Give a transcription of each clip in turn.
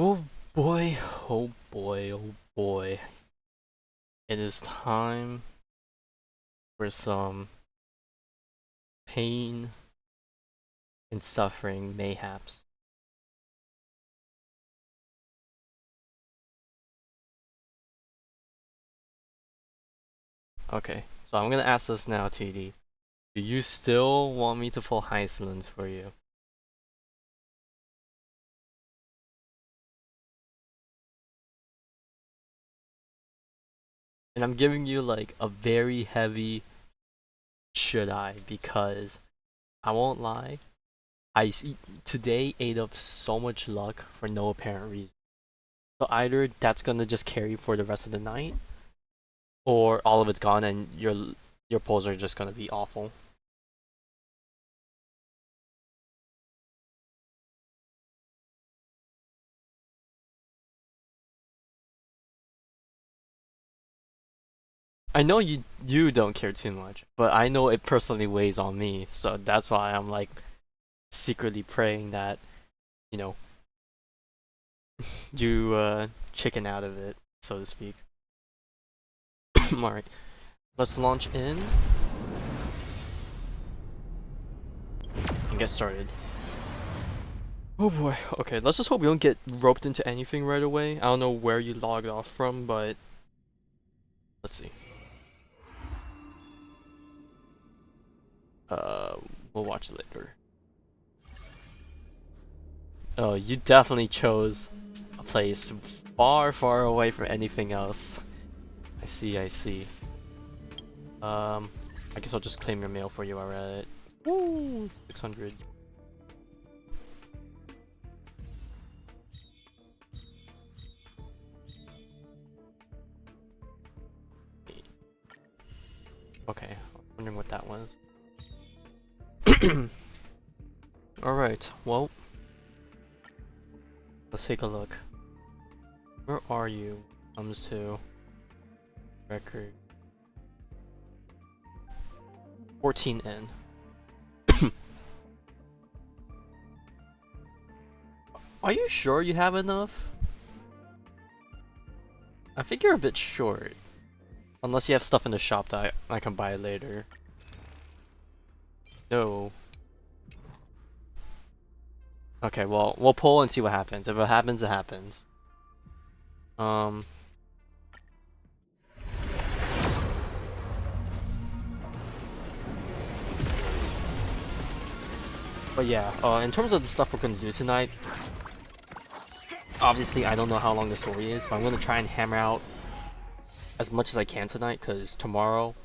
Oh boy, oh boy, oh boy. It is time for some pain and suffering mayhaps. Okay, so I'm gonna ask this now, TD. Do you still want me to pull Iceland for you? And I'm giving you like a very heavy should I, because I won't lie, today ate up so much luck for no apparent reason. So either that's gonna just carry for the rest of the night, or all of it's gone and your pulls are just gonna be awful. I know you don't care too much, but I know it personally weighs on me, so that's why I'm like secretly praying that, you know, you chicken out of it, so to speak. Alright, let's launch in and get started. Oh boy, okay, let's just hope we don't get roped into anything right away. I don't know where you logged off from, but let's see. Uh, we'll watch later. Oh, you definitely chose a place far, far away from anything else. I see, I see. I guess I'll just claim your mail for you, alright. Woo! 600. Okay, I was wondering what that was. Alright, well, let's take a look. Where are you? Comes to record 14N. Are you sure you have enough? I think you're a bit short. Unless you have stuff in the shop that I can buy later. No. Okay, well, we'll pull and see what happens. If it happens, it happens. But yeah, in terms of the stuff we're gonna do tonight, obviously I don't know how long the story is, but I'm gonna try and hammer out as much as I can tonight, because tomorrow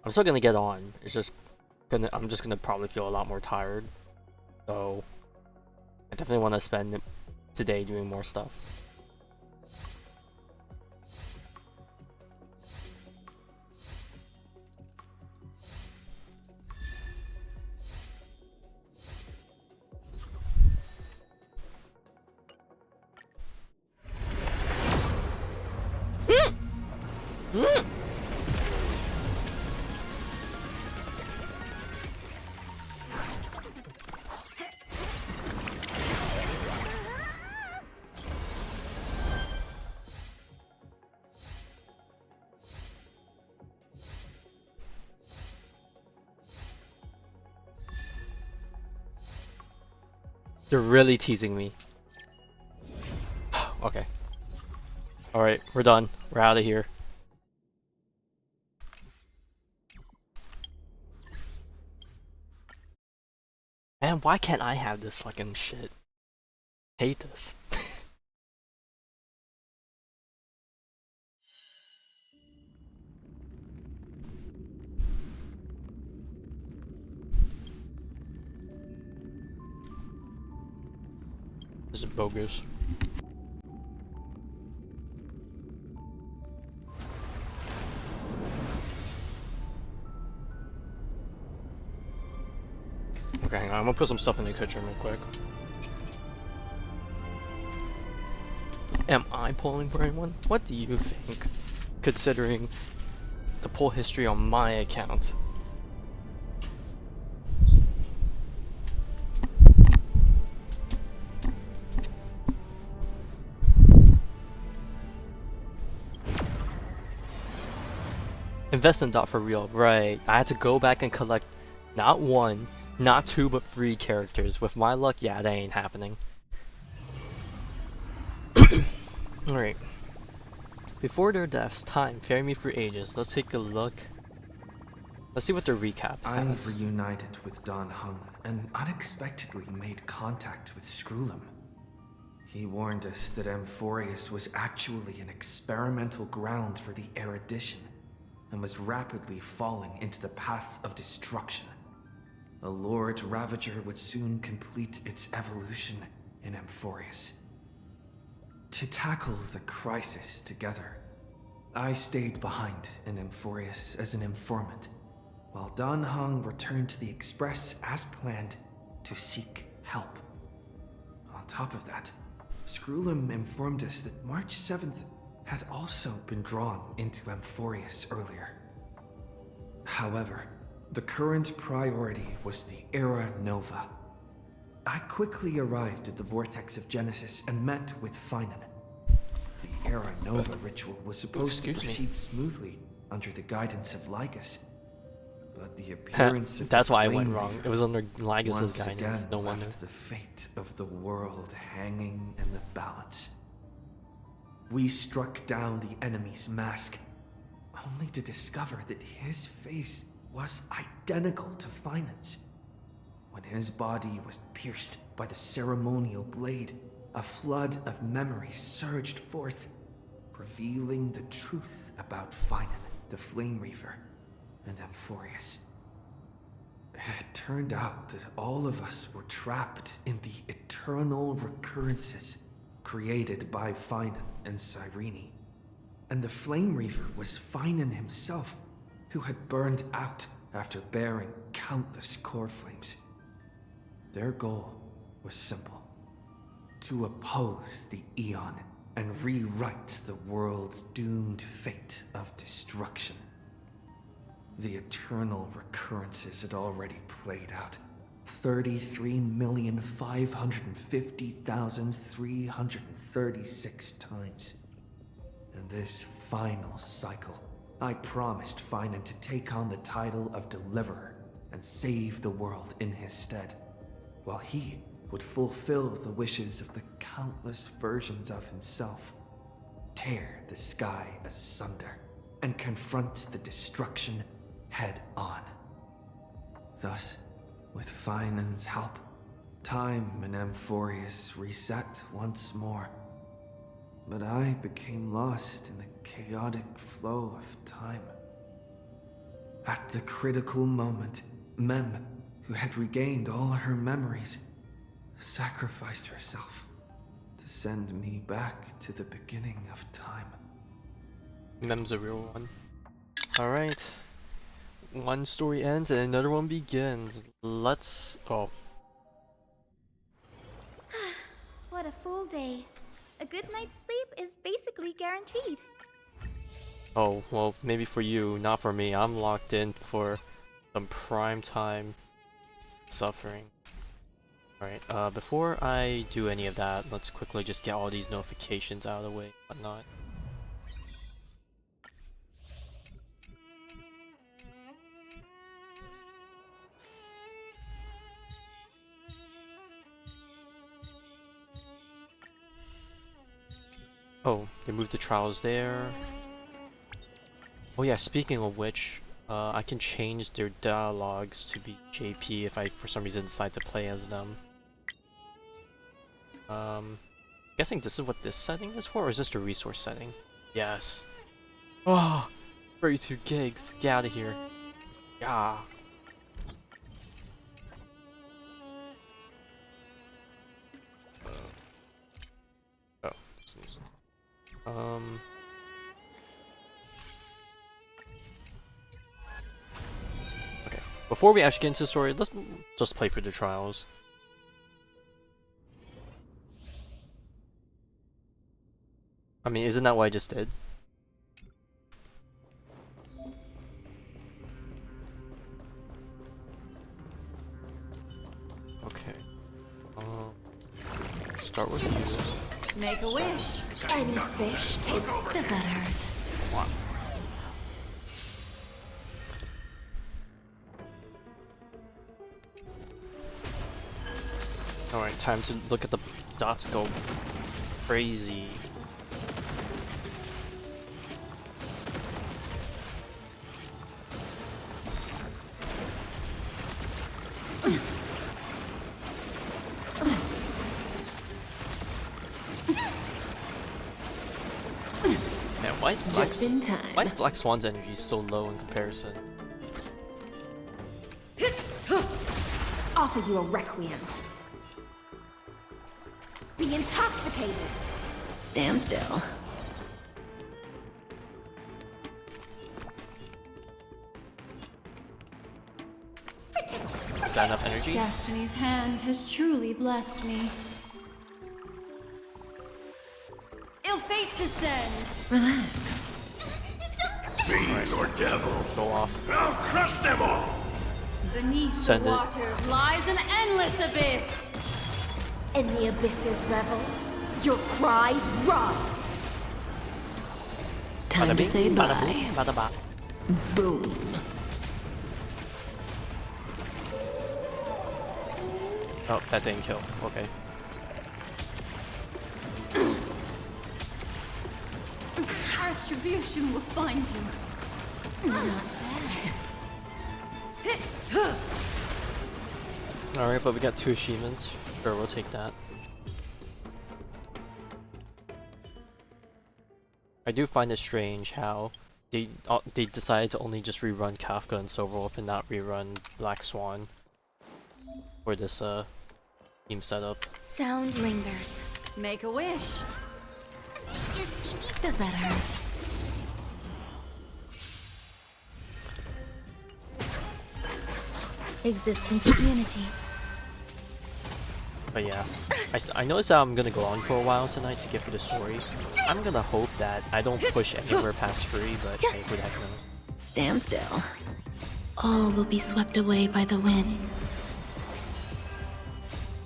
I'm still gonna get on. I'm just gonna probably feel a lot more tired. So I definitely want to spend today doing more stuff. They're really teasing me. Okay. Alright, we're done. We're out of here. Man, why can't I have this fucking shit? Hate this. This is bogus. Okay, hang on. I'm gonna put some stuff in the kitchen real quick. Am I pulling for anyone? What do you think? Considering the pull history on my account. Invest in dot for real, right. I had to go back and collect not one, not two, but three characters. With my luck, yeah, that ain't happening. Alright. Before their deaths, time ferried me through ages. Let's take a look. Let's see what the recap has. I reunited with Don Hung and unexpectedly made contact with Screwlum. He warned us that Amphoreus was actually an experimental ground for the erudition and was rapidly falling into the path of destruction. A Lord Ravager would soon complete its evolution in Amphoreus. To tackle the crisis together, I stayed behind in Amphoreus as an informant, while Don Hung returned to the Express as planned to seek help. On top of that, Screwlum informed us that March 7th had also been drawn into Amphoreus earlier. However, the current priority was the Era Nova. I quickly arrived at the Vortex of Genesis and met with Finan. The Era Nova ritual was supposed to proceed smoothly under the guidance of Lygus, but the appearance of that's the why I Flame went wrong. Reaver It was under Lygus's once guidance. again No wonder. left the fate of the world hanging in the balance. We struck down the enemy's mask, only to discover that his face was identical to Finan's. When his body was pierced by the ceremonial blade, a flood of memories surged forth, revealing the truth about Finan, the Flame Reaver, and Amphoreus. It turned out that all of us were trapped in the eternal recurrences created by Finan and Cyrene. And the Flame Reaver was Finan himself, who had burned out after bearing countless core flames. Their goal was simple: to oppose the Eon and rewrite the world's doomed fate of destruction. The eternal recurrences had already played out 33,550,336 times. In this final cycle, I promised Finan to take on the title of Deliverer and save the world in his stead, while he would fulfill the wishes of the countless versions of himself, tear the sky asunder, and confront the destruction head on. Thus, with Finan's help, time in Amphoreus reset once more. But I became lost in the chaotic flow of time. At the critical moment, Mem, who had regained all her memories, sacrificed herself to send me back to the beginning of time. Mem's a real one. Alright. One story ends and another one begins. Let's... oh. What a full day. A good night's sleep is basically guaranteed. Oh, well, maybe for you, not for me. I'm locked in for some prime time suffering. Alright, before I do any of that, let's quickly just get all these notifications out of the way, whatnot. Oh, they moved the trials there. Oh yeah, speaking of which, I can change their dialogues to be JP if I for some reason decide to play as them. Guessing this is what this setting is for, or is this the resource setting? Yes. Oh, 32 gigs. Get out of here. Yeah. Oh, this is, okay. Before we actually get into the story, let's just play through the trials. I mean, isn't that what I just did? Okay. Start with you. Make a wish. Any fish take. Does that hurt? Alright, time to look at the dots go crazy. Man, why is Black Swan's energy so low in comparison? Offer you a requiem. Be intoxicated. Stand still. Is that enough energy? Destiny's hand has truly blessed me. Ill fate descends. Relax. Fiends or devils, Go off. I'll crush them all! Beneath Send the it. waters lies an endless abyss. In the abyss's revels, your cries rise. Time to say bye. Bada bada. Boom. Oh, that didn't kill. Okay. Retribution will find you. Alright, but we got 2 achievements. Sure, we'll take that. I do find it strange how they decided to only just rerun Kafka and Silverwolf and not rerun Black Swan for this team setup. Sound lingers. Make a wish. Does that hurt? Existence is unity. But yeah, I noticed that I'm gonna go on for a while tonight to get through the story. I'm gonna hope that I don't push anywhere past 3, but hey, who the heck knows. Stand still. All will be swept away by the wind.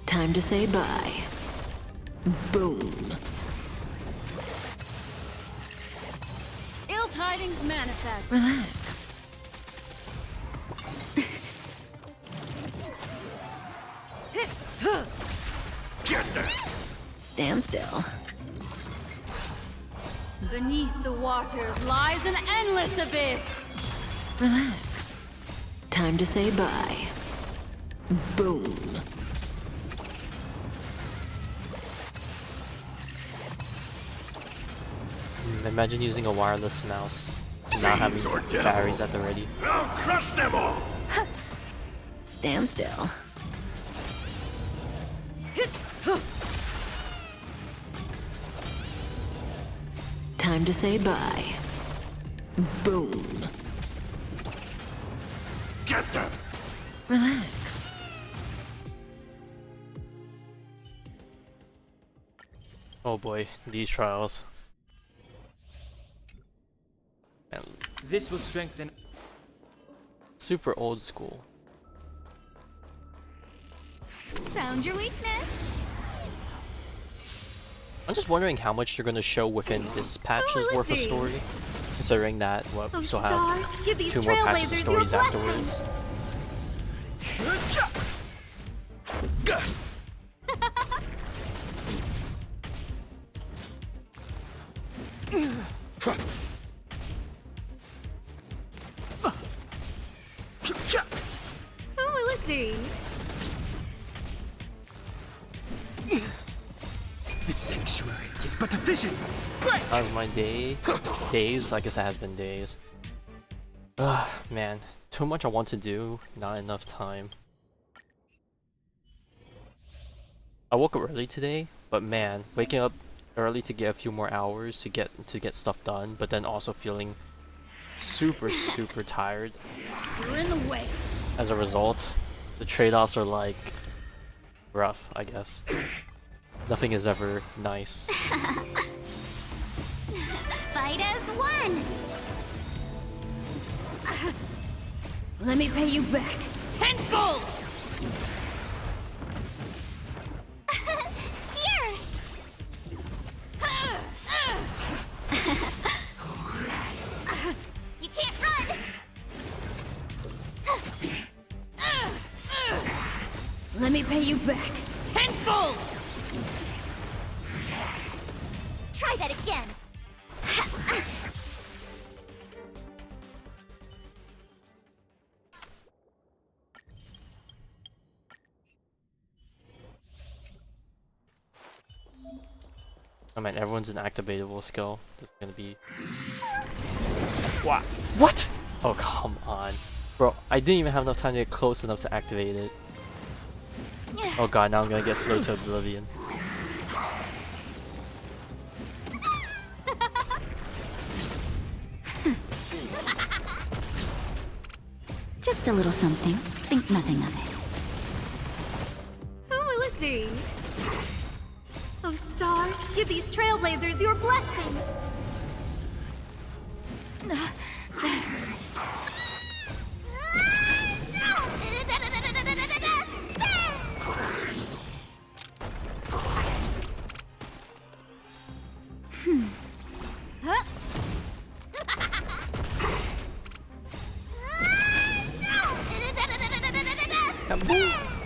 Time to say bye. Boom. Ill tidings manifest. Relax. Get them! Stand still. Beneath the waters lies an endless abyss. Relax. Time to say bye. Boom. Imagine using a wireless mouse and not having Fiends or devils. batteries at the ready. I'll crush them all! Stand still. Time to say bye. Boom. Get them! Relax. Oh boy, these trials. And This will strengthen. super old school. Found your weakness. I'm just wondering how much you're gonna show within this patch's worth of story, considering that what we Oh, still stars, have give these 2 more patches of trailblazers your stories blessing. afterwards. Who will it be? The sanctuary is but a vision. How's my day? Days? I guess it has been days. Ugh, man. Too much I want to do, not enough time. I woke up early today, but man, waking up early to get a few more hours to get stuff done, but then also feeling super tired. You're in the way. As a result, the trade-offs are like rough, I guess. Nothing is ever nice. Fight as one. Let me pay you back. Tenfold. Here. You can't run. Let me pay you back. Tenfold. full! Try that again. I mean, everyone's an activatable skill. That's gonna be. Wow. What? Oh, come on. Bro, I didn't even have enough time to get close enough to activate it. Oh god, now I'm gonna get slowed to oblivion. Just a little something. Think nothing of it. Who will it be? Oh, stars, give these trailblazers your blessing. That hurt. Huh?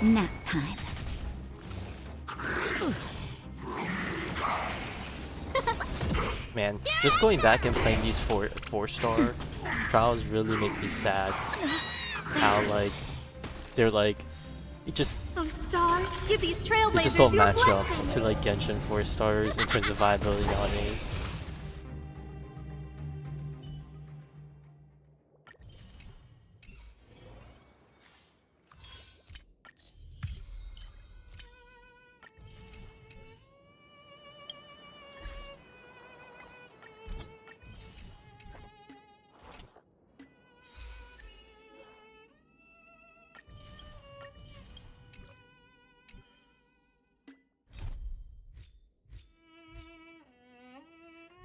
Nap time. Man, just going back and playing these four-star trials really make me sad. How like they're like it just Oh, stars, give these they trailblazers just don't your match up blessing. to like Genshin 4 stars in terms of viability nowadays.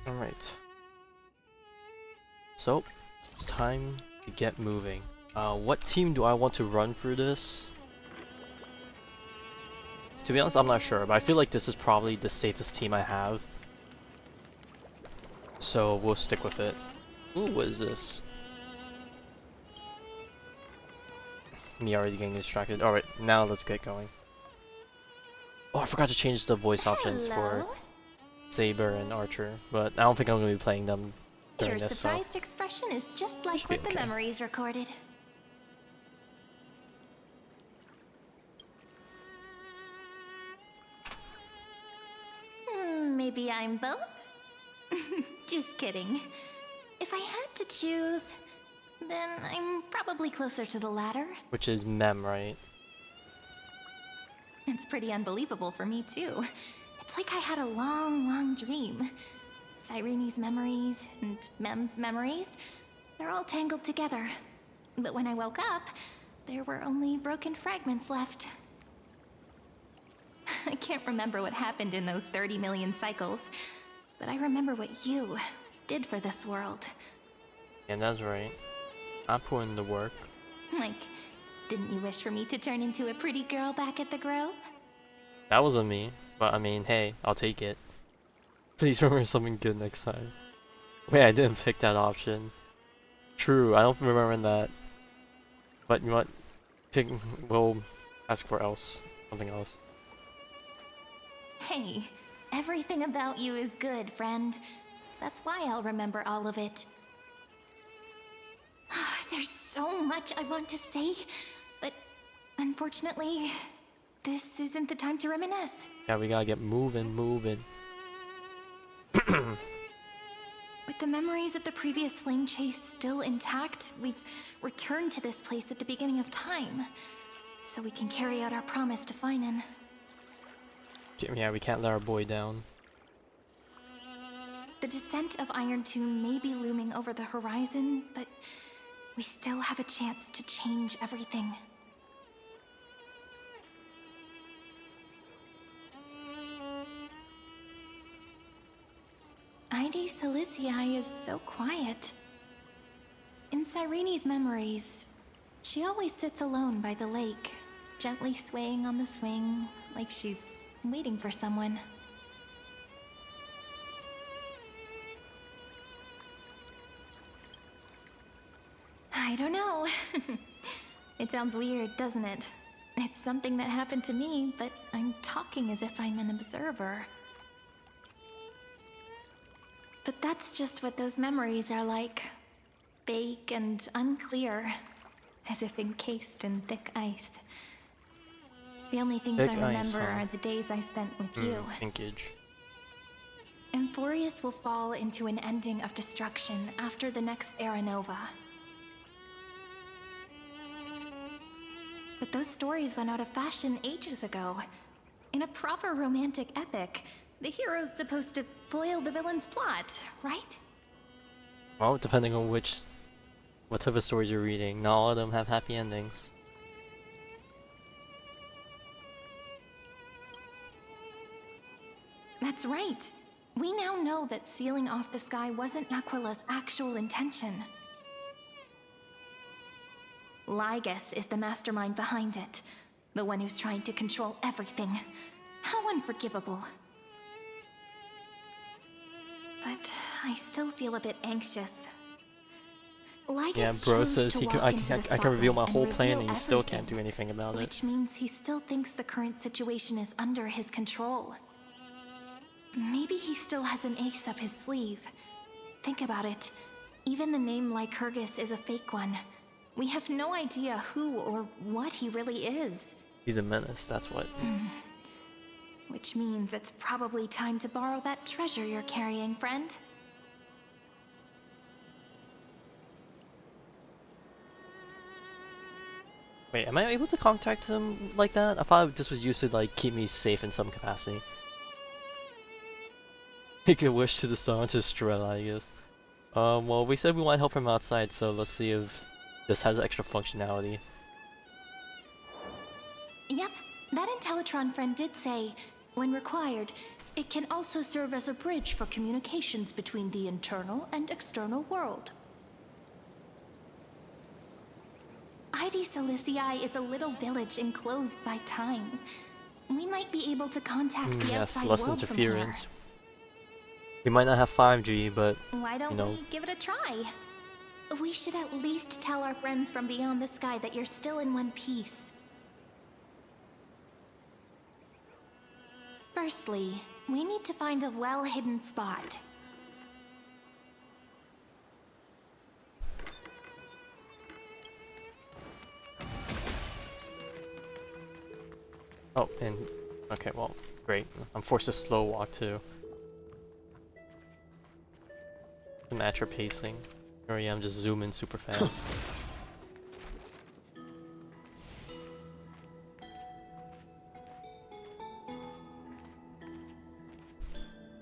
Alright. So, it's time to get moving. What team do I want to run through this? To be honest, I'm not sure, but I feel like this is probably the safest team I have. So, we'll stick with it. Ooh, what is this? Me already getting distracted. Alright, now let's get going. Oh, I forgot to change the voice options for Hello? Saber and Archer, but I don't think I'm going to be playing them during Your this, surprised expression is just like Should be what the okay. memories recorded. Maybe I'm both? Just kidding. If I had to choose, then I'm probably closer to the latter. which is Mem, right? It's pretty unbelievable for me, too. It's like I had a long, long dream. Cyrene's memories and Mem's memories, they're all tangled together. But when I woke up, there were only broken fragments left. I can't remember what happened in those 30 million cycles, but I remember what you did for this world. And that's right. I put in the work. Like, didn't you wish for me to turn into a pretty girl back at the Grove? That wasn't me, but I mean, hey, I'll take it. Please remember something good next time. Wait, I didn't pick that option. True, I don't remember that. But you know what? Pick. We'll ask for else. Something else. Hey, everything about you is good, friend. That's why I'll remember all of it. There's so much I want to say, but unfortunately, this isn't the time to reminisce. Yeah, we gotta get moving. With the memories of the previous flame chase still intact, we've returned to this place at the beginning of time, so we can carry out our promise to Finan. Yeah, we can't let our boy down. The descent of Irontomb may be looming over the horizon, but we still have a chance to change everything. Ide Silicii is so quiet. In Cyrene's memories, she always sits alone by the lake, gently swaying on the swing, like she's waiting for someone. I don't know. It sounds weird, doesn't it? It's something that happened to me, but I'm talking as if I'm an observer. But that's just what those memories are like. Vague and unclear, as if encased in thick ice. The only things Thick I ice, remember huh? are the days I spent with you. Linkage. Amphoreus will fall into an ending of destruction after the next era nova. But those stories went out of fashion ages ago. In a proper romantic epic, the hero's supposed to foil the villain's plot, right? Well, depending on what type of stories you're reading, not all of them have happy endings. That's right. We now know that sealing off the sky wasn't Aquila's actual intention. Lygus is the mastermind behind it, the one who's trying to control everything. How unforgivable. But I still feel a bit anxious. Lygus Yeah, bro chose says to he can, walk into the I can reveal my spotlight whole and plan reveal and you still everything, can't do anything about it. which means he still thinks the current situation is under his control. Maybe he still has an ace up his sleeve. Think about it. Even the name Lycurgus is a fake one. We have no idea who or what he really is. He's a menace, that's what. Which means it's probably time to borrow that treasure you're carrying, friend. Wait, am I able to contact him like that? I thought this was used to like keep me safe in some capacity. He could wish to the sun to Strela, I guess. Well, we said we want to help him outside, so let's see if this has extra functionality. Yep, that Intellitron friend did say, when required, it can also serve as a bridge for communications between the internal and external world. Ide Silicii is a little village enclosed by time. We might be able to contact the Yes, outside less world interference. from We might not have 5G, but here. Why don't you know, we give it a try? We should at least tell our friends from beyond the sky that you're still in one piece. Firstly, we need to find a well-hidden spot. oh, and okay, well, great. I'm forced to slow walk too. To match your pacing. Here I am, just zooming super fast.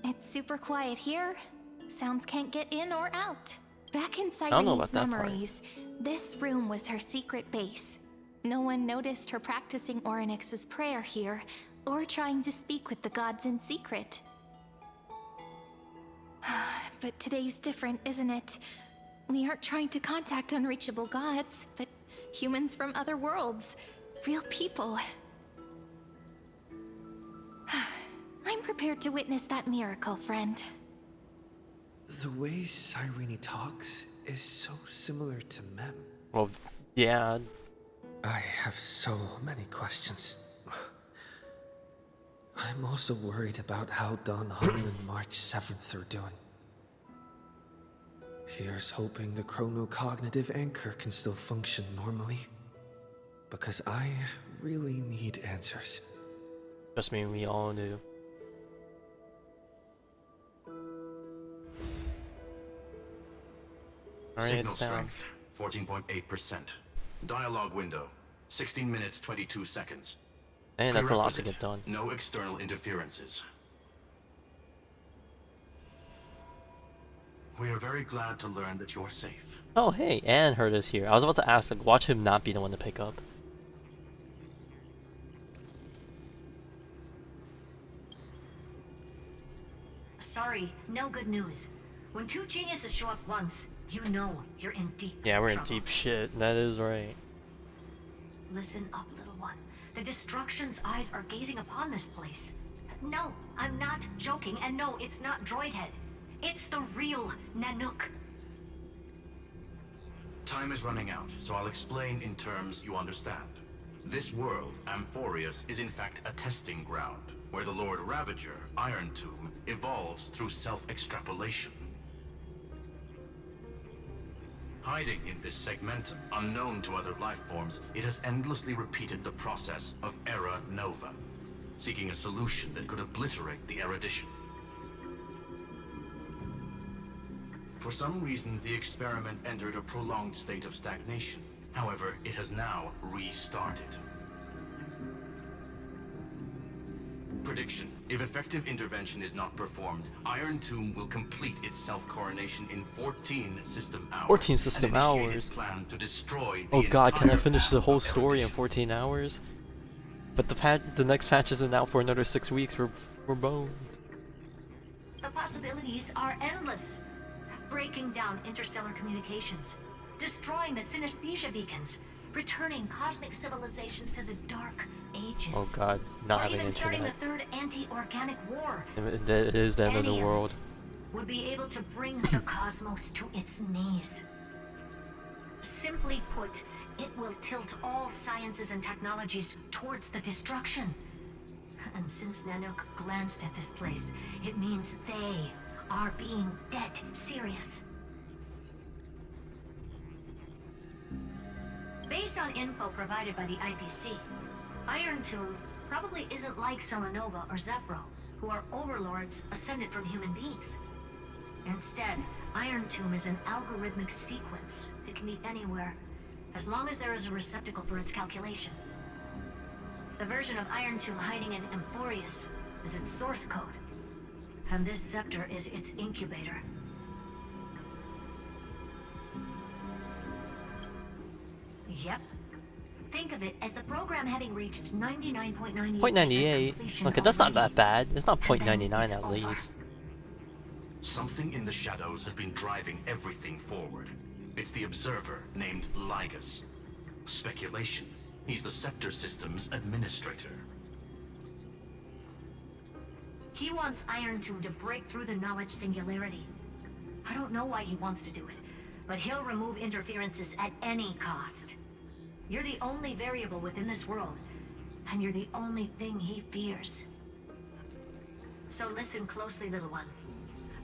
It's super quiet here. Sounds can't get in or out. Back in don't know Cyrene's about that part. memories, this room was her secret base. No one noticed her practicing Orynyx's prayer here, or trying to speak with the gods in secret. But today's different, isn't it? We aren't trying to contact unreachable gods, but humans from other worlds. Real people. I'm prepared to witness that miracle, friend. The way Cyrene talks is so similar to Mem. Well, yeah, I have so many questions. I'm also worried about how Dan Hung and March 7th are doing. Here's hoping the chronocognitive anchor can still function normally. Because I really need answers. trust me, we all do. Alright, Signal it's down. strength, 14.8%. Dialogue window, 16 minutes 22 seconds. And that's a lot to Prerequisite, get done. No external interferences. We are very glad to learn that you're safe. Oh hey, Anne heard us here. I was about to ask, like, watch him not be the one to pick up. Sorry, no good news. When two geniuses show up once, you know you're in deep Yeah, we're in trouble. deep shit. That is right. Listen up, little one. The Destruction's eyes are gazing upon this place. No, I'm not joking, and no, it's not Droidhead. It's the real Nanook. Time is running out, so I'll explain in terms you understand. This world, Amphoreus, is in fact a testing ground, where the Lord Ravager, Irontomb, evolves through self-extrapolation. Hiding in this segmentum, unknown to other life forms, it has endlessly repeated the process of Era Nova, seeking a solution that could obliterate the erudition. For some reason, the experiment entered a prolonged state of stagnation. However, it has now restarted. Prediction. If effective intervention is not performed, Irontomb will complete its self-coronation in 14 system hours. 14 system and initiate hours? Its plan to destroy the Oh god, can I entire finish the path whole of story in erudition. 14 hours? But the next patch isn't out for another 6 weeks. We're boned. The possibilities are endless. Breaking down interstellar communications, destroying the synesthesia beacons, returning cosmic civilizations to the dark ages. Oh god, not or having even starting the internet. third anti-organic war. It is the end of the Any of world. it would be able to bring the cosmos to its knees. Simply put, it will tilt all sciences and technologies towards the destruction. And since Nanook glanced at this place, it means they are being dead serious. Based on info provided by the IPC, Irontomb probably isn't like Selenova or Zephyro, who are overlords ascended from human beings. Instead, Irontomb is an algorithmic sequence. It can be anywhere, as long as there is a receptacle for its calculation. The version of Irontomb hiding in Amphoreus is its source code, and this scepter is its incubator. Yep. Think of it as the program having reached 99.98% 0.98. completion Okay, that's not already. that bad. It's not And then 0.99 it's at over. least. Something in the shadows has been driving everything forward. It's the observer named Lygus. Speculation. He's the Scepter System's administrator. He wants Irontomb to break through the knowledge singularity. I don't know why he wants to do it, but he'll remove interferences at any cost. You're the only variable within this world, and you're the only thing he fears. So listen closely, little one.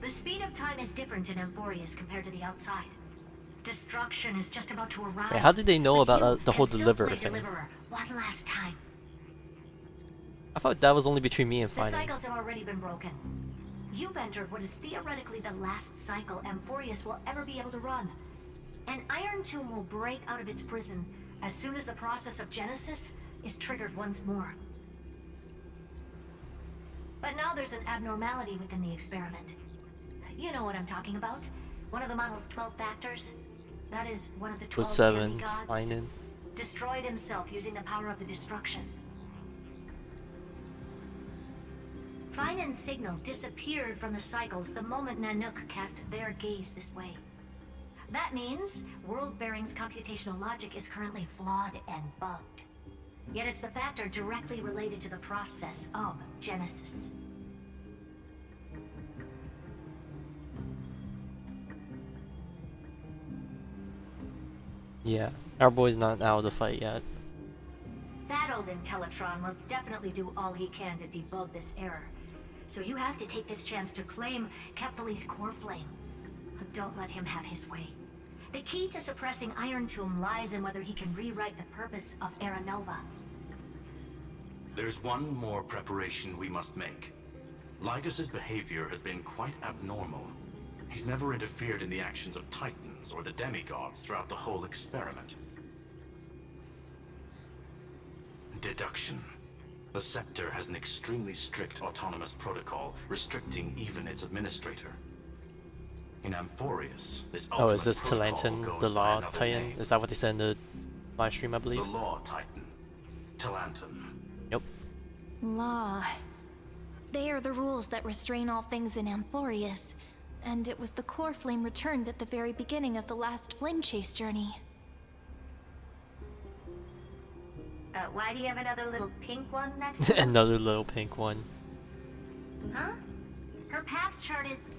The speed of time is different in Amphoreus compared to the outside. Destruction is just about to arrive. Wait, how did they know but about you the whole can still deliverer play thing? Deliverer one last time. I thought that was only between me and The Final. cycles have already been broken. You've entered what is theoretically the last cycle Amphoreus will ever be able to run. And Irontomb will break out of its prison as soon as the process of Genesis is triggered once more. But now there's an abnormality within the experiment. You know what I'm talking about. One of the model's 12 factors. That is one of the 12 Was 7 demigods. Final? Destroyed himself using the power of the destruction. Finan's signal disappeared from the cycles the moment Nanook cast their gaze this way. That means World-Bearing's computational logic is currently flawed and bugged. Yet it's the factor directly related to the process of Genesis. Yeah, our boy's not out of the fight yet. That old Intellitron will definitely do all he can to debug this error. So you have to take this chance to claim Kepfali's core flame. But don't let him have his way. The key to suppressing Irontomb lies in whether he can rewrite the purpose of Era Nova. There's one more preparation we must make. Lygus's behavior has been quite abnormal. He's never interfered in the actions of Titans or the demigods throughout the whole experiment. Deduction. The Scepter has an extremely strict autonomous protocol, restricting even its administrator. In Amphoreus, this Oh, is ultimate this protocol Talantin, goes the by Law another Titan? name. Is that what they said in the live stream, I The believe? Law Titan. Talantin. Yep. Law. They are the rules that restrain all things in Amphoreus, and it was the core flame returned at the very beginning of the last flame chase journey. Why do you have another little pink one next to her? Another little pink one. Huh? Her path chart is...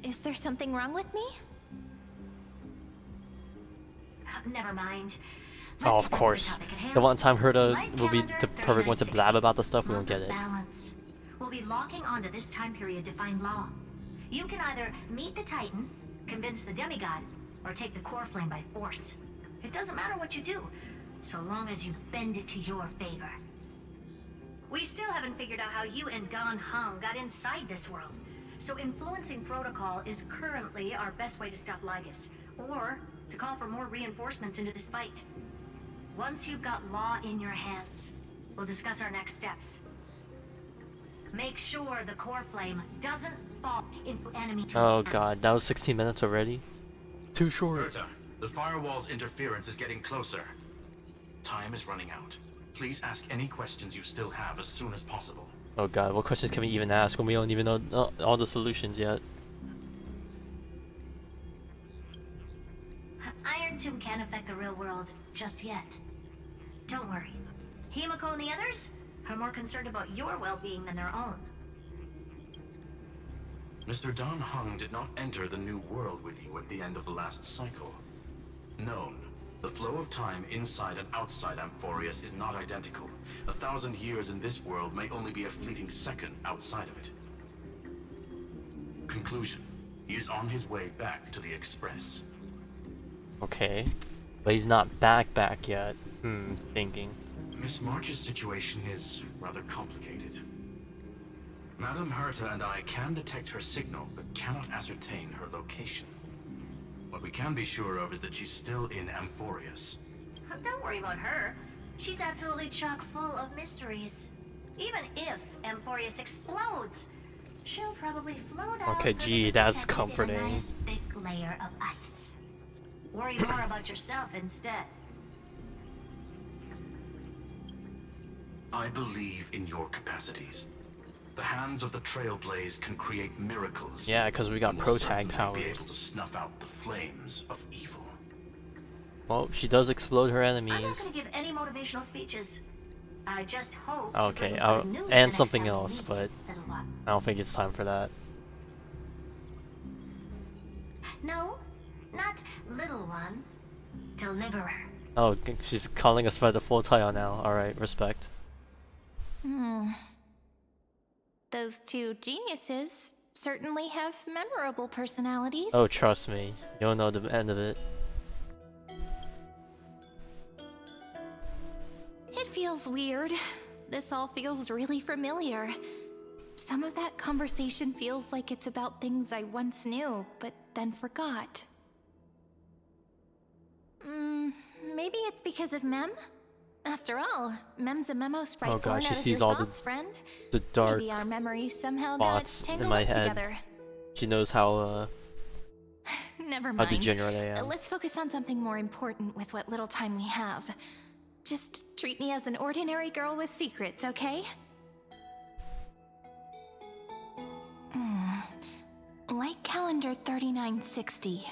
Is there something wrong with me? Never mind. Oh, Let's of get back to the course. topic at hand. The one time Herta Life will be calendar the perfect one to 3960. blab about the stuff, we don't Month get of it. balance. We'll be locking onto this time period to find law. You can either meet the Titan, convince the demigod, or take the core flame by force. It doesn't matter what you do, so long as you bend it to your favor. We still haven't figured out how you and Don Hung got inside this world. So influencing protocol is currently our best way to stop Lygus, or to call for more reinforcements into this fight. Once you've got law in your hands, we'll discuss our next steps. Make sure the core flame doesn't fall into enemy Oh hands. god, that was 16 minutes already? Too short. Herta, the firewall's interference is getting closer. Time is running out. Please ask any questions you still have as soon as possible. Oh god, what questions can we even ask when we don't even know all the solutions yet? Irontomb can't affect the real world just yet. Don't worry. Himiko and the others are more concerned about your well-being than their own. Mr. Don Hung did not enter the new world with you at the end of the last cycle. Known. The flow of time inside and outside Amphoreus is not identical. 1,000 years in this world may only be a fleeting second outside of it. Conclusion. He is on his way back to the Express. Okay. But he's not back yet. Thinking. Miss March's situation is rather complicated. Madame Herta and I can detect her signal, but cannot ascertain her location. What we can be sure of is that she's still in Amphoreus. Don't worry about her. She's absolutely chock full of mysteries. Even if Amphoreus explodes, she'll probably float out. Okay, gee, that's comforting. In a nice thick layer of ice. Worry more about yourself instead. I believe in your capacities. The hands of the Trailblaze can create miracles. Yeah, because we got and will pro-tag certainly be powers. able to snuff out the flames of evil. Well, she does explode her I'm not enemies. going to give any motivational speeches. I just hope. Okay, you bring good news the and next something time we else, meet, but little one. I don't think it's time for that. No, not little one. Deliverer. Oh, she's calling us by the full title now. Alright, respect. Those two geniuses certainly have memorable personalities. Oh, trust me. You'll know the end of it. It feels weird. This all feels really familiar. Some of that conversation feels like it's about things I once knew, but then forgot. Maybe it's because of Mem? After all, Mem's a memo sprite Oh god, born she out of sees your all thoughts, friend. the dark Maybe our memories somehow spots got in tangled my up head. together. She knows how Never how mind. degenerate I am. Let's focus on something more important with what little time we have. Just treat me as an ordinary girl with secrets, okay? Light calendar 3960.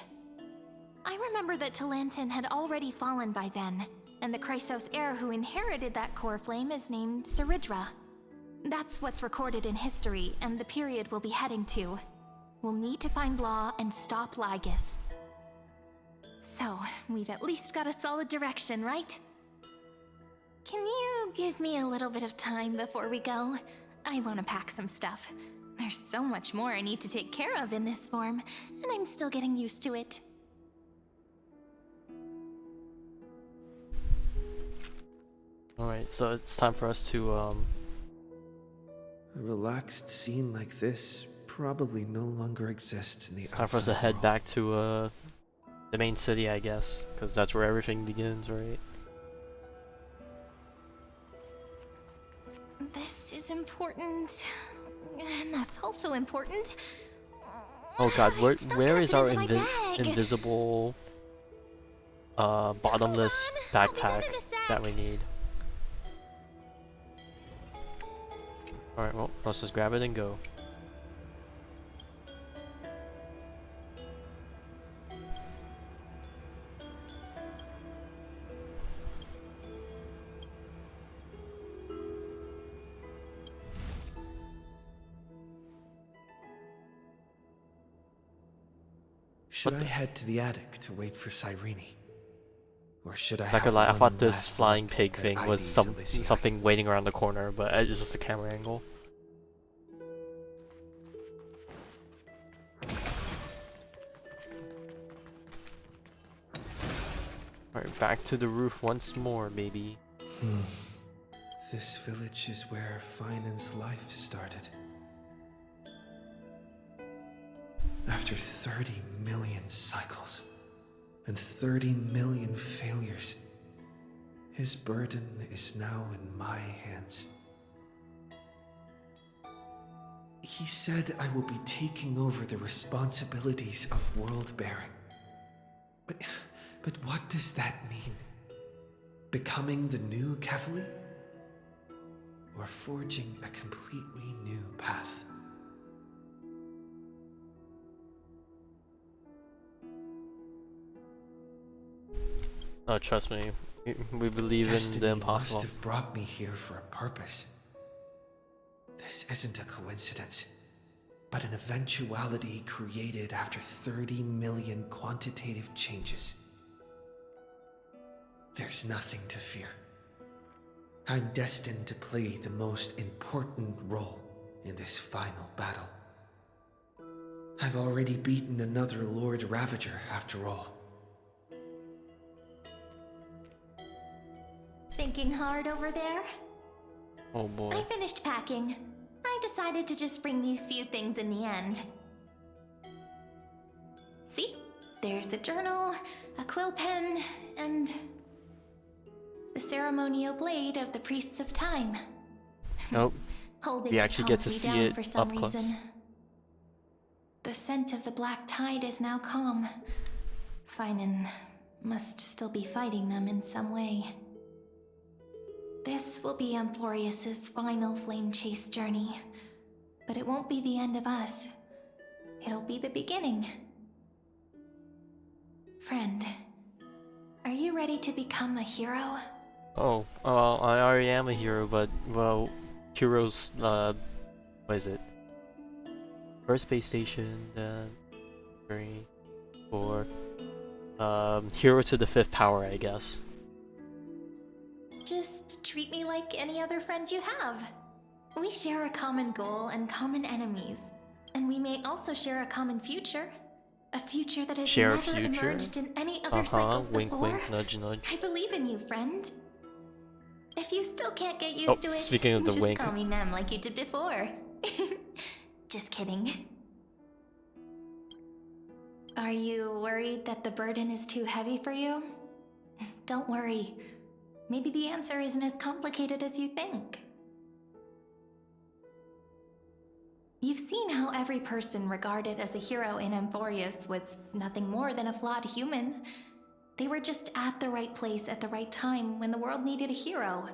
I remember that Talantin had already fallen by then, and the Chrysos heir who inherited that core flame is named Saridra. That's what's recorded in history, and the period we'll be heading to. We'll need to find Law and stop Lygus. So, we've at least got a solid direction, right? Can you give me a little bit of time before we go? I want to pack some stuff. There's so much more I need to take care of in this form, and I'm still getting used to it. Alright, so it's time for us to A relaxed scene like this probably no longer exists in the it's time for us to outside head world. back to the main city, I guess, because that's where everything begins, right? This is important, and that's also important. Oh god, It's not where gonna is fit our into my bag. invisible bottomless Hold on, I'll be done backpack in a sec. that we need? Alright, well, let's just grab it and go. Should I head to the attic to wait for Cyrene? Or should I Not have gonna lie, I one thought this last flying look pig at thing was ID's Elysium? something waiting around the corner, but it's just a camera angle. Alright, back to the roof once more, baby. This village is where Finan's life started. After 30 million cycles and 30 million failures, his burden is now in my hands. He said I will be taking over the responsibilities of world-bearing. But what does that mean? Becoming the new Kefali? Or forging a completely new path? Oh, trust me, we believe Destiny in the impossible. must have brought me here for a purpose. This isn't a coincidence, but an eventuality created after 30 million quantitative changes. There's nothing to fear. I'm destined to play the most important role in this final battle. I've already beaten another Lord Ravager, after all. Thinking hard over there? Oh boy. I finished packing. I decided to just bring these few things in the end. See? There's a journal, a quill pen, and the ceremonial blade of the Priests of Time. Nope. Holding You it actually get calms to me see down it for some up close. reason. The scent of the black tide is now calm. Finan must still be fighting them in some way. This will be Amphoreus' final flame chase journey, but it won't be the end of us. It'll be the beginning. Friend, are you ready to become a hero? Oh, I already am a hero, but, well, heroes, what is it? First space station, then 3, 4, hero to the 5th power, I guess. Just treat me like any other friend you have. We share a common goal and common enemies, and we may also share a common future. A future that has Share a never future? emerged in any other cycles Wink before. wink, nudge nudge. I believe in you, friend. If you still can't get used to it, speaking of the just wink. call me Mem like you did before. Just kidding. Are you worried that the burden is too heavy for you? Don't worry. Maybe the answer isn't as complicated as you think. You've seen how every person regarded as a hero in Amphoreus was nothing more than a flawed human. They were just at the right place at the right time when the world needed a hero.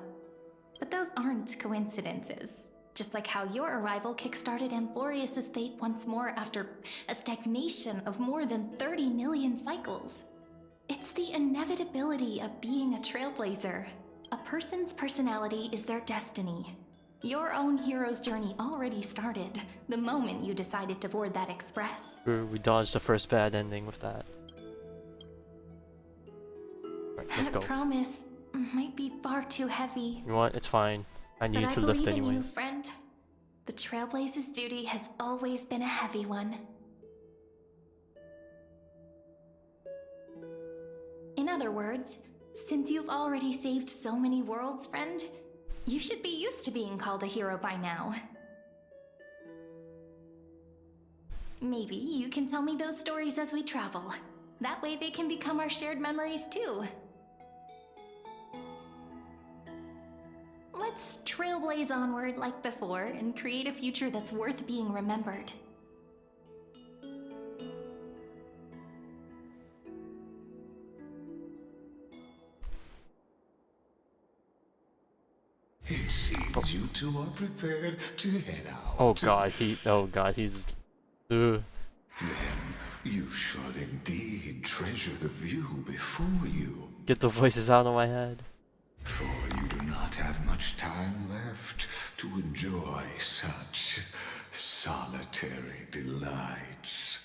But those aren't coincidences. Just like how your arrival kickstarted Amphoreus' fate once more after a stagnation of more than 30 million cycles. It's the inevitability of being a trailblazer. A person's personality is their destiny. Your own hero's journey already started the moment you decided to board that express. We dodged the first bad ending with that. Alright, let's That go. promise might be far too heavy. You know what? It's fine. I need But to I lift believe in you, anyways. friend. The Trailblaze's duty has always been a heavy one. In other words, since you've already saved so many worlds, friend, you should be used to being called a hero by now. Maybe you can tell me those stories as we travel. That way they can become our shared memories too. Let's trailblaze onward like before and create a future that's worth being remembered. It seems you two are prepared to head out. Oh god, he's... Ugh. Then you should indeed treasure the view before you, Get the voices out of my head. for you do not have much time left to enjoy such solitary delights.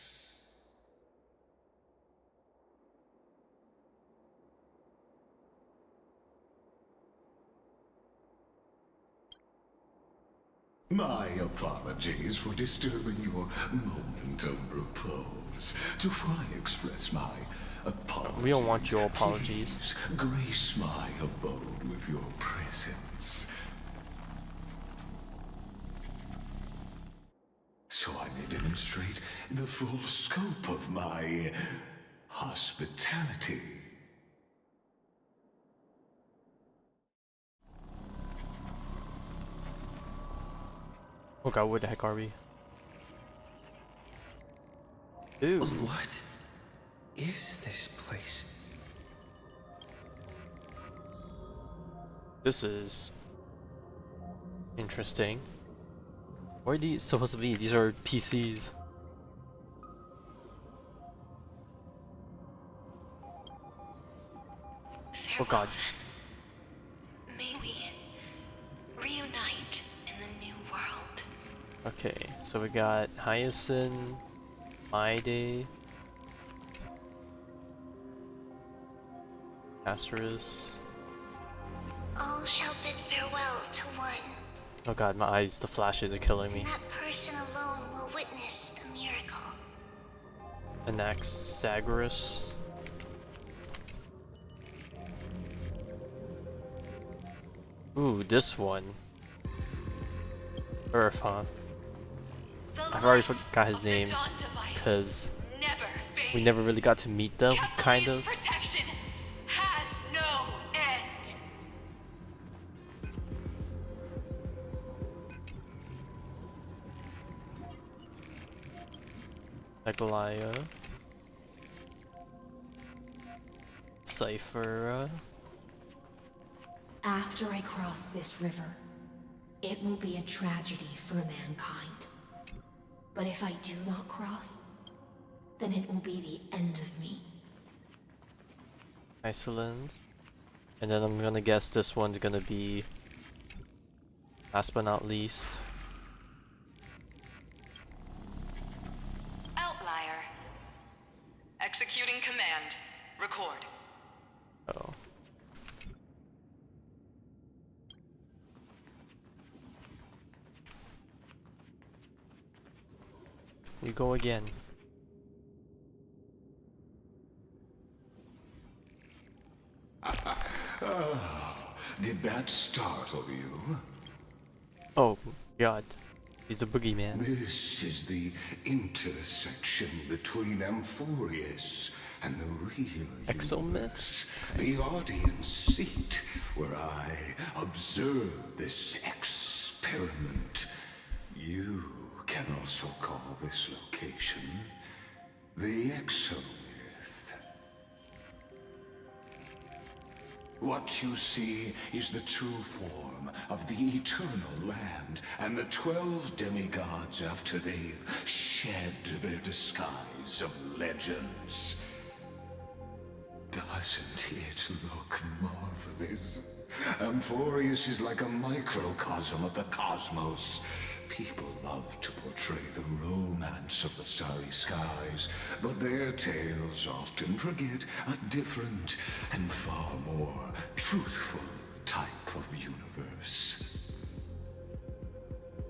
My apologies for disturbing your moment of repose. To fully express my apologies, We don't want your apologies. please grace my abode with your presence, so I may demonstrate the full scope of my hospitality. Oh god, where the heck are we? Dude. What is this place? This is interesting. Where are these supposed to be? These are PCs. Oh god. May we reunite in the new world. Okay, so we got Hyacinth, Day, Amphoreus. All shall bid farewell to one. Oh god, my eyes, the flashes are killing me. That person alone will witness the miracle. Anaxagoras. Ooh, this one. Earth, huh? I've already forgot his name because we never really got to meet them, kind of. Protection has no end. Egolia. Cypher. After I cross this river, it will be a tragedy for mankind. But if I do not cross, then it will be the end of me. Iceland. And then I'm gonna guess this one's gonna be, last but not least, Outlier. Executing command. Record. oh. We go again. Did that startle you? Oh god, he's the boogeyman. This is the intersection between Amphoreus and the real Exomyth? universe. The audience seat where I observe this experiment. You can also call this location the Exomyth. What you see is the true form of the eternal land and the 12 demigods after they've shed their disguise of legends. Doesn't it look marvelous? Amphoreus is like a microcosm of the cosmos. People love to portray the romance of the starry skies, but their tales often forget a different and far more truthful type of universe.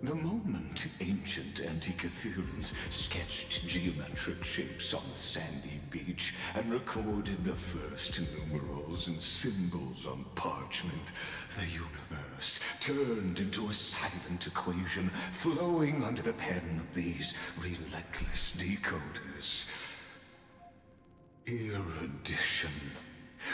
The moment ancient Antikytherians sketched geometric shapes on the sandy beach and recorded the first numerals and symbols on parchment, the universe turned into a silent equation flowing under the pen of these relentless decoders. Erudition.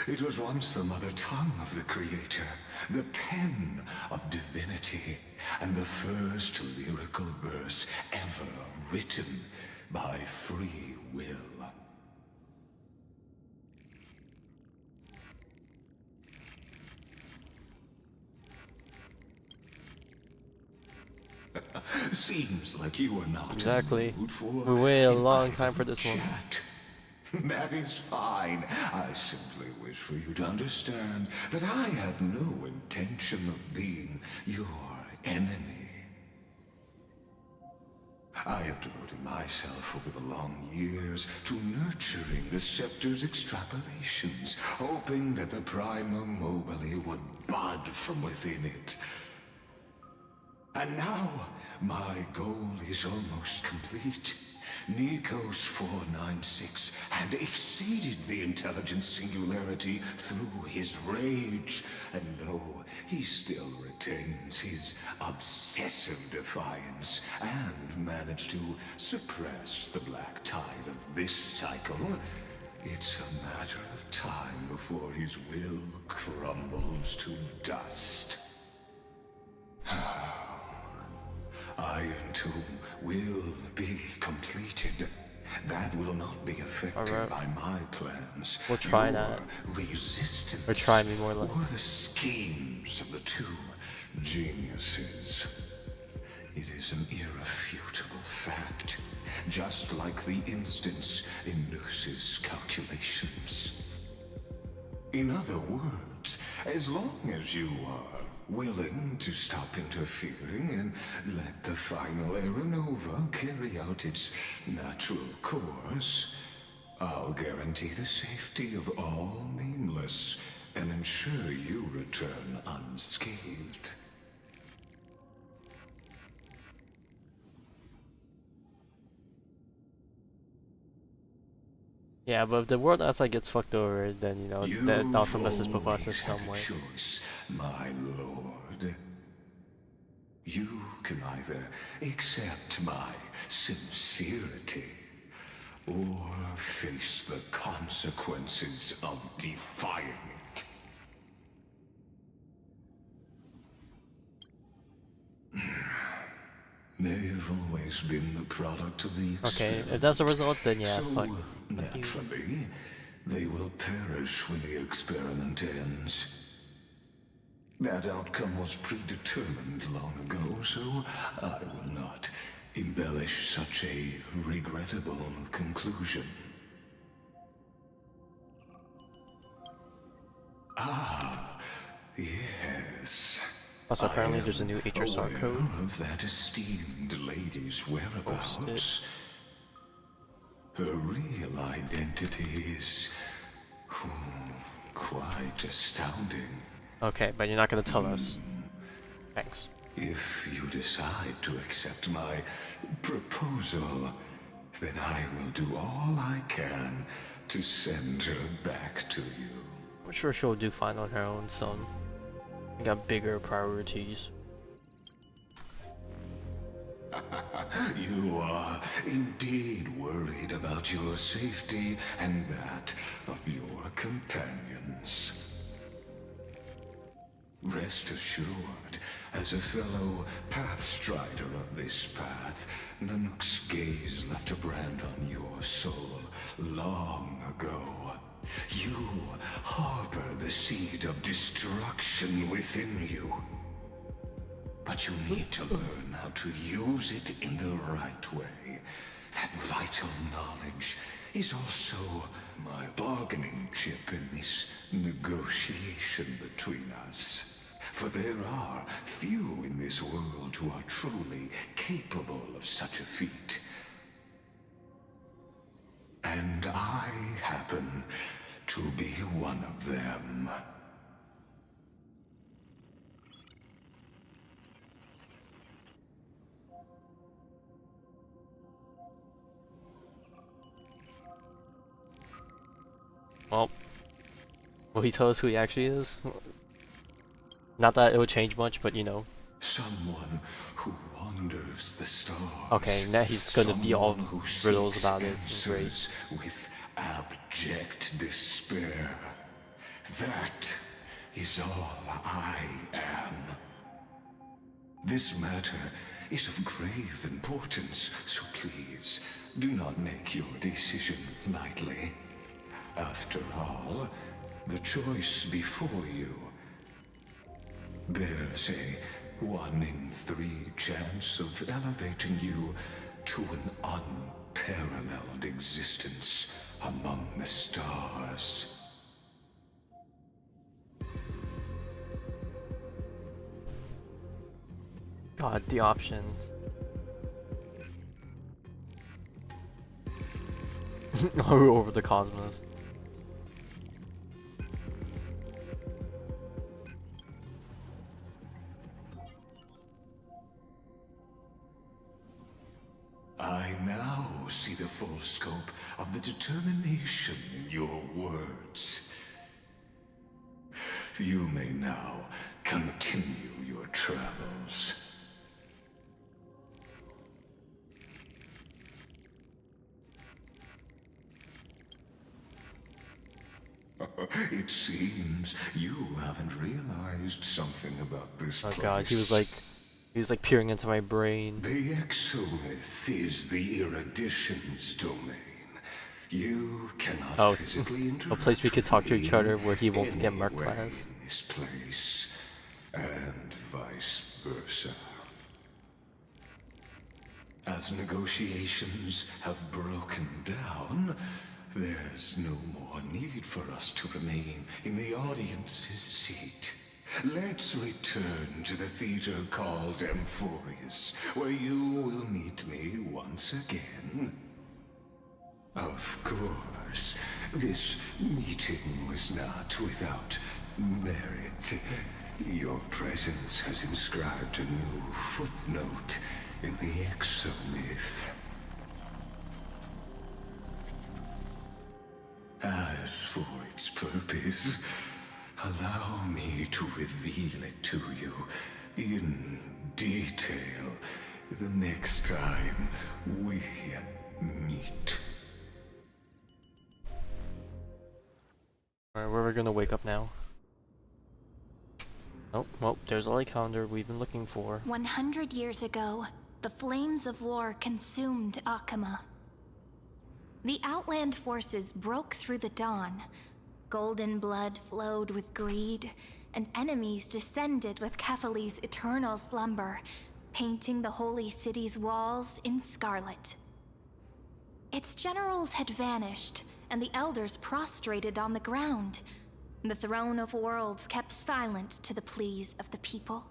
It was once the mother tongue of the Creator, the pen of divinity, and the first lyrical verse ever written by free will. Seems like you are not Exactly. in the mood for We waited a an long idle time for this one. chat. That is fine. I simply wish for you to understand that I have no intention of being your enemy. I have devoted myself over the long years to nurturing the scepter's extrapolations, hoping that the prima mobile would bud from within it. And now, my goal is almost complete. Nikos 496 had exceeded the intelligence singularity through his rage, and though he still retains his obsessive defiance and managed to suppress the black tide of this cycle, it's a matter of time before his will crumbles to dust. Irontomb will be completed. That will not be affected by my plans. We'll try that. Resistance. Or try me more like. Or the schemes of the two geniuses. It is an irrefutable fact, just like the instance in Noos's calculations. In other words, as long as you are willing to stop interfering and let the final Aeronova carry out its natural course, I'll guarantee the safety of all nameless and ensure you return unscathed. Yeah, but if the world outside gets fucked over, then you know that also messes with us in some way. Choice, my lord. You can either accept my sincerity or face the consequences of defying it. They've always been the product of the experiment. Okay, if that's the result, then yeah, so, fuck. naturally, they will perish when the experiment ends. That outcome was predetermined long ago, so I will not embellish such a regrettable conclusion. Ah, yes. Also, apparently there's a new HSR code. Of that esteemed lady's whereabouts. Her real identity is quite astounding. Okay, but you're not gonna tell us. Thanks. If you decide to accept my proposal, then I will do all I can to send her back to you. I'm sure she'll do fine on her own, son. I got bigger priorities. You are indeed worried about your safety and that of your companions. Rest assured, as a fellow pathstrider of this path, Nanook's gaze left a brand on your soul long ago. You harbor the seed of destruction within you. But you need to learn how to use it in the right way. That vital knowledge is also my bargaining chip in this negotiation between us. For there are few in this world who are truly capable of such a feat. And I happen to be one of them. Well, will he tell us who he actually is? Not that it would change much, but you know. Someone who wanders the stars. Okay, now he's gonna be all riddles about it. Great. With abject despair. That is all I am. This matter is of grave importance, so please do not make your decision lightly. After all, the choice before you bears a 1 in 3 chance of elevating you to an unparalleled existence among the stars. God, the options. Over the cosmos. I now see the full scope of the determination in your words. You may now continue your travels. It seems you haven't realized something about this place. Oh god, he was like peering into my brain. The exomyth is the erudition's domain. You cannot physically interact a place we could talk to each other with where he won't get marked by anywhere us. in this place, and vice versa. As negotiations have broken down, there's no more need for us to remain in the audience's seat. Let's return to the theater called Amphoreus, where you will meet me once again. Of course, this meeting was not without merit. Your presence has inscribed a new footnote in the exomyth. As for its purpose, allow me to reveal it to you in detail the next time we meet. Alright, where are we gonna wake up now? Oh, well, there's a light calendar we've been looking for. 100 years ago, the flames of war consumed Akama. The Outland forces broke through the dawn. Golden blood flowed with greed, and enemies descended with Kefali's eternal slumber, painting the holy city's walls in scarlet. Its generals had vanished, and the elders prostrated on the ground. The throne of worlds kept silent to the pleas of the people.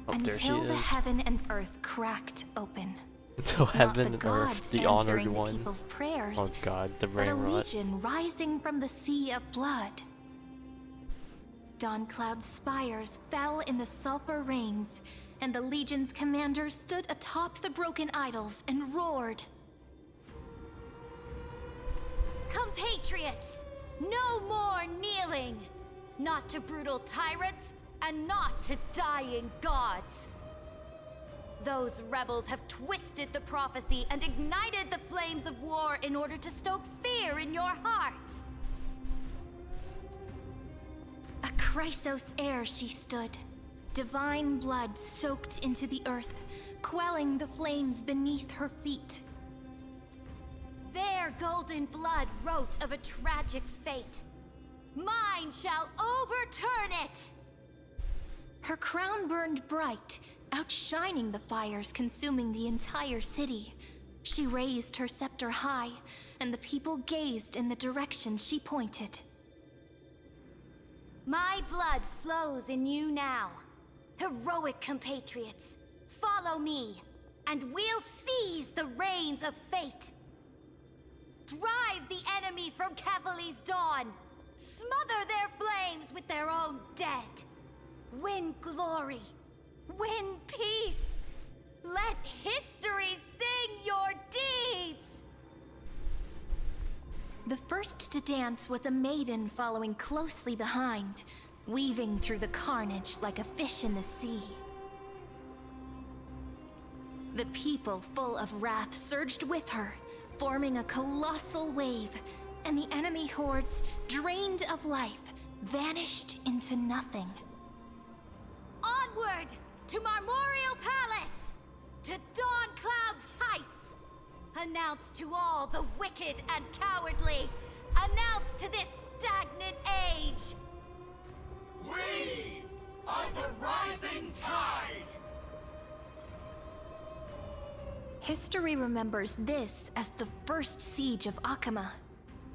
Oh, there she Until the is. heaven and earth cracked open. Until heaven Not and the earth, gods the honored answering the one. people's prayers, Oh god, the but a brain rot. legion rising from the sea of blood. Dawncloud's spires fell in the sulfur rains, and the legion's commander stood atop the broken idols and roared. Compatriots, no more kneeling! Not to brutal tyrants, and not to dying gods! Those rebels have twisted the prophecy and ignited the flames of war in order to stoke fear in your hearts! A Chrysos heir she stood, divine blood soaked into the earth, quelling the flames beneath her feet. Their golden blood wrote of a tragic fate. Mine shall overturn it! Her crown burned bright, outshining the fires consuming the entire city. She raised her scepter high, and the people gazed in the direction she pointed. My blood flows in you now. Heroic compatriots, follow me, and we'll seize the reins of fate. Drive the enemy from Kefali's dawn. Smother their flames with their own dead. Win glory. Win peace. Let history sing your deeds. The first to dance was a maiden following closely behind, weaving through the carnage like a fish in the sea. The people, full of wrath, surged with her, forming a colossal wave, and the enemy hordes, drained of life, vanished into nothing. Onward to Marmoreal Palace, to Dawncloud's heights. Announce to all the wicked and cowardly. Announce to this stagnant age. We are the rising tide. History remembers this as the first siege of Akama.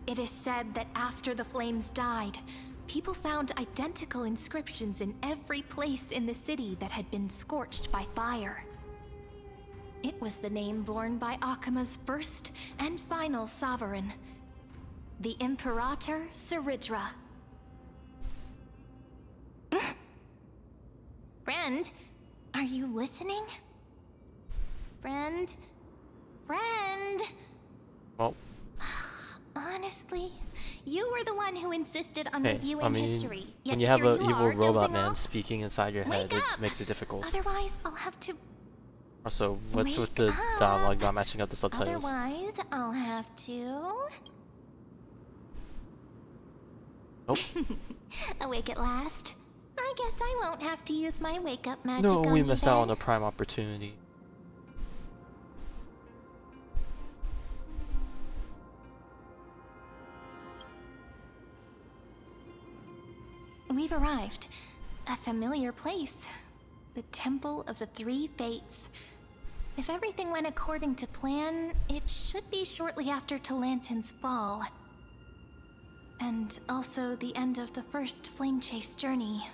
It is said that after the flames died, people found identical inscriptions in every place in the city that had been scorched by fire. It was the name borne by Akama's first and final sovereign, the Imperator Cyridra. Friend, Are you listening? Friend? Friend? Well, Honestly, you were the one who insisted on hey, reviewing I mean, history. Yet when you have here an you evil are, robot dozing man off. speaking inside your head, Wake it up! makes it difficult. Otherwise, I'll have to. Also, what's with Wake the dialogue up. not matching up the subtitles? Otherwise, I'll have to. Nope. Awake at last. I guess I won't have to use my wake up magic No, on we you missed then. out on a prime opportunity. We've arrived. A familiar place. The Temple of the Three Fates. If everything went according to plan, it should be shortly after Talantin's fall. And also the end of the first flame chase journey.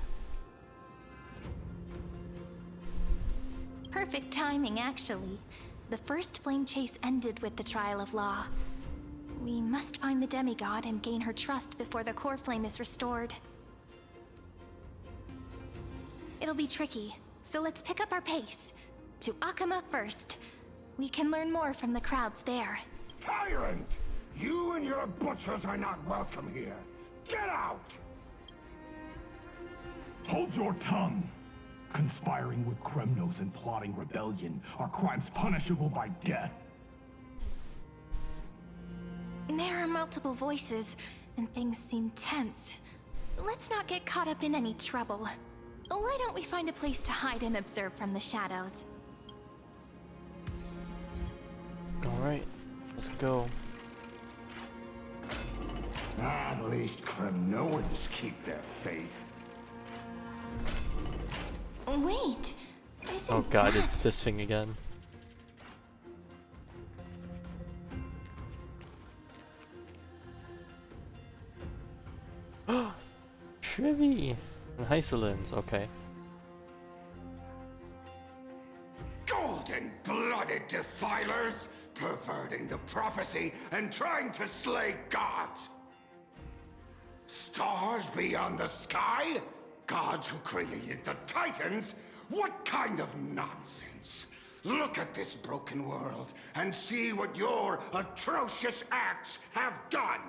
Perfect timing, actually. The first flame chase ended with the trial of law. We must find the demigod and gain her trust before the core flame is restored. It'll be tricky, so let's pick up our pace. To Akama first. We can learn more from the crowds there. Tyrant! You and your butchers are not welcome here. Get out! Hold your tongue. Conspiring with Kremnos and plotting rebellion are crimes punishable by death. There are multiple voices, and things seem tense. Let's not get caught up in any trouble. Why don't we find a place to hide and observe from the shadows? Alright, let's go. At least Kremnoans keep their faith. Wait! Isn't Oh god, that... it's this thing again. Trivy! And Hysolins, okay. Golden-blooded defilers, perverting the prophecy and trying to slay gods. Stars beyond the sky? Gods who created the Titans? What kind of nonsense? Look at this broken world and see what your atrocious acts have done!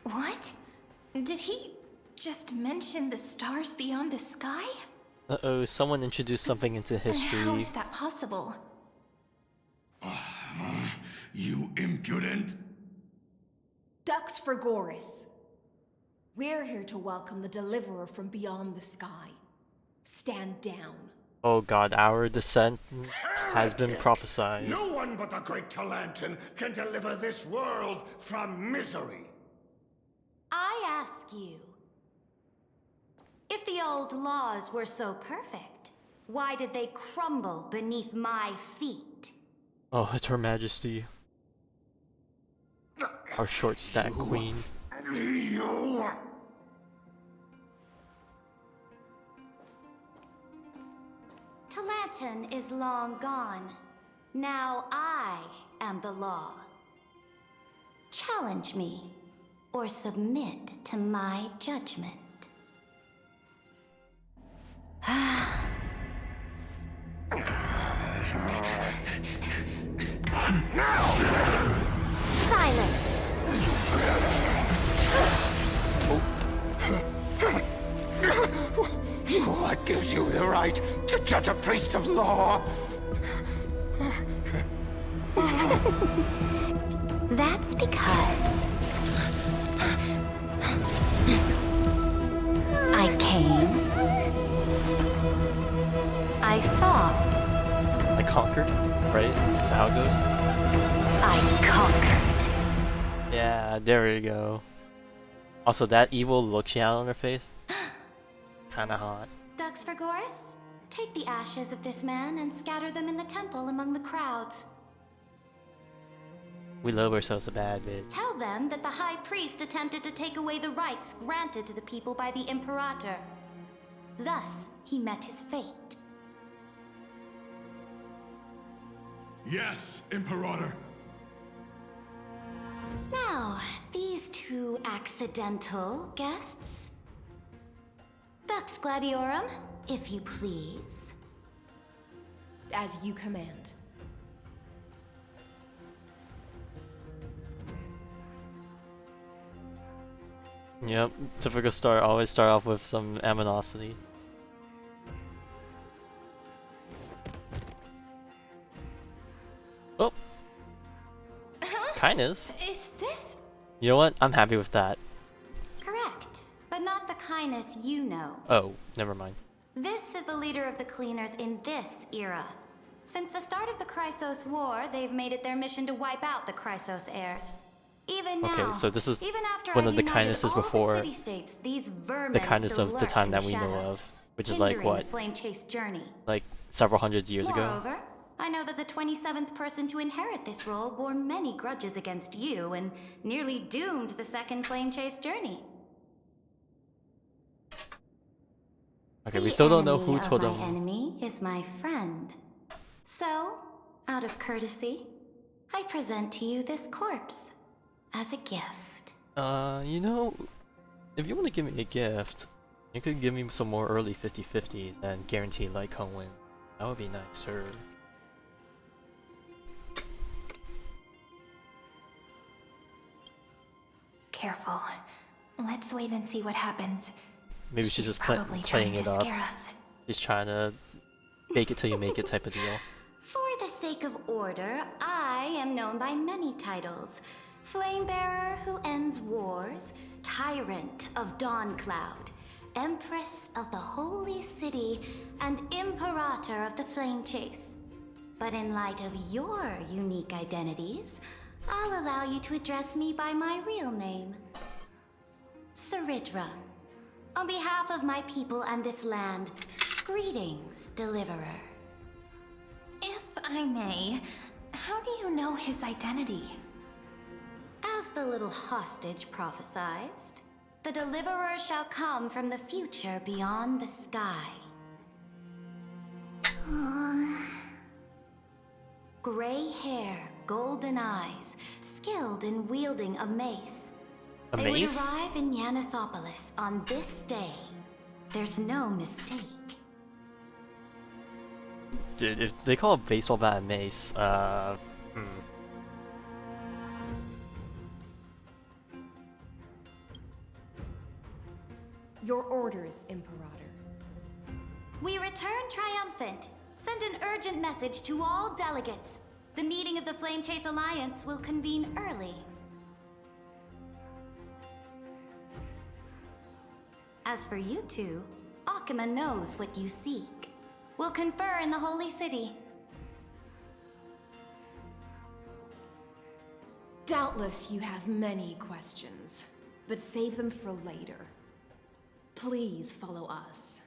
What? Did he just mention the stars beyond the sky? Uh-oh, someone introduced something into history. How is that possible? You impudent! Dux for Goris. We're here to welcome the deliverer from beyond the sky. Stand down. Oh god, our descent has been Heretic! prophesized. No one but the great Talantin can deliver this world from misery. I ask you, if the old laws were so perfect, why did they crumble beneath my feet? Oh, it's Her Majesty. Our short stack queen. You... Talantin is long gone. Now I am the law. Challenge me, or submit to my judgment. Silence! What gives you the right to judge a priest of law? That's because I came, I saw, I conquered, right? That's how it goes. I conquered. Yeah, there we go. Also, that evil look she had on her face, kinda hot. Dux for Goris, take the ashes of this man and scatter them in the temple among the crowds. We love ourselves a bad bit. Tell them that the High Priest attempted to take away the rights granted to the people by the Imperator. Thus, he met his fate. Yes, Imperator. Now, these two accidental guests. Dux Gladiorum, if you please. As you command. Yep, typical start. Always start off with some aminosity. Oh, kindness. Is this You know what? I'm happy with that. Correct, but not the kindness you know. Oh, never mind. This is the leader of the Cleaners in this era. Since the start of the Chrysos War, they've made it their mission to wipe out the Chrysos heirs. Even now, Okay, so this is even after one I've of the united kindnesses all before the city-states, these vermin the kindness still of the lurk time in that we know shadows, of, which is like hindering what, the flame chase journey. like several hundred years ago. Moreover, I know that the 27th person to inherit this role bore many grudges against you and nearly doomed the second flame chase journey. Okay, we still don't know who told My them. enemy is my friend. So, out of courtesy, I present to you this corpse as a gift. You know, if you want to give me a gift, you could give me some more early 50/50s and guarantee Lycon win. That would be nicer. careful? Let's wait and see what happens. Maybe she's just probably playing trying it to up. scare us. She's trying to fake it till you make it type of deal. For the sake of order, I am known by many titles. Flamebearer who ends wars, Tyrant of Dawncloud, Empress of the Holy City, and Imperator of the Flame Chase. But in light of your unique identities, I'll allow you to address me by my real name. Saridra. On behalf of my people and this land, greetings, Deliverer. If I may, how do you know his identity? As the little hostage prophesied, the Deliverer shall come from the future beyond the sky. Gray hair, golden eyes, skilled in wielding a mace. A They mace? would arrive in Yanisopolis on this day. There's no mistake. Dude, if they call a baseball bat a mace, Your orders, Imperator. We return triumphant. Send an urgent message to all delegates. The meeting of the Flame Chase Alliance will convene early. As for you two, Akima knows what you seek. We'll confer in the Holy City. Doubtless you have many questions, but save them for later. Please follow us.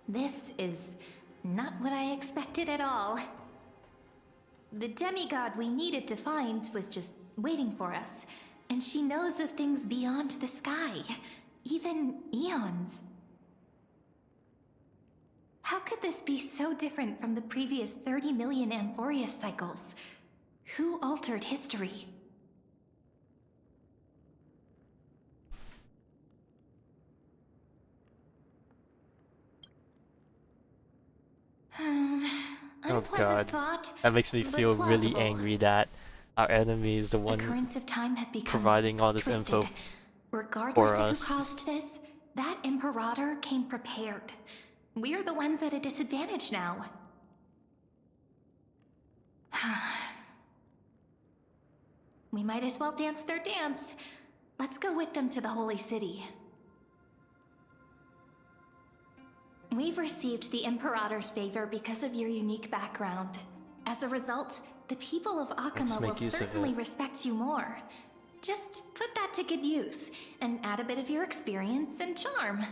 This is not what I expected at all. The demigod we needed to find was just waiting for us, and she knows of things beyond the sky, even eons. How could this be so different from the previous 30 million Amphoreus cycles? Who altered history? oh god, thought, that makes me but feel really plausible. angry that our enemy is the The one currents of time have become providing all this twisted. info Regardless for of us. who caused this, that Imperator came prepared. We're the ones at a disadvantage now. We might as well dance their dance. Let's go with them to the Holy City. We've received the Imperator's favor because of your unique background. As a result, the people of Akima will make use of certainly it. respect you more. Just put that to good use, and add a bit of your experience and charm.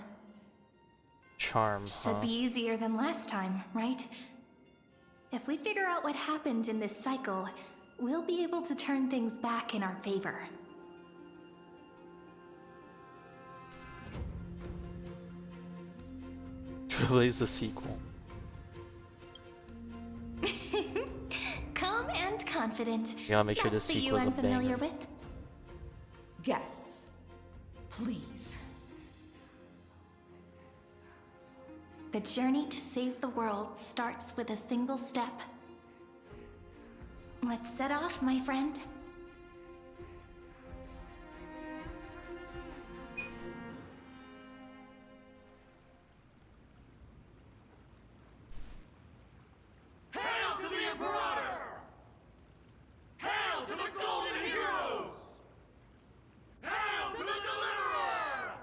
Charm, Should huh? be easier than last time, right? If we figure out what happened in this cycle, we'll be able to turn things back in our favor. Trailblaze the sequel. Calm and confident. You gotta make sure That's this the you sequel's a I'm familiar banger. with. Guests, please. The journey to save the world starts with a single step. Let's set off, my friend. Hail to the Imperator! Hail to the Golden Heroes! Hail to the Deliverer!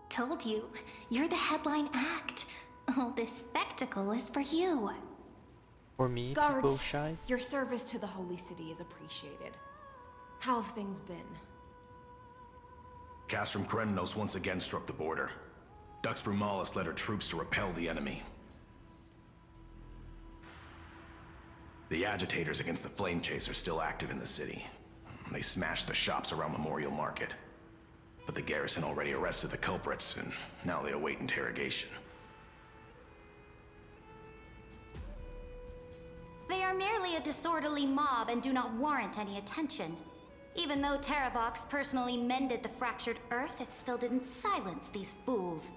Told you, you're the headline act. All this spectacle is for you. For me, to Guards, go shy? your service to the Holy City is appreciated. How have things been? Castrum Krennos once again struck the border. Dux Brumalis led her troops to repel the enemy. The agitators against the Flame Chase are still active in the city. They smashed the shops around Memorial Market. But the garrison already arrested the culprits, and now they await interrogation. They are merely a disorderly mob and do not warrant any attention. Even though Terravox personally mended the fractured earth, it still didn't silence these fools.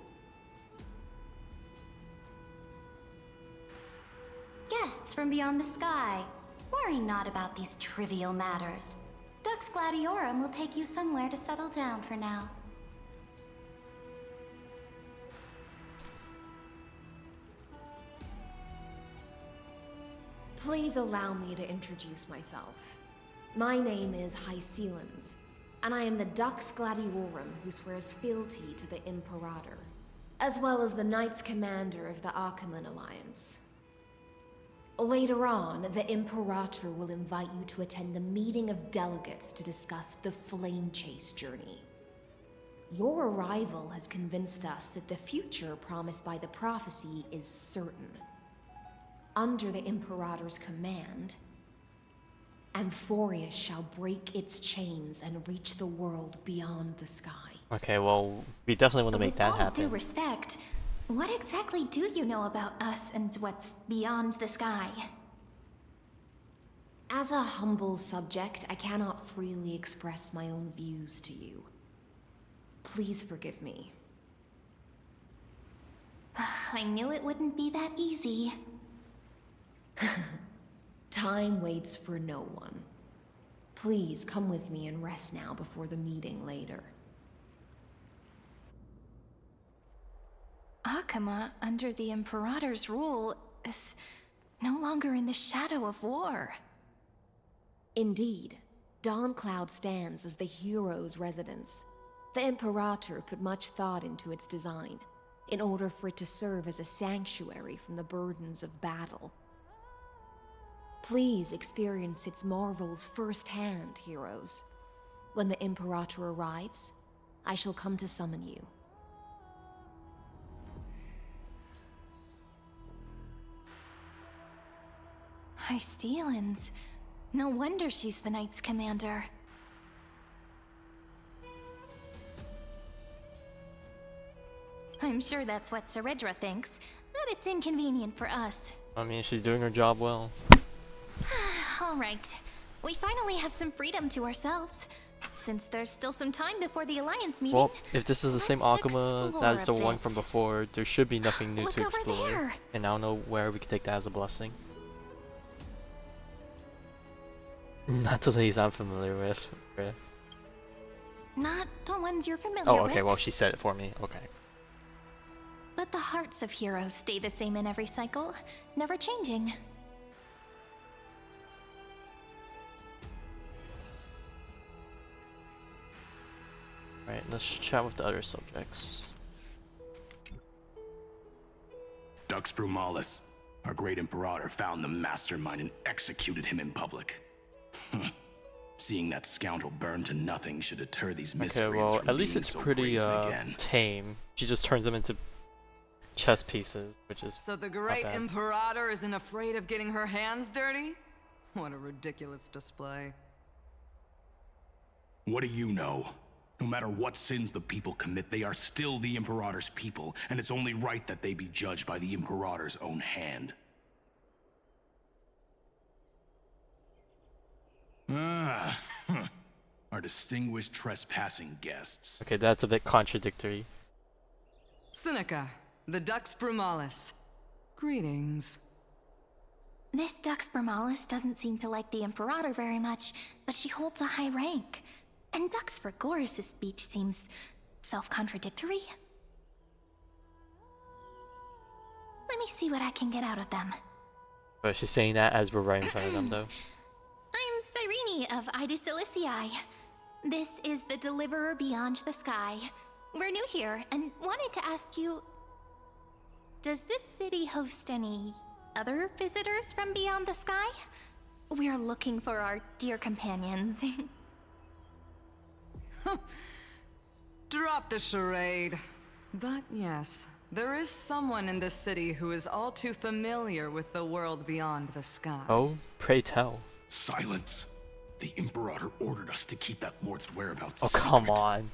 Guests from beyond the sky, worry not about these trivial matters. Dux Gladiorum will take you somewhere to settle down for now. Please allow me to introduce myself. My name is Hycelens, and I am the Dux Gladiorum who swears fealty to the Imperator, as well as the Knights Commander of the Achaemenid Alliance. Later on, the Imperator will invite you to attend the meeting of delegates to discuss the Flame Chase journey. Your arrival has convinced us that the future promised by the prophecy is certain. Under the Imperator's command, Amphoreus shall break its chains and reach the world beyond the sky. Okay, well, we definitely want to make that With all happen. due respect, what exactly do you know about us and what's beyond the sky? As a humble subject, I cannot freely express my own views to you. Please forgive me. I knew it wouldn't be that easy. Time waits for no one. Please come with me and rest now before the meeting later. Akama, under the Imperator's rule, is no longer in the shadow of war. Indeed, Dawncloud stands as the hero's residence. The Imperator put much thought into its design, in order for it to serve as a sanctuary from the burdens of battle. Please experience its marvels firsthand, heroes. When the Imperator arrives, I shall come to summon you. Hycelens. No wonder she's the Knights Commander. I'm sure that's what Ceredra thinks, but it's inconvenient for us. I mean, she's doing her job well. Alright, we finally have some freedom to ourselves. Since there's still some time before the Alliance meeting, Well, if this is the same let's Akuma explore as a the one bit. from before, there should be nothing new Look to over explore. there. And I don't know where we can take that as a blessing. Not the ladies I'm familiar with. Okay. Not the ones you're familiar Oh, with. okay, well she said it for me. Okay. But the hearts of heroes stay the same in every cycle, never changing. Alright, let's chat with the other subjects. Dux Brumalis, our great Imperator, found the mastermind and executed him in public. Seeing that scoundrel burn to nothing should deter these Okay, miscreants well, from at least being it's so pretty brazen again. tame. She just turns them into chess pieces, which is So the not great bad. Imperator isn't afraid of getting her hands dirty? What a ridiculous display. What do you know? No matter what sins the people commit, they are still the Imperator's people, and it's only right that they be judged by the Imperator's own hand. Our distinguished trespassing guests. Okay, that's a bit contradictory. Seneca, the Dux Brumalis. Greetings. This Dux Brumalis doesn't seem to like the Imperator very much, but she holds a high rank. And Dux Frigoris' speech seems self-contradictory. Let me see what I can get out of them. But she's saying that as we're right in front of them, though. I'm Cyrene of Ida Cilicii. This is the Deliverer Beyond the Sky. We're new here and wanted to ask you, does this city host any other visitors from beyond the sky? We're looking for our dear companions. Drop the charade. But yes, there is someone in this city who is all too familiar with the world beyond the sky. Oh, pray tell. Silence. The Imperator ordered us to keep that lord's whereabouts Oh, secret. come on.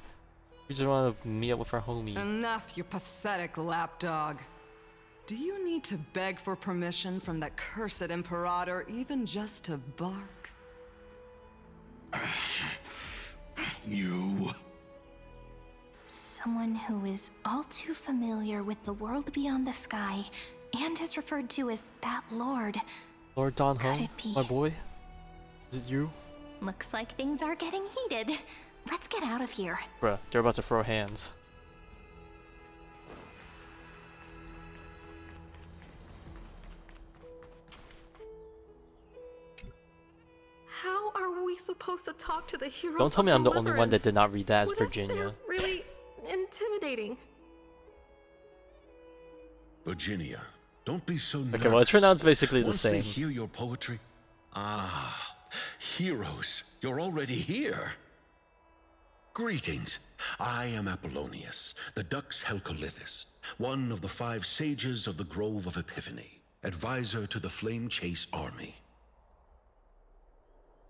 We just want to meet up with our homie. Enough, you pathetic lapdog. Do you need to beg for permission from that cursed Imperator even just to bark? You... Someone who is all too familiar with the world beyond the sky and is referred to as that lord. Lord Don Could Hung, it be? my boy? Is it you? Looks like things are getting heated. Let's get out of here. Bruh, they're about to throw hands. How are we supposed to talk to the heroes? Don't tell me of I'm the only one that Deliverance? did not read that as What if Virginia. they're really intimidating. Virginia, don't be so nervous. Okay, well it turned out it's basically the Once they same. hear your poetry, heroes, you're already here. Greetings. I am Apollonius, the Dux Helcolithus, one of the 5 sages of the Grove of Epiphany, advisor to the Flame Chase army.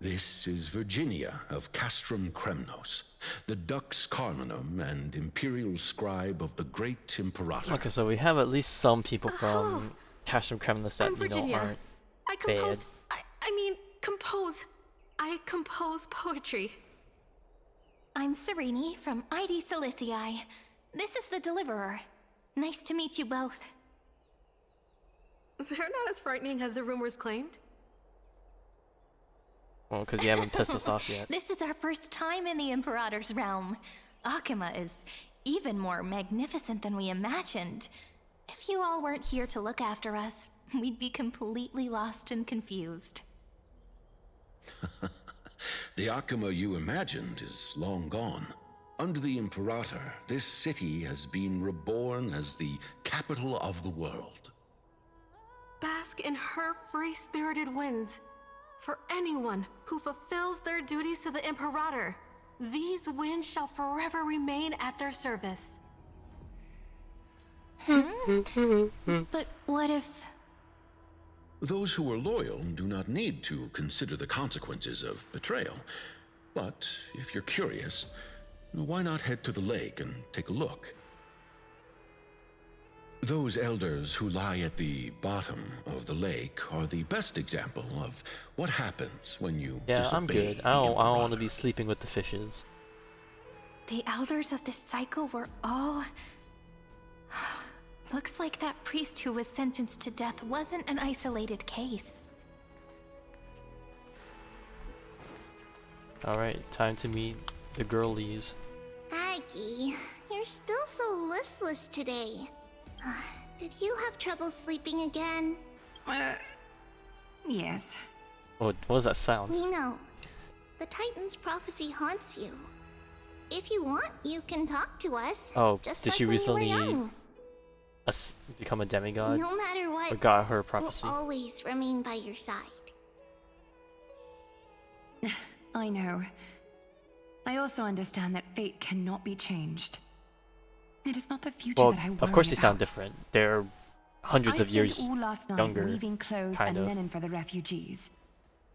This is Virginia of Castrum Kremnos, the Dux Carminum and imperial scribe of the great Imperator. Okay, so we have at least some people from Castrum Kremlis that, I'm you know, Virginia. aren't I bad. compose. Compose. I compose poetry. I'm Cyrene from Ida Cilicii. This is the Deliverer. Nice to meet you both. They're not as frightening as the rumors claimed. Well, because you haven't pissed us off yet. This is our first time in the Imperator's realm. Akima is even more magnificent than we imagined. If you all weren't here to look after us, we'd be completely lost and confused. The Akima you imagined is long gone. Under the Imperator, this city has been reborn as the capital of the world. Bask in her free-spirited winds. For anyone who fulfills their duties to the Imperator, these winds shall forever remain at their service. But what if... Those who are loyal do not need to consider the consequences of betrayal. But if you're curious, why not head to the lake and take a look? Those elders who lie at the bottom of the lake are the best example of what happens when you Yeah, I'm disobey good. the I don't Imperator. want to be sleeping with the fishes. The elders of this cycle were all... Looks like that priest who was sentenced to death wasn't an isolated case. Alright, time to meet the girlies. Aggie, you're still so listless today. Did you have trouble sleeping again? Yes. What was that sound? We know. The Titan's prophecy haunts you. If you want, you can talk to us. Oh, just did like she when you were recently young. become a demigod? No matter what, Or got her prophecy? we'll always remain by your side. I know. I also understand that fate cannot be changed. It is not the future Well, that I worry of course they sound about. different. They're hundreds of years I spent all last night younger, weaving clothes kind and of. linen for the refugees.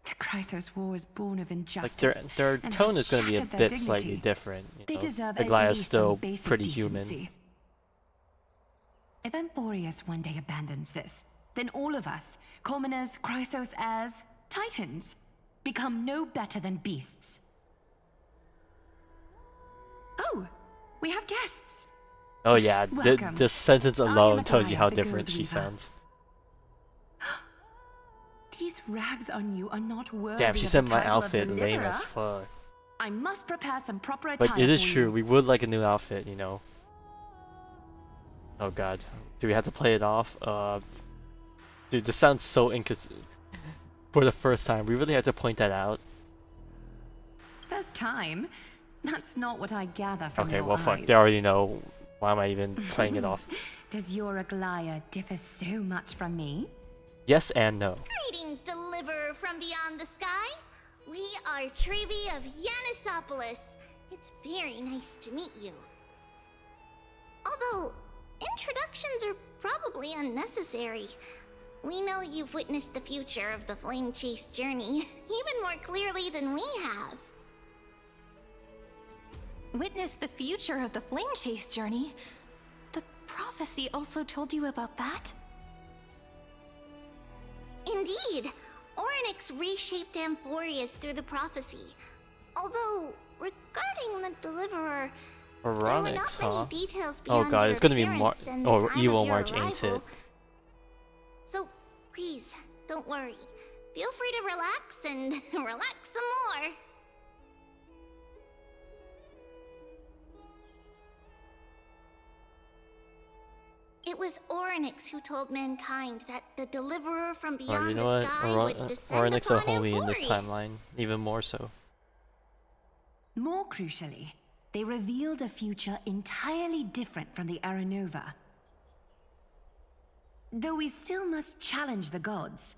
The Chrysos War was born of Like injustice. their and tone has is going to be a shattered their bit slightly dignity. different. They You know? deserve The at Glaia's least still some basic pretty decency. human. If Amphoreus one day abandons this, then all of us, commoners, Chrysos heirs, Titans, become no better than beasts. Oh, we have guests. Oh yeah, Welcome. this sentence I am alone tells you Aglaya, how the different Gold she Weaver. sounds. These rags on you are not worthy Damn, she of the said my title of outfit lame deliverer. as fuck. I must prepare some proper But attire it is for true, you. we would like a new outfit, you know. Oh god. Do we have to play it off? Dude, this sounds so inconsistent. For the first time, we really have to point that out. First time? That's not what I gather from Okay, your well eyes. fuck, they already know. Why am I even playing it off? Does your Aglaya differ so much from me? Yes and no. Greetings, deliverer from beyond the sky. We are Trevi of Yanisopolis. It's very nice to meet you. Although, introductions are probably unnecessary. We know you've witnessed the future of the Flame Chase journey even more clearly than we have. Witness the future of the Flame Chase journey? The prophecy also told you about that? Indeed, Orynyx reshaped Amphoreus through the prophecy. Although, regarding the Deliverer, there were Orynyx, not huh? many details Oh beyond god, your it's gonna be appearance and the time Evil of your March, ain't it? arrival. So, please, don't worry. Feel free to relax and relax some more. It was Orynyx who told mankind that the Deliverer from Oh, beyond you know the what? sky would descend Orynyx are upon holy in this Amphoreus. timeline, even more so. More crucially, they revealed a future entirely different from the Aranova. Though we still must challenge the gods.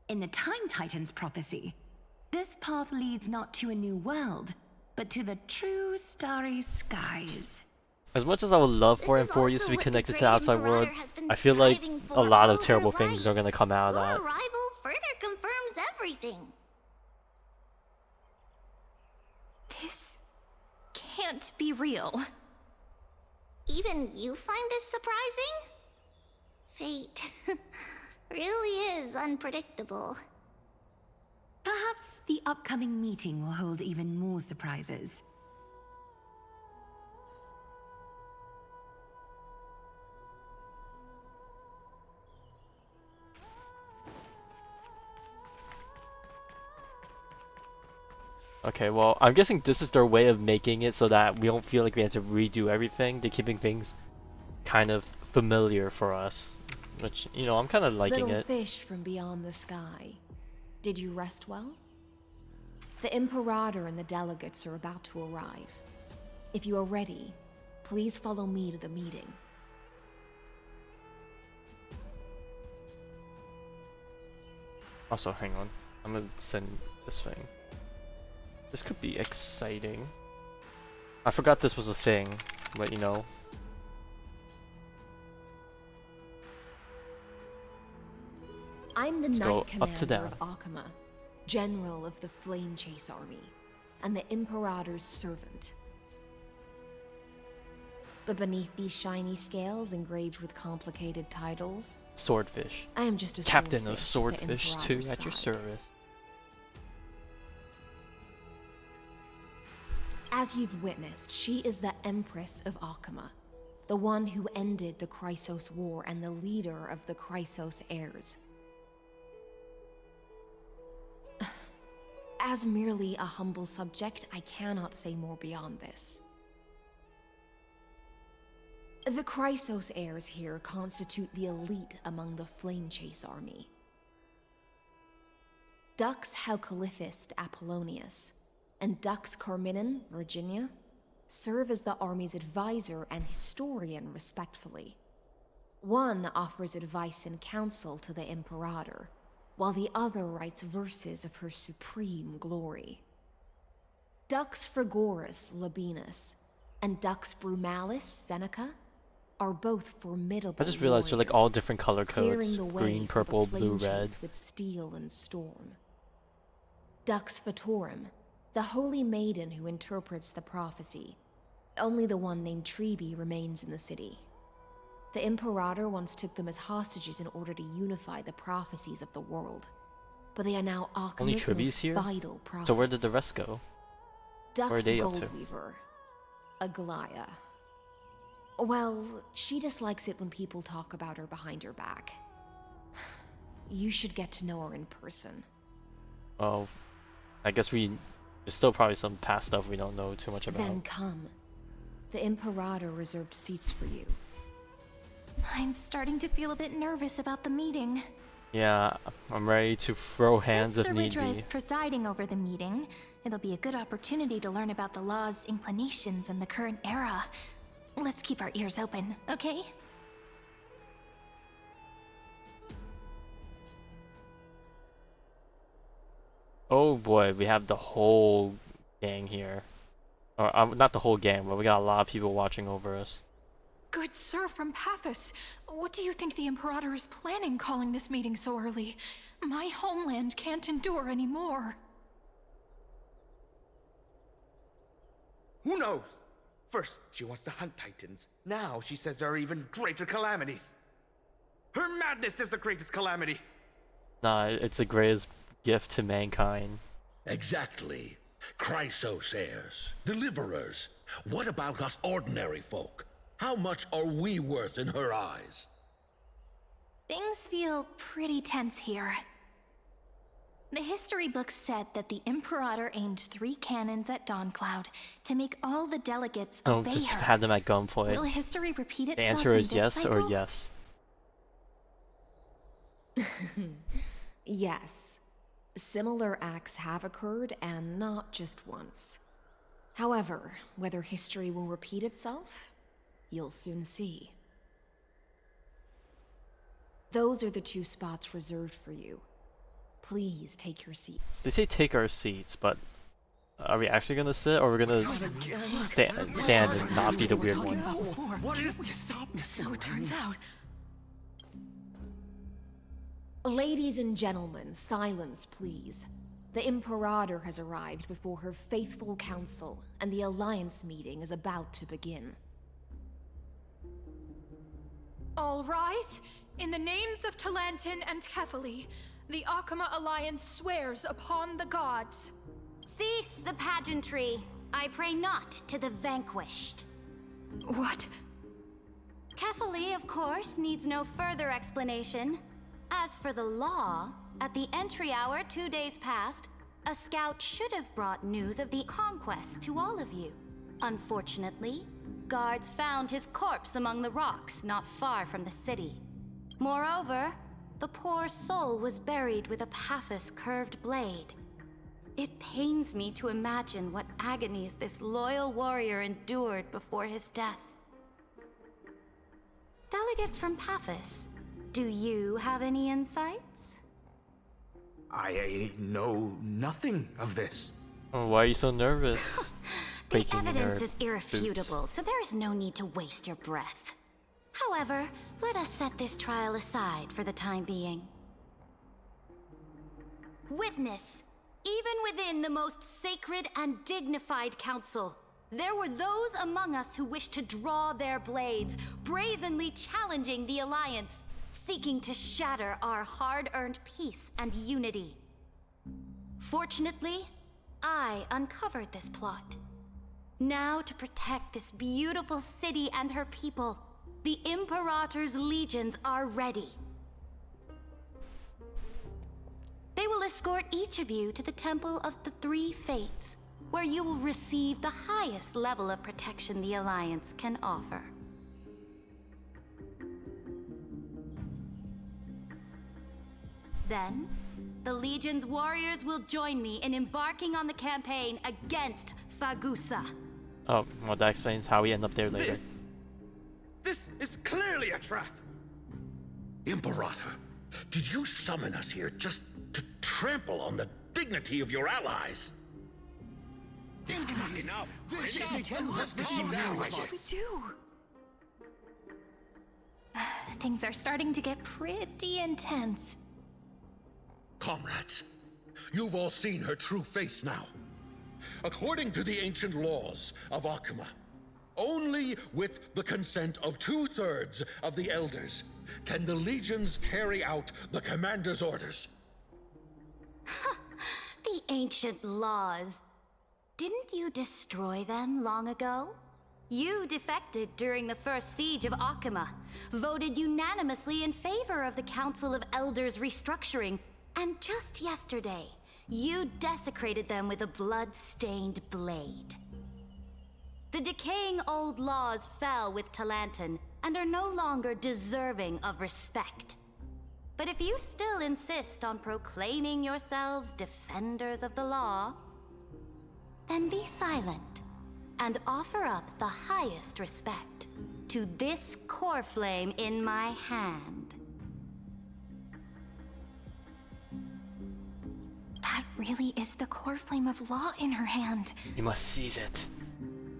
In the Time Titan's prophecy, this path leads not to a new world, but to the true starry skies. As much as I would love for This is Amphoreus to also be what the connected to Great the outside Imperator world, has been I feel like striving a for lot of all her terrible things life. are gonna come out of Your that. arrival further confirms everything. This can't be real. Even you find this surprising? Fate really is unpredictable. Perhaps the upcoming meeting will hold even more surprises. Okay, well, I'm guessing this is their way of making it so that we don't feel like we have to redo everything. They're keeping things kind of familiar for us, which, you know, I'm kind of liking Little it. fish from beyond the sky. Did you rest well? The Imperator and the delegates are about to arrive. If you are ready, please follow me to the meeting. Also, hang on. I'm gonna send this thing. This could be exciting. I forgot this was a thing, but you know. I'm the Let's go Knight up to Commander down. of Akama, General of the Flame Chase Army, and the Imperator's servant. But beneath these shiny scales engraved with complicated titles, Swordfish. I am just a Captain of swordfish Swordfish the 2 Imperator's at your side. service. As you've witnessed, she is the Empress of Akama, the one who ended the Chrysos War and the leader of the Chrysos heirs. As merely a humble subject, I cannot say more beyond this. The Chrysos heirs here constitute the elite among the Flame Chase army. Dux Halcalithist Apollonius and Dux Carminin, Virginia, serve as the army's advisor and historian, respectfully. One offers advice and counsel to the Imperator, while the other writes verses of her supreme glory. Dux Frigoris Labienus and Dux Brumalis Seneca are both formidable I just realized they're like all different color clearing codes. the way Green, for the purple, flame blue, red. chase with steel and storm. Dux Fatorum, the holy maiden who interprets the prophecy. Only the one named Trebi remains in the city. The Imperator once took them as hostages in order to unify the prophecies of the world. But they are now Only Akama's Trivi's most here? vital prophets. So where did the rest go? Where are Dux they up to? Goldweaver, Aglaya. Well, she dislikes it when people talk about her behind her back. You should get to know her in person. Well, I guess there's still probably some past stuff we don't know too much about. Then come. The Imperator reserved seats for you. I'm starting to feel a bit nervous about the meeting. Yeah, I'm ready to throw hands if need Since Saridra be. is presiding over the meeting, it'll be a good opportunity to learn about the law's inclinations in the current era. Let's keep our ears open, okay? Oh boy, we have the whole gang here. Or not the whole gang, but we got a lot of people watching over us. Good sir from Paphos, what do you think the Imperator is planning calling this meeting so early? My homeland can't endure anymore. Who knows? First, she wants to hunt Titans. Now she says there are even greater calamities. Her madness is the greatest calamity. Nah, it's the greatest gift to mankind. Exactly. Chrysos heirs, deliverers. What about us ordinary folk? How much are we worth in her eyes? Things feel pretty tense here. The history books said that the Imperator aimed 3 cannons at Dawncloud to make all the delegates obey Just her. had them at gunpoint. Will history repeat itself The answer in is this yes cycle? or yes. Yes. Similar acts have occurred, and not just once. However, whether history will repeat itself, you'll soon see. Those are the 2 spots reserved for you. Please take your seats. They say take our seats, but are we actually gonna sit, or we're gonna stand and not be the weird ones? What is this? So it turns out. Ladies and gentlemen, silence please. The Imperator has arrived before her faithful council, and the Alliance meeting is about to begin. All rise. In the names of Talantin and Kefali, the Akama Alliance swears upon the gods. Cease the pageantry. I pray not to the vanquished. What? Kefali, of course, needs no further explanation. As for the law, at the entry hour 2 days past, a scout should have brought news of the conquest to all of you. Unfortunately, guards found his corpse among the rocks not far from the city. Moreover, the poor soul was buried with a Paphos curved blade. It pains me to imagine what agonies this loyal warrior endured before his death. Delegate from Paphos, do you have any insights? I know nothing of this. Oh, why are you so nervous? The evidence is irrefutable, so there is no need to waste your breath. However, let us set this trial aside for the time being. Witness, even within the most sacred and dignified council, there were those among us who wished to draw their blades, brazenly challenging the Alliance, seeking to shatter our hard-earned peace and unity. Fortunately, I uncovered this plot. Now, to protect this beautiful city and her people, the Imperator's legions are ready. They will escort each of you to the Temple of the Three Fates, where you will receive the highest level of protection the Alliance can offer. Then, the Legion's warriors will join me in embarking on the campaign against Fagusa. Oh, well, that explains how we end up there later. This is clearly a trap! Imperator, did you summon us here just to trample on the dignity of your allies? Enough! What should we do? Things are starting to get pretty intense. Comrades, you've all seen her true face now. According to the ancient laws of Akama, only with the consent of 2/3 of the elders can the legions carry out the commander's orders. The ancient laws. Didn't you destroy them long ago? You defected during the first siege of Akuma, voted unanimously in favor of the Council of Elders restructuring, and just yesterday, you desecrated them with a blood-stained blade. The decaying old laws fell with Talanton and are no longer deserving of respect. But if you still insist on proclaiming yourselves defenders of the law, then be silent and offer up the highest respect to this core flame in my hand. That really is the core flame of law in her hand. You must seize it.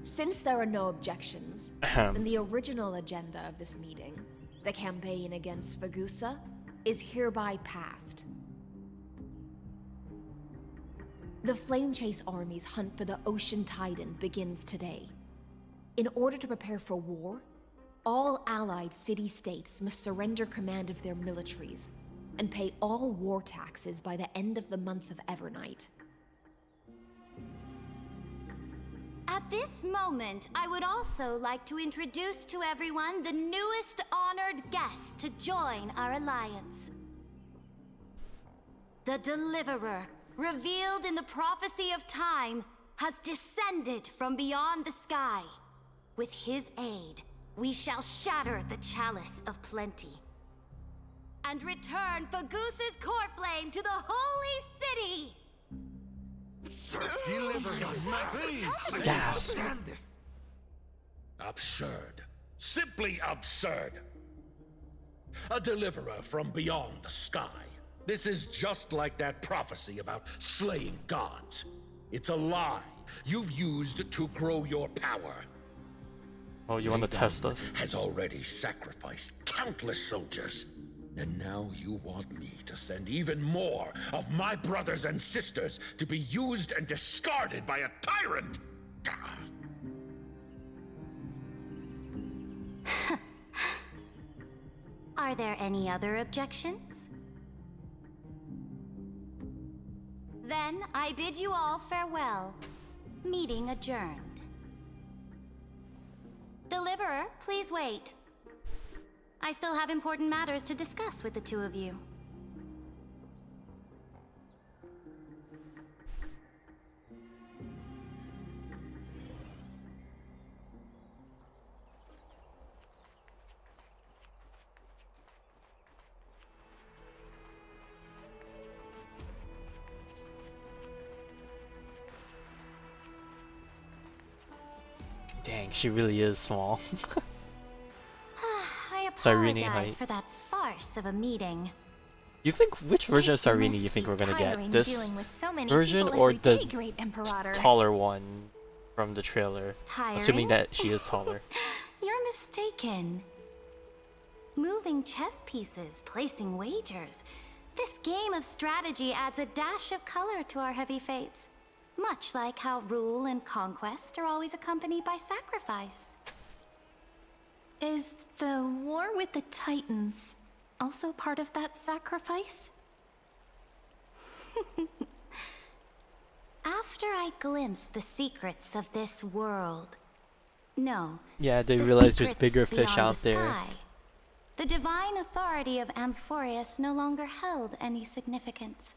Since there are no objections, then the original agenda of this meeting, the campaign against Fagusa, is hereby passed. The Flame Chase Army's hunt for the Ocean Titan begins today. In order to prepare for war, all allied city-states must surrender command of their militaries and pay all war taxes by the end of the month of Evernight. At this moment, I would also like to introduce to everyone the newest honored guest to join our alliance. The Deliverer, revealed in the prophecy of time, has descended from beyond the sky. With his aid, we shall shatter the chalice of plenty and return Fagusa's core flame to the holy city! Yes. Absurd. Simply absurd. A deliverer from beyond the sky. This is just like that prophecy about slaying gods. It's a lie you've used to grow your power. Oh, you want to test us? Has already sacrificed countless soldiers. And now you want me to send even more of my brothers and sisters to be used and discarded by a tyrant? Are there any other objections? Then I bid you all farewell. Meeting adjourned. Deliverer, please wait. I still have important matters to discuss with the two of you. Dang, she really is small. I Cyrene apologize height. for that farce of a meeting. You think which version of Cyrene Must you think be we're gonna tiring get? This dealing with so many version people or every the day, Great Imperator. taller one from the trailer? Assuming Tiring? that she is taller. You're mistaken. Moving chess pieces, placing wagers. This game of strategy adds a dash of color to our heavy fates. Much like how rule and conquest are always accompanied by sacrifice. Is the war with the Titans also part of that sacrifice? After I glimpsed the secrets of this world. No. Yeah, they the realize there's secrets bigger fish beyond out the there. sky. The divine authority of Amphoreus no longer held any significance.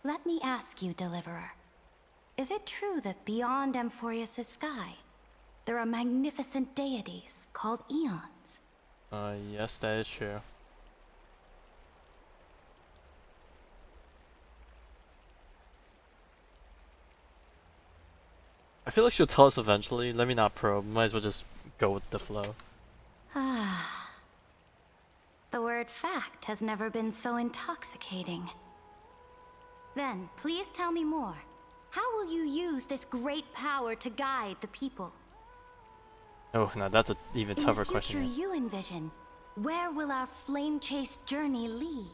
Let me ask you, Deliverer. Is it true that beyond Amphoreus' sky, there are magnificent deities called eons? Yes, that is true. I feel like she'll tell us eventually. Let me not probe. Might as well just go with the flow. Ah. The word fact has never been so intoxicating. Then, please tell me more. How will you use this great power to guide the people? Oh, no, that's an even tougher In the future question. you envision, where will our flame chase journey lead?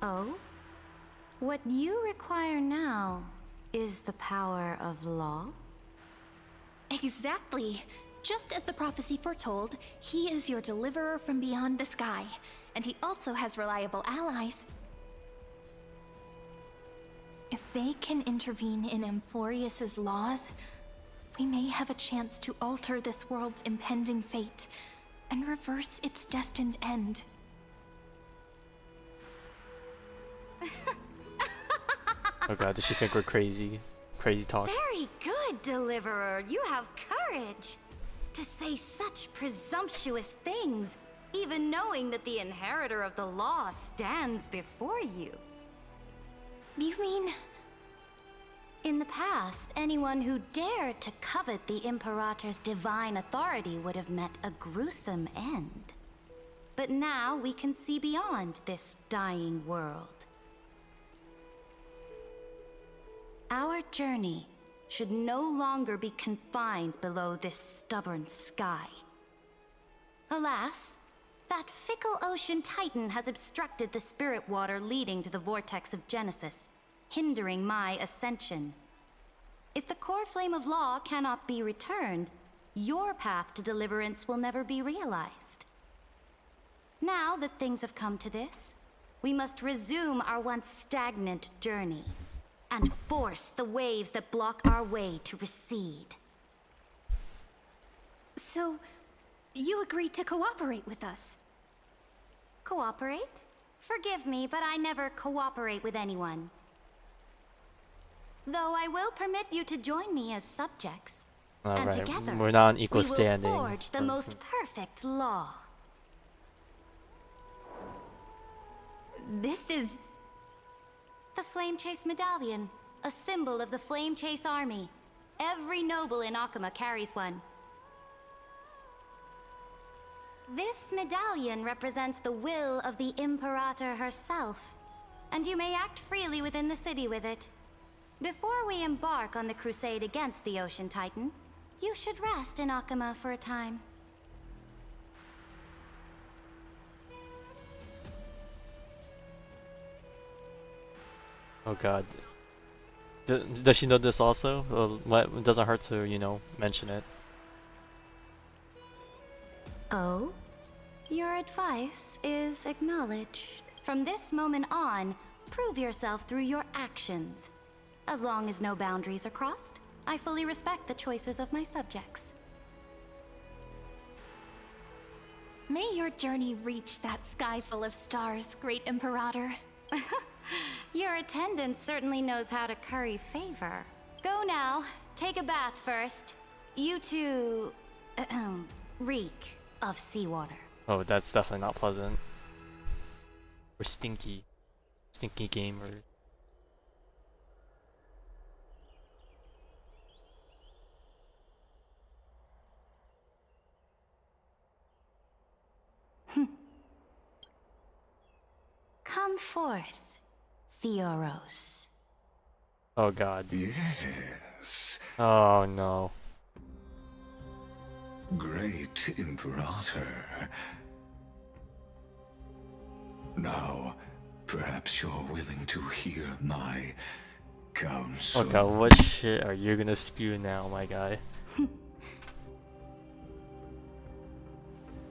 Oh? What you require now is the power of law? Exactly. Just as the prophecy foretold, he is your deliverer from beyond the sky, and he also has reliable allies. If they can intervene in Amphoreus's laws, we may have a chance to alter this world's impending fate and reverse its destined end. Oh god, does she think we're crazy? Crazy talk. Very good, Deliverer. You have courage to say such presumptuous things, even knowing that the inheritor of the law stands before you. You mean... In the past, anyone who dared to covet the Imperator's divine authority would have met a gruesome end. But now we can see beyond this dying world. Our journey should no longer be confined below this stubborn sky. Alas, that fickle ocean titan has obstructed the spirit water leading to the vortex of Genesis, hindering my ascension. If the core flame of law cannot be returned, your path to deliverance will never be realized. Now that things have come to this, we must resume our once stagnant journey and force the waves that block our way to recede. So, you agreed to cooperate with us? Cooperate? Forgive me, but I never cooperate with anyone. Though I will permit you to join me as subjects. And Alright, together, we're not on equal we will standing. forge the most perfect law. This is... The Flame Chase Medallion, a symbol of the Flame Chase Army. Every noble in Akuma carries one. This medallion represents the will of the Imperator herself, and you may act freely within the city with it. Before we embark on the crusade against the Ocean Titan, you should rest in Akuma for a time. Oh god. Does she know this also? It doesn't hurt to, you know, mention it. Oh? Your advice is acknowledged. From this moment on, prove yourself through your actions. As long as no boundaries are crossed, I fully respect the choices of my subjects. May your journey reach that sky full of stars, Great Imperator. Your attendant certainly knows how to curry favor. Go now. Take a bath first. You two... reek of seawater. Oh, that's definitely not pleasant. We're stinky. Stinky gamers. Come forth, Theoros. Oh god. Yes. Oh no. Great Imperator. Now, perhaps you're willing to hear my counsel. Oh god, what shit are you gonna spew now, my guy?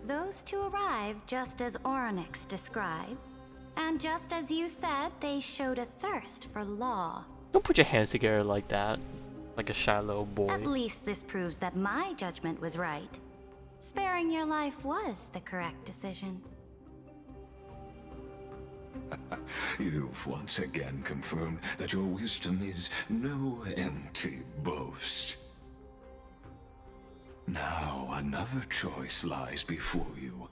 Those two arrived just as Oronix described. And just as you said, they showed a thirst for law. Don't put your hands together like that. Like a shy little boy. At least this proves that my judgment was right. Sparing your life was the correct decision. You've once again confirmed that your wisdom is no empty boast. Now another choice lies before you.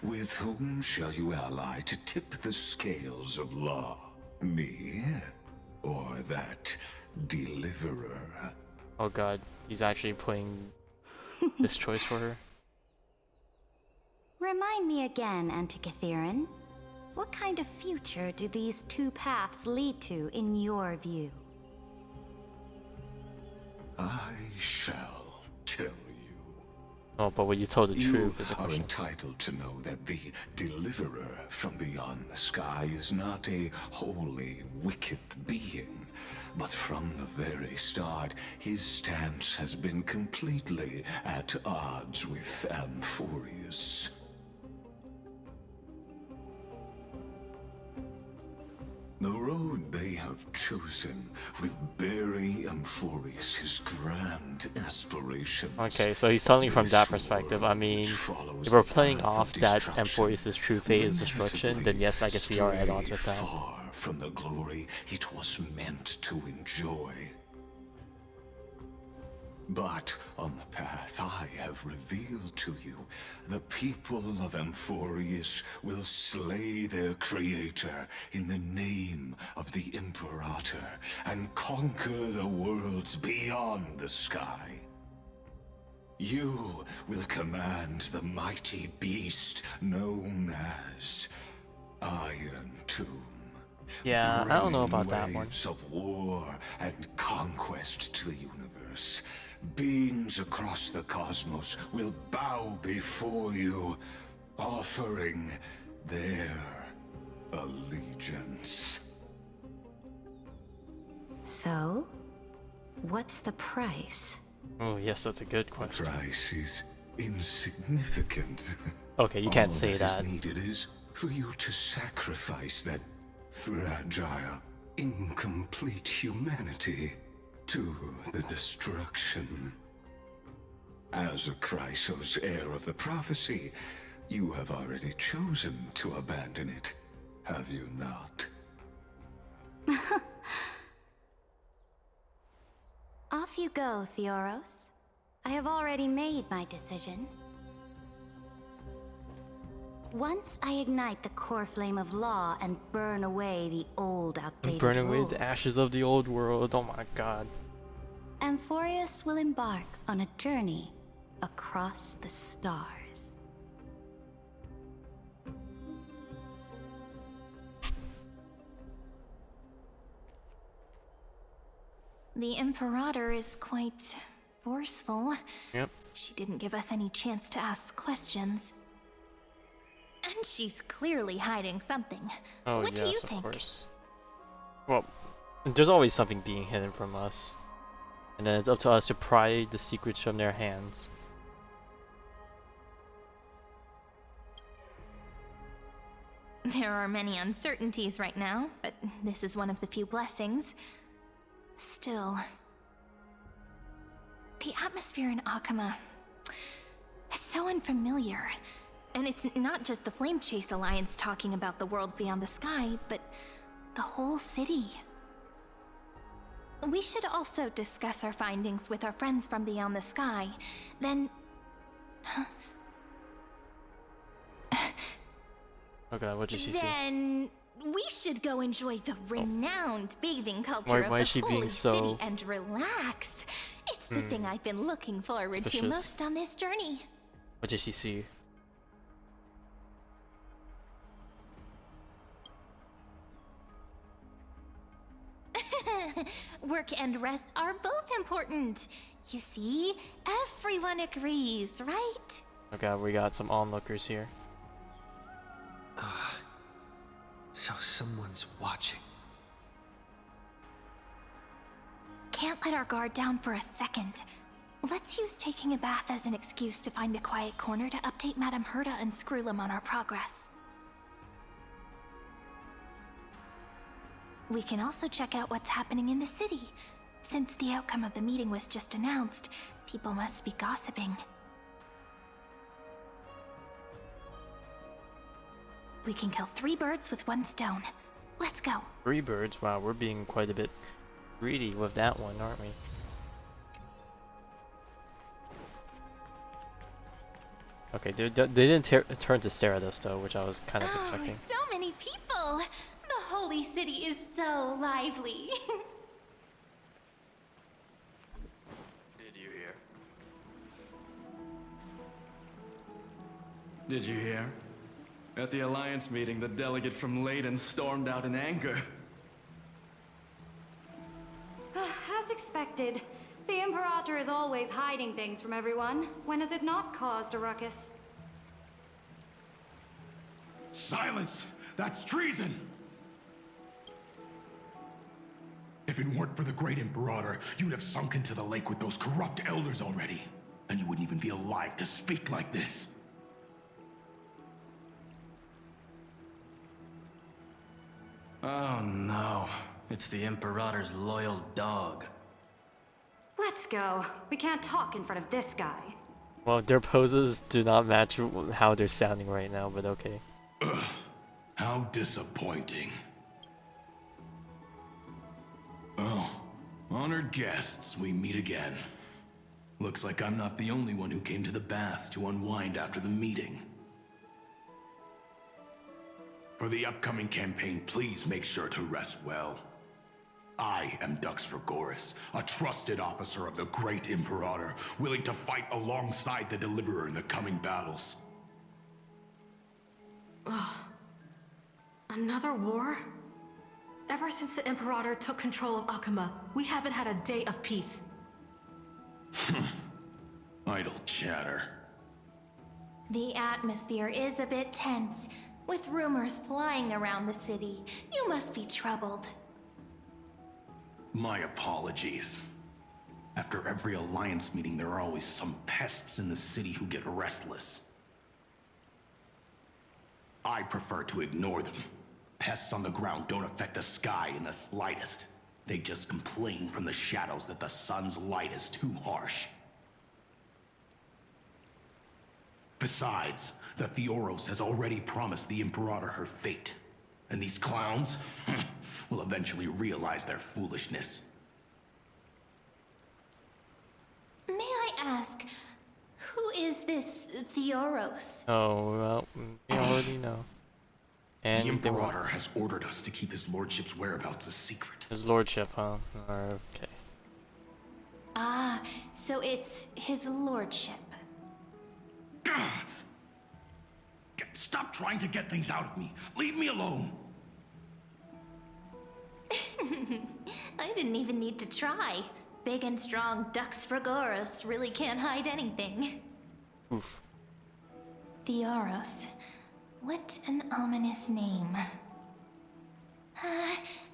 With whom shall you ally to tip the scales of law? Me? Or that deliverer? Oh god, he's actually putting this choice for her. Remind me again, Antikythera. What kind of future do these two paths lead to in your view? I shall tell you. Oh, but when you told the truth is a You are question. entitled to know that the deliverer from beyond the sky is not a wholly wicked being, but from the very start, his stance has been completely at odds with Amphoreus. The road they have chosen will bury Amphoreus his grand aspirations. Okay, so he's telling from that perspective. I mean, if we're playing off that Amphoreus' true fate is destruction, then yes, I can see our add-ons with that. Far from the glory it was meant to enjoy. But on the path I have revealed to you, the people of Amphoreus will slay their creator in the name of the Imperator and conquer the worlds beyond the sky. You will command the mighty beast known as Irontomb. Yeah, I don't know about that one. Waves of war and conquest to the universe. Beings across the cosmos will bow before you, offering their allegiance. So, what's the price? Oh yes, that's a good question. The price is insignificant. Okay, you can't say All that. is needed is for you to sacrifice that fragile, incomplete humanity to the destruction. As a Chrysos, heir of the prophecy, you have already chosen to abandon it, have you not? Off you go, Theoros. I have already made my decision. Once I ignite the core flame of law and burn away the old, outdated Burn away rules, the ashes of the old world. Oh my god. Amphoreus will embark on a journey across the stars. The Imperator is quite forceful. Yep. She didn't give us any chance to ask questions. And she's clearly hiding something. Oh What yes, do you of think? course. Well, there's always something being hidden from us. And then it's up to us to pry the secrets from their hands. There are many uncertainties right now, but this is one of the few blessings. Still, the atmosphere in Akama, it's so unfamiliar. And it's not just the Flame Chase Alliance talking about the world beyond the sky, but the whole city. We should also discuss our findings with our friends from beyond the sky. Then... Okay, what did she say? Then we should go enjoy the renowned bathing culture Why of the is she being holy so city and relax. It's the thing I've been looking forward to suspicious? most on this journey. What did she see? Work and rest are both important. You see, everyone agrees, right? Okay, we got some onlookers here. So someone's watching. Can't let our guard down for a second. Let's use taking a bath as an excuse to find a quiet corner to update Madame Herta and Screwlum on our progress. We can also check out what's happening in the city. Since the outcome of the meeting was just announced, people must be gossiping. We can kill 3 birds with 1 stone. Let's go. 3 birds? Wow, we're being quite a bit greedy with that one, aren't we? Okay, they didn't turn to stare at us though, which I was kind of expecting. So many people! The holy city is so lively. Did you hear? Did you hear? At the Alliance meeting, the delegate from Leyden stormed out in anger. As expected, the Imperator is always hiding things from everyone. When has it not caused a ruckus? Silence! That's treason! If it weren't for the great Imperator, you'd have sunk into the lake with those corrupt elders already. And you wouldn't even be alive to speak like this. Oh no, it's the Imperator's loyal dog. Let's go. We can't talk in front of this guy. Well, their poses do not match how they're sounding right now, but okay. Ugh, how disappointing. Oh, honored guests, we meet again. Looks like I'm not the only one who came to the baths to unwind after the meeting. For the upcoming campaign, please make sure to rest well. I am Dux Dragoris, a trusted officer of the Great Imperator, willing to fight alongside the Deliverer in the coming battles. Ugh. Another war? Ever since the Imperator took control of Akuma, we haven't had a day of peace. Idle chatter. The atmosphere is a bit tense, with rumors flying around the city. You must be troubled. My apologies. After every Alliance meeting, there are always some pests in the city who get restless. I prefer to ignore them. Pests on the ground don't affect the sky in the slightest. They just complain from the shadows that the sun's light is too harsh. Besides, the Theoros has already promised the Imperator her fate. And these clowns will eventually realize their foolishness. May I ask, who is this Theoros? Oh, well, we already know. And the Imperator has ordered us to keep his lordship's whereabouts a secret. His lordship, huh? Okay. Ah, so it's his lordship. Stop trying to get things out of me. Leave me alone. I didn't even need to try. Big and strong Dux Dragoris really can't hide anything. Oof. Theoros. What an ominous name.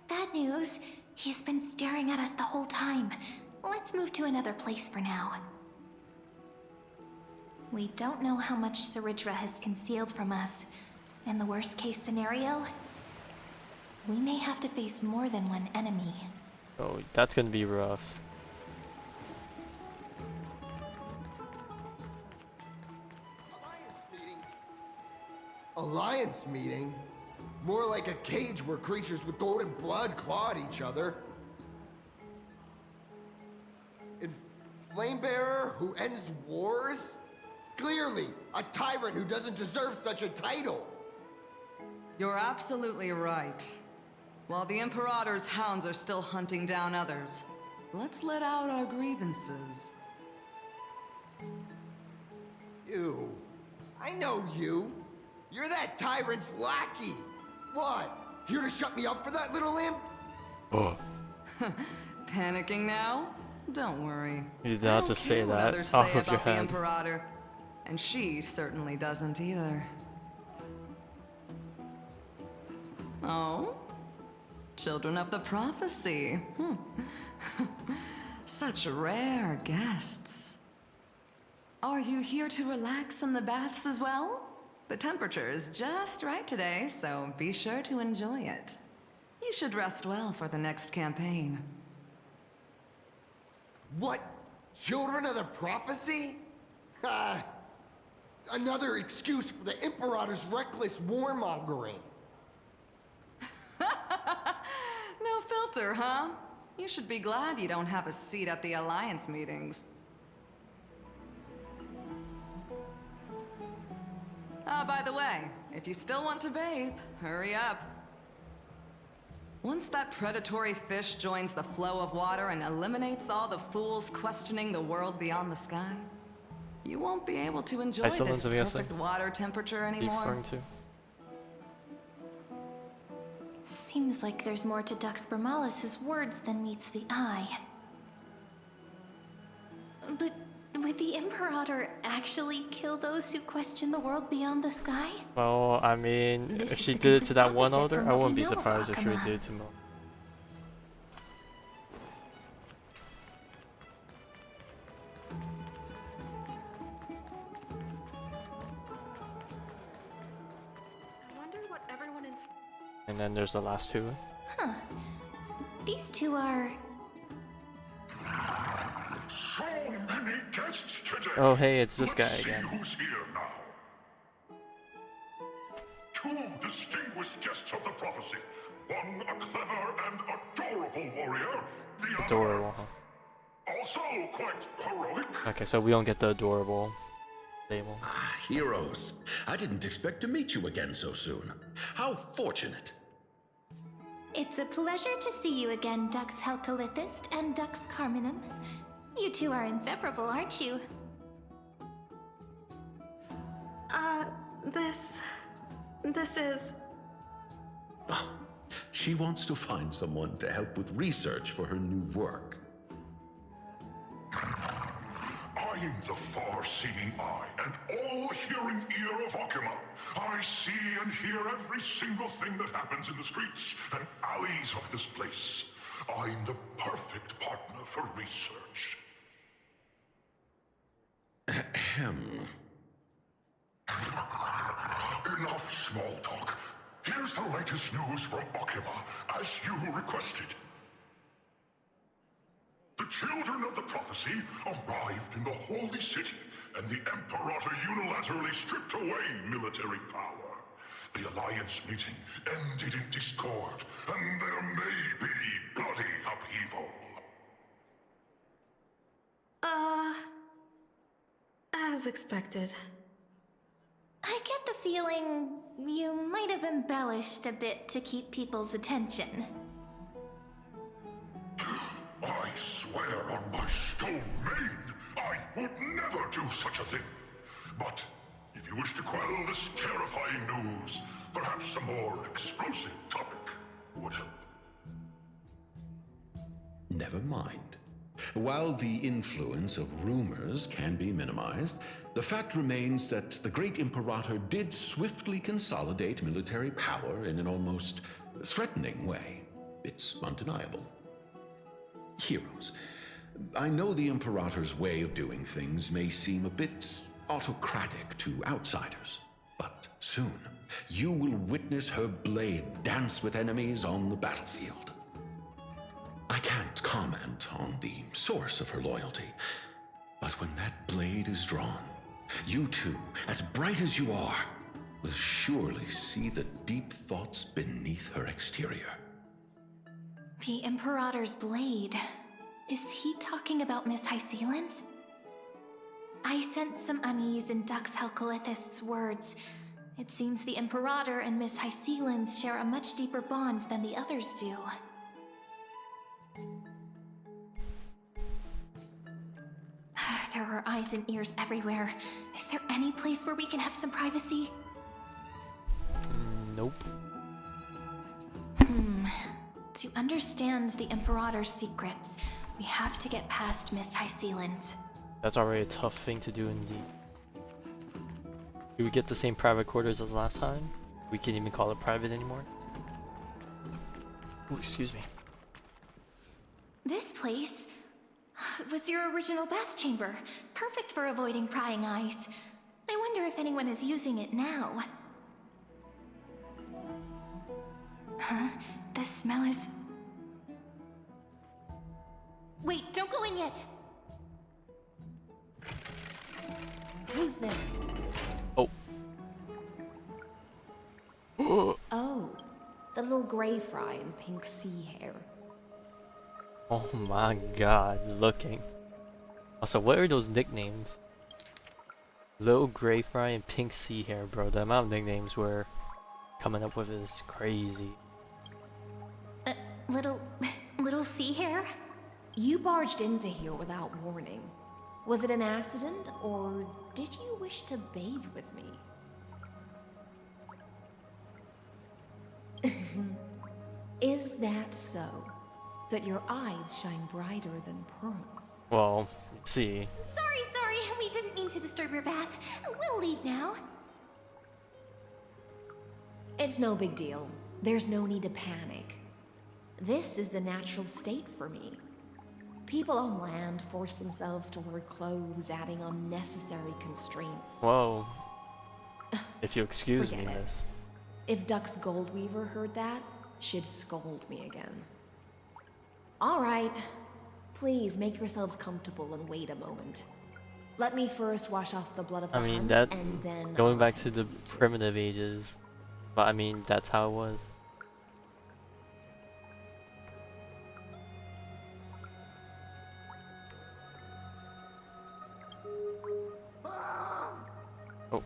Bad news. He's been staring at us the whole time. Let's move to another place for now. We don't know how much Ceridra has concealed from us. In the worst case scenario, we may have to face more than one enemy. Oh, that's gonna be rough. Alliance meeting? More like a cage where creatures with golden blood claw at each other. And Flamebearer who ends wars? Clearly, a tyrant who doesn't deserve such a title. You're absolutely right. While the Imperator's hounds are still hunting down others, let's let out our grievances. You. I know you. You're that tyrant's lackey. What? Here to shut me up for that little imp? Oh. Panicking now? Don't worry. You did not just say that off of your the head. Imperator, and she certainly doesn't either. Oh? Children of the Prophecy. Such rare guests. Are you here to relax in the baths as well? The temperature is just right today, so be sure to enjoy it. You should rest well for the next campaign. What? Children of the Prophecy? Another excuse for the Imperator's reckless warmongering. No filter, huh? You should be glad you don't have a seat at the Alliance meetings. By the way, if you still want to bathe, hurry up. Once that predatory fish joins the flow of water and eliminates all the fools questioning the world beyond the sky, you won't be able to enjoy this perfect water temperature anymore. Seems like there's more to Dux Bramalis's words than meets the eye. But would the Imperator actually kill those who question the world beyond the sky? Well, I mean, if she did it to that one elder, I wouldn't be surprised if she would do it to more. I wonder what everyone in... And then there's the last two. Huh. These two are... So many guests today. Oh hey, it's this Let's guy see again. who's here now. Two distinguished guests of the prophecy. One a clever and adorable warrior. The Adorable, huh? other also quite heroic. Okay, so we don't get the adorable label. Heroes, I didn't expect to meet you again so soon. How fortunate. It's a pleasure to see you again, Dux Helcalithist and Dux Carminum. You two are inseparable, aren't you? This is... Oh, she wants to find someone to help with research for her new work. I'm the far-seeing eye and all-hearing ear of Akuma. I see and hear every single thing that happens in the streets and alleys of this place. I'm the perfect partner for research. Ahem. Enough small talk. Here's the latest news from Akuma, as you requested. The children of the prophecy arrived in the holy city, and the Imperator unilaterally stripped away military power. The Alliance meeting ended in discord, and there may be bloody upheaval. As expected. I get the feeling you might have embellished a bit to keep people's attention. I swear on my stone mane, I would never do such a thing. But if you wish to quell this terrifying news, perhaps a more explosive topic would help. Never mind. While the influence of rumors can be minimized, the fact remains that the great Imperator did swiftly consolidate military power in an almost threatening way. It's undeniable. Heroes, I know the Imperator's way of doing things may seem a bit autocratic to outsiders, but soon you will witness her blade dance with enemies on the battlefield. I can't comment on the source of her loyalty, but when that blade is drawn, you two, as bright as you are, will surely see the deep thoughts beneath her exterior. The Imperator's blade. Is he talking about Miss Hysealan's? I sense some unease in Dux Helcalithist's words. It seems the Imperator and Miss Hysealan's share a much deeper bond than the others do. There are eyes and ears everywhere. Is there any place where we can have some privacy? Nope. To understand the Imperator's secrets, we have to get past Miss Hysealan's. That's already a tough thing to do indeed. Do we get the same private quarters as last time? We can't even call it private anymore? Ooh, excuse me. This place was your original bath chamber, perfect for avoiding prying eyes. I wonder if anyone is using it now. Huh? The smell is... Wait, don't go in yet! Who's there? Oh. Oh, the little gray fry in pink sea hair. Oh my god, looking. Also, what are those nicknames? Little Gray Fry and Pink Sea Hair, bro. The amount of nicknames we're coming up with is crazy. Little sea hair? You barged into here without warning. Was it an accident, or did you wish to bathe with me? Is that so? That your eyes shine brighter than pearls? Well, let's see. Sorry, we didn't mean to disturb your bath. We'll leave now. It's no big deal. There's no need to panic. This is the natural state for me. People on land force themselves to wear clothes, adding unnecessary constraints. Whoa. If you excuse me, Forget it. miss. If Dux Goldweaver heard that, she'd scold me again. All right. Please make yourselves comfortable and wait a moment. Let me first wash off the blood of the I mean, hunt, that and then going back to the primitive ages, but I mean that's how it was. Oh.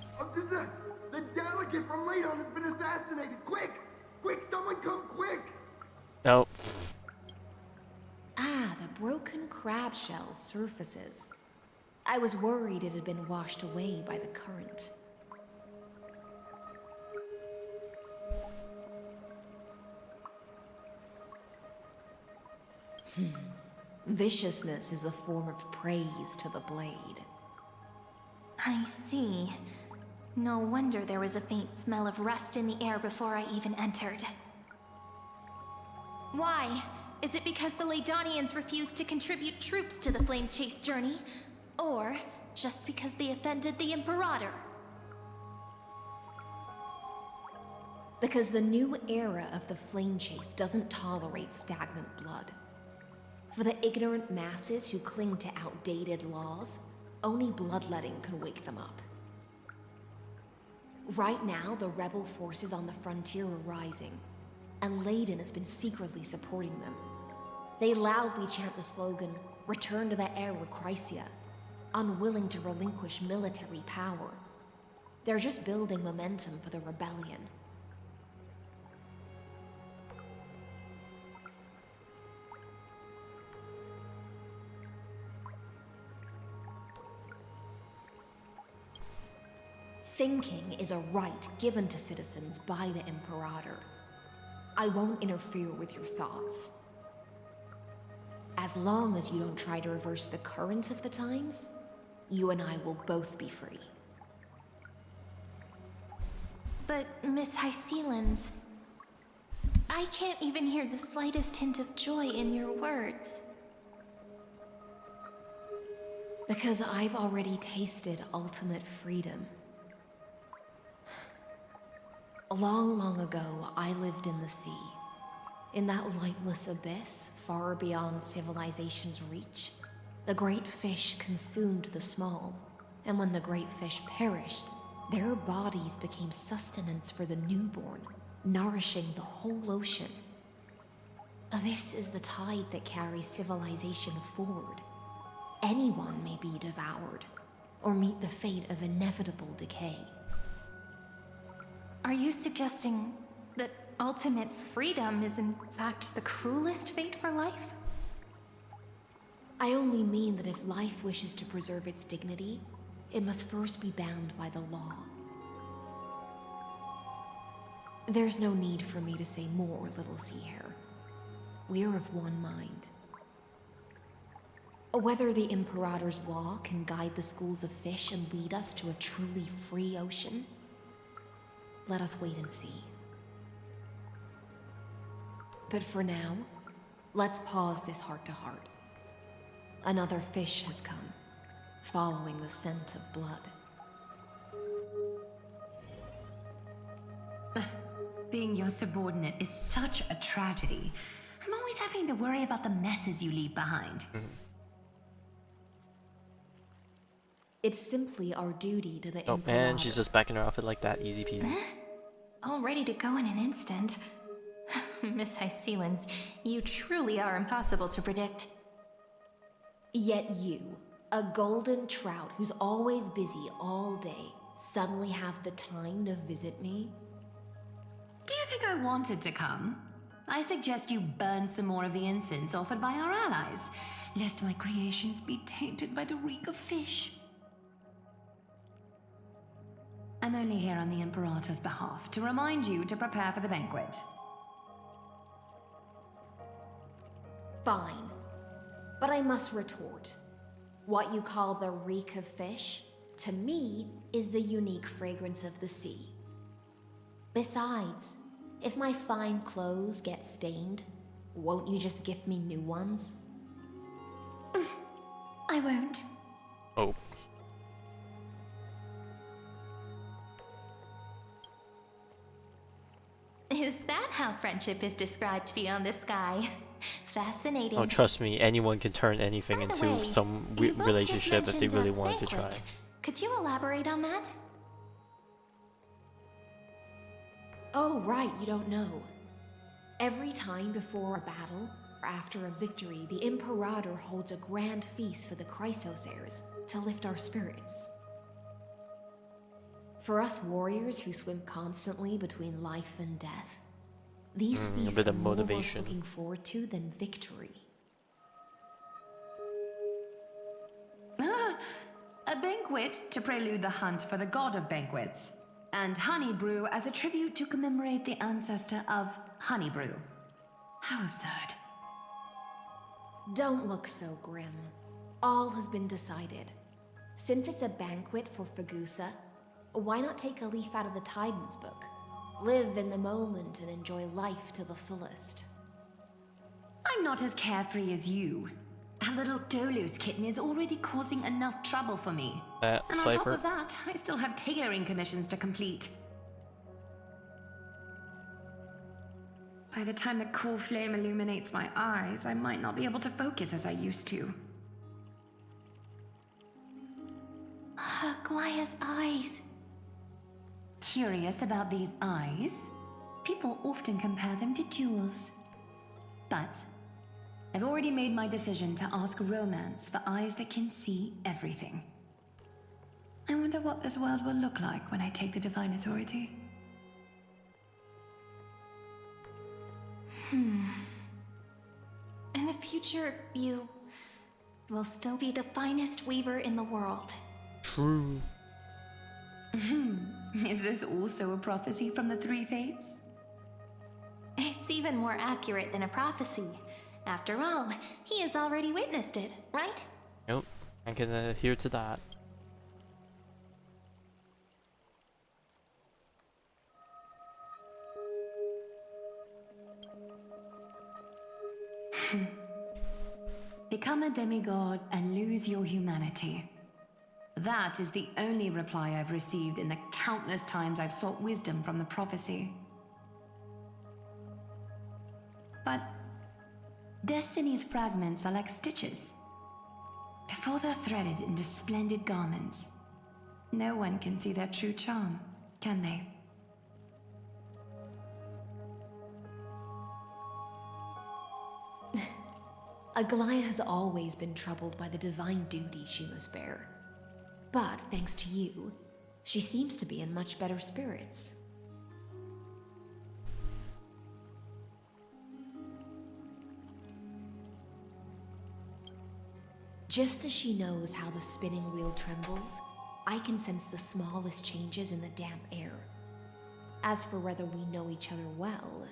The delegate from Ladon has been assassinated! Quick! Quick, someone come quick! Nope. Ah, the broken crab shell surfaces. I was worried it had been washed away by the current. Viciousness is a form of praise to the blade. I see. No wonder there was a faint smell of rust in the air before I even entered. Why? Is it because the Ladonians refused to contribute troops to the Flame Chase journey? Or just because they offended the Imperator? Because the new era of the Flame Chase doesn't tolerate stagnant blood. For the ignorant masses who cling to outdated laws, only bloodletting can wake them up. Right now, the rebel forces on the frontier are rising, and Layden has been secretly supporting them. They loudly chant the slogan, "Return to the Era Chrysia," unwilling to relinquish military power. They're just building momentum for the rebellion. Thinking is a right given to citizens by the Imperator. I won't interfere with your thoughts. As long as you don't try to reverse the current of the times, you and I will both be free. But, Miss Hysealans, I can't even hear the slightest hint of joy in your words. Because I've already tasted ultimate freedom. Long, long ago, I lived in the sea. In that lightless abyss, far beyond civilization's reach, the great fish consumed the small, and when the great fish perished, their bodies became sustenance for the newborn, nourishing the whole ocean. This is the tide that carries civilization forward. Anyone may be devoured, or meet the fate of inevitable decay. Are you suggesting that ultimate freedom is in fact the cruelest fate for life? I only mean that if life wishes to preserve its dignity, it must first be bound by the law. There's no need for me to say more, Little Sea Hare. We're of one mind. Whether the Imperator's law can guide the schools of fish and lead us to a truly free ocean, let us wait and see. But for now, let's pause this heart-to-heart. Another fish has come, following the scent of blood. Being your subordinate is such a tragedy. I'm always having to worry about the messes you leave behind. It's simply our duty to the Oh Imperator. man, she's just back in her outfit like that, easy peasy. All ready to go in an instant. Miss Hysealans, you truly are impossible to predict. Yet you, a golden trout who's always busy all day, suddenly have the time to visit me? Do you think I wanted to come? I suggest you burn some more of the incense offered by our allies, lest my creations be tainted by the reek of fish. I'm only here on the Imperator's behalf to remind you to prepare for the banquet. Fine. But I must retort. What you call the reek of fish, to me, is the unique fragrance of the sea. Besides, if my fine clothes get stained, won't you just gift me new ones? I won't. Oh. Is that how friendship is described beyond the sky? Fascinating. Oh, trust me, anyone can turn anything By the into way, some you both relationship just if they mentioned really a wanted to try. banquet. Could you elaborate on that? Oh, right, you don't know. Every time before a battle, or after a victory, the Imperator holds a grand feast for the Chrysos heirs to lift our spirits. For us warriors who swim constantly between life and death, these feasts a bit are of more worth motivation. looking forward to than victory. A banquet to prelude the hunt for the god of banquets, and honey brew as a tribute to commemorate the ancestor of honey brew. How absurd. Don't look so grim. All has been decided. Since it's a banquet for Fagusa, why not take a leaf out of the Titan's book? Live in the moment and enjoy life to the fullest. I'm not as carefree as you. That little Dolus kitten is already causing enough trouble for me. And on top Cypher. of that, I still have tailoring commissions to complete. By the time the cool flame illuminates my eyes, I might not be able to focus as I used to. Glaya's eyes. Curious about these eyes? People often compare them to jewels. But I've already made my decision to ask romance for eyes that can see everything. I wonder what this world will look like when I take the divine authority. In the future, you will still be the finest weaver in the world. True. Is this also a prophecy from the Three Fates? It's even more accurate than a prophecy. After all, he has already witnessed it, right? Nope, I can adhere to that. Become a demigod and lose your humanity. That is the only reply I've received in the countless times I've sought wisdom from the prophecy. But Destiny's fragments are like stitches. Before they're threaded into splendid garments, no one can see their true charm, can they? Aglaya has always been troubled by the divine duty she must bear. But thanks to you, she seems to be in much better spirits. Just as she knows how the spinning wheel trembles, I can sense the smallest changes in the damp air. As for whether we know each other well,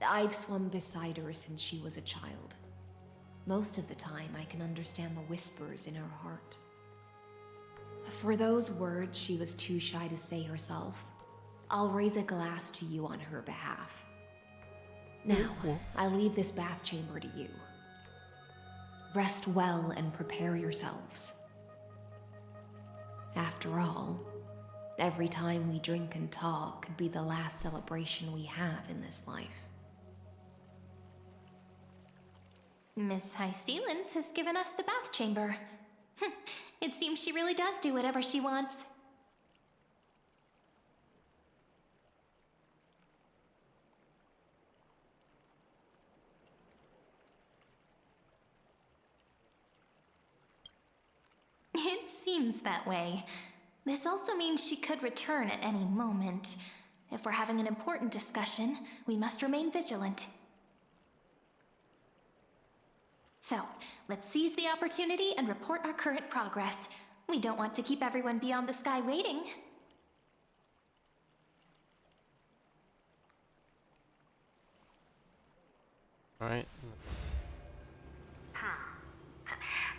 I've swum beside her since she was a child. Most of the time, I can understand the whispers in her heart. For those words she was too shy to say herself, I'll raise a glass to you on her behalf. Now, I leave this bath chamber to you. Rest well and prepare yourselves. After all, every time we drink and talk could be the last celebration we have in this life. Miss Hysealence has given us the bath chamber. It seems she really does do whatever she wants. It seems that way. This also means she could return at any moment. If we're having an important discussion, we must remain vigilant. So, let's seize the opportunity and report our current progress. We don't want to keep everyone beyond the sky waiting. Alright.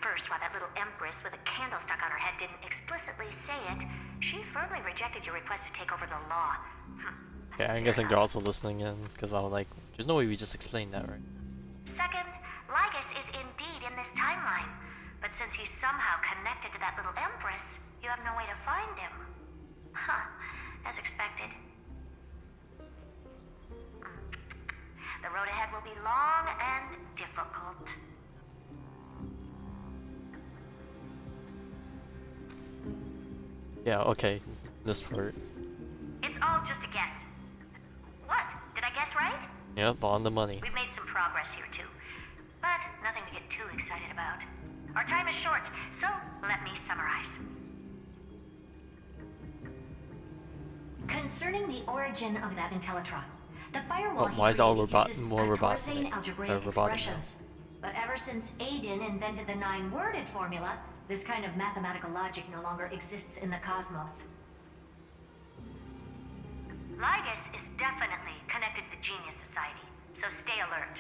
First, while that little empress with a candle stuck on her head didn't explicitly say it, she firmly rejected your request to take over the law. Okay, I'm guessing they're also listening in, because I was like, there's no way we just explained that, right? Second, Lygus is indeed in this timeline, but since he's somehow connected to that little empress, you have no way to find him. Huh, as expected. difficult. Yeah, okay. This part. It's all just a guess. What? Did I guess right? Yep, on the money. We've made some progress here too, but nothing to get too excited about. Our time is short, so let me summarize. Concerning the origin of that Intellitron, the firewall Why is all more Taurusane robotic algebraic now? expressions. But ever since Aiden invented the 9-worded formula, this kind of mathematical logic no longer exists in the cosmos. Lygus is definitely connected to the Genius Society, so stay alert.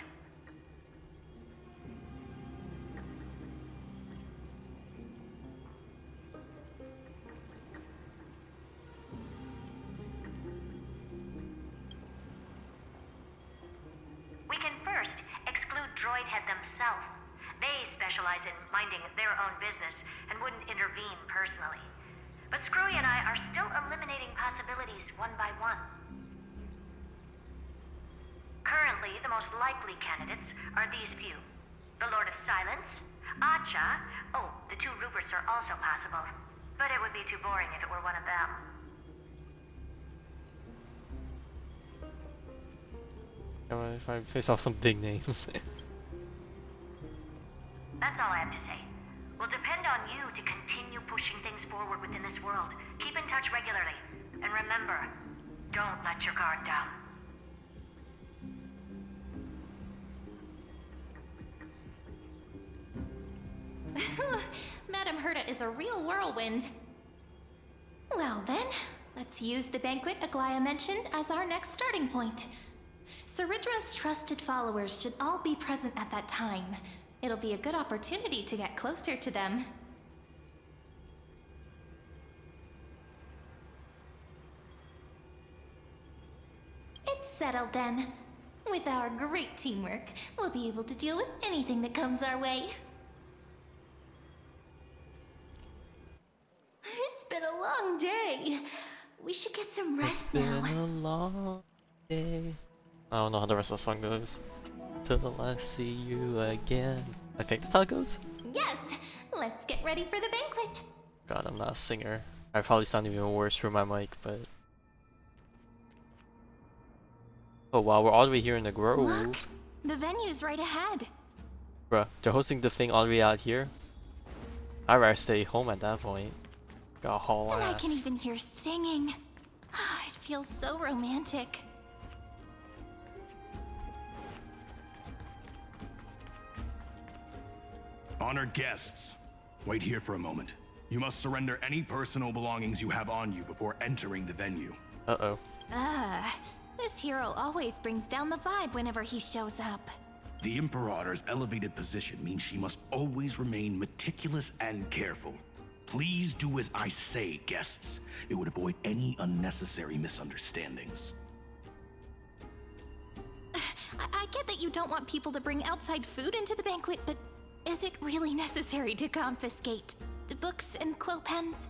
We can first exclude Droidhead themselves. They specialize in minding their own business and wouldn't intervene personally. But Screwy and I are still eliminating possibilities one by one. Currently, the most likely candidates are these few. The Lord of Silence, Acha, oh, the 2 Ruperts are also possible. But it would be too boring if it were one of them. If I face off some big names. That's all I have to say. We'll depend on you to continue pushing things forward within this world. Keep in touch regularly. And remember, don't let your guard down. Madame Herta is a real whirlwind. Well then, let's use the banquet Aglaia mentioned as our next starting point. Ceridra's trusted followers should all be present at that time. It'll be a good opportunity to get closer to them. It's settled then. With our great teamwork, we'll be able to deal with anything that comes our way. It's been a long day. We should get some rest now. It's been a long day. I don't know how the rest of the song goes. Till I see you again. I think that's how it goes. Yes, let's get ready for the banquet. God, I'm not a singer. I probably sound even worse through my mic, but... Oh wow, we're all the way here in the Grove. Look, the venue's right ahead. Bruh, they're hosting the thing all the way out here? I'd rather stay home at that point. Got haul And ass. I can even hear singing. It feels so romantic. Honored guests, wait here for a moment. You must surrender any personal belongings you have on you before entering the venue. Uh-oh. This hero always brings down the vibe whenever he shows up. The Imperator's elevated position means she must always remain meticulous and careful. Please do as I say, guests. It would avoid any unnecessary misunderstandings. I get that you don't want people to bring outside food into the banquet, but is it really necessary to confiscate the books and quill pens?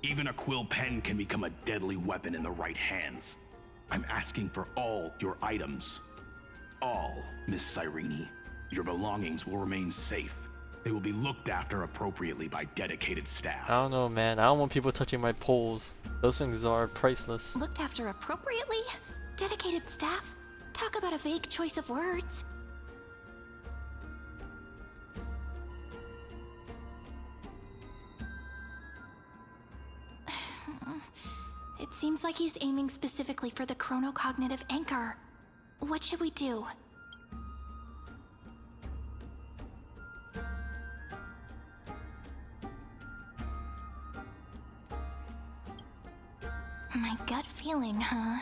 Even a quill pen can become a deadly weapon in the right hands. I'm asking for all your items. All, Miss Cyrene. Your belongings will remain safe. They will be looked after appropriately by dedicated staff. I don't know, man. I don't want people touching my poles. Those things are priceless. Looked after appropriately? Dedicated staff? Talk about a vague choice of words. It seems like he's aiming specifically for the chronocognitive anchor. What should we do? My gut feeling, huh?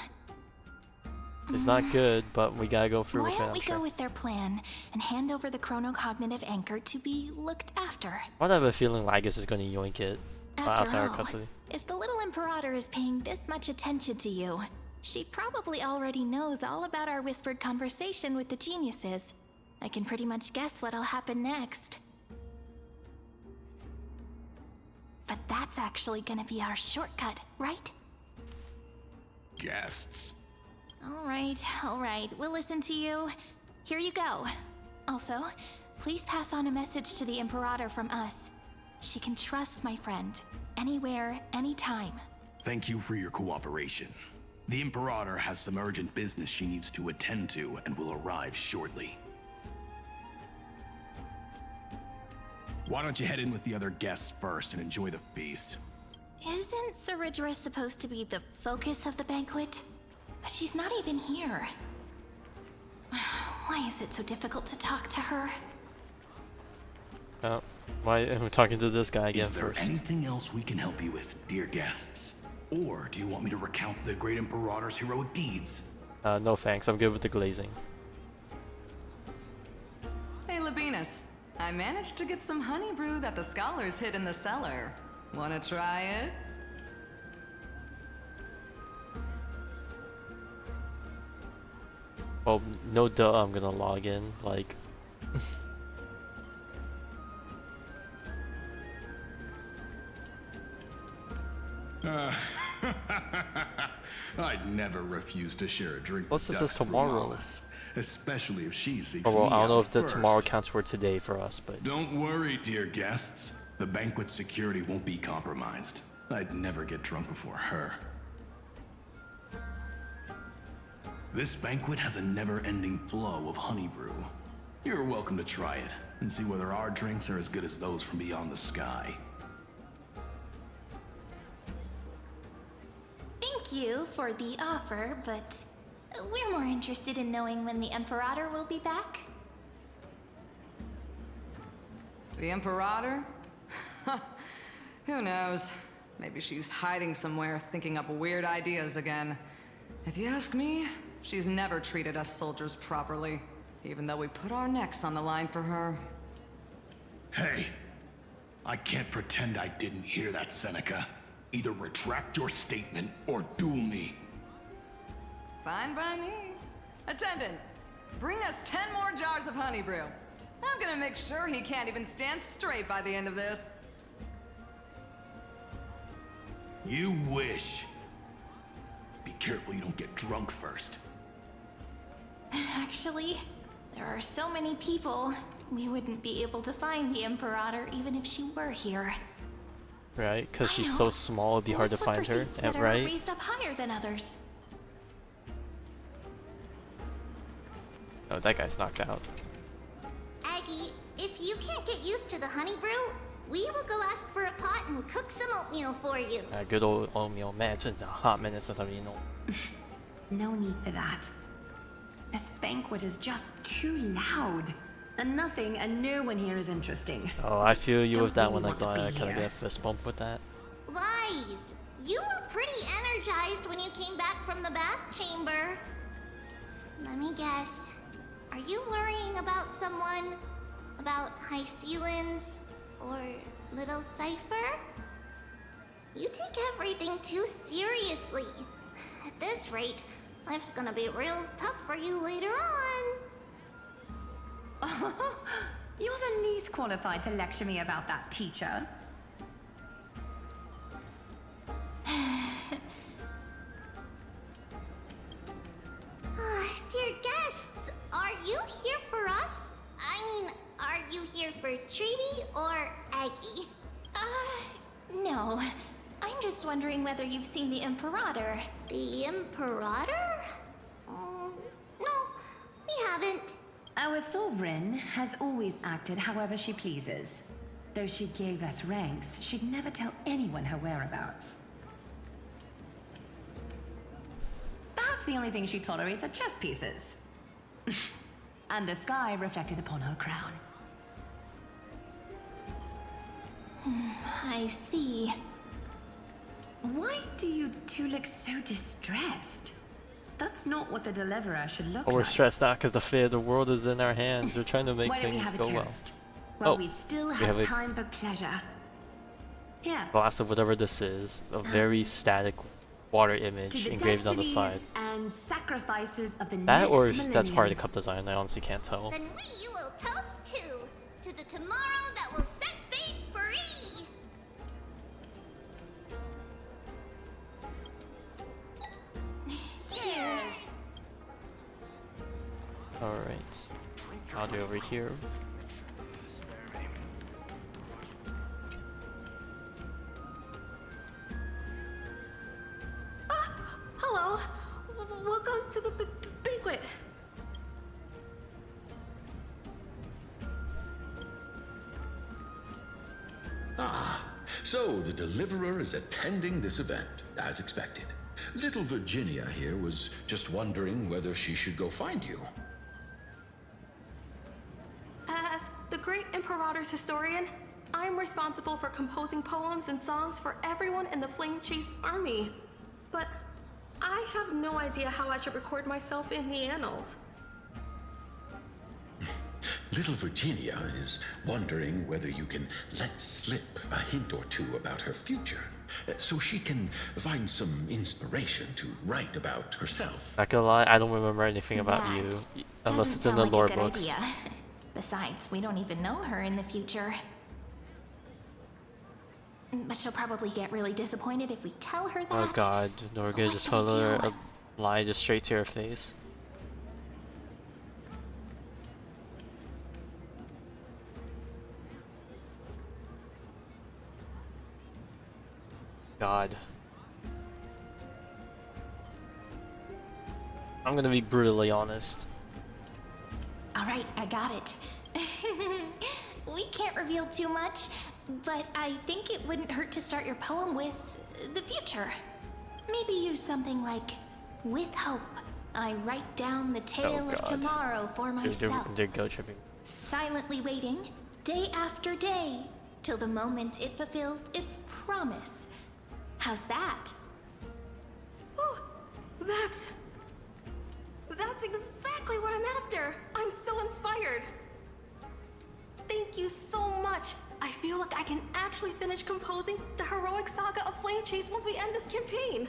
It's not good, but we gotta go through Why with it, don't I'm we sure. go with their plan and hand over the chronocognitive anchor to be looked after? I have a feeling Lygus is gonna yoink it After outside our all, custody. if the little Imperator is paying this much attention to you, she probably already knows all about our whispered conversation with the geniuses. I can pretty much guess what'll happen next. But that's actually gonna be our shortcut, right? Guests. All right, we'll listen to you. Here you go. Also, please pass on a message to the Imperator from us. She can trust my friend, anywhere, anytime. Thank you for your cooperation. The Imperator has some urgent business she needs to attend to and will arrive shortly. Why don't you head in with the other guests first and enjoy the feast? Isn't Ceridra supposed to be the focus of the banquet? But she's not even here. Why is it so difficult to talk to her? Why am I talking to this guy again first? Is there first? anything else we can help you with, dear guests? Or do you want me to recount the great Imperator's heroic deeds? No thanks, I'm good with the glazing. Hey, Labinas. I managed to get some honey brew that the scholars hid in the cellar. Wanna try it? Well, no duh, I'm gonna log in, like... I'd never refuse to share a drink What's with this Dux tomorrow? Alice, especially if she seeks Oh, well, me I don't know out if the first. tomorrow counts for today for us, but... Don't worry, dear guests. The banquet security won't be compromised. I'd never get drunk before her. This banquet has a never-ending flow of honey brew. You're welcome to try it, and see whether our drinks are as good as those from beyond the sky. Thank you for the offer, but we're more interested in knowing when the Imperator will be back. The Imperator? Who knows? Maybe she's hiding somewhere, thinking up weird ideas again. If you ask me, she's never treated us soldiers properly, even though we put our necks on the line for her. Hey, I can't pretend I didn't hear that, Seneca. Either retract your statement or duel me. Fine by me. Attendant, bring us 10 more jars of honey brew. I'm gonna make sure he can't even stand straight by the end of this. You wish. Be careful you don't get drunk first. Actually, there are so many people, we wouldn't be able to find the Imperator even if she were here. Right? Because she's so small, it'd be hard to Let's look find for her, seats that are right? raised up higher than others. Oh, that guy's knocked out. Aggie, if you can't get used to the honey brew, we will go ask for a pot and cook some oatmeal for you. Good old oatmeal. Man, it's been a hot minute since I've eaten oatmeal. No need for that. This banquet is just too loud. And nothing and no one here is interesting. Oh, I feel you with that really one. I want to thought be I kind of here. get a fist bump with that. Lies! You were pretty energized when you came back from the bath chamber. Let me guess. Are you worrying about someone? About High Sealins? Or Little Cypher? You take everything too seriously. At this rate, life's gonna be real tough for you later on. You're the least qualified to lecture me about that, teacher. Dear guests, are you here for us? I mean, are you here for Treaty or Aggie? No. I'm just wondering whether you've seen the Imperator. The Imperator? No, we haven't. Our sovereign has always acted however she pleases. Though she gave us ranks, she'd never tell anyone her whereabouts. Perhaps the only thing she tolerates are chess pieces. And the sky reflected upon her crown. I see. Why do you two look so distressed? That's not what the deliverer should look Oh, we're like. stressed out because the fate of the world is in our hands. We're trying to make Why don't we things have a go well. toast? While Oh, we still we have have a time for pleasure. Here. glass of whatever this is. A very static water image To the engraved on the side. destinies and sacrifices of the That next or if millennium. that's part of the cup design, I honestly can't tell. Then we will toast to the tomorrow that will set fate free. Cheers. Alright. I'll do over here. Hello. Welcome to the banquet. Ah, so the Deliverer is attending this event, as expected. Little Virginia here was just wondering whether she should go find you. As the great Imperator's historian, I'm responsible for composing poems and songs for everyone in the Flame Chase army. But I have no idea how I should record myself in the annals. Little Virginia is wondering whether you can let slip a hint or two about her future, so she can find some inspiration to write about herself. Not gonna lie, I don't remember anything about you, unless it's in the lore books. Idea. Besides, we don't even know her in the future. But she'll probably get really disappointed if we tell her that. Oh god, no, we're gonna just tell her a lie just straight to her face. God. I'm gonna be brutally honest. Alright, I got it. We can't reveal too much, but I think it wouldn't hurt to start your poem with the future. Maybe use something like, with hope, I write down the tale of tomorrow for myself. They're go tripping. Silently waiting, day after day, till the moment it fulfills its promise. How's that? Oh, that's exactly what I'm after. I'm so inspired. Thank you so much. I feel like I can actually finish composing the heroic saga of Flame Chase once we end this campaign.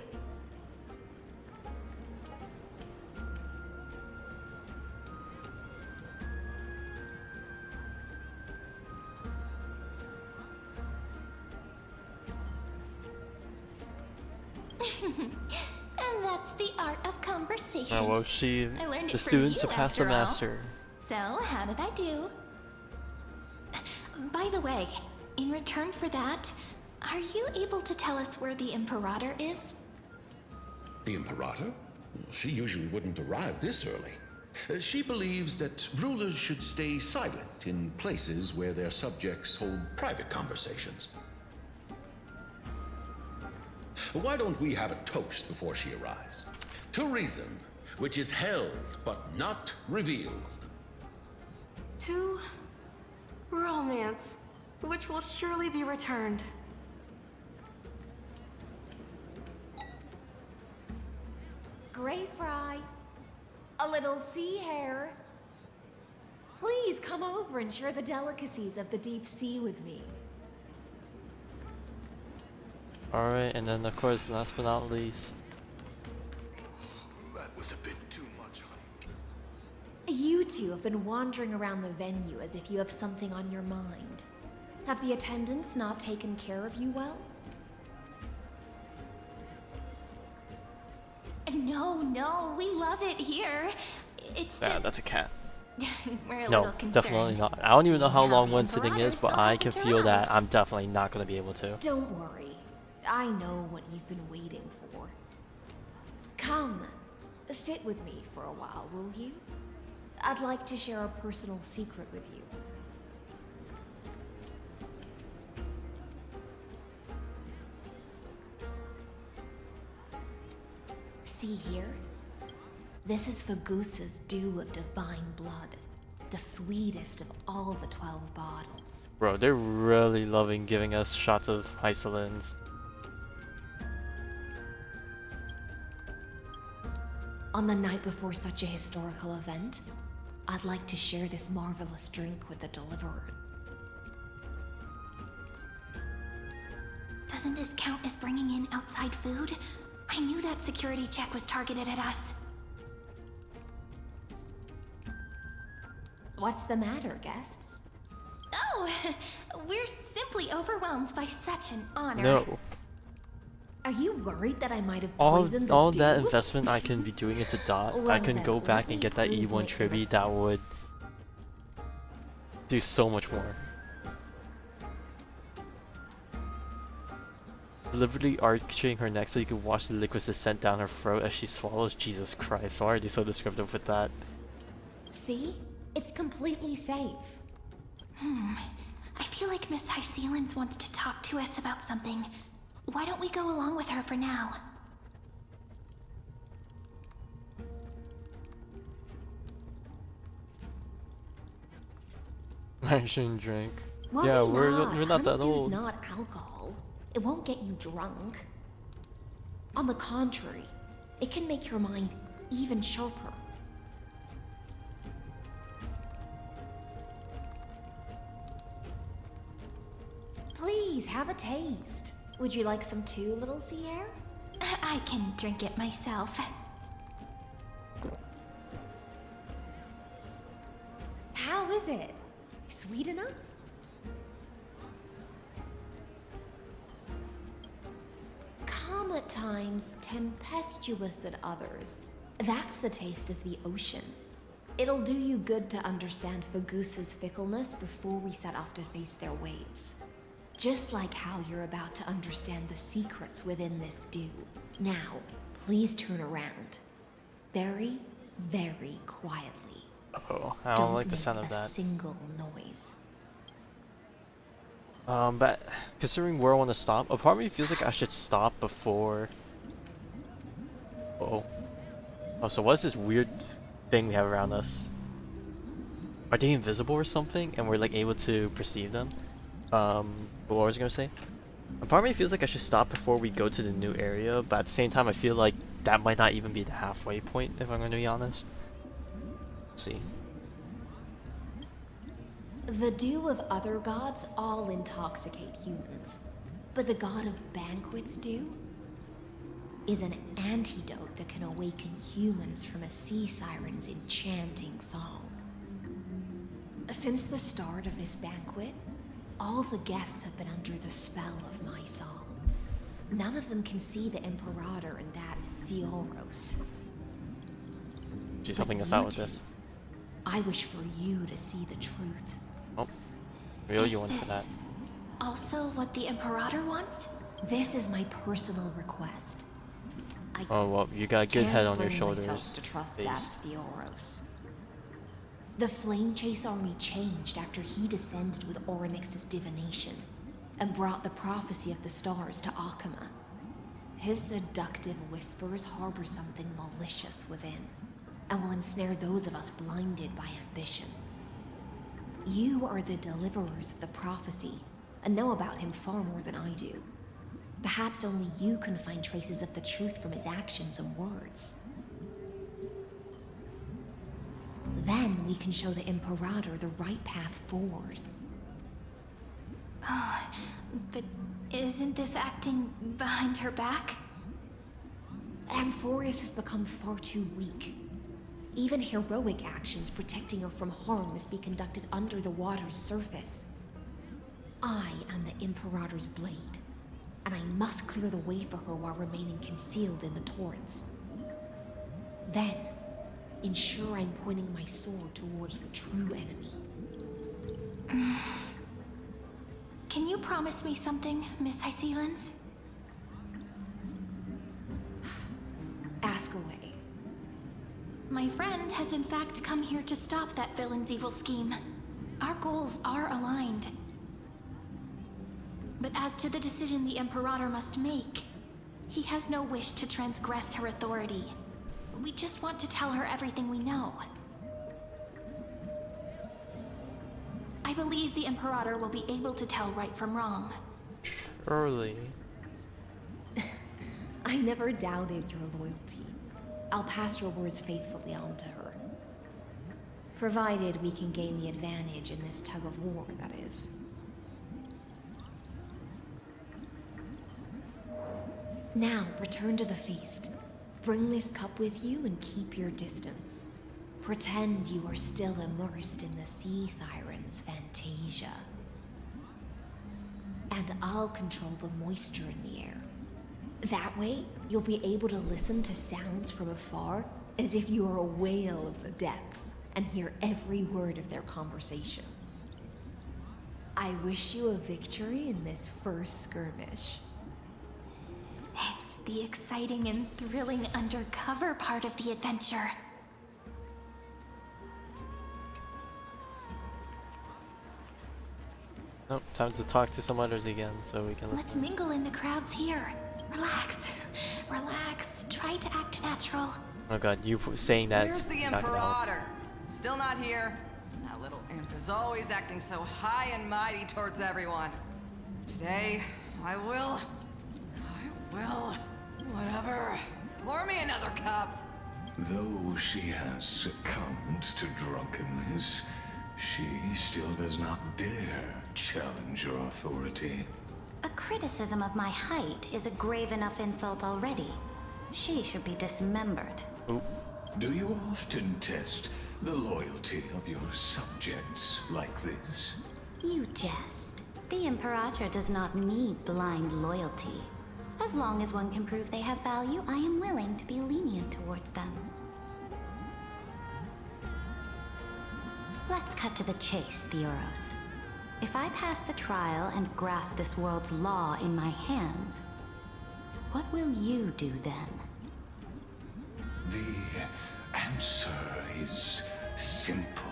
And that's the art of conversation. Oh, well, she, I learned the it student from you, surpassed the after all. master. So, how did I do? By the way, in return for that, are you able to tell us where the Imperator is? The Imperator? She usually wouldn't arrive this early. She believes that rulers should stay silent in places where their subjects hold private conversations. Why don't we have a toast before she arrives? To reason, which is held but not revealed. To romance, which will surely be returned. Gray fry, a little sea hare. Please come over and share the delicacies of the deep sea with me. Alright, and then of course, last but not least. That was a bit too much, honey. You two have been wandering around the venue as if you have something on your mind. Have the attendants not taken care of you well? No, we love it here. It's just... That's a cat. We're a No, little concerned. definitely not. I don't even know how seeing long the one sitting Imperator is, but still I can hasn't feel that arrived. I'm definitely not going to be able to. Don't worry. I know what you've been waiting for. Come, sit with me for a while, will you? I'd like to share a personal secret with you. See here? This is Fagusa's dew of divine blood. The sweetest of all the 12 bottles. Bro, they're really loving giving us shots of Hysolins. On the night before such a historical event, I'd like to share this marvelous drink with the Deliverer. Doesn't this count as bringing in outside food? I knew that security check was targeted at us. What's the matter, guests? Oh, we're simply overwhelmed by such an honor. No. Are you worried that I might have all poisoned the all dew? that investment I can be doing into Dot, I Well can then, go let back me and get that prove E1 my tribute that innocence. would do so much more. Deliberately arching her neck so you can watch the liquid descent down her throat as she swallows. Jesus Christ, why are they so descriptive with that? See? It's completely safe. I feel like Miss Hysealins wants to talk to us about something. Why don't we go along with her for now? I shouldn't drink. Worry Yeah, not. we're not that Honeydew's old. not alcohol. It won't get you drunk. On the contrary, it can make your mind even sharper. Please, have a taste. Would you like some too, little sea air? I can drink it myself. How is it? Sweet enough? Calm at times, tempestuous at others. That's the taste of the ocean. It'll do you good to understand Fagusa's fickleness before we set off to face their waves. Just like how you're about to understand the secrets within this dew. Now, please turn around. Very, very quietly. Oh, I don't like the sound of make a that. single noise. But considering where I want to stop, a part of me feels like I should stop before. Oh, so what is this weird thing we have around us? Are they invisible or something, and we're like able to perceive them? What was I gonna say? A part of me feels like I should stop before we go to the new area, but at the same time I feel like that might not even be the halfway point, if I'm gonna be honest. Let's see. The dew of other gods all intoxicate humans, but the god of banquets dew is an antidote that can awaken humans from a sea siren's enchanting song. Since the start of this banquet, all the guests have been under the spell of my song. None of them can see the Imperator and that Amphoreus. She's But helping us you out with two, this. I wish for you to see the truth. Oh, we owe Is you one for that. this also what the Imperator wants? This is my personal request. I Oh well, you got a good can't head on your bring shoulders. myself to trust that Face. Amphoreus. The Flame Chase army changed after he descended with Orynyx's divination and brought the prophecy of the stars to Akuma. His seductive whispers harbor something malicious within and will ensnare those of us blinded by ambition. You are the deliverers of the prophecy and know about him far more than I do. Perhaps only you can find traces of the truth from his actions and words. Then we can show the Imperator the right path forward. Oh, but isn't this acting behind her back? Amphoreus has become far too weak. Even heroic actions protecting her from harm must be conducted under the water's surface. I am the Imperator's blade, and I must clear the way for her while remaining concealed in the torrents. Then, ensure I'm pointing my sword towards the true enemy. Can you promise me something, Miss Hysealins? Ask away. My friend has in fact come here to stop that villain's evil scheme. Our goals are aligned. But as to the decision the Imperator must make, he has no wish to transgress her authority. We just want to tell her everything we know. I believe the Imperator will be able to tell right from wrong. Surely. I never doubted your loyalty. I'll pass your words faithfully on to her. Provided we can gain the advantage in this tug of war, that is. Now, return to the feast. Bring this cup with you and keep your distance. Pretend you are still immersed in the sea siren's fantasia. And I'll control the moisture in the air. That way, you'll be able to listen to sounds from afar as if you are a whale of the depths and hear every word of their conversation. I wish you a victory in this first skirmish. It's the exciting and thrilling undercover part of the adventure. Nope, time to talk to some others again so we can Let's listen. mingle in the crowds here. Relax. Relax. Try to act natural. Oh god, you saying that. Where's the Imperator? Still not here. That little imp is always acting so high and mighty towards everyone. Today, I will, whatever. Pour me another cup. Though she has succumbed to drunkenness, she still does not dare challenge your authority. A criticism of my height is a grave enough insult already. She should be dismembered. Do you often test the loyalty of your subjects like this? You jest. The Imperator does not need blind loyalty. As long as one can prove they have value, I am willing to be lenient towards them. Let's cut to the chase, Theoros. If I pass the trial and grasp this world's law in my hands, what will you do then? The answer is simple.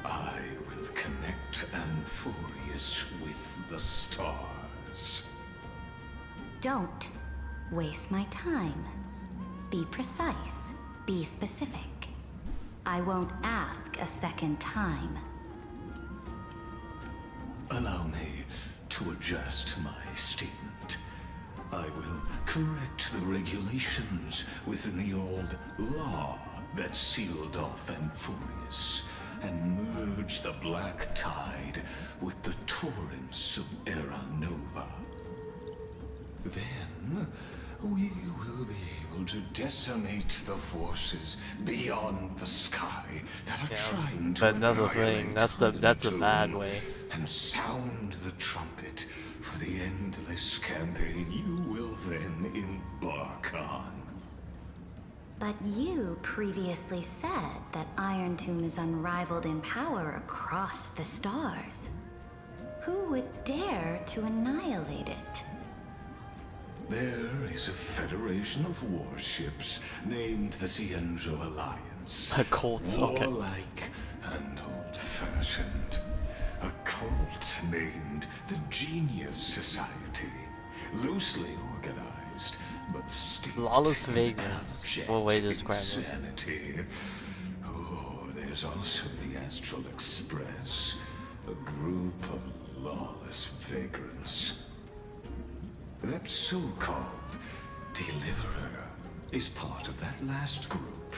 I will connect Amphoreus with the stars. Don't waste my time. Be precise. Be specific. I won't ask a second time. Allow me to adjust my statement. I will correct the regulations within the old law that sealed off Amphoreus and merge the black tide with the torrents of Era Nova. Then we will be able to decimate the forces beyond the sky that are trying to but that's the thing. That's a bad way. and sound the trumpet for the endless campaign you will then embark on. But you previously said that Irontomb is unrivaled in power across the stars. Who would dare to annihilate it? There is a federation of warships named the Cienzo Alliance. A cult, okay. Warlike and old-fashioned. A cult named the Genius Society. Loosely organized, but steeped Lawless in vagrants. abject What way to describe it? insanity. Oh, there's also the Astral Express. A group of lawless vagrants. That so-called Deliverer is part of that last group.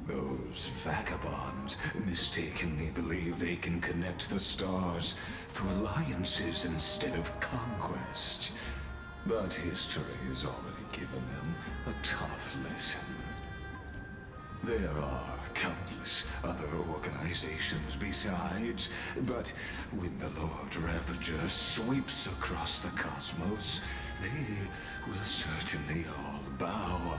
Those vagabonds mistakenly believe they can connect the stars through alliances instead of conquest. But history has already given them a tough lesson. There are countless other organizations besides, but when the Lord Ravager sweeps across the cosmos, they will certainly all bow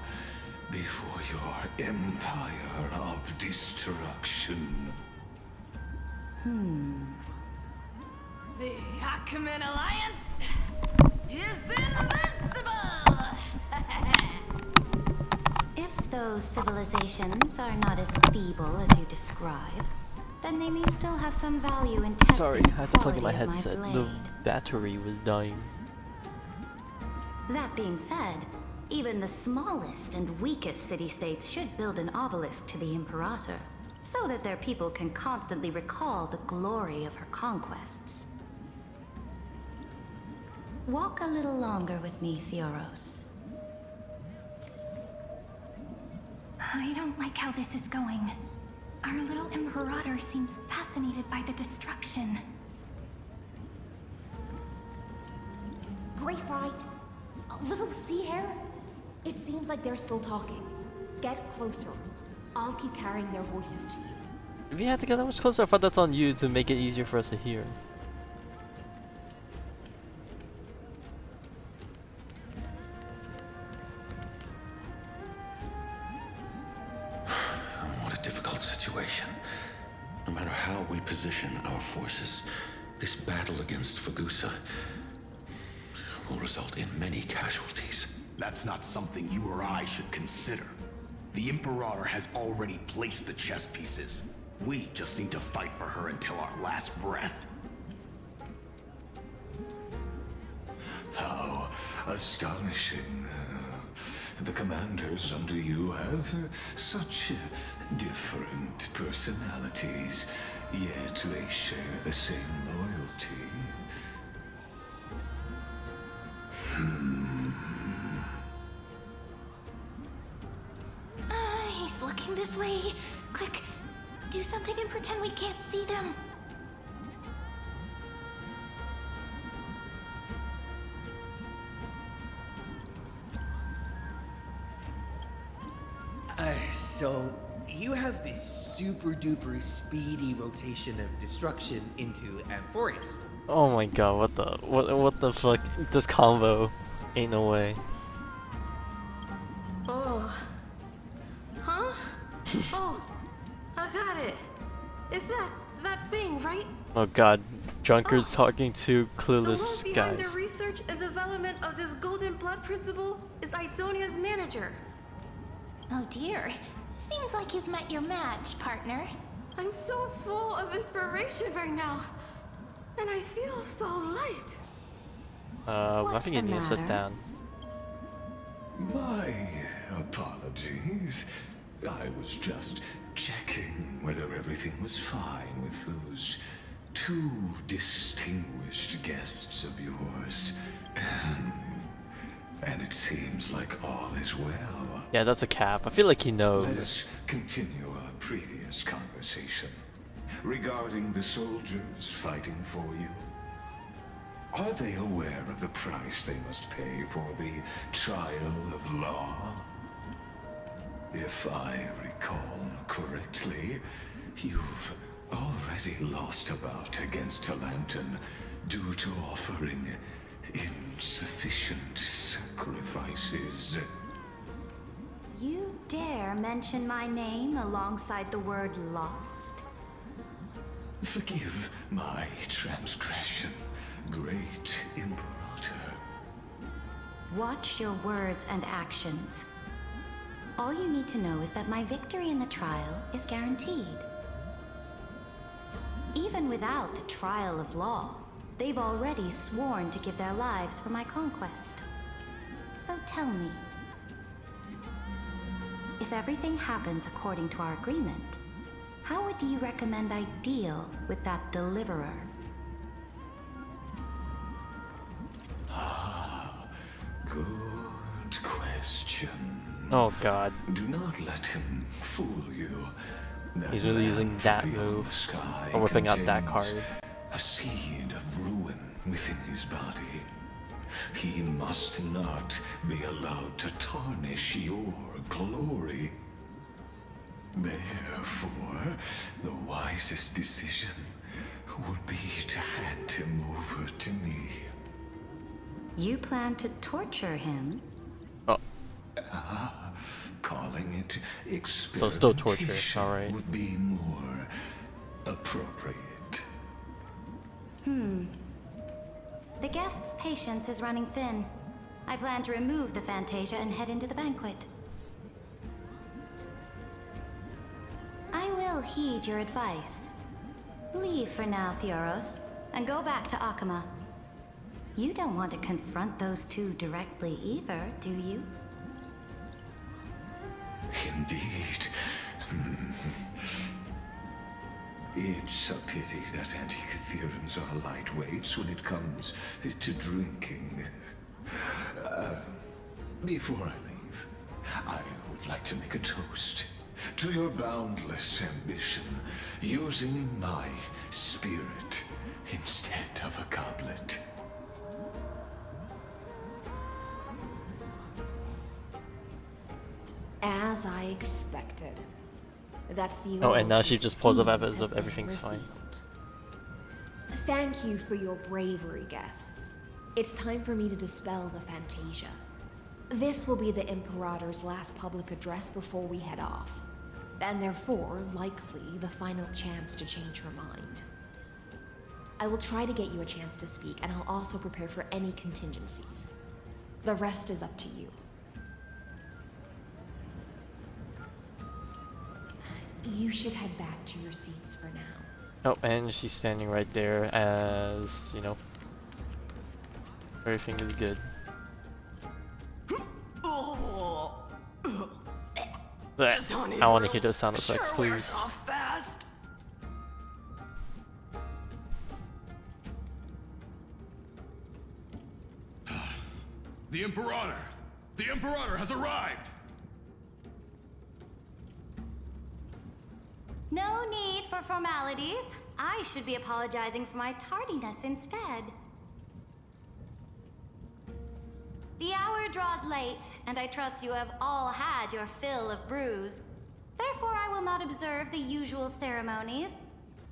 before your empire of destruction. The Achaemen Alliance is invincible! If those civilizations are not as feeble as you describe, then they may still have some value in testing Sorry, the I had to plug in my quality of headset. blade. The battery was dying. That being said, even the smallest and weakest city-states should build an obelisk to the Imperator, so that their people can constantly recall the glory of her conquests. Walk a little longer with me, Theoros. I don't like how this is going. Our little Imperator seems fascinated by the destruction. Greyfright, little sea hare. It seems like they're still talking. Get closer. I'll keep carrying their voices to you. If you had to get that much closer, I thought that's on you to make it easier for us to hear. difficult situation. No matter how we position our forces, this battle against Fagusa will result in many casualties. That's not something you or I should consider. The Imperator has already placed the chess pieces. We just need to fight for her until our last breath. How astonishing. The commanders under you have such different personalities, yet they share the same loyalty. He's looking this way. Quick, do something and pretend we can't see them. So you have this super duper speedy rotation of destruction into Amphoreus. Oh my god, what the fuck? This combo ain't no way. Oh. Huh? Oh, I got it. It's that thing, right? Oh god, Drunkard's talking to clueless The one behind guys. the research and development of this golden blood principle is Idonia's manager. Oh dear. Seems like you've met your match, partner. I'm so full of inspiration right now. And I feel so light. I think you need to sit down. My apologies. I was just checking whether everything was fine with those two distinguished guests of yours. And it seems like all is well. Yeah, that's a cap. I feel like he knows. Let us continue our previous conversation regarding the soldiers fighting for you. Are they aware of the price they must pay for the trial of law? If I recall correctly, you've already lost a bout against Talanton due to offering insufficient sacrifices. You dare mention my name alongside the word lost? Forgive my transgression, great Imperator. Watch your words and actions. All you need to know is that my victory in the trial is guaranteed. Even without the trial of law, they've already sworn to give their lives for my conquest. So tell me, if everything happens according to our agreement, how would you recommend I deal with that deliverer? Good question. Oh god. Do not let him fool you. He's really using that move. Or whipping out that card. A seed of ruin within his body. He must not be allowed to tarnish your glory. Therefore, the wisest decision would be to hand him over to me. You plan to torture him? Oh. Calling it experimentation So still torture, alright. would be more appropriate. The guest's patience is running thin. I plan to remove the Fantasia and head into the banquet. I will heed your advice. Leave for now, Theoros, and go back to Akama. You don't want to confront those two directly either, do you? Indeed. It's a pity that Antikytherans are lightweights when it comes to drinking. Before I leave, I would like to make a toast to your boundless ambition, using my spirit instead of a goblet. As I expected. That Theoros Oh, and now she just pulls up evidence schemes of have been everything's fine. revealed. Thank you for your bravery, guests. It's time for me to dispel the Fantasia. This will be the Imperator's last public address before we head off. and therefore, likely, the final chance to change her mind. I will try to get you a chance to speak, and I'll also prepare for any contingencies. The rest is up to you. You should head back to your seats for now. Oh, and she's standing right there as, you know, everything is good. Blech. I want to hear those sound effects, please. Fast. The Imperator! The Imperator has arrived! No need for formalities. I should be apologizing for my tardiness instead. The hour draws late, and I trust you have all had your fill of brews. Therefore, I will not observe the usual ceremonies.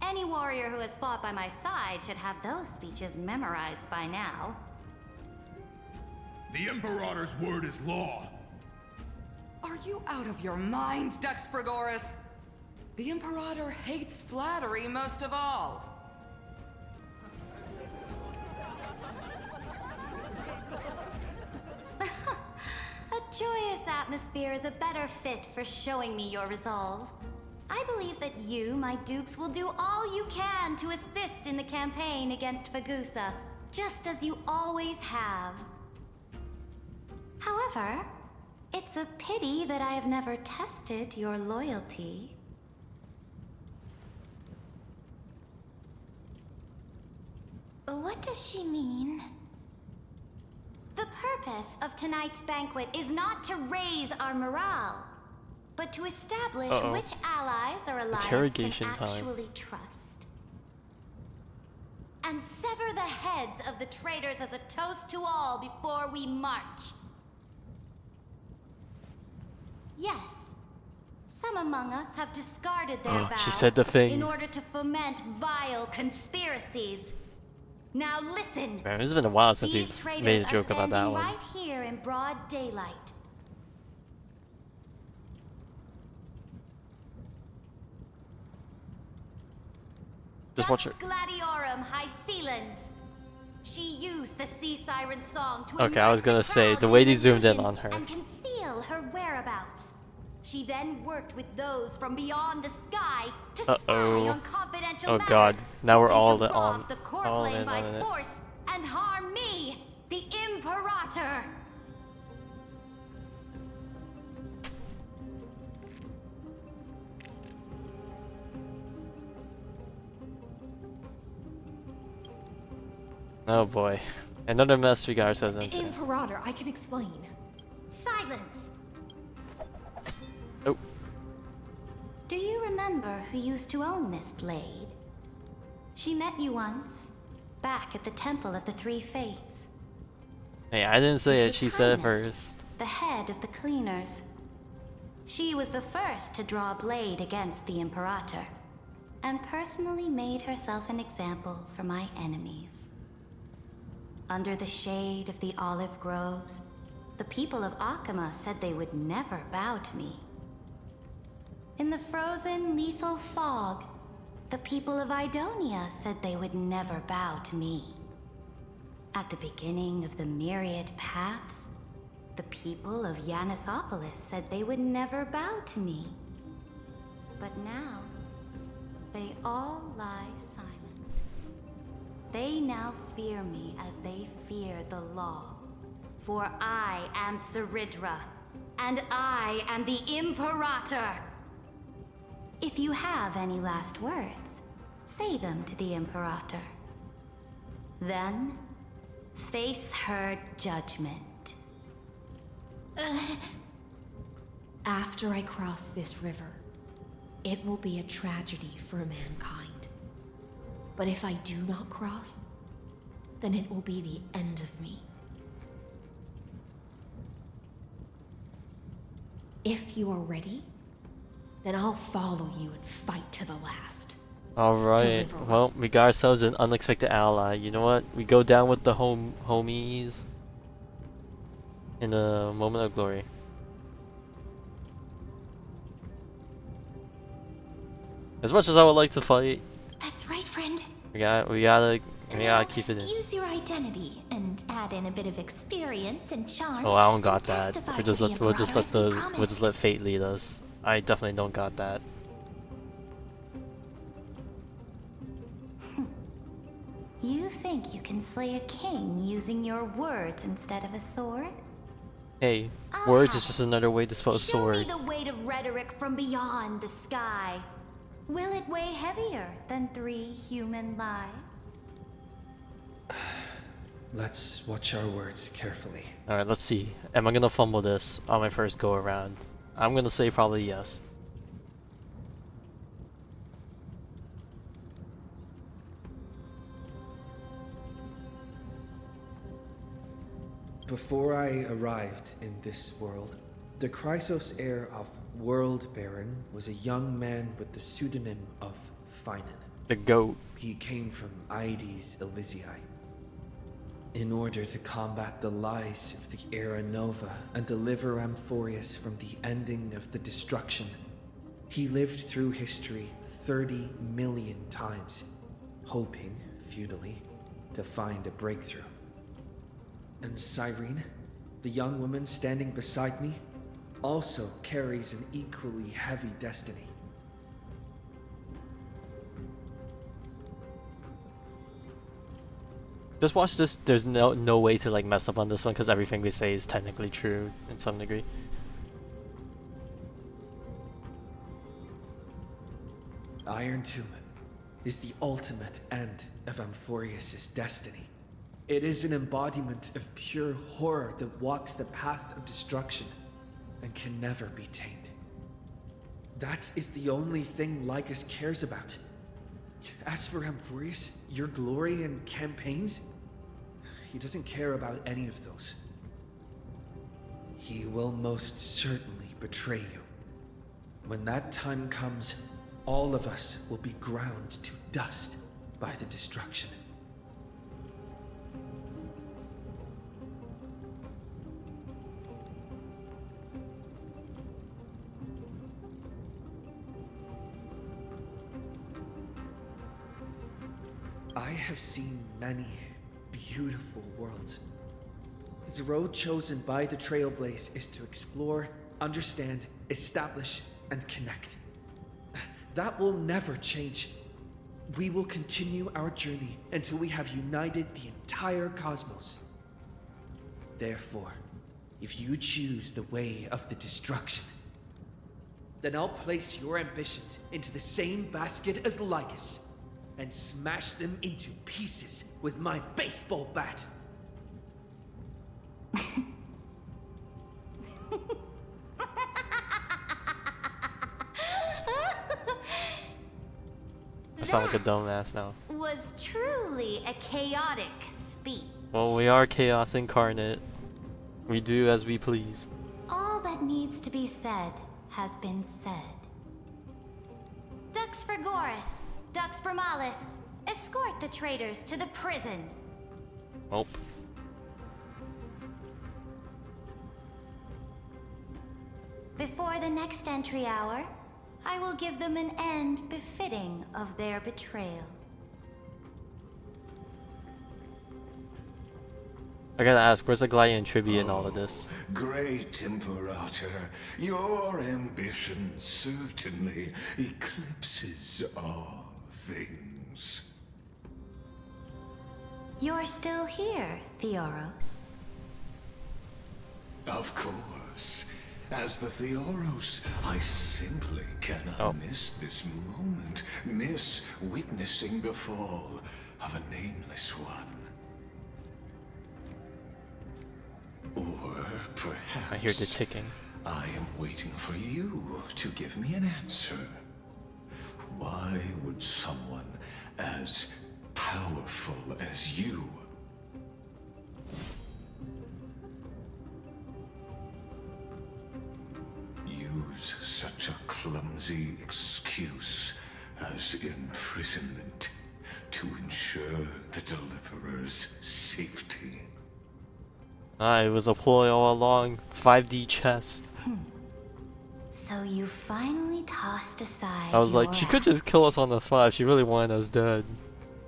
Any warrior who has fought by my side should have those speeches memorized by now. The Imperator's word is law. Are you out of your mind, Dux Frigoris? The Imperator hates flattery most of all. A joyous atmosphere is a better fit for showing me your resolve. I believe that you, my dukes, will do all you can to assist in the campaign against Fagusa, just as you always have. However, it's a pity that I have never tested your loyalty. What does she mean? The purpose of tonight's banquet is not to raise our morale, but to establish which allies our alliance Interrogation can time. actually trust. And sever the heads of the traitors as a toast to all before we march. Yes, some among us have discarded their vows she said the thing. in order to foment vile conspiracies. Now listen. Man, it's been a while since These we've traitors made a joke are about that standing one. right here in broad daylight. Just watch her. Gladiorum Hycelans. She used the sea siren song to Okay, I was immerse gonna the say, crowd the in way they zoomed in illusion on her. and conceal her whereabouts. She then worked with those from beyond the sky to spy on confidential Oh matters, god, now we're hoping all to the rob the core all flame in by on it. force and harm me, the Imperator. Oh boy, another mess we got ourselves into. Imperator, I can explain. Silence. Oh. Do you remember who used to own this blade? She met you once, back at the Temple of the Three Fates. Hey, I didn't say it, was she said it Kindness, first. the head of the cleaners. She was the first to draw a blade against the Imperator, and personally made herself an example for my enemies. Under the shade of the olive groves, the people of Akama said they would never bow to me. In the frozen, lethal fog, the people of Idonia said they would never bow to me. At the beginning of the myriad paths, the people of Yanisopolis said they would never bow to me. But now, they all lie silent. They now fear me as they fear the law. For I am Ceridra, and I am the Imperator. If you have any last words, say them to the Imperator. Then, face her judgment. After I cross this river, it will be a tragedy for mankind. But if I do not cross, then it will be the end of me. If you are ready, then I'll follow you and fight to the last. Alright, well, we got ourselves an unexpected ally. You know what? We go down with the homies in a moment of glory. As much as I would like to fight, That's right, friend. we gotta keep it in. Use your identity and add in a bit of experience and charm. Oh, I don't got and that. testify We'll to just the let Imperator as we we'll just promised. let fate lead us. I definitely don't got that. You think you can slay a king using your words instead of a sword? Hey, I'll words have is just another way to spell Show me sword. the weight of rhetoric from beyond the sky. Will it weigh heavier than 3 human lives? Let's watch our words carefully. Alright, let's see. Am I gonna fumble this on my first go around? I'm gonna say probably yes. Before I arrived in this world, the Chrysos heir of World Baron was a young man with the pseudonym of Finan. The goat. He came from Aedes Elysiae. In order to combat the lies of the Era Nova and deliver Amphoreus from the ending of the destruction, he lived through history 30 million times, hoping, futilely, to find a breakthrough. And Cyrene, the young woman standing beside me, also carries an equally heavy destiny. Just watch this. There's no way to like mess up on this one because everything we say is technically true in some degree. Irontomb is the ultimate end of Amphoreus' destiny. It is an embodiment of pure horror that walks the path of destruction and can never be tamed. That is the only thing Lygus cares about. As for Amphoreus, your glory and campaigns, he doesn't care about any of those. He will most certainly betray you. When that time comes, all of us will be ground to dust by the destruction. I have seen many beautiful worlds. The road chosen by the Trailblaze is to explore, understand, establish, and connect. That will never change. We will continue our journey until we have united the entire cosmos. Therefore, if you choose the way of the destruction, then I'll place your ambitions into the same basket as Lygus and smash them into pieces with my baseball bat. I sound like a dumbass now. Was truly a chaotic speech. Well, we are chaos incarnate. We do as we please. All that needs to be said has been said. Dux for Goris, Dux for Malus, escort the traitors to the prison. Nope. Before the next entry hour, I will give them an end befitting of their betrayal. I gotta ask, where's the Gladian tribute in all of this? Great Imperator, your ambition certainly eclipses all things. You're still here, Theoros. Of course. As the Theoros, I simply cannot miss this moment, miss witnessing the fall of a nameless one. Or perhaps I hear the ticking. I am waiting for you to give me an answer. Why would someone as powerful as you use such a clumsy excuse as imprisonment to ensure the Deliverer's safety? Ah, it was a ploy all along. 5D chest. So you finally tossed aside I was like, your she could just kill us on the spot if she really wanted us dead.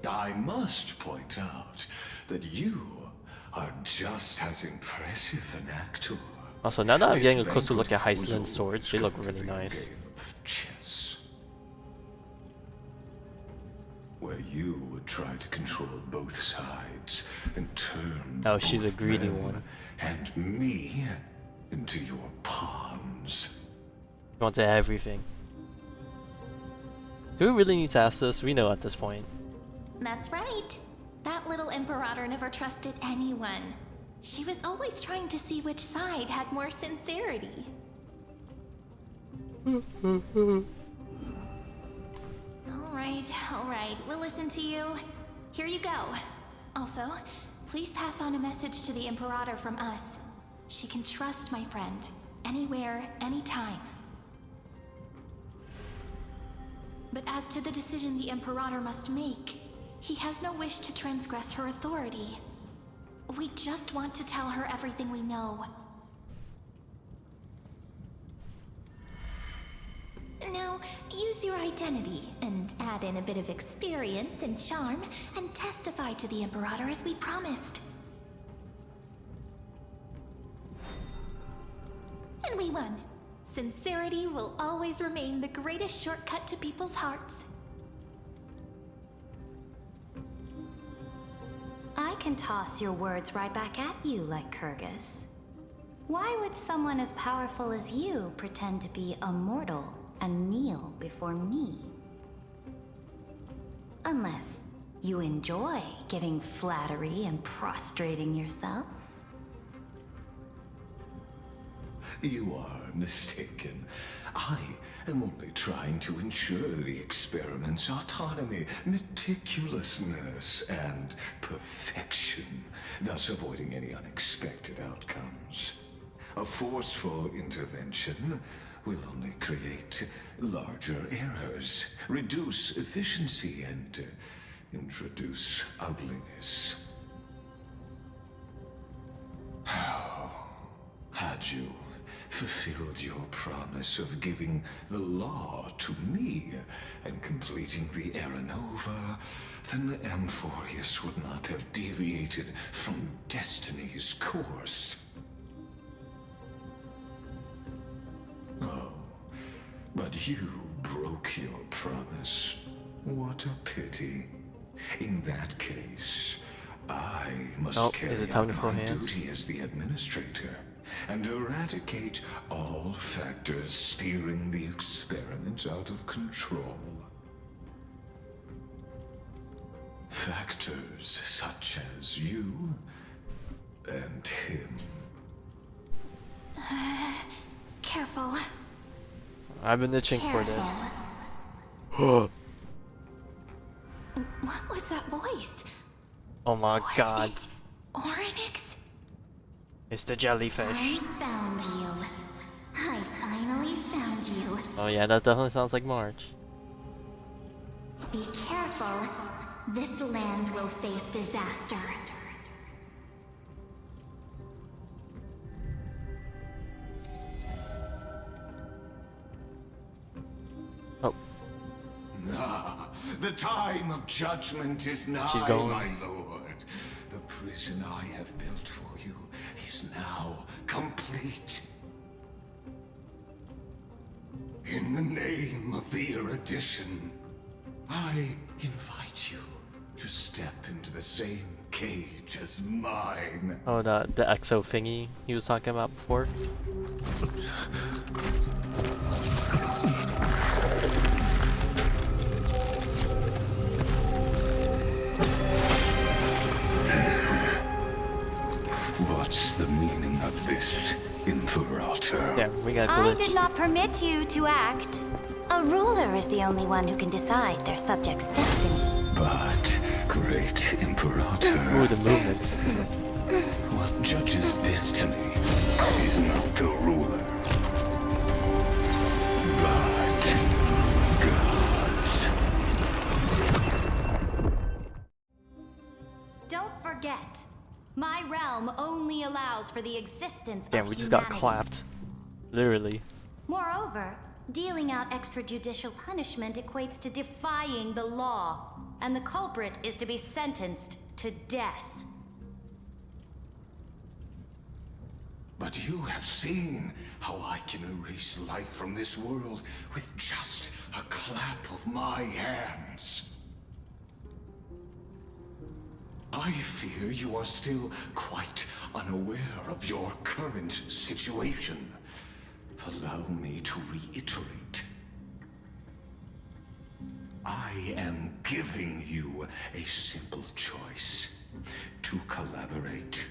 I must point out that you are just as impressive an actor. Also, now that I'm This getting a closer look banquet at was Heislin's swords, they look always really going to be a nice. game of chess, where you would try to control both sides and turn Oh, she's a both greedy them one. and me into your pawns. She wants everything. Do we really need to ask this? We know at this point. That's right. That little Imperator never trusted anyone. She was always trying to see which side had more sincerity. Alright, we'll listen to you. Here you go. Also, please pass on a message to the Imperator from us. She can trust my friend, anywhere, anytime. But as to the decision the Imperator must make, he has no wish to transgress her authority. We just want to tell her everything we know. Now, use your identity and add in a bit of experience and charm and testify to the Imperator as we promised. And we won. Sincerity will always remain the greatest shortcut to people's hearts. I can toss your words right back at you, Lygus. Why would someone as powerful as you pretend to be a mortal and kneel before me? Unless you enjoy giving flattery and prostrating yourself. You are mistaken. I am only trying to ensure the experiment's autonomy, meticulousness, and perfection, thus avoiding any unexpected outcomes. A forceful intervention will only create larger errors, reduce efficiency, and introduce ugliness. How had you fulfilled your promise of giving the law to me and completing the Era Nova, then Amphoreus would not have deviated from destiny's course. Oh, but you broke your promise. What a pity. In that case, I must carry out my duty as the administrator and eradicate all factors steering the experiment out of control. Factors such as you and him. Careful. I've been itching for this. What was that voice? Oh my god. It Oryx? It's the jellyfish. I found you. I finally found you. Oh yeah, that definitely sounds like March. Be careful. This land will face disaster. Ah, the time of judgment is nigh, She's going. my lord. The prison I have built for you is now complete. In the name of the erudition, I invite you to step into the same cage as mine. Oh, the exo thingy he was talking about before. What's the meaning of this, Imperator? Yeah, we got I glitched. did not permit you to act. A ruler is the only one who can decide their subject's destiny. But, great Imperator. Ooh, the movements. What judges destiny is not the ruler, but gods. Don't forget, my realm only allows for the existence Damn, of we just got humanity. clapped. Literally. Moreover, dealing out extrajudicial punishment equates to defying the law, and the culprit is to be sentenced to death. But you have seen how I can erase life from this world with just a clap of my hands. I fear you are still quite unaware of your current situation. Allow me to reiterate. I am giving you a simple choice. To collaborate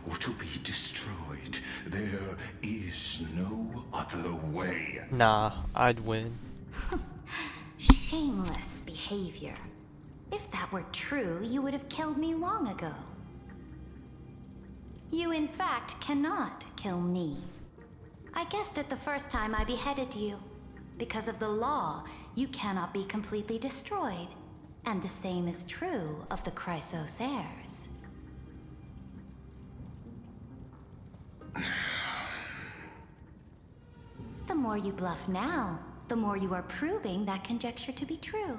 or to be destroyed. There is no other way. Nah, I'd win. Shameless behavior. If that were true, you would have killed me long ago. You in fact cannot kill me. I guessed it the first time I beheaded you. Because of the law, you cannot be completely destroyed. And the same is true of the Chrysosairs. The more you bluff now, the more you are proving that conjecture to be true.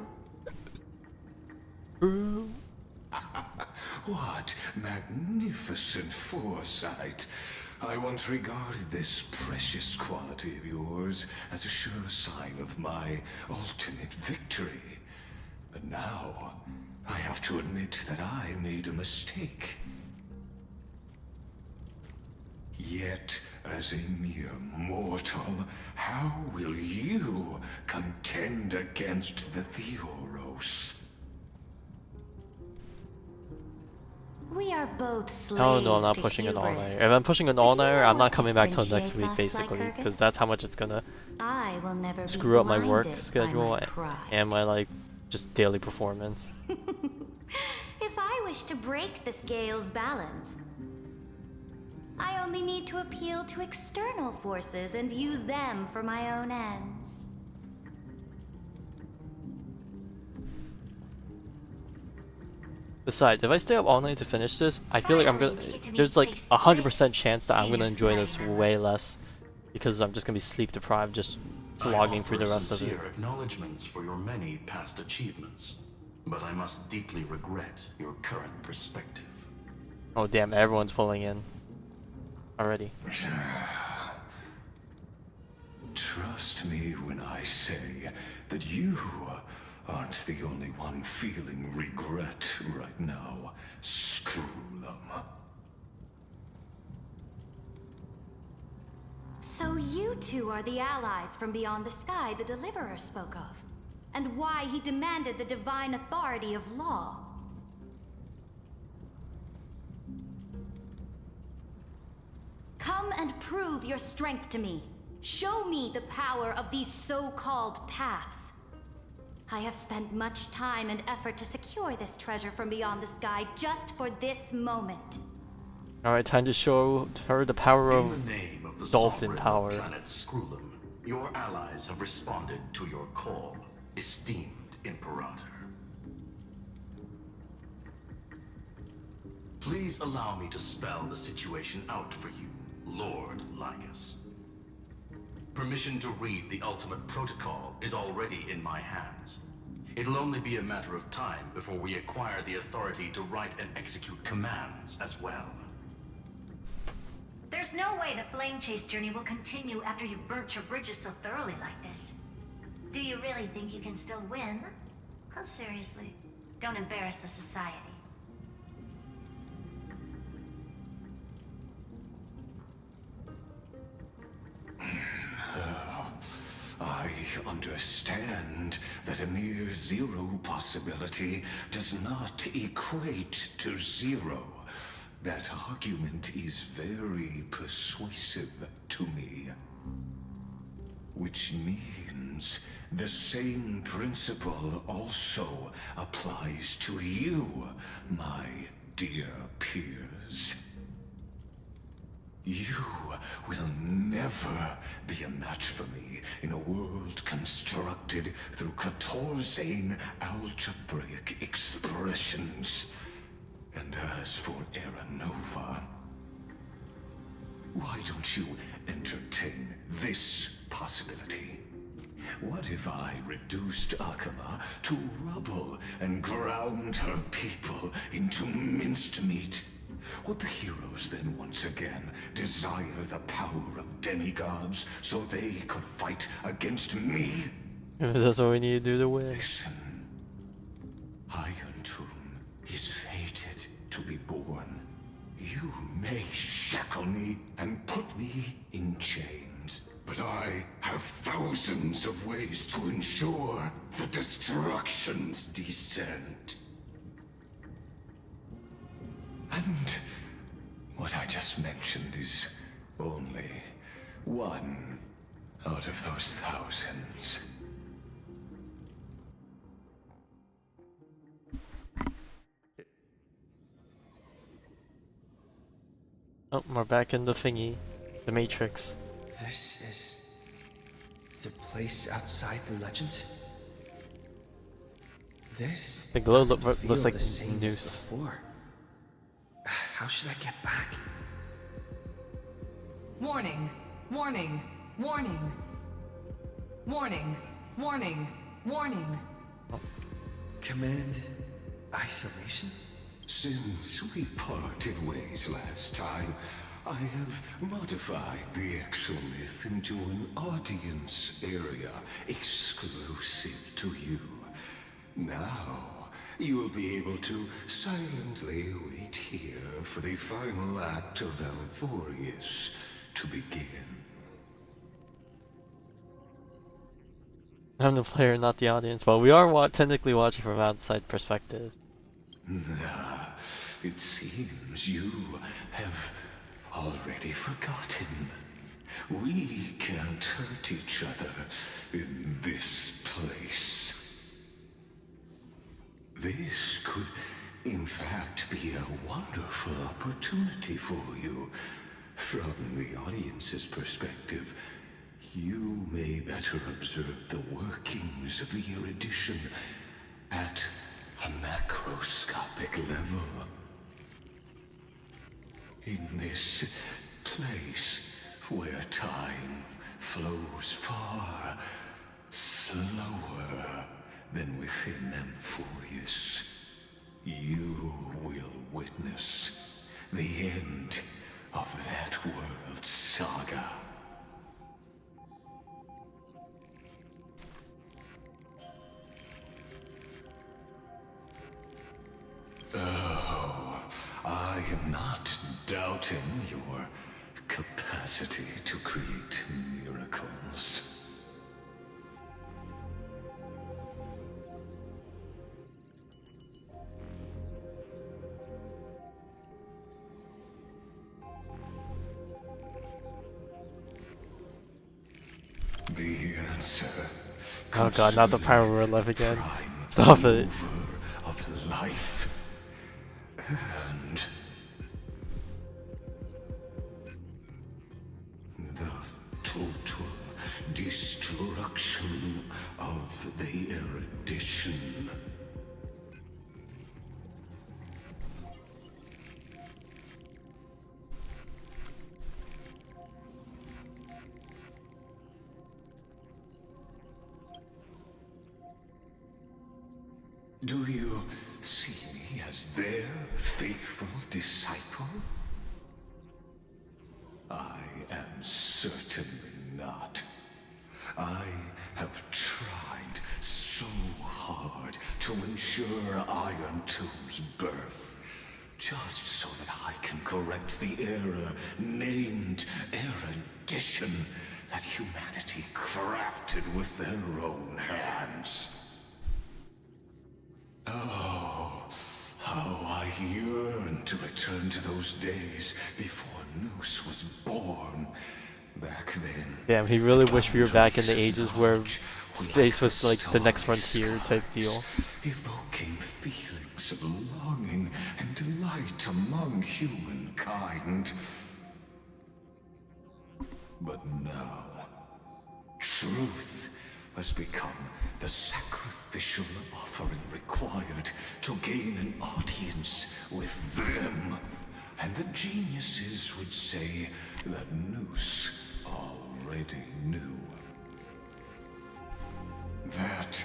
What magnificent foresight. I once regarded this precious quality of yours as a sure sign of my ultimate victory. But now, I have to admit that I made a mistake. Yet, as a mere mortal, how will you contend against the Theoros? We are both slaves. Oh no, I'm not pushing an all-nighter. If I'm pushing an all-nighter, I'm not coming back till next week, basically, because that's how much it's gonna screw up my work schedule and my like just daily performance. If I wish to break the scale's balance, I only need to appeal to external forces and use them for my own ends. Besides, if I stay up all night to finish this, I feel like I'm gonna. There's like 100% chance that I'm gonna enjoy this way less because I'm just gonna be sleep deprived, just slogging through the rest of it. Sincere acknowledgements for your many past achievements, but I must deeply regret your current perspective. Oh damn! Everyone's pulling in already. Trust me when I say that you aren't the only one feeling regret right now. Screw them. So you two are the allies from beyond the sky the Deliverer spoke of, and why he demanded the divine authority of law. Come and prove your strength to me. Show me the power of these so-called paths. I have spent much time and effort to secure this treasure from beyond the sky just for this moment. Alright, time to show her the power of In the name of the dolphin sovereign power. of planet Scrulum, your allies have responded to your call, esteemed Imperator. Please allow me to spell the situation out for you, Lord Lygus. Permission to read the ultimate protocol is already in my hands. It'll only be a matter of time before we acquire the authority to write and execute commands as well. There's no way the flame chase journey will continue after you've burnt your bridges so thoroughly like this. Do you really think you can still win? Oh, seriously. Don't embarrass the society. I understand that a mere zero possibility does not equate to zero. That argument is very persuasive to me. Which means the same principle also applies to you, my dear peers. You will never be a match for me in a world constructed through Catorzain algebraic expressions. And as for Era Nova, Why don't you entertain this possibility? What if I reduced Akama to rubble and ground her people into minced meat? Would the heroes then once again desire the power of demigods so they could fight against me? That's what we need to do to win. Listen. Irontomb is fated to be born. You may shackle me and put me in chains, but I have thousands of ways to ensure the destruction's descent. And what I just mentioned is only one out of those thousands. Oh, we're back in the thingy. The Matrix. This is the place outside the legends? This The glow doesn't looks feel like the same as Noose. before. How should I get back? Warning, warning, warning. Warning, warning, warning. Command isolation? Since we parted ways last time, I have modified the exomyth into an audience area exclusive to you. Now, you'll be able to silently wait here for the final act of Amphoreus to begin. I'm the player, not the audience, but we are technically watching from outside perspective. It seems you have already forgotten. We can't hurt each other in this place. This could, in fact, be a wonderful opportunity for you. From the audience's perspective, you may better observe the workings of the erudition at a macroscopic level. In this place where time flows far slower than within Amphoreus, you will witness the end of that world's saga. Oh, I am not doubting your capacity to create miracles. The answer. Oh god, not the power we're alive again. Stop it. Of life and the total destruction of the erudition. Do you see me as their faithful disciple? I am certainly not. I have tried so hard to ensure Irontomb's birth, just so that I can correct the error named erudition that humanity crafted with their own hands. Oh, how I yearn to return to those days before Noose was born. Back then. Damn, he really wished we were back in the ages where space was like the next frontier type deal. Evoking feelings of longing and delight among humankind. But now, truth has become the sacrificial offering required to gain an audience with them. And the geniuses would say that Noose already knew. That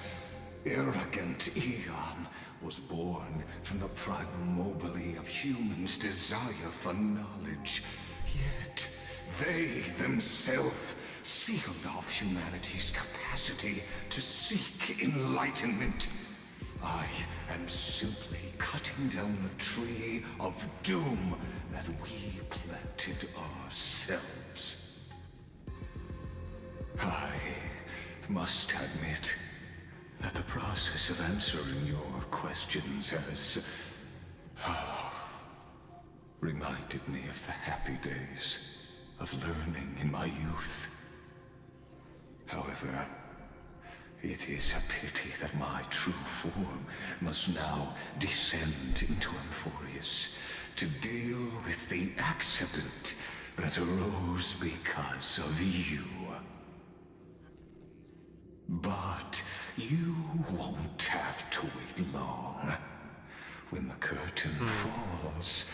arrogant Eon was born from the primal mobile of humans' desire for knowledge. Yet, they themselves sealed off humanity's capacity to seek enlightenment. I am simply cutting down a tree of doom that we planted ourselves. I must admit that the process of answering your questions has reminded me of the happy days of learning in my youth. However, it is a pity that my true form must now descend into Amphoreus to deal with the accident that arose because of you. But you won't have to wait long. When the curtain falls,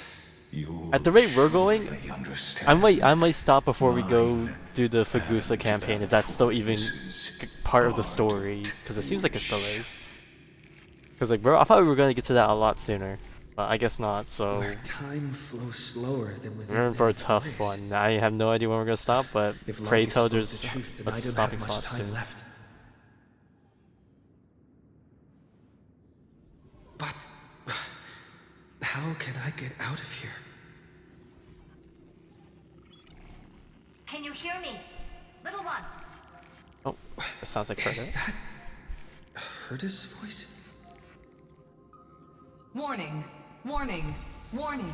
you'll At the rate we're going, surely I understand. might stop before we go do the Fagusa campaign if that's still even part of the story, because it seems like it still is. Because like, bro, I thought we were gonna get to that a lot sooner, but I guess not. So Where time flows slower than within we're in for a tough Amphoreus. one. I have no idea when we're gonna stop, but If pray Lygus tell spoke there's the truth, then a I don't stopping have much spot time soon. left. But how can I get out of here? Can you hear me? Little one. Oh, it sounds like Is Herta. that Herta's voice? Warning, warning, warning.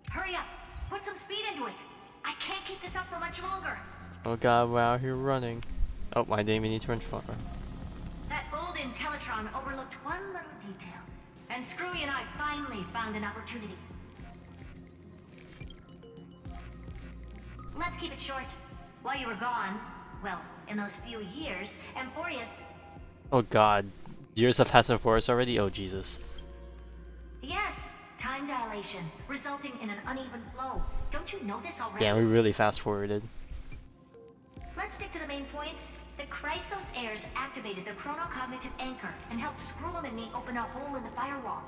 Hurry up. Put some speed into it. I can't keep this up for much longer. Oh god, we're out here running. Oh, my name, we need to run far. That old Intellatron overlooked one little detail, and Screwy and I finally found an opportunity. Let's keep it short. While you were gone, well, in those few years, Amphoreus... Oh god, years have passed in forest already? Oh Jesus. Yes, time dilation, resulting in an uneven flow. Don't you know this already? Damn, we really fast forwarded. Let's stick to the main points. The Chrysos heirs activated the chronocognitive anchor and helped Skrullum and me open a hole in the firewall.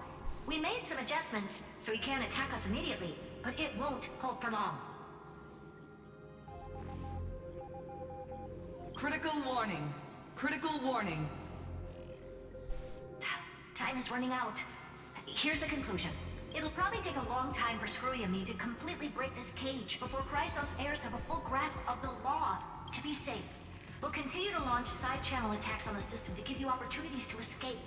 We made some adjustments, so he can't attack us immediately, but it won't hold for long. Critical warning. Critical warning. Time is running out. Here's the conclusion. It'll probably take a long time for Screwy and me to completely break this cage before Chrysos heirs have a full grasp of the law. To be safe, we'll continue to launch side-channel attacks on the system to give you opportunities to escape.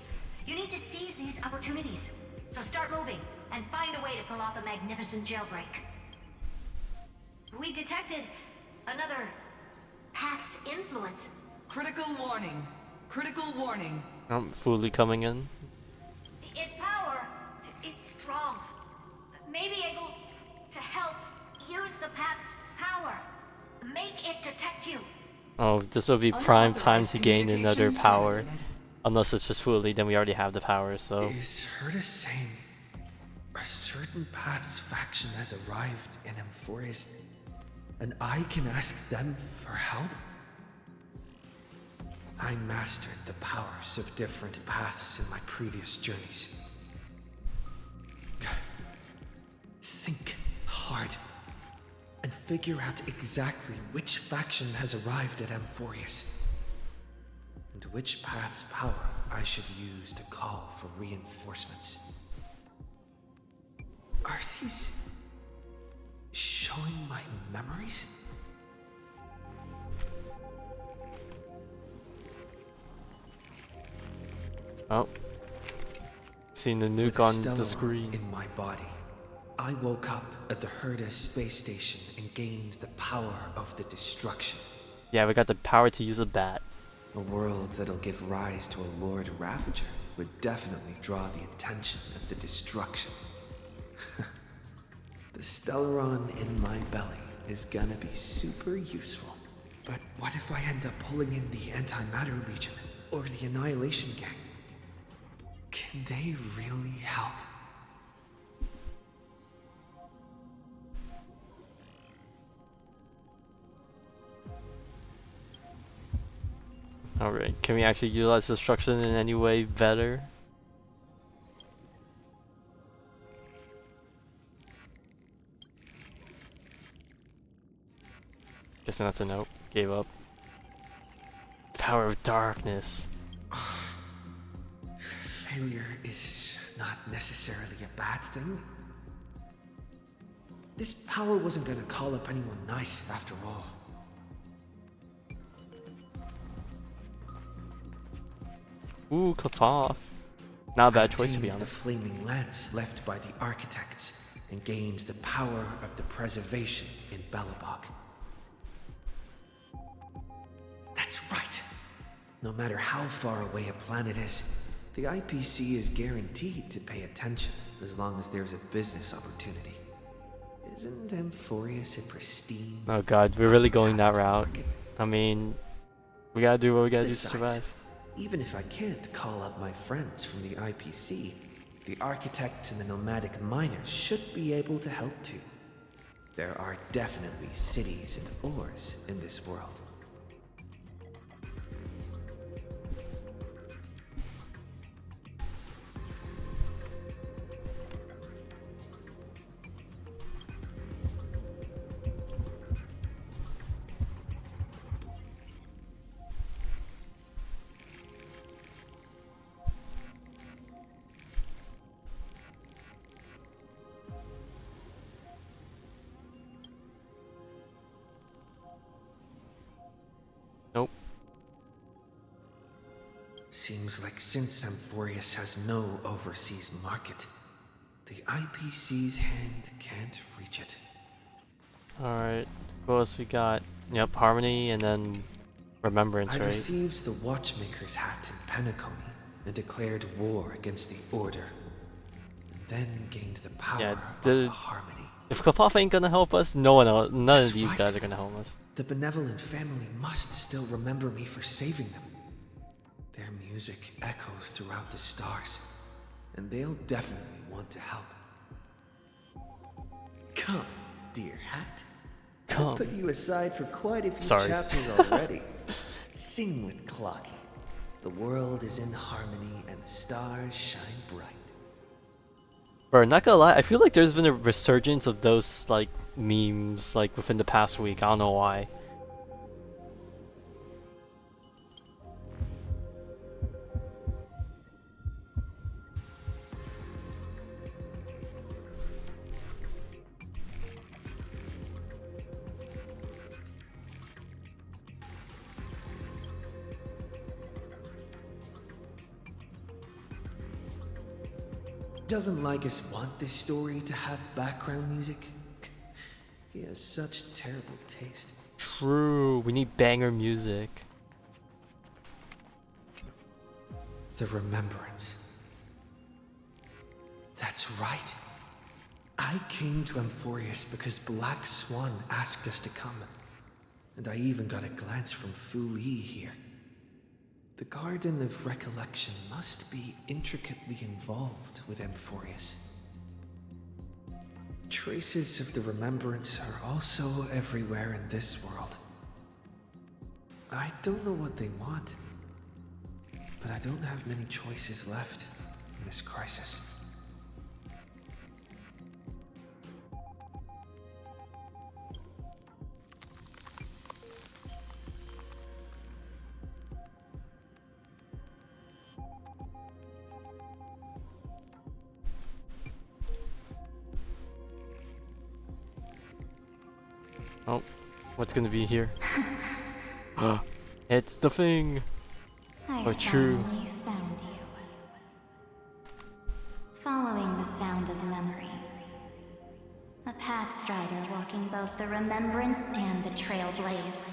You need to seize these opportunities. So start moving, and find a way to pull off a magnificent jailbreak. We detected another path's influence. Critical warning. Critical warning. I'm fully coming in. Its power is strong. Maybe able to help use the path's power. Make it detect you. Oh, this will be prime time to gain another power. Unless it's just fully, then we already have the power, so... Is Herta saying a certain path's faction has arrived in Amphoreus, and I can ask them for help? I mastered the powers of different paths in my previous journeys. Think hard and figure out exactly which faction has arrived at Amphoreus, and which path's power I should use to call for reinforcements. Are these showing my memories? Oh. Seeing the nuke With on Stellar the screen. in my body, I woke up at the Herta space station and gained the power of the destruction. Yeah, we got the power to use a bat. A world that'll give rise to a Lord Ravager would definitely draw the attention of the destruction. The Stellaron in my belly is gonna be super useful. But what if I end up pulling in the Antimatter Legion or the Annihilation Gang? Can they really help? Alright, can we actually utilize destruction in any way better? Guessing that's a nope. Gave up. Power of darkness. Failure is not necessarily a bad thing. This power wasn't gonna call up anyone nice after all. Ooh, cut off. Not a bad choice, to be Maintains honest. the flaming lance left by the architects and gains the power of the preservation in Belobog. That's right. No matter how far away a planet is, the IPC is guaranteed to pay attention as long as there's a business opportunity. Isn't Amphoreus a pristine? Oh god, we're really going that route. I mean, we gotta do what we gotta do to survive. Even if I can't call up my friends from the IPC, the architects and the nomadic miners should be able to help too. There are definitely cities and ores in this world. Nope. Seems like since Amphoreus has no overseas market, the IPC's hand can't reach it. Alright, what else we got? Yep, Harmony and then Remembrance, I right? received the Watchmaker's hat in Penacony and declared war against the Order, and then gained the power of the Harmony. If Klopov ain't gonna help us, no one else, none of these guys are gonna help us. The benevolent family must still remember me for saving them. Their music echoes throughout the stars, and they'll definitely want to help. Come, dear hat. Come. I've put you aside for quite a few Sorry. chapters already. Sing with Clocky. The world is in harmony and the stars shine bright. Bro, not gonna lie, I feel like there's been a resurgence of those like memes like within the past week. I don't know why. Doesn't Lygus want this story to have background music? He has such terrible taste. True, we need banger music. The Remembrance. That's right. I came to Amphoreus because Black Swan asked us to come. And I even got a glance from Fu Li here. The Garden of Recollection must be intricately involved with Amphoreus. Traces of the Remembrance are also everywhere in this world. I don't know what they want, but I don't have many choices left in this crisis. Oh, what's gonna be here? It's the thing. I true. finally found you. Following the sound of memories. A path strider walking both the Remembrance and the Trailblaze.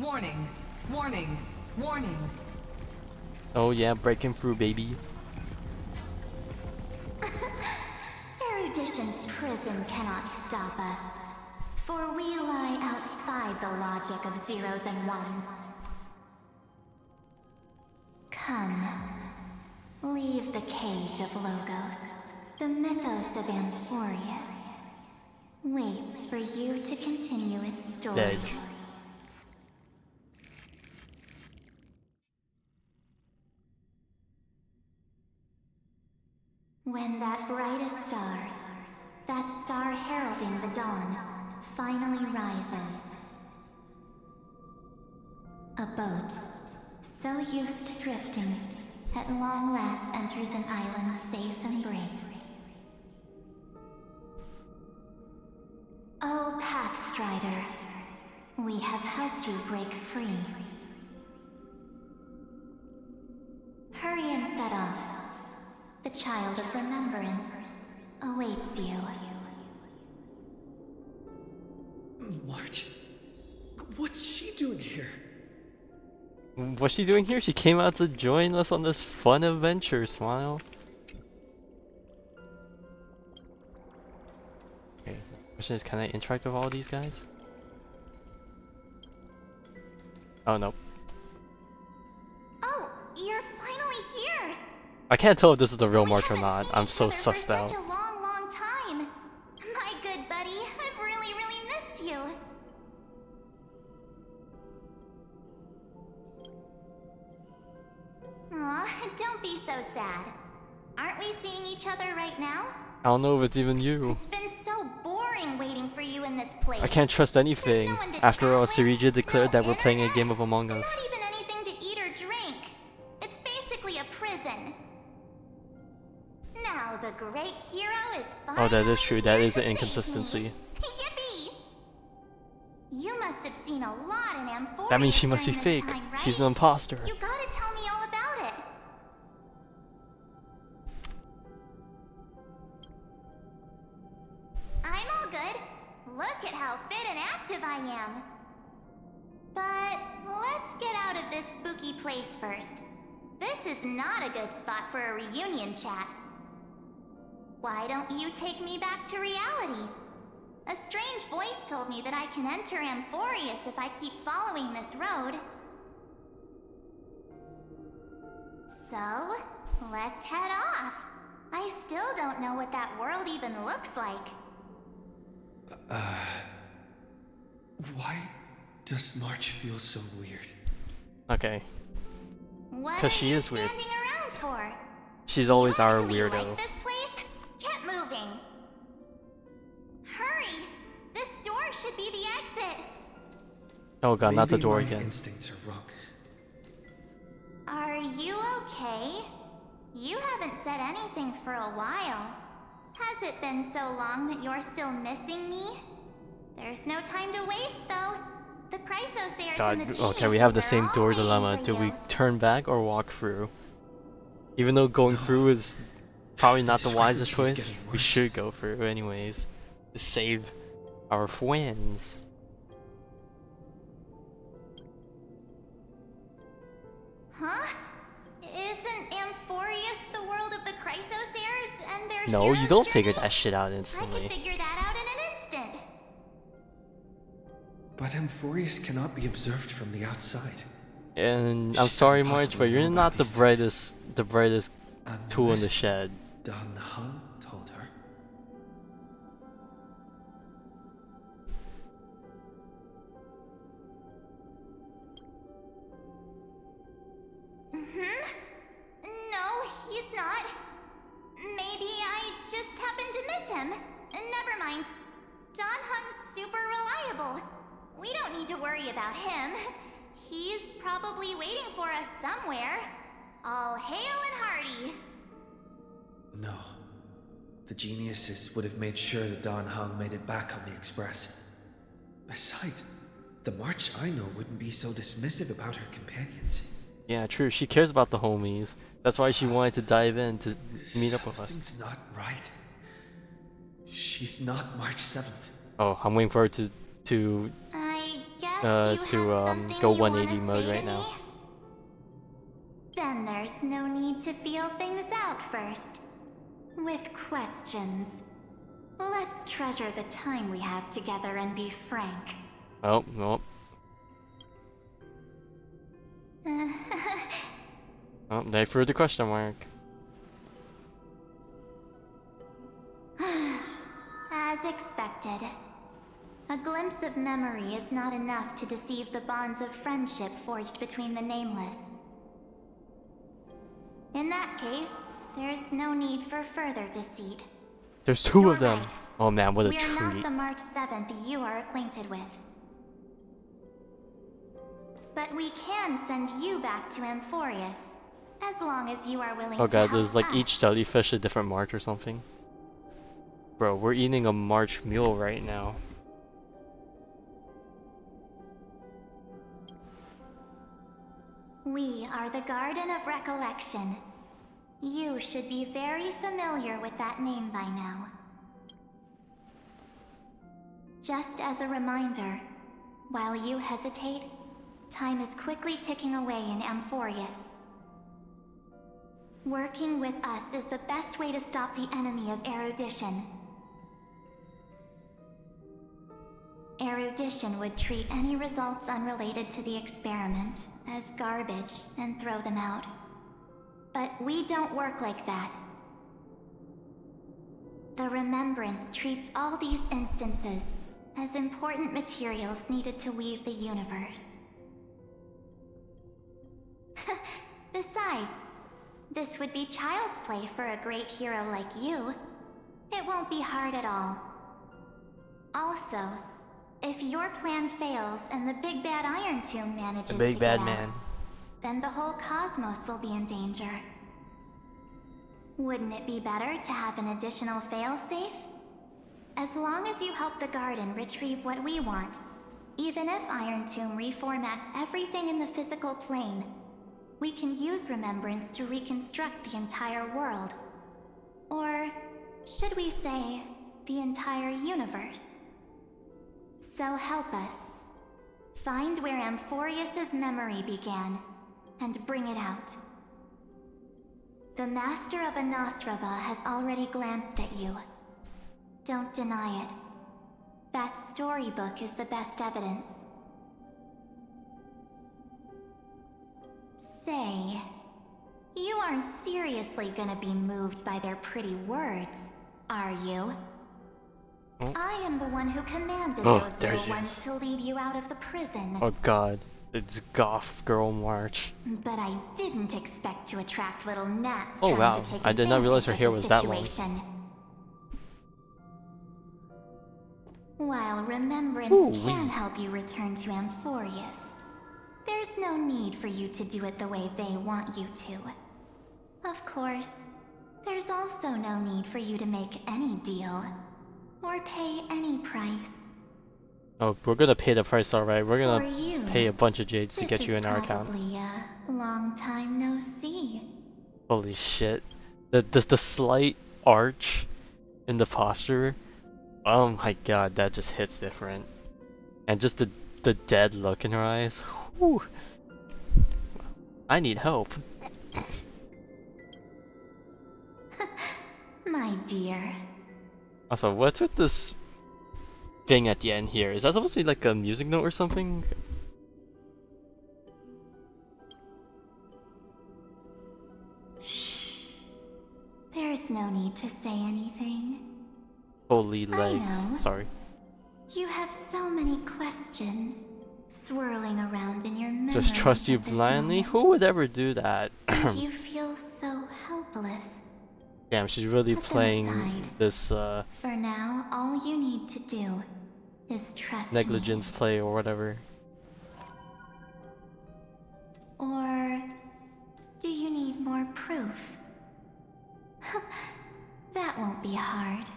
Warning! Warning! Warning! Oh yeah, breaking through, baby. Erudition's prison cannot stop us, for we lie outside the logic of zeros and ones. Come, leave the cage of Logos. The mythos of Amphoreus waits for you to continue its story. Edge. When that brightest star, that star heralding the dawn, finally rises, a boat, so used to drifting, at long last enters an island's safe embrace. Oh, Pathstrider, we have helped you break free. Hurry and set off. The child of remembrance awaits you. March? What's she doing here? What's she doing here? She came out to join us on this fun adventure, Smile. Okay, the question is, can I interact with all these guys? Oh no. Oh, you're finally here! I can't tell if this is the real March or not. I'm so sussed out. Such a long, long time. My good buddy, I've really, really missed you. Aw, don't be so sad. Aren't we seeing each other right now? I don't know if it's even you. It's been so boring waiting for you in this place. I can't trust anything. No one to After all, chat with, Sirija declared no that we're playing a internet, game of Among Us. not even anything to eat or drink. It's basically a prison. Now the great hero is finally Oh, that is true. That here is to an save inconsistency. me. Yippee! You must have seen a lot in Amphoreus That means she must be during fake. this time, right? She's an imposter. You gotta tell me all about it. I'm all good. Look at how fit and active I am. But let's get out of this spooky place first. This is not a good spot for a reunion chat. Why don't you take me back to reality? A strange voice told me that I can enter Amphoreus if I keep following this road. So, let's head off. I still don't know what that world even looks like. Why does March feel so weird? Okay. What 'Cause are she you is weird. standing around for? She's always our Actually weirdo. like this place? Get moving. Hurry! This door should be the exit. Oh god, not the Maybe door my again. instincts are wrong. Are you okay? You haven't said anything for a while. Has it been so long that you're still missing me? There's no time to waste, though. The Chrysosairs God, and the okay, we have the geniuses are same all door waiting dilemma. for Do we you. turn back or walk through? Even though going through is probably not the wisest discrepancy's choice, getting we worse. should go through anyways. To save our friends. Huh? Isn't Amphoreus the world of the Chrysosairs and their No, you hero's don't journey? figure that shit out I instantly. could figure that out in an instant. But Amphoreus cannot be observed from the outside. And I'm sorry, March, possibly but you're know not about the these brightest tool in the Unless shed. Dan Heng told her. No, he's not. Maybe I just happened to miss him. Never mind. Don Hung's super reliable. We don't need to worry about him. He's probably waiting for us somewhere. All hail and hearty. No. The geniuses would have made sure that Dan Heng made it back on the express. Besides, the March I know wouldn't be so dismissive about her companions. Yeah, true. She cares about the homies. That's why she wanted to dive in to meet up with us. Something's not right. She's not March 7th. Oh, I'm waiting for her to I guess you have something go you 180 wanna mode say right to now. me? Then there's no need to feel things out first. With questions. Let's treasure the time we have together and be frank. Oh, no. Oh, they threw the question mark. As expected. A glimpse of memory is not enough to deceive the bonds of friendship forged between the nameless. In that case, there is no need for further deceit. There's two You're of them. right. Oh man, what a We are not treat. the March 7th you are acquainted with. But we can send you back to Amphoreus, as long as you are willing Oh to god, help there's like us. each jellyfish a different march or something. Bro, we're eating a March meal right now. We are the Garden of Recollection. You should be very familiar with that name by now. Just as a reminder, while you hesitate, time is quickly ticking away in Amphoreus. Working with us is the best way to stop the enemy of erudition. Erudition would treat any results unrelated to the experiment as garbage and throw them out. But we don't work like that. The Remembrance treats all these instances as important materials needed to weave the universe. Besides, this would be child's play for a great hero like you. It won't be hard at all. Also, if your plan fails and the big bad Irontomb manages The big to bad get man. out, then the whole cosmos will be in danger. Wouldn't it be better to have an additional failsafe? As long as you help the garden retrieve what we want, even if Irontomb reformats everything in the physical plane, we can use Remembrance to reconstruct the entire world. Or should we say, the entire universe? So help us. Find where Amphoreus' memory began, and bring it out. The Master of Anosrava has already glanced at you. Don't deny it. That storybook is the best evidence. Say, you aren't seriously gonna be moved by their pretty words, are you? Oh. I am the one who commanded Oh, those there little she ones is. to lead you out of the prison. Oh god, it's Goth Girl March. But I didn't expect to attract little gnats Oh trying wow, to take I did not realize her advantage hair of the was that long. situation. While Remembrance Ooh, can wee. help you return to Amphoreus, there's no need for you to do it the way they want you to. Of course, there's also no need for you to make any deal, or pay any price. Oh, we're gonna pay the price, alright. We're For gonna you, pay a bunch of jades to this get is you in our account. probably a long time no see. Holy shit. The slight arch in the posture. Oh my god, that just hits different. And just the dead look in her eyes. Whew. I need help. My dear. Also, what's with this thing at the end here? Is that supposed to be like a music note or something? There's no need to say anything. Holy I legs. know. Sorry. You have so many questions swirling around in your memories Just trust you at this blindly? moment, Who would ever do that? and you feel so helpless. Damn, she's really Put them playing aside. this For now, all you need to do is trust me. negligence play or whatever. Or do you need more proof? That won't be hard.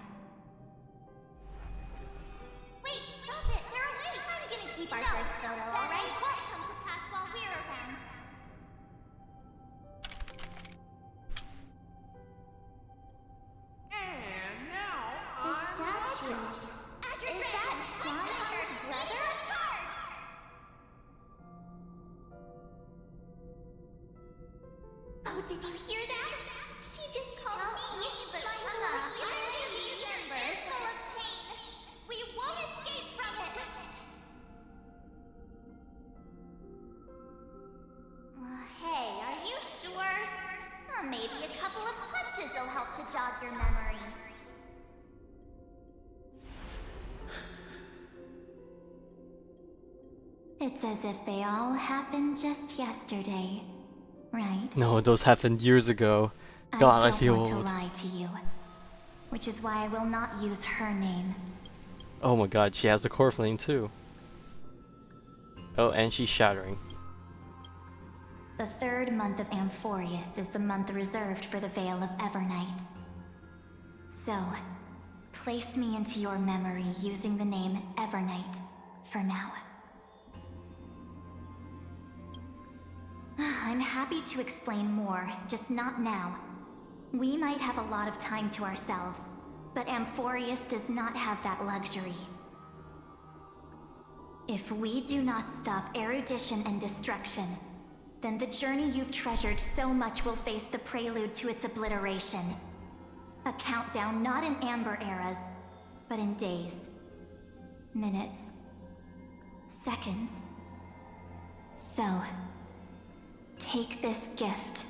Wait, stop it! They're awake! I'm gonna keep our first photo, alright? It won't come to pass while we're around. And now, The statue. Is that Don's brother? Oh, did you hear that? She just called me, but my future is full of pain. We won't escape from it. Hey, are you sure? Maybe a couple of punches will help to jog your memory. It's as if they all happened just yesterday, right? No, those happened years ago. I God, I don't feel want to old. lie to you, which is why I will not use her name. Oh my god, she has the core flame too. Oh, and she's shattering. The third month of Amphoreus is the month reserved for the Veil of Evernight. So, place me into your memory using the name Evernight for now. I'm happy to explain more, just not now. We might have a lot of time to ourselves, but Amphoreus does not have that luxury. If we do not stop erudition and destruction, then the journey you've treasured so much will face the prelude to its obliteration. A countdown not in amber eras, but in days, minutes, seconds. So, take this gift.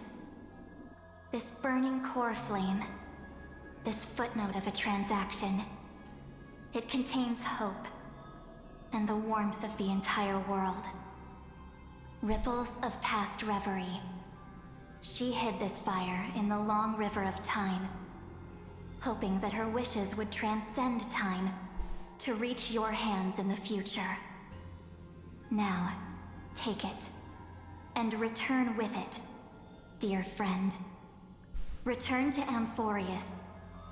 This burning core flame. This footnote of a transaction. It contains hope, and the warmth of the entire world. Ripples of past reverie. She hid this fire in the long river of time, hoping that her wishes would transcend time to reach your hands in the future. Now, take it, and return with it, dear friend. Return to Amphoreus,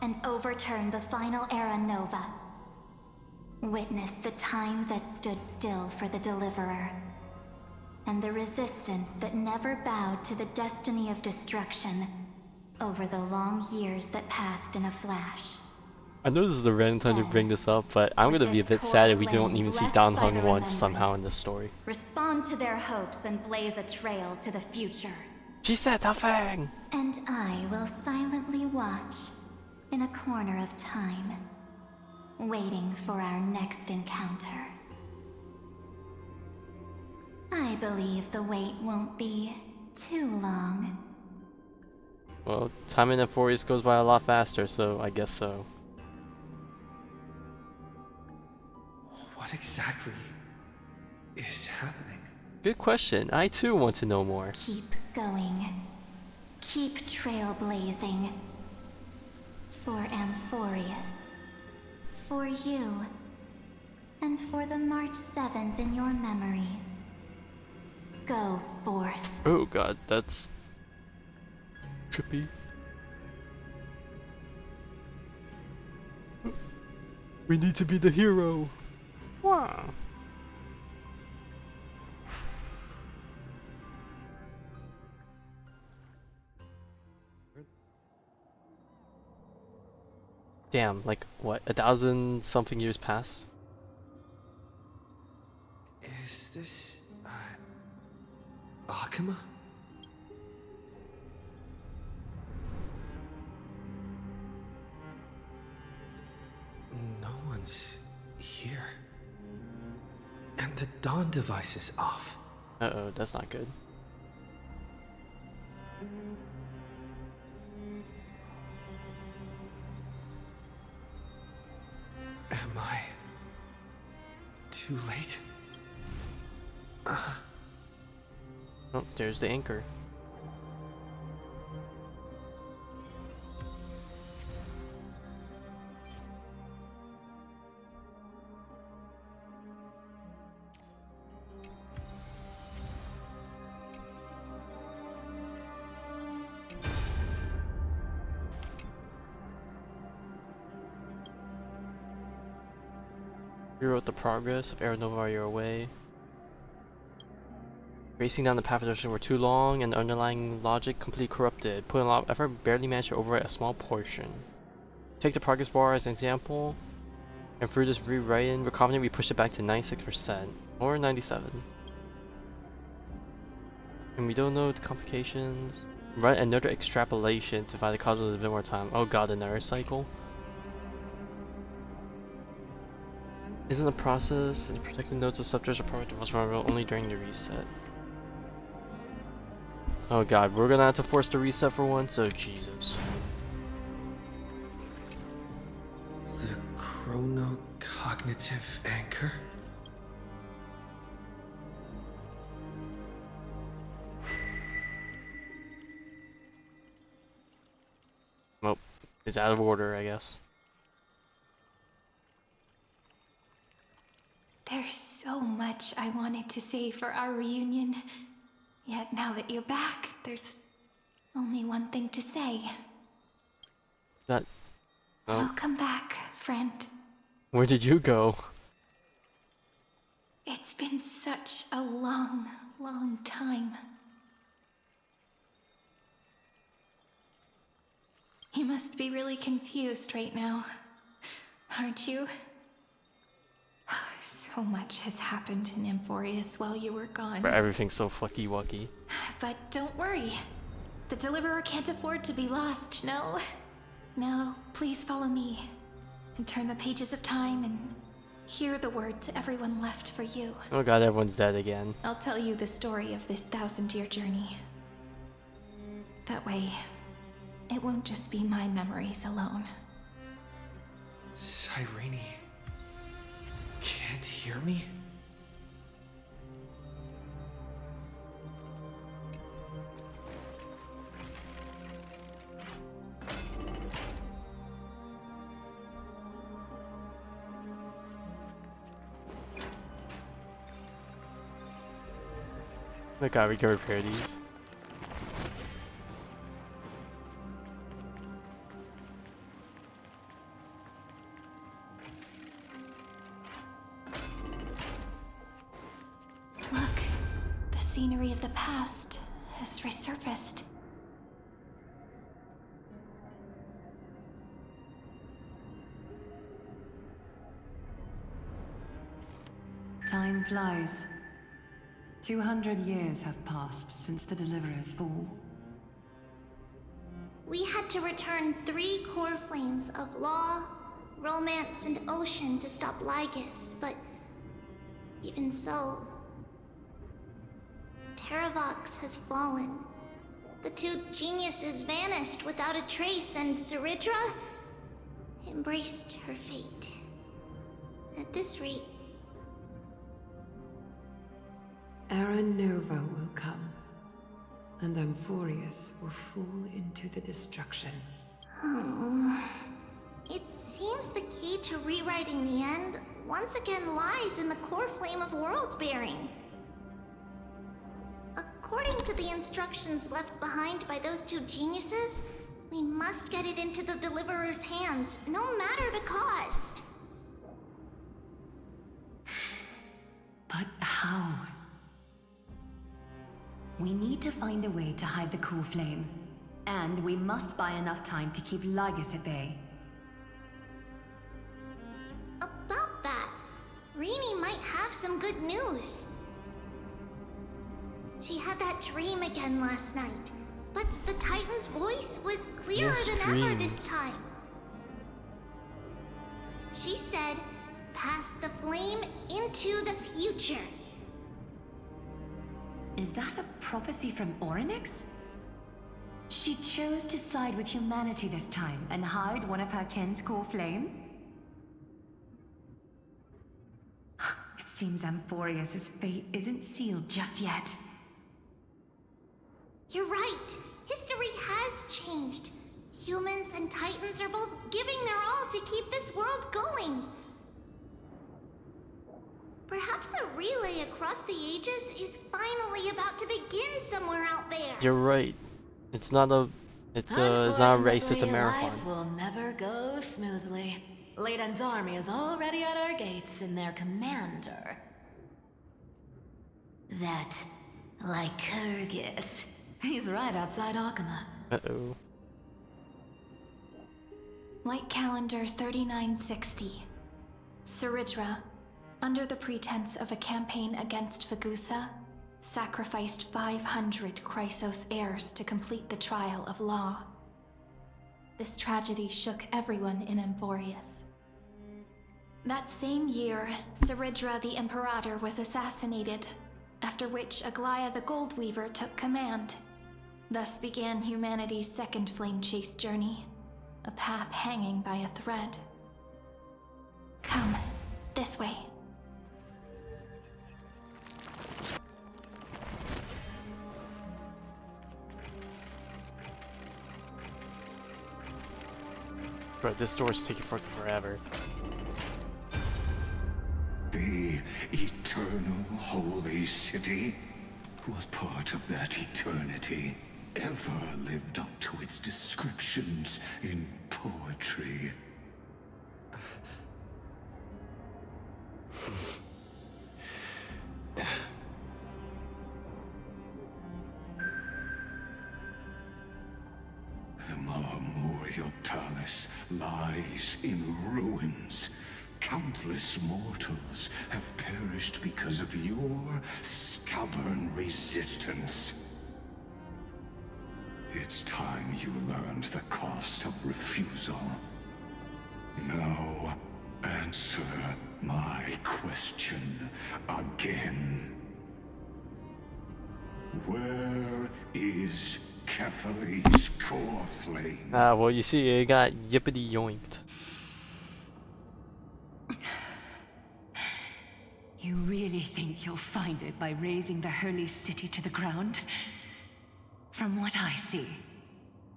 and overturn the final era Nova. Witness the time that stood still for the Deliverer, and the resistance that never bowed to the destiny of destruction over the long years that passed in a flash. I know this is a random time to bring this up, but I'm gonna be a bit sad if we don't even see Dan Heng once somehow in this story. Respond to their hopes and blaze a trail to the future. She said Tafang! And I will silently watch in a corner of time, waiting for our next encounter. I believe the wait won't be too long. Well, time in Amphoreus goes by a lot faster, so I guess so. What exactly is happening? Good question. I too want to know more. Keep going. Keep trailblazing. For Amphoreus. For you. And for the March 7th in your memories. Go forth. Oh god, that's trippy. We need to be the hero. Wow. Damn, like what, 1,000 something years passed? Is this Akuma? No one's here. And the dawn device is off. Uh-oh, that's not good. Am I too late? Oh, there's the anchor. Rewrote the progress of Aeronova while you're away. Racing down the path of destruction were too long, and the underlying logic completely corrupted. Put in a lot of effort, barely managed to overwrite a small portion. Take the progress bar as an example, and through this rewriting, we're confident we pushed it back to 96%, or 97. And we don't know the complications. Run another extrapolation to find the causes a bit more time. Oh god, another cycle. Isn't the process and protecting nodes of scepters are probably the most vulnerable only during the reset? Oh god, we're gonna have to force the reset for once, oh Jesus. The chronocognitive anchor? It's out of order, I guess. There's so much I wanted to say for our reunion. Yet now that you're back, there's only one thing to say. That... Oh. Welcome back, friend. Where did you go? It's been such a long, long time. You must be really confused right now, aren't you? So much has happened in Amphoreus while you were gone. Where everything's so fucky-wucky. But don't worry. The Deliverer can't afford to be lost, no? Now, please follow me and turn the pages of time and hear the words everyone left for you. Oh god, everyone's dead again. I'll tell you the story of this 1000-year journey. That way, it won't just be my memories alone. Cyrene can't hear me? Oh god, we can repair these. Look, the scenery of the past has resurfaced. Time flies. 200 years have passed since the Deliverer's fall. We had to return 3 core flames of law, romance, and ocean to stop Lygus, but even so, Terravox has fallen. The 2 geniuses vanished without a trace, and Cyrene embraced her fate. At this rate, Era Nova will come, and Amphoreus will fall into the destruction. oh, it seems the key to rewriting the end once again lies in the core flame of world-bearing. According to the instructions left behind by those 2 geniuses, we must get it into the Deliverer's hands, no matter the cost. But how? We need to find a way to hide the cool flame. And we must buy enough time to keep Lygus at bay. About that, Rini might have some good news. She had that dream again last night, but the Titan's voice was clearer than ever this time. She said, pass the flame into the future. Is that a prophecy from Orynyx? She chose to side with humanity this time and hide one of her kin's core flame? It seems Amphoreus' fate isn't sealed just yet. You're right. History has changed. Humans and Titans are both giving their all to keep this world going. Perhaps a relay across the ages is finally about to begin somewhere out there. You're right. It's not a race, it's a marathon. Life will never go smoothly. Layden's army is already at our gates, and their commander, that Lygus, he's right outside Akama. Uh-oh. Light calendar 3960. Cyrene, under the pretense of a campaign against Vagusa, sacrificed 500 Chrysos heirs to complete the trial of law. This tragedy shook everyone in Amphoreus. That same year, Cyrene the Imperator was assassinated, after which Aglaia the Goldweaver took command. Thus began humanity's second flame chase journey, a path hanging by a thread. Come, this way. Bro, this door's taking fucking forever. The eternal holy city? What part of that eternity ever lived up to its descriptions in poetry? The Marmorial Palace lies in ruins. Countless mortals have perished because of your stubborn resistance. It's time you learned the cost of refusal. Now, answer my question again. Where is Kefali's core flame? Ah, well, you see, it got yippity yoinked. You really think you'll find it by razing the holy city to the ground? From what I see,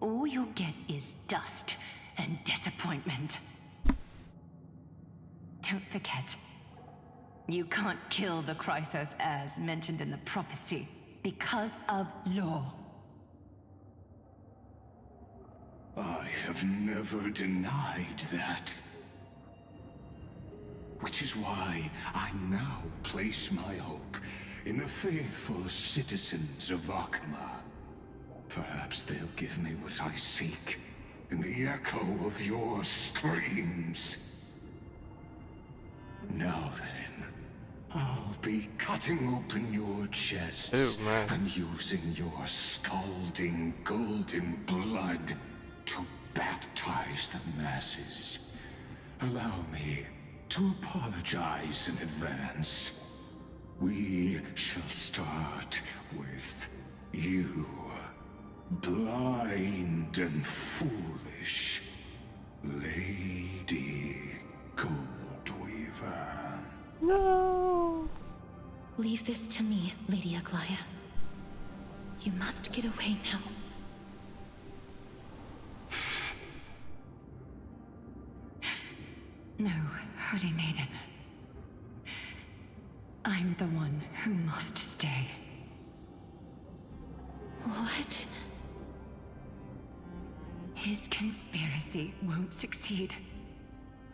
all you'll get is dust and disappointment. Don't forget, you can't kill the Chrysos as mentioned in the prophecy because of law. I have never denied that. Which is why I now place my hope in the faithful citizens of Akama. Perhaps they'll give me what I seek in the echo of your screams. Now then, I'll be cutting open your chests and using your scalding golden blood to baptize the masses. Allow me to apologize in advance. We shall start with you, blind and foolish Lady Goldweaver. No! Leave this to me, Lady Aglaya. You must get away now. No, Holy Maiden. I'm the one who must stay. What? His conspiracy won't succeed.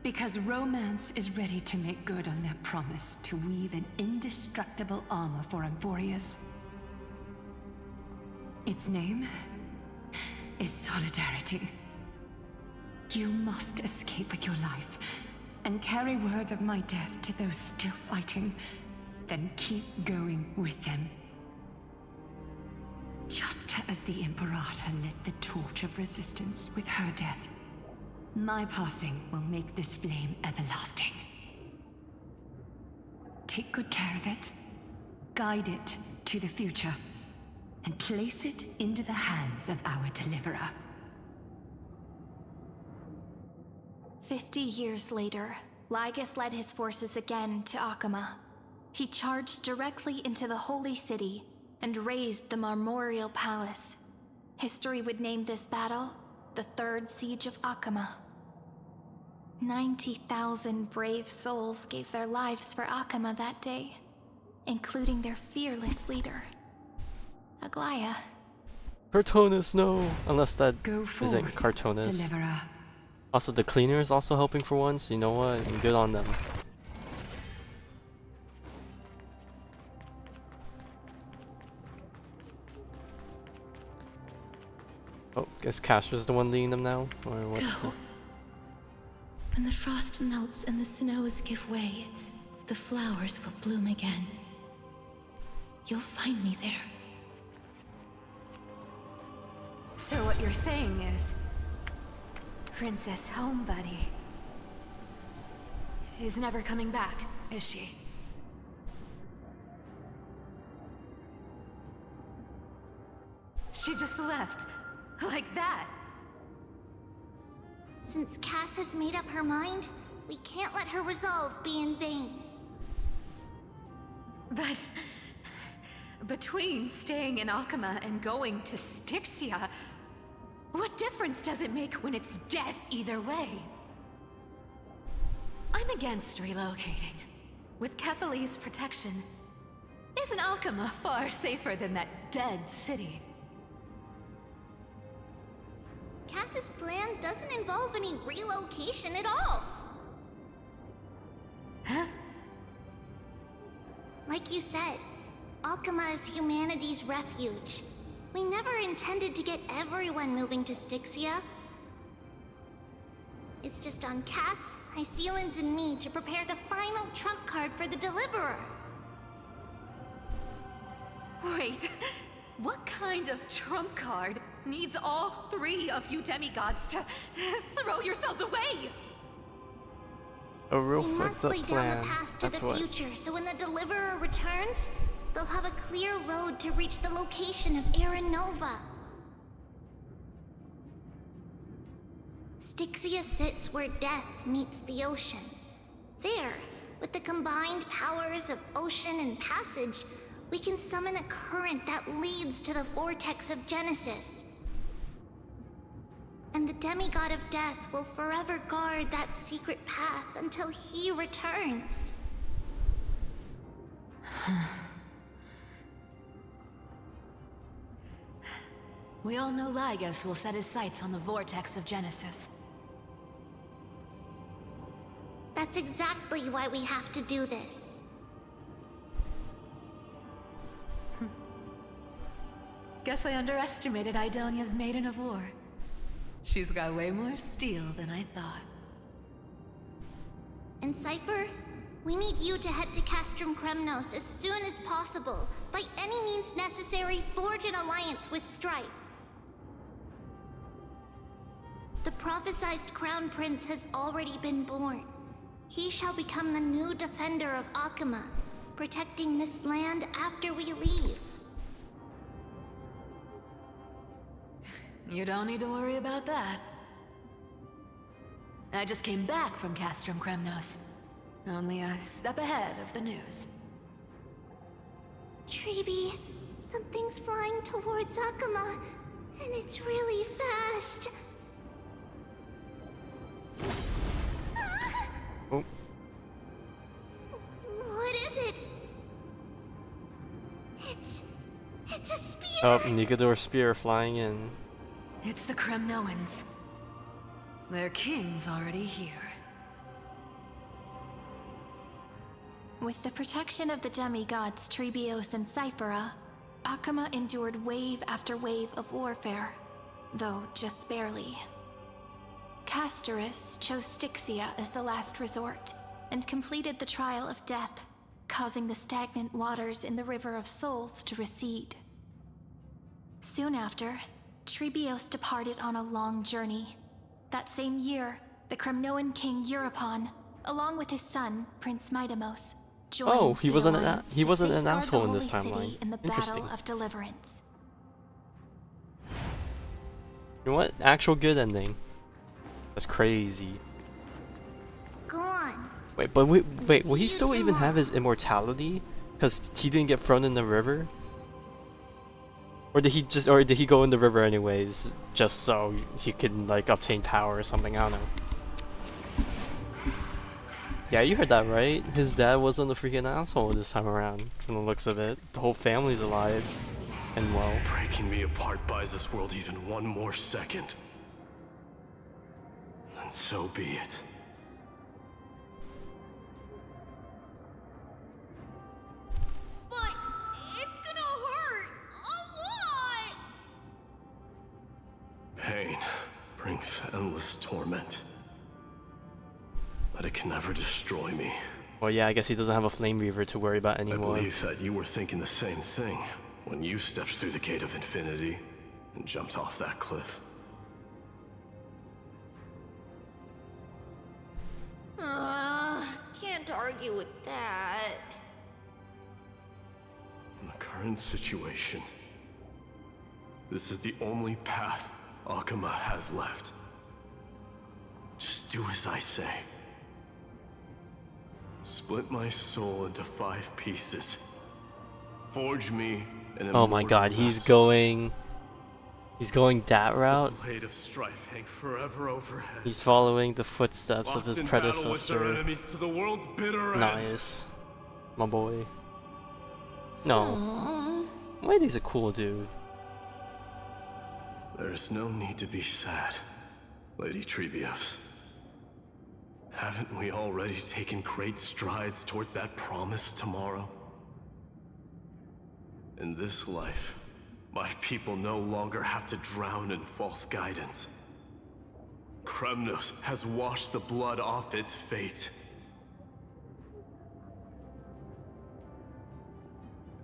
Because Romance is ready to make good on their promise to weave an indestructible armor for Amphoreus. Its name is Solidarity. You must escape with your life and carry word of my death to those still fighting, then keep going with them. Just as the Imperator lit the torch of resistance with her death, my passing will make this flame everlasting. Take good care of it, guide it to the future, and place it into the hands of our deliverer. 50 years later, Lygus led his forces again to Akama. He charged directly into the Holy City and razed the Marmorial Palace. History would name this battle the Third Siege of Akama. 90,000 brave souls gave their lives for Akama that day, including their fearless leader, Aglaya. Cartonus, no! Unless that isn't forth, Cartonus. Deliverer. Also, the cleaner is also helping for once. You know what? Good on them. Oh, guess Casper's the one leading them now? Or what's Go. When the frost melts and the snows give way, the flowers will bloom again. You'll find me there. So what you're saying is, Princess Homebuddy is never coming back, is she? She just left, like that. Since Cass has made up her mind, we can't let her resolve be in vain. But between staying in Akama and going to Styxia, What difference does it make when it's death either way? I'm against relocating. With Kephales's protection, isn't Alchema far safer than that dead city? Cass's plan doesn't involve any relocation at all. Huh? Like you said, Alchema is humanity's refuge. We never intended to get everyone moving to Styxia. It's just on Cass, Hycelans, and me to prepare the final trump card for the Deliverer. Wait, what kind of trump card needs all three of you demigods to throw yourselves away? A real We must fucked lay up down plan. the path to That's the what. future, so when the Deliverer returns, they'll have a clear road to reach the location of Aranova. Styxia sits where death meets the ocean. There, with the combined powers of ocean and passage, we can summon a current that leads to the vortex of Genesis. And the demigod of death will forever guard that secret path until he returns. We all know Lygus will set his sights on the vortex of Genesis. That's exactly why we have to do this. Guess I underestimated Idonia's Maiden of War. She's got way more steel than I thought. And Cypher, we need you to head to Castrum Kremnos as soon as possible. By any means necessary, forge an alliance with Strife. The prophesized Crown Prince has already been born. He shall become the new defender of Alchema, protecting this land after we leave. You don't need to worry about that. I just came back from Castrum Kremnos. Only a step ahead of the news. Treeby, something's flying towards Alchema, and it's really fast. Oh. What is it? It's a spear! Oh, Nigador's spear flying in. It's the Kremnoans. Their king's already here. With the protection of the demigods Trebios and Cyphera, Alchema endured wave after wave of warfare, though just barely. Castorus chose Styxia as the last resort, and completed the trial of death, causing the stagnant waters in the River of Souls to recede. Soon after, Trebios departed on a long journey. That same year, the Kremnoan king Euripon, along with his son, Prince Midamos, joined he the wasn't alliance he to wasn't an safeguard asshole the in this Holy timeline. City in the Interesting. Battle of Deliverance. You know what? Actual good ending. That's crazy. Go on. Wait, but wait, will he still even have his immortality? Because he didn't get thrown in the river? Or did he go in the river anyways, just so he could like obtain power or something? I don't know. Yeah, you heard that right. His dad wasn't a freaking asshole this time around, from the looks of it. The whole family's alive and well. Breaking me apart buys this world even one more second. And so be it. But it's gonna hurt a lot! Pain brings endless torment. But it can never destroy me. Well, yeah, I guess he doesn't have a flame weaver to worry about anymore. I believe that you were thinking the same thing when you stepped through the gate of infinity and jumped off that cliff. Can't argue with that. In the current situation, this is the only path Alchema has left. Just do as I say. Split my soul into 5 pieces. Forge me an Oh my immortal god, he's vessel. going... He's going that route. The blade of strife hang forever overhead. He's following the footsteps of Locked his in battle with their predecessor, enemies to the world's bitter end. Nias, my boy. No, Lady's a cool dude. There's no need to be sad, Lady Treebios. Haven't we already taken great strides towards that promised tomorrow? In this life, my people no longer have to drown in false guidance. Kremnos has washed the blood off its fate.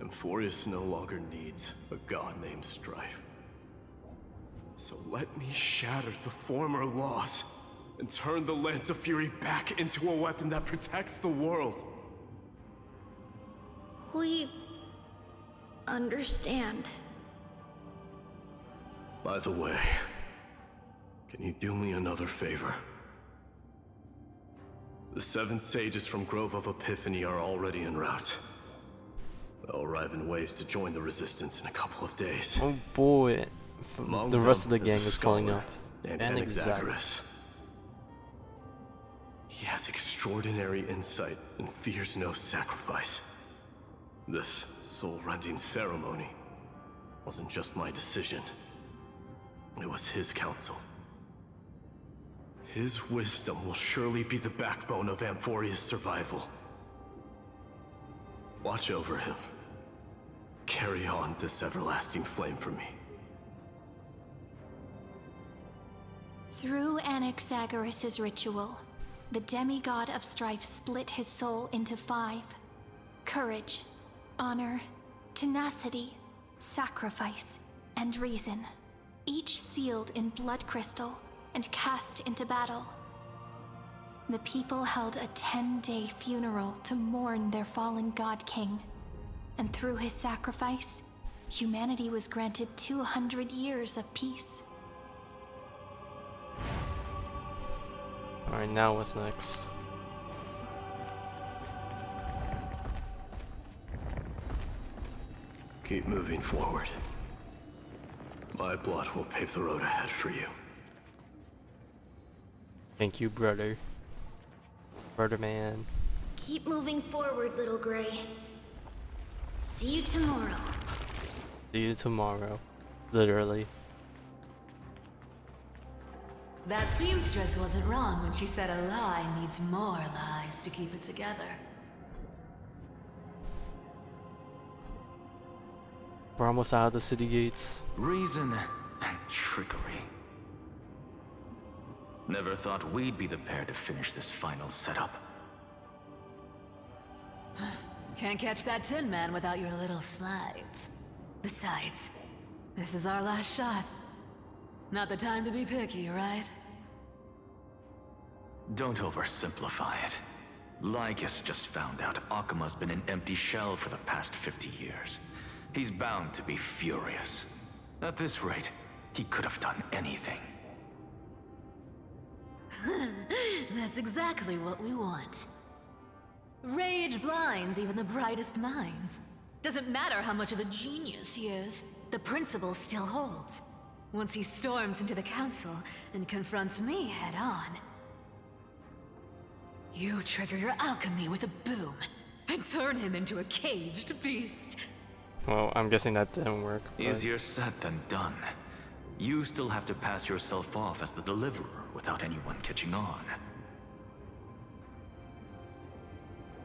Amphoreus no longer needs a god named Strife. So let me shatter the former laws and turn the Lance of Fury back into a weapon that protects the world. We understand. By the way, can you do me another favor? The 7 sages from Grove of Epiphany are already en route. They'll arrive in waves to join the resistance in a couple of days. Oh boy, Among the rest of the them gang a is calling scholar up. named And Anaxagoras. He has extraordinary insight and fears no sacrifice. This soul-rending ceremony wasn't just my decision. It was his counsel. His wisdom will surely be the backbone of Amphoreus' survival. Watch over him. Carry on this everlasting flame for me. Through Anaxagoras' ritual, the demigod of strife split his soul into 5. Courage, honor, tenacity, sacrifice, and reason. Each sealed in blood crystal and cast into battle. The people held a 10-day funeral to mourn their fallen god king. And through his sacrifice, humanity was granted 200 years of peace. Alright, now what's next? Keep moving forward. My blood will pave the road ahead for you. Thank you, brother. Brother man. Keep moving forward, little Gray. See you tomorrow. See you tomorrow. Literally. That seamstress wasn't wrong when she said a lie needs more lies to keep it together. We're almost out of the city gates. Reason and trickery. Never thought we'd be the pair to finish this final setup. Can't catch that Tin Man without your little slides. Besides, this is our last shot. Not the time to be picky, right? Don't oversimplify it. Lygus just found out Akima's been an empty shell for the past 50 years. He's bound to be furious. At this rate, he could have done anything. That's exactly what we want. Rage blinds even the brightest minds. Doesn't matter how much of a genius he is, the principle still holds. Once he storms into the council and confronts me head on, you trigger your alchemy with a boom and turn him into a caged beast. Well, I'm guessing that didn't work. But... Easier said than done. You still have to pass yourself off as the deliverer without anyone catching on.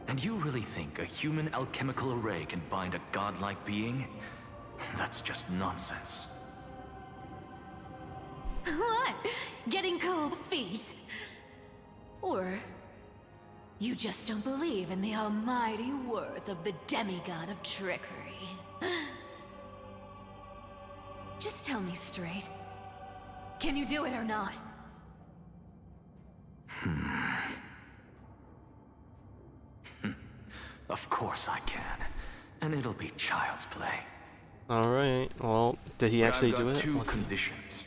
And you really think a human alchemical array can bind a godlike being? That's just nonsense. What? Getting cold feet? Or you just don't believe in the almighty worth of the demigod of trickery? Just tell me straight. Can you do it or not? Of course I can. And it'll be child's play. Alright, well, did he actually do it? I've got 2 Let's see. conditions.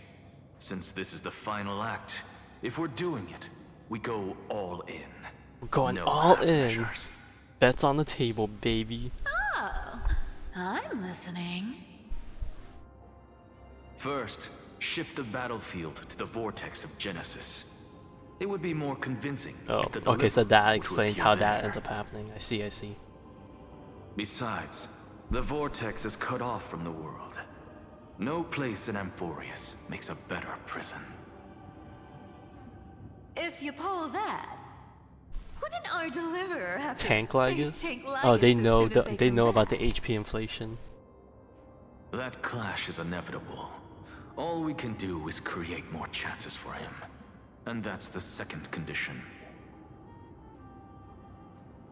Since this is the final act, if we're doing it, we go all in. We're going No all half in. measures. Bets on the table, baby. Oh, I'm listening. First, shift the battlefield to the vortex of Genesis. It would be more convincing if the okay, so Deliverer that were to explains appear how there. that ends up happening. I see, I see. Besides, the vortex is cut off from the world. No place in Amphoreus makes a better prison. If you pull that, wouldn't our deliverer have Tank to face Lygus? Tank Oh, Lygus they as know soon as they come know back? about the HP inflation. That clash is inevitable. All we can do is create more chances for him. And that's the second condition.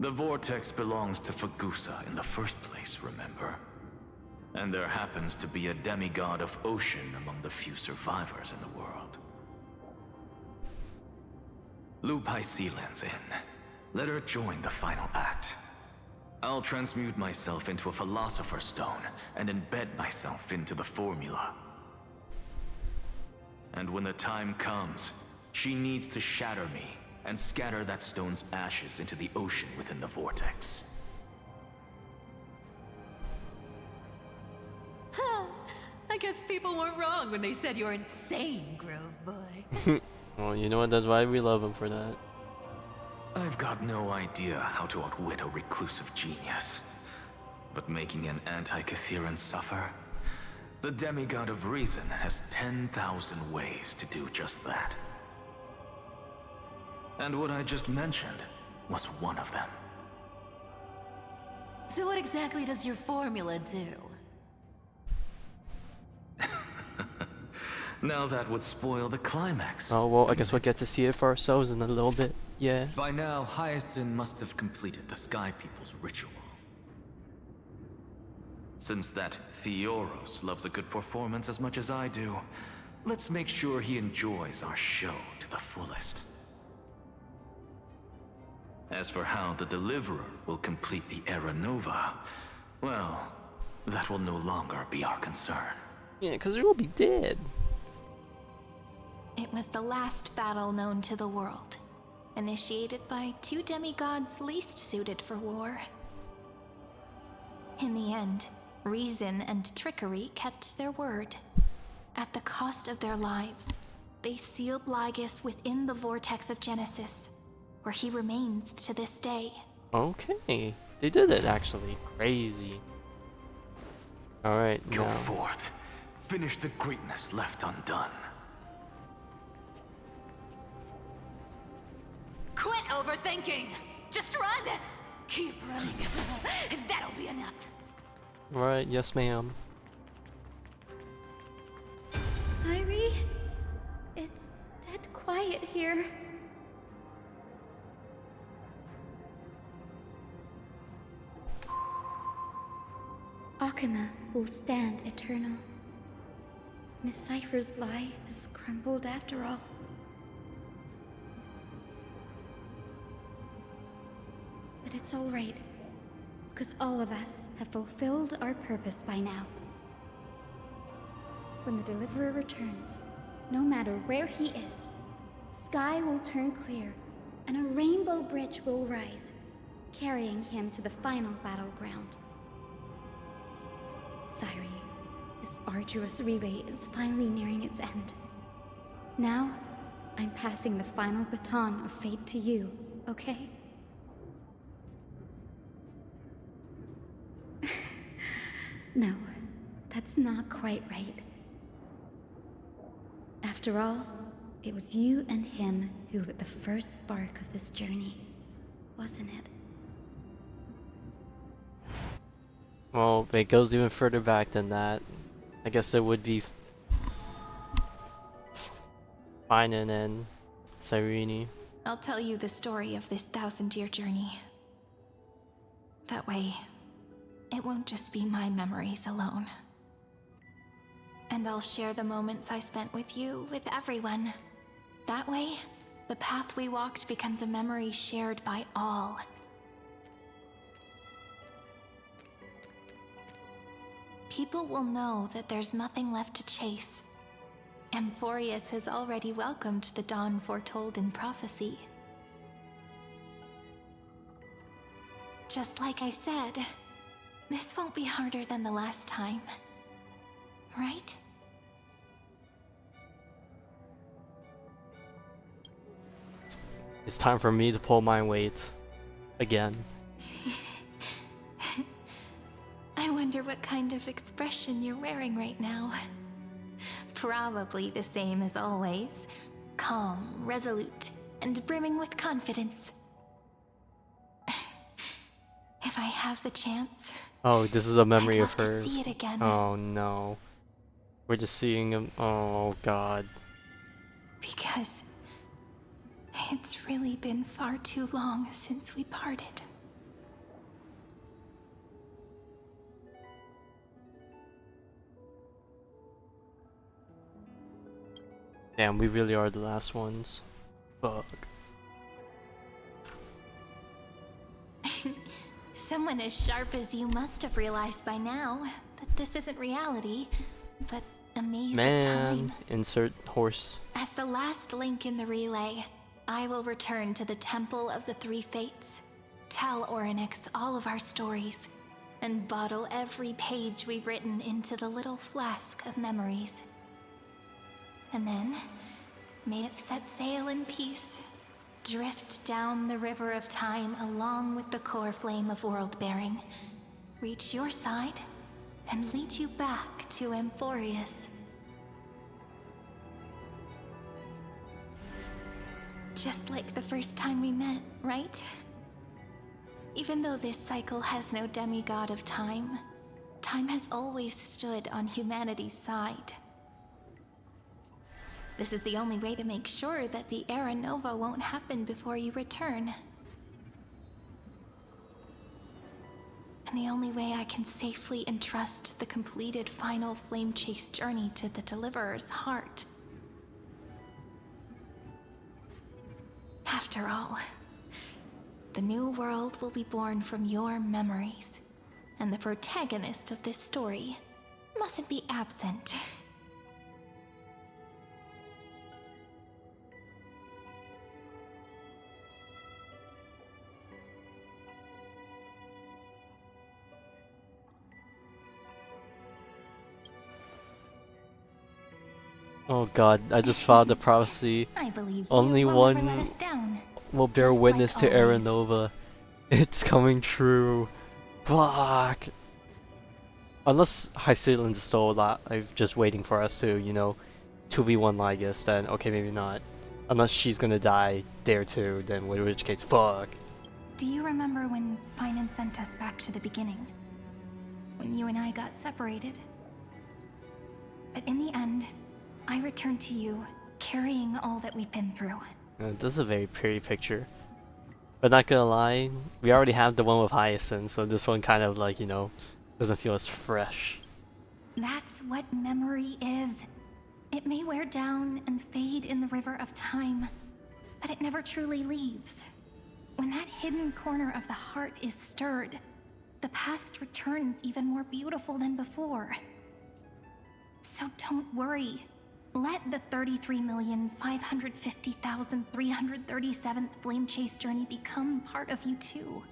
The vortex belongs to Fagusa in the first place, remember? And there happens to be a demigod of ocean among the few survivors in the world. Loop Hysealand's in. Let her join the final act. I'll transmute myself into a Philosopher's Stone and embed myself into the formula. And when the time comes, she needs to shatter me and scatter that stone's ashes into the ocean within the vortex. I guess people weren't wrong when they said you're insane, Grove Boy. Well, you know what? That's why we love him for that. I've got no idea how to outwit a reclusive genius. But making an anti-Catheran suffer? The demigod of reason has 10,000 ways to do just that. And what I just mentioned was one of them. So what exactly does your formula do? Now that would spoil the climax. Oh well, I guess we'll get to see it for ourselves in a little bit. Yeah. By now, Hyacinth must have completed the Sky People's ritual. Since that Theoros loves a good performance as much as I do, let's make sure he enjoys our show to the fullest. As for how the Deliverer will complete the Era Nova, well, that will no longer be our concern. Yeah, because we will be dead. It was the last battle known to the world, initiated by two demigods least suited for war. In the end, reason and trickery kept their word. At the cost of their lives, they sealed Lygus within the vortex of Genesis, where he remains to this day. Okay, they did it actually. Crazy. Alright, Go now. forth. Finish the greatness left undone. Quit overthinking! Just run! Keep running. That'll be enough. Right, yes ma'am. Cyrene? It's dead quiet here. Akuma will stand eternal. Miss Cypher's lie has crumbled after all. But it's all right, because all of us have fulfilled our purpose by now. When the Deliverer returns, no matter where he is, sky will turn clear, and a rainbow bridge will rise, carrying him to the final battleground. Cyrene, this arduous relay is finally nearing its end. Now, I'm passing the final baton of fate to you, okay? No, that's not quite right. After all, it was you and him who lit the first spark of this journey, wasn't it? Well, it goes even further back than that. I guess it would be Finan and Cyrene. I'll tell you the story of this 1,000-year journey. That way, it won't just be my memories alone. And I'll share the moments I spent with you with everyone. That way, the path we walked becomes a memory shared by all. People will know that there's nothing left to chase. Amphoreus has already welcomed the dawn foretold in prophecy. Just like I said, this won't be harder than the last time. Right? It's time for me to pull my weight again. I wonder what kind of expression you're wearing right now. Probably the same as always. Calm, resolute, and brimming with confidence. If I have the chance, Oh, this is a memory I'd of love to her. see it again. Oh no. We're just seeing him. Oh god. Because it's really been far too long since we parted. Damn, we really are the last ones. Fuck. Someone as sharp as you must have realized by now that this isn't reality, but a maze of time. Insert horse. As the last link in the relay, I will return to the Temple of the Three Fates, tell Orynyx all of our stories, and bottle every page we've written into the little flask of memories. And then, may it set sail in peace, drift down the river of time along with the core flame of world-bearing, reach your side, and lead you back to Amphoreus. Just like the first time we met, right? Even though this cycle has no demigod of time, time has always stood on humanity's side. This is the only way to make sure that the Era Nova won't happen before you return. And the only way I can safely entrust the completed final flame chase journey to the Deliverer's heart. After all, the new world will be born from your memories, and the protagonist of this story mustn't be absent. Oh god, I just found the prophecy. I believe Only you won't ever one let us down. will bear Just witness like to Era always. Nova. It's coming true. Fuck. Unless Hycelians is still alive, just waiting for us to, you know, 2v1 Lygus, then okay, maybe not. Unless she's gonna die there too, then in which case, fuck. Do you remember when Finan sent us back to the beginning? When you and I got separated? But in the end, I returned to you, carrying all that we've been through. This is a very pretty picture. But not gonna lie, we already have the one with Hyacinth, so this one kind of like, you know, doesn't feel as fresh. That's what memory is. It may wear down and fade in the river of time, but it never truly leaves. When that hidden corner of the heart is stirred, the past returns even more beautiful than before. So don't worry. Let the 33,550,337th Flame Chase journey become part of you too.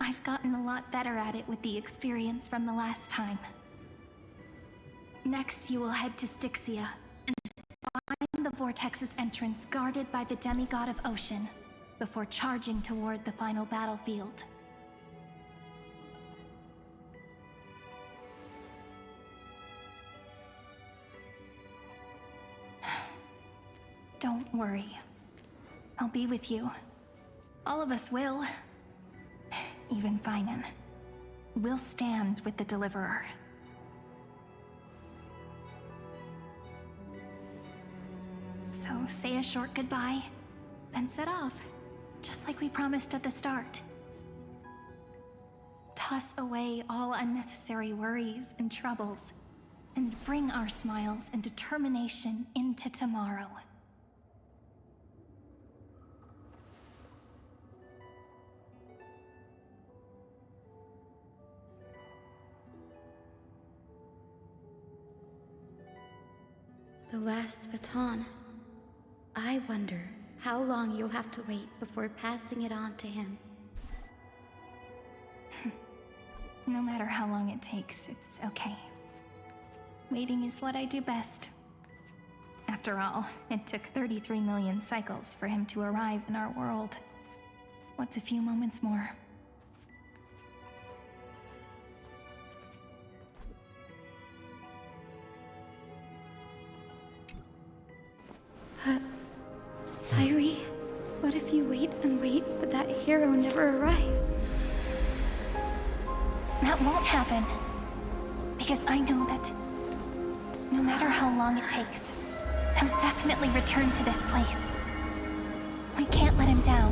I've gotten a lot better at it with the experience from the last time. Next, you will head to Styxia and find the Vortex's entrance guarded by the demigod of Ocean before charging toward the final battlefield. Don't worry. I'll be with you. All of us will. Even Finan. We'll stand with the Deliverer. So say a short goodbye, then set off, just like we promised at the start. Toss away all unnecessary worries and troubles, and bring our smiles and determination into tomorrow. The last baton. I wonder how long you'll have to wait before passing it on to him. No matter how long it takes, it's okay. Waiting is what I do best. After all, it took 33 million cycles for him to arrive in our world. What's a few moments more? But, Cyrene, what if you wait and wait, but that hero never arrives? That won't happen. Because I know that no matter how long it takes, he'll definitely return to this place. We can't let him down.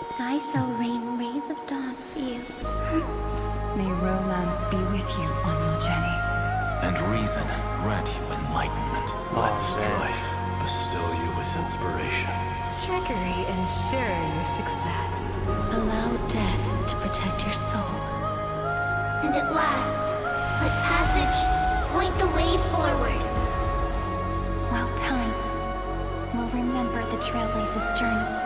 Sky shall rain rays of dawn for you. May romance be with you on your journey. And reason grant you enlightenment. Let strife bestow you with inspiration. Trickery ensure your success. Allow death to protect your soul. And at last, let passage point the way forward. Well, time will remember the Trailblaze's journey.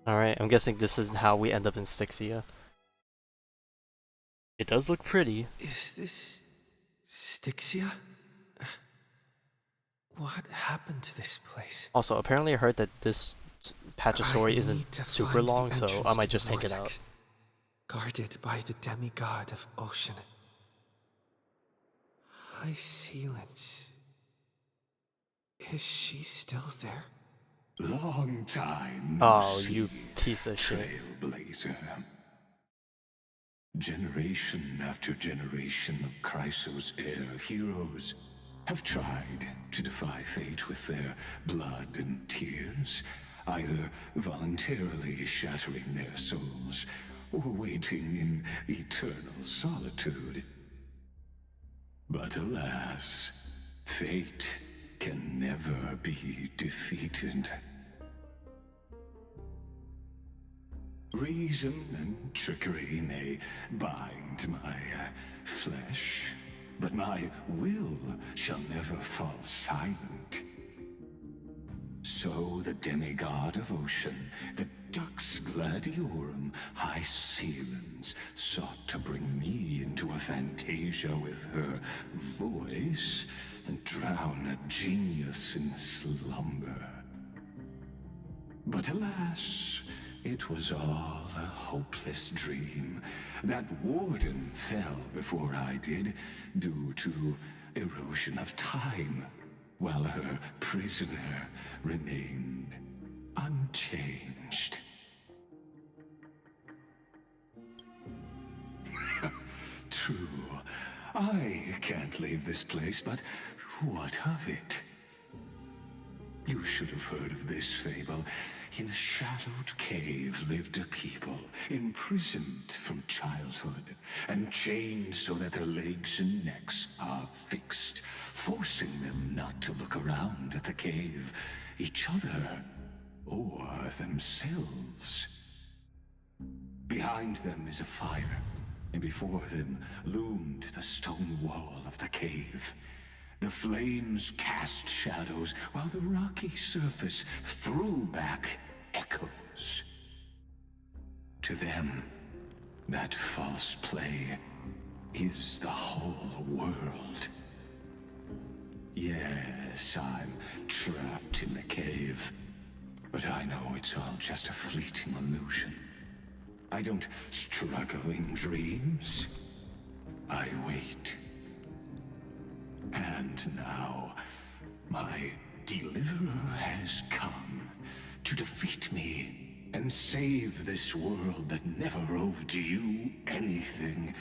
Alright, I'm guessing this is how we end up in Styxia. It does look pretty. Is this Styxia? What happened to this place? Also, apparently I heard that this patch of story I isn't need to super find the long, so entrance I might to the just take it out. vortex, guarded by the demigod of ocean. High Sealants. Is she still there? Long time Oh, you piece of shit. Trailblazer. Generation after generation of Chrysos heir heroes have tried to defy fate with their blood and tears, either voluntarily shattering their souls or waiting in eternal solitude. But alas, fate can never be defeated. Reason and trickery may bind my flesh, but my will shall never fall silent. So the demigod of ocean, the Dux Gladiorum, High Sealants, sought to bring me into a fantasia with her voice and drown a genius in slumber. But alas, it was all a hopeless dream. That warden fell before I did, due to erosion of time, while her prisoner remained unchanged. True, I can't leave this place, but what of it? You should have heard of this fable. In a shadowed cave lived a people, imprisoned from childhood, and chained so that their legs and necks are fixed, forcing them not to look around at the cave, each other, or themselves. Behind them is a fire, and before them loomed the stone wall of the cave. The flames cast shadows, while the rocky surface threw back echoes. To them, that false play is the whole world. Yes, I'm trapped in the cave, but I know it's all just a fleeting illusion. I don't struggle in dreams. I wait. And now, my deliverer has come to defeat me and save this world that never owed you anything.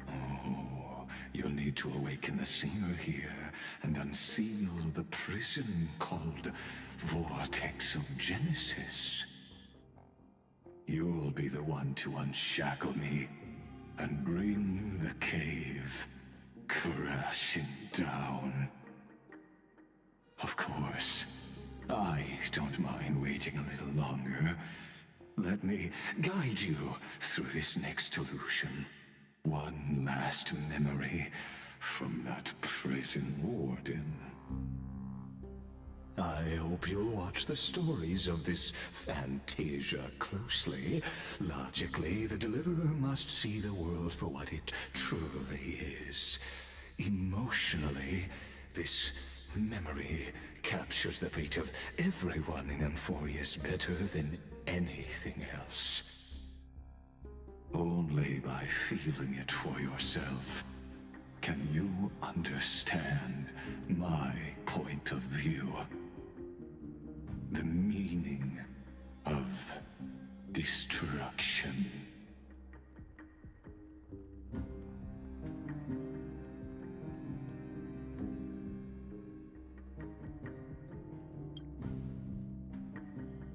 Oh, you'll need to awaken the singer here and unseal the prison called Vortex of Genesis. You'll be the one to unshackle me and bring the cave crashing down. Of course. I don't mind waiting a little longer. Let me guide you through this next illusion. One last memory from that prison warden. I hope you'll watch the stories of this Fantasia closely. Logically, the Deliverer must see the world for what it truly is. Emotionally, this memory captures the fate of everyone in Amphoreus better than anything else. Only by feeling it for yourself can you understand my point of view. The meaning of destruction.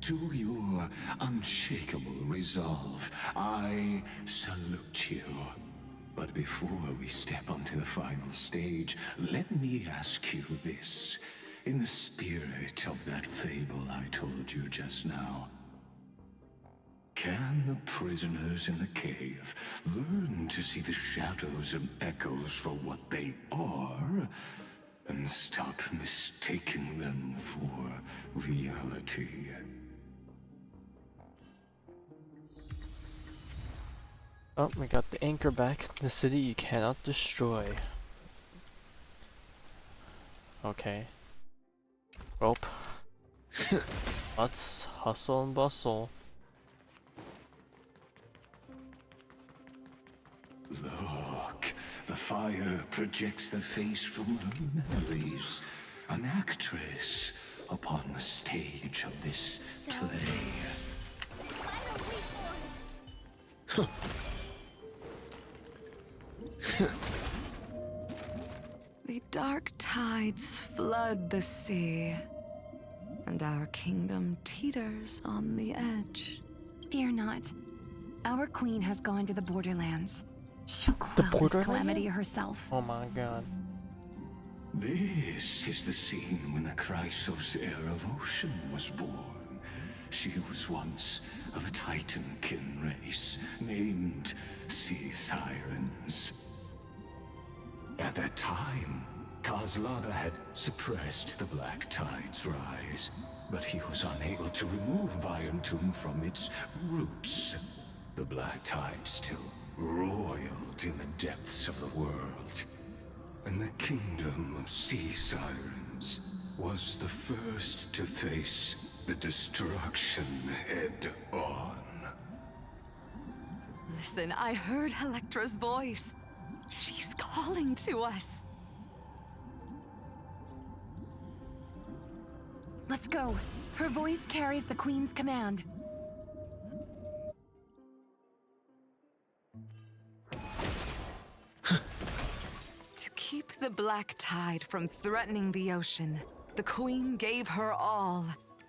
To your unshakable resolve, I salute you. But before we step onto the final stage, let me ask you this. In the spirit of that fable I told you just now, can the prisoners in the cave learn to see the shadows and echoes for what they are, and stop mistaking them for reality? Oh, we got the anchor back. The city you cannot destroy. Okay. Rope. Let's hustle and bustle. Look, the fire projects the face from her memories. An actress upon the stage of this play. The dark tides flood the sea, and our kingdom teeters on the edge. Fear not. Our queen has gone to the borderlands. She'll quell this calamity herself. Oh my god. This is the scene when the Chrysos heir of Ocean was born. She was once of a Titankin race named Sea Sirens. At that time, Kozlada had suppressed the Black Tide's rise, but he was unable to remove Irontomb from its roots. The Black Tide still roiled in the depths of the world, and the kingdom of Sea Sirens was the first to face the destruction head-on. Listen, I heard Electra's voice. She's calling to us. Let's go. Her voice carries the queen's command. To keep the Black Tide from threatening the ocean, the queen gave her all,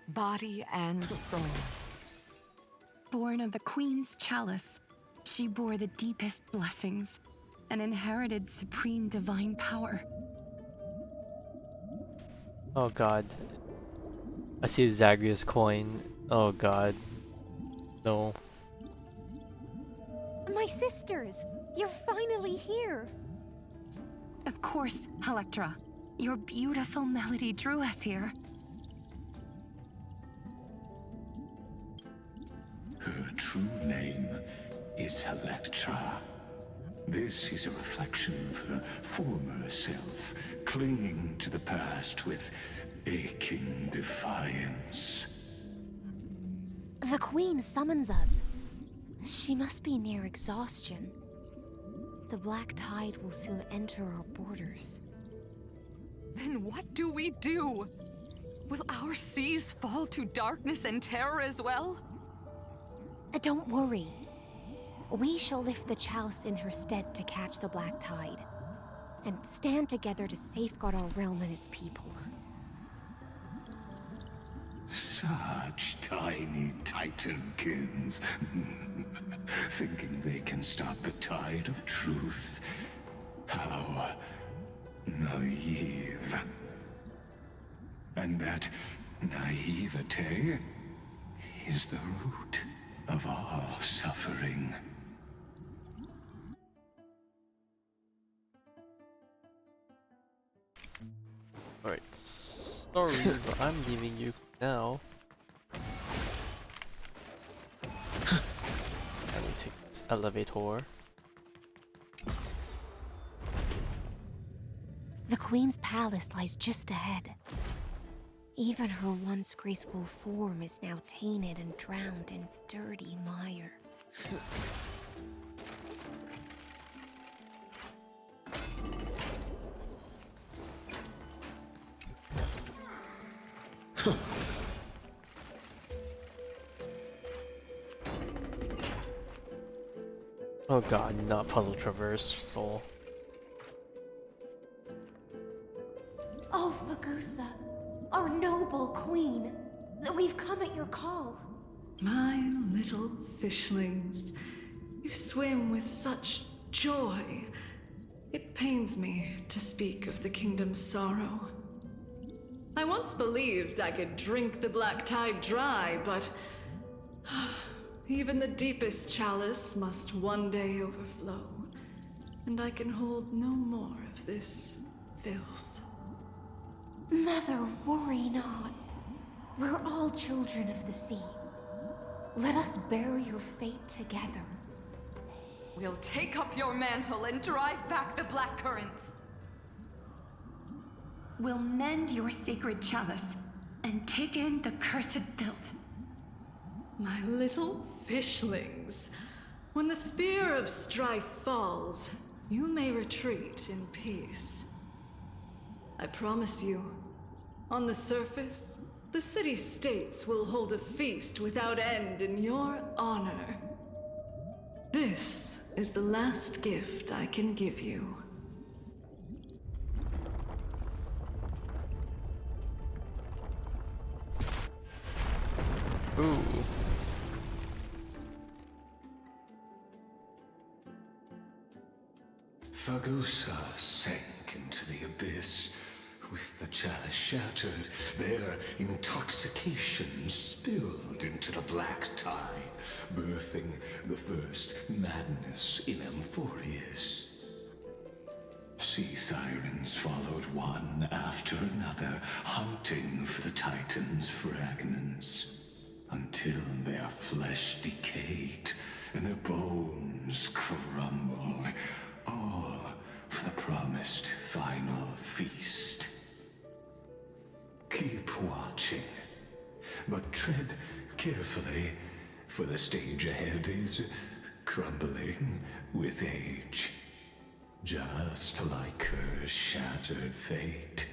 body and soul. Born of the queen's chalice, she bore the deepest blessings and inherited supreme divine power. Oh god. I see Zagreus coin. Oh god. No. My sisters! You're finally here! Of course, Electra. Your beautiful melody drew us here. Her true name is Electra. This is a reflection of her former self, clinging to the past with aching defiance. The Queen summons us. She must be near exhaustion. The Black Tide will soon enter our borders. Then what do we do? Will our seas fall to darkness and terror as well? Don't worry. We shall lift the chalice in her stead to catch the Black Tide, and stand together to safeguard our realm and its people. Such tiny Titankins, thinking they can stop the tide of truth. How naive. And that naivete is the root of all suffering. Alright, sorry, but I'm leaving you now. I will take this elevator. The Queen's palace lies just ahead. Even her once graceful form is now tainted and drowned in dirty mire. Oh god, not puzzle traverse soul. Oh, Fagusa, our noble queen, we've come at your call. My little fishlings, you swim with such joy. It pains me to speak of the kingdom's sorrow. I once believed I could drink the black tide dry, but even the deepest chalice must one day overflow, and I can hold no more of this filth. Mother, worry not. We're all children of the sea. Let us bear your fate together. We'll take up your mantle and drive back the black currents. We'll mend your sacred chalice and take in the cursed filth. My little fishlings, when the spear of strife falls, you may retreat in peace. I promise you, on the surface, the city-states will hold a feast without end in your honor. This is the last gift I can give you. Ooh. Fagusa sank into the abyss. With the chalice shattered, their intoxication spilled into the black tide, birthing the first madness in Amphoreus. Sea sirens followed one after another, hunting for the Titan's fragments, until their flesh decayed and their bones crumbled, all for the promised final feast. Keep watching, but tread carefully, for the stage ahead is crumbling with age, just like her shattered fate.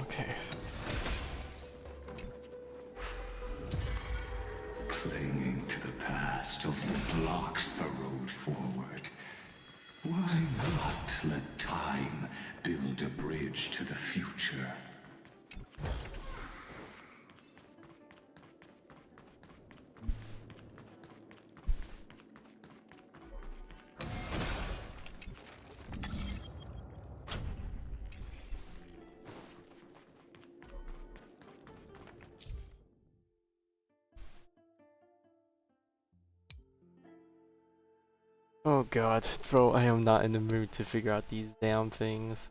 Okay. Clinging to the past only blocks the road forward. Why not let time build a bridge to the future? Oh god, bro, I am not in the mood to figure out these damn things.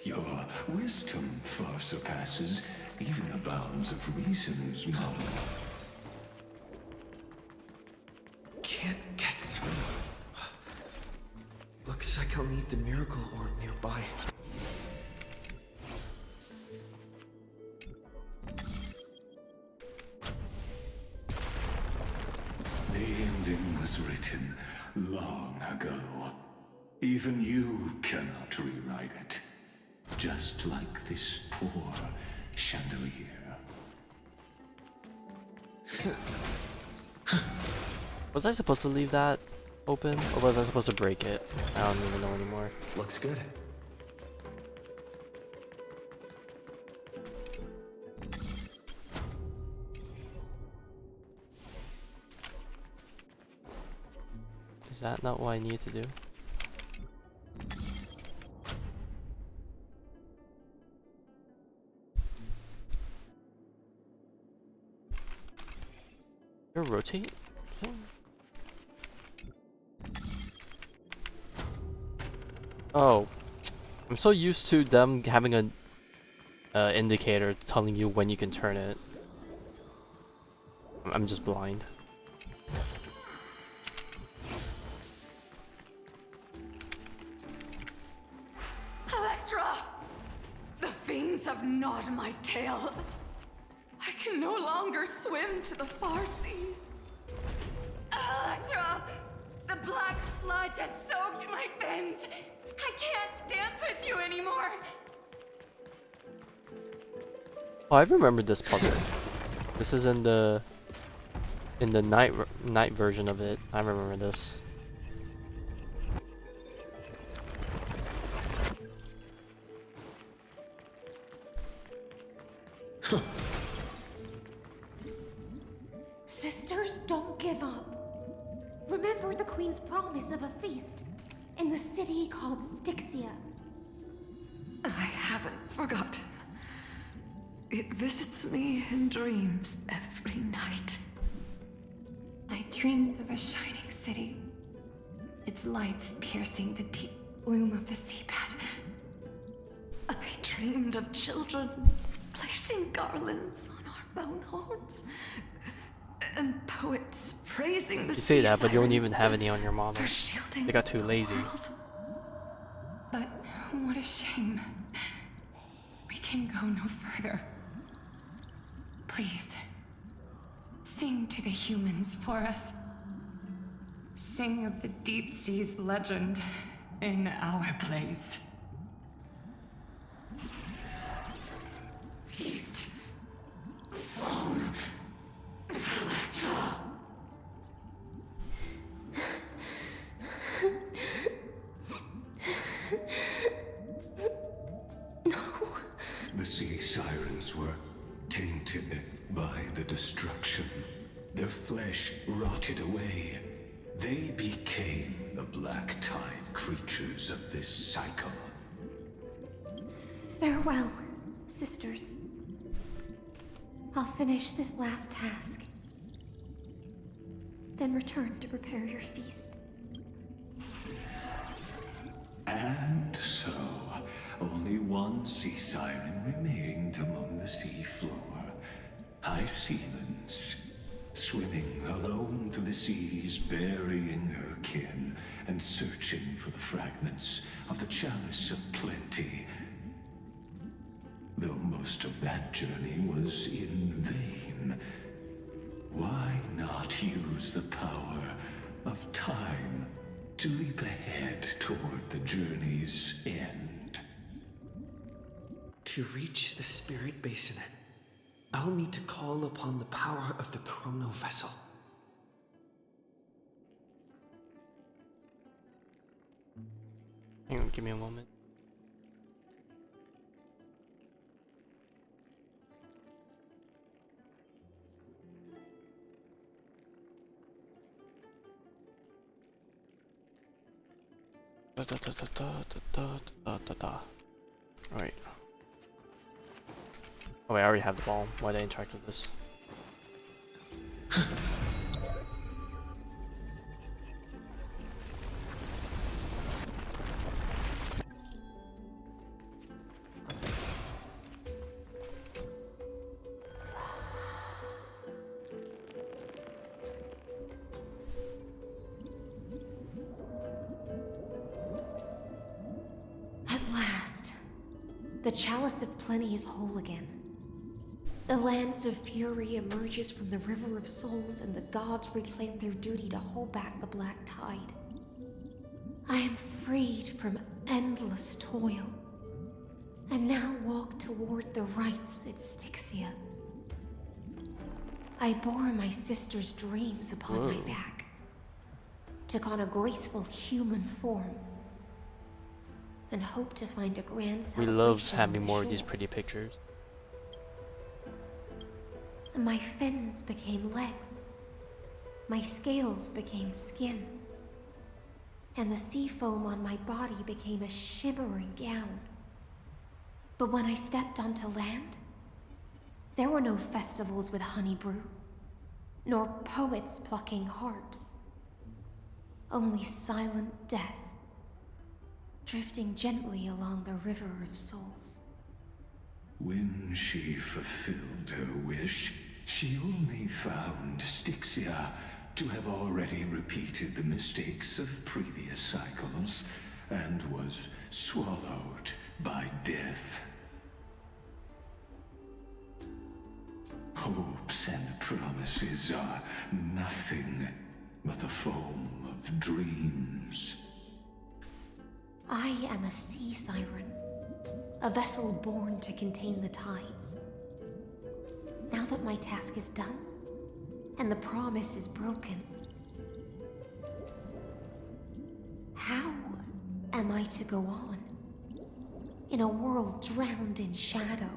Your wisdom far surpasses even the bounds of reason's model. Can't get through. Looks like I'll need the miracle orb nearby. The ending was written long ago. Even you cannot rewrite it. Just like this poor chandelier. Was I supposed to leave that? open, or was I supposed to break it? I don't even know anymore. Looks good. Is that not what I need to do? There a rotate thing? Oh, I'm so used to them having an indicator telling you when you can turn it. I'm just blind. Electra! The fiends have gnawed my tail. I can no longer swim to the far seas. Electra! The black sludge has soaked my fins. I can't dance with you anymore. Oh, I remember this puzzle. This is in the night version of it. I remember this. Sisters, don't give up. Remember the Queen's promise of a feast in the city called Styxia. I haven't forgotten. It visits me in dreams every night. I dreamed of a shining city, its lights piercing the deep gloom of the seabed. I dreamed of children placing garlands on our boneholds, and poets praising the You say that, but you don't sea even sirens have any on your model. for shielding They got too the lazy. world. But what a shame. We can go no further. Please, sing to the humans for us. Sing of the deep sea's legend in our place. Feast. Song. Electra. The sea sirens were tainted by the destruction. Their flesh rotted away. They became the black tide creatures of this cycle. Farewell, sisters. I'll finish this last task, then return to prepare your feast. And so, only one sea siren remained among the sea floor. Hycelens, swimming alone to the seas, burying her kin, and searching for the fragments of the chalice of plenty. Though most of that journey was in vain, why not use the power of time to leap ahead toward the journey's end? To reach the spirit basin, I'll need to call upon the power of the chrono vessel. Hang on, give me a moment. Alright. Oh wait, I already have the ball. Why did I interact with this? At last, the Chalice of Plenty is whole again. The Lance of Fury emerges from the River of Souls, and the gods reclaim their duty to hold back the Black Tide. I am freed from endless toil, and now walk toward the rites at Styxia. I bore my sister's dreams upon my back, took on a graceful human form, and hoped to find a grand We celebration love on having the more of these shore. pretty pictures. My fins became legs, my scales became skin, and the sea foam on my body became a shimmering gown. But when I stepped onto land, there were no festivals with honey brew, nor poets plucking harps. Only silent death, drifting gently along the river of souls. When she fulfilled her wish, she only found Styxia to have already repeated the mistakes of previous cycles, and was swallowed by death. Hopes and promises are nothing but the foam of dreams. I am a sea siren, a vessel born to contain the tides. Now that my task is done, and the promise is broken, how am I to go on in a world drowned in shadow?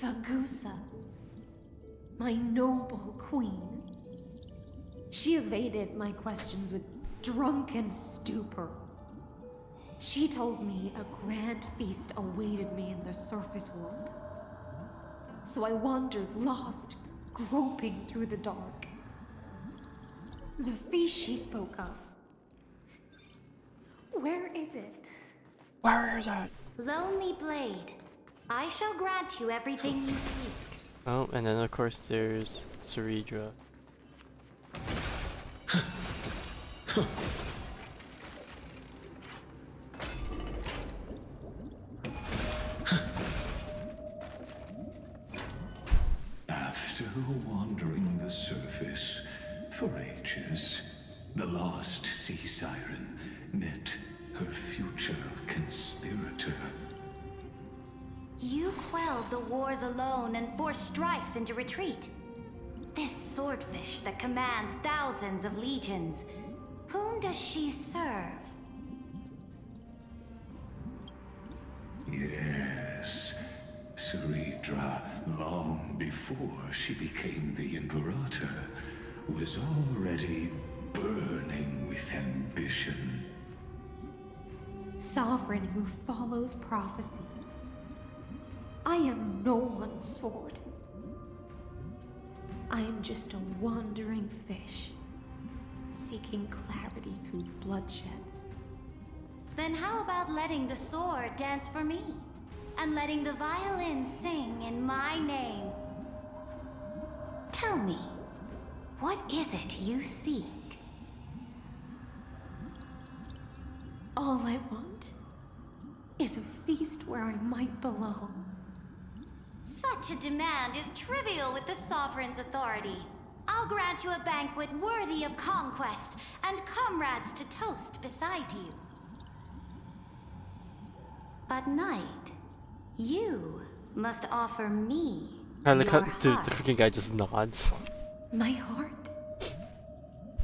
Fagusa, my noble queen. She evaded my questions with drunken stupor. She told me a grand feast awaited me in the surface world. So I wandered lost, groping through the dark. The feast she spoke of. Where is it? Where is it? Lonely Blade, I shall grant you everything you seek. Oh, and then of course there's Ceridra. After wandering the surface for ages, the lost sea siren met her future conspirator. You quelled the wars alone and forced strife into retreat. This swordfish that commands thousands of legions, whom does she serve? Yes, Ceridra, long before she became the Imperator, was already burning with ambition. Sovereign who follows prophecy. I am no one's sword. I am just a wandering fish, seeking clarity through bloodshed. Then how about letting the sword dance for me? And letting the violin sing in my name? Tell me, what is it you seek? All I want is a feast where I might belong. Such a demand is trivial with the Sovereign's authority. I'll grant you a banquet worthy of conquest, and comrades to toast beside you. But Knight, you must offer me I like how your the heart. freaking guy just nods. My heart?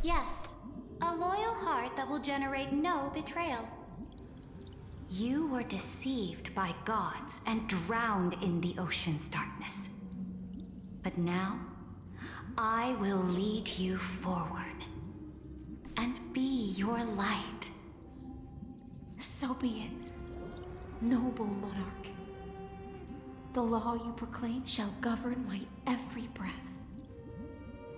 Yes, a loyal heart that will generate no betrayal. You were deceived by gods and drowned in the ocean's darkness. But now, I will lead you forward and be your light. So be it, noble monarch. The law you proclaim shall govern my every breath.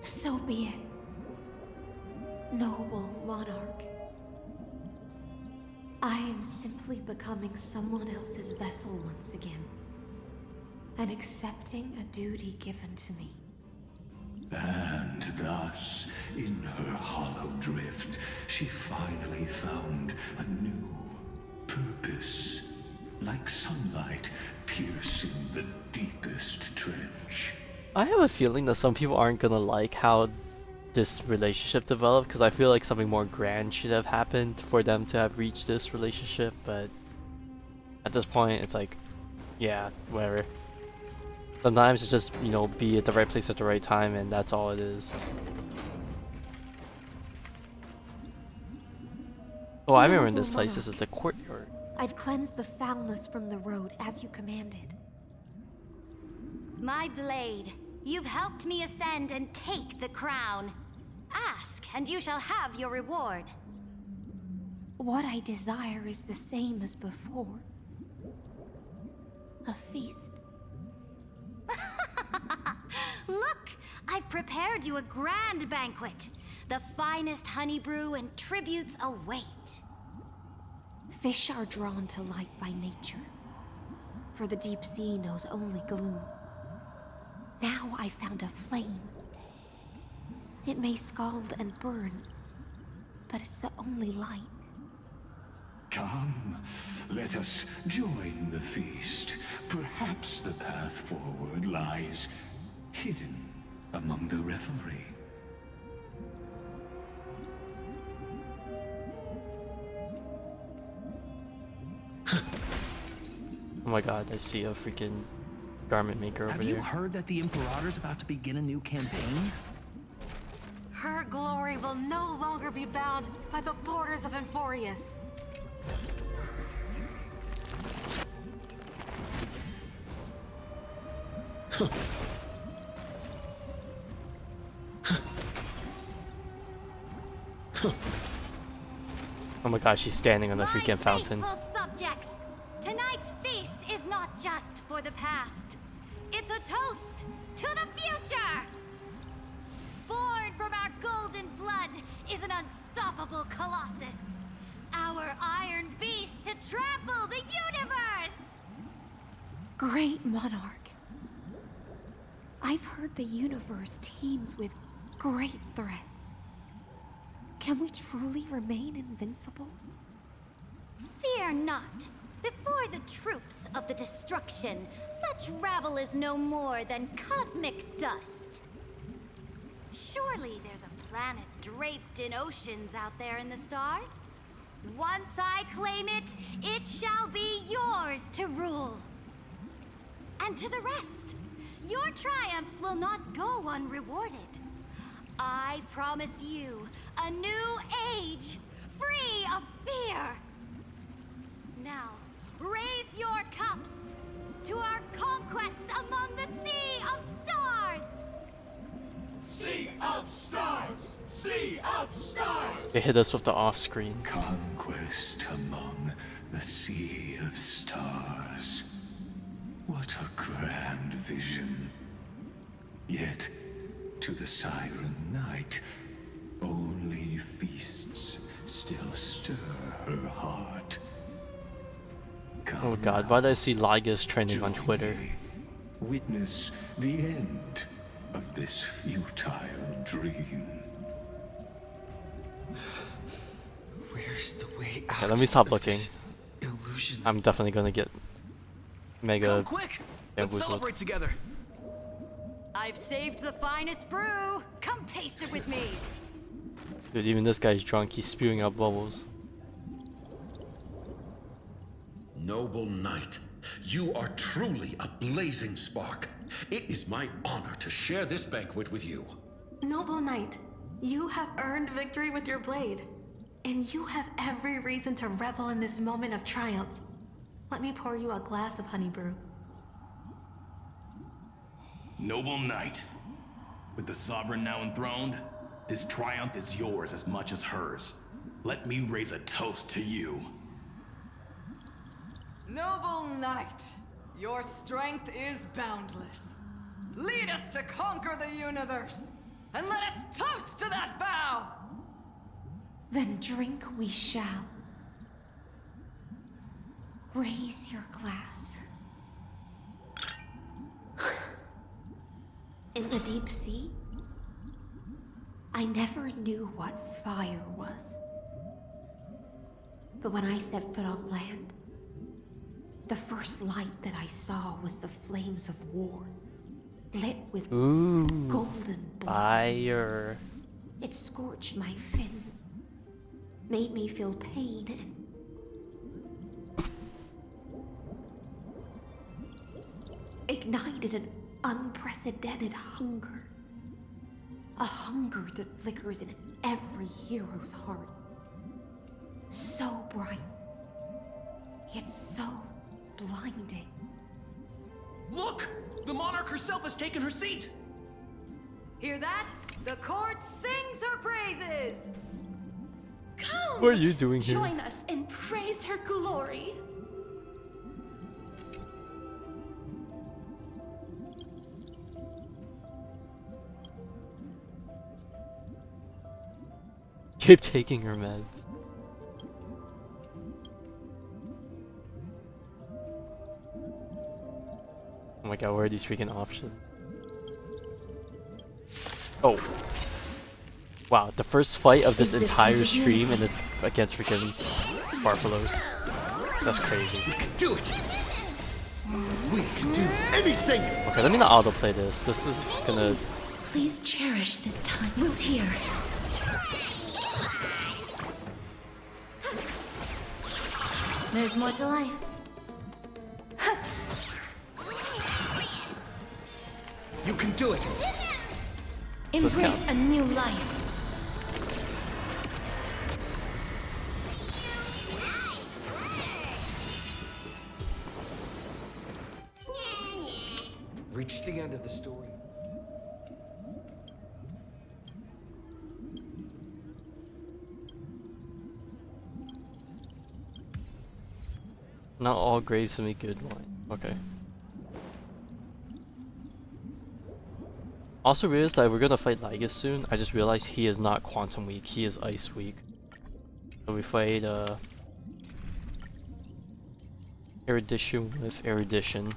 So be it, noble monarch. I am simply becoming someone else's vessel once again, and accepting a duty given to me. And thus, in her hollow drift, she finally found a new purpose, like sunlight piercing the deepest trench. I have a feeling that some people aren't gonna like how this relationship developed, because I feel like something more grand should have happened for them to have reached this relationship, but at this point it's like, yeah, whatever. Sometimes it's just, you know, be at the right place at the right time, and that's all it is. Oh, I remember Noble this place. This is monarch, the courtyard. I've cleansed the foulness from the road as you commanded. My blade, you've helped me ascend and take the crown. Ask, and you shall have your reward. What I desire is the same as before. A feast. Look, I've prepared you a grand banquet. The finest honey brew and tributes await. Fish are drawn to light by nature, for the deep sea knows only gloom. Now I found a flame. It may scald and burn, but it's the only light. Come, let us join the feast. Perhaps the path forward lies hidden among the revelry. Oh my god, I see a freaking garment maker over Have there. you heard that the Imperator's about to begin a new campaign? Her glory will no longer be bound by the borders of Amphoreus. Oh my god, she's standing on the freaking fountain. Faithful subjects, tonight's feast is not just for the past. It's a toast to the future! Born from our golden blood is an unstoppable colossus. Our iron beast to trample the universe! Great monarch. I've heard the universe teems with great threats. Can we truly remain invincible? Fear not. Before the troops of the destruction, such rabble is no more than cosmic dust. Surely there's a planet draped in oceans out there in the stars. Once I claim it, it shall be yours to rule. And to the rest, your triumphs will not go unrewarded. I promise you a new age, free of fear. Now, raise your cups to our conquest among the Sea of Stars! Sea of Stars! Sea of Stars! They hit us with the off-screen. Conquest among the Sea of Stars. What a grand vision. Yet, to the Siren Knight, only feasts still stir her heart. Oh god, why did I see Lygus trending on Twitter? Witness the end of this futile dream. Where's the way out? Okay, let me stop of looking. this illusion? I'm definitely gonna get mega Come quick! Let's bamboozled. celebrate together. I've saved the finest brew. Come taste it with me. Dude, even this guy's drunk. He's spewing out bubbles. Noble knight, you are truly a blazing spark. It is my honor to share this banquet with you. Noble knight, you have earned victory with your blade. And you have every reason to revel in this moment of triumph. Let me pour you a glass of honey brew. Noble knight, with the sovereign now enthroned, this triumph is yours as much as hers. Let me raise a toast to you. Noble knight, your strength is boundless. Lead us to conquer the universe, and let us toast to that vow! Then drink we shall. Raise your glass. In the deep sea, I never knew what fire was. But when I set foot on land, the first light that I saw was the flames of war, lit with golden blood. Fire. It scorched my fins, made me feel pain and ignited an unprecedented hunger. A hunger that flickers in every hero's heart. So bright. Yet so blinding. Look! The monarch herself has taken her seat! Hear that? The court sings her praises! Come! What are you doing here? Join us and praise her glory. Keep taking her meds. Oh my god, where are these freaking options? Oh. Wow, the first fight of this entire stream and it's against freaking Barfalos. That's crazy. We can do it! We can do anything! Okay, let me not autoplay this. This is gonna... Please cherish this time. We'll hear. There's more to life. You can do it! Embrace a new life. Reach the end of the story. Not all graves will be good wine. Okay. Also realized that we're gonna fight Lygus soon. I just realized he is not quantum weak, he is ice weak. So we fight erudition with erudition.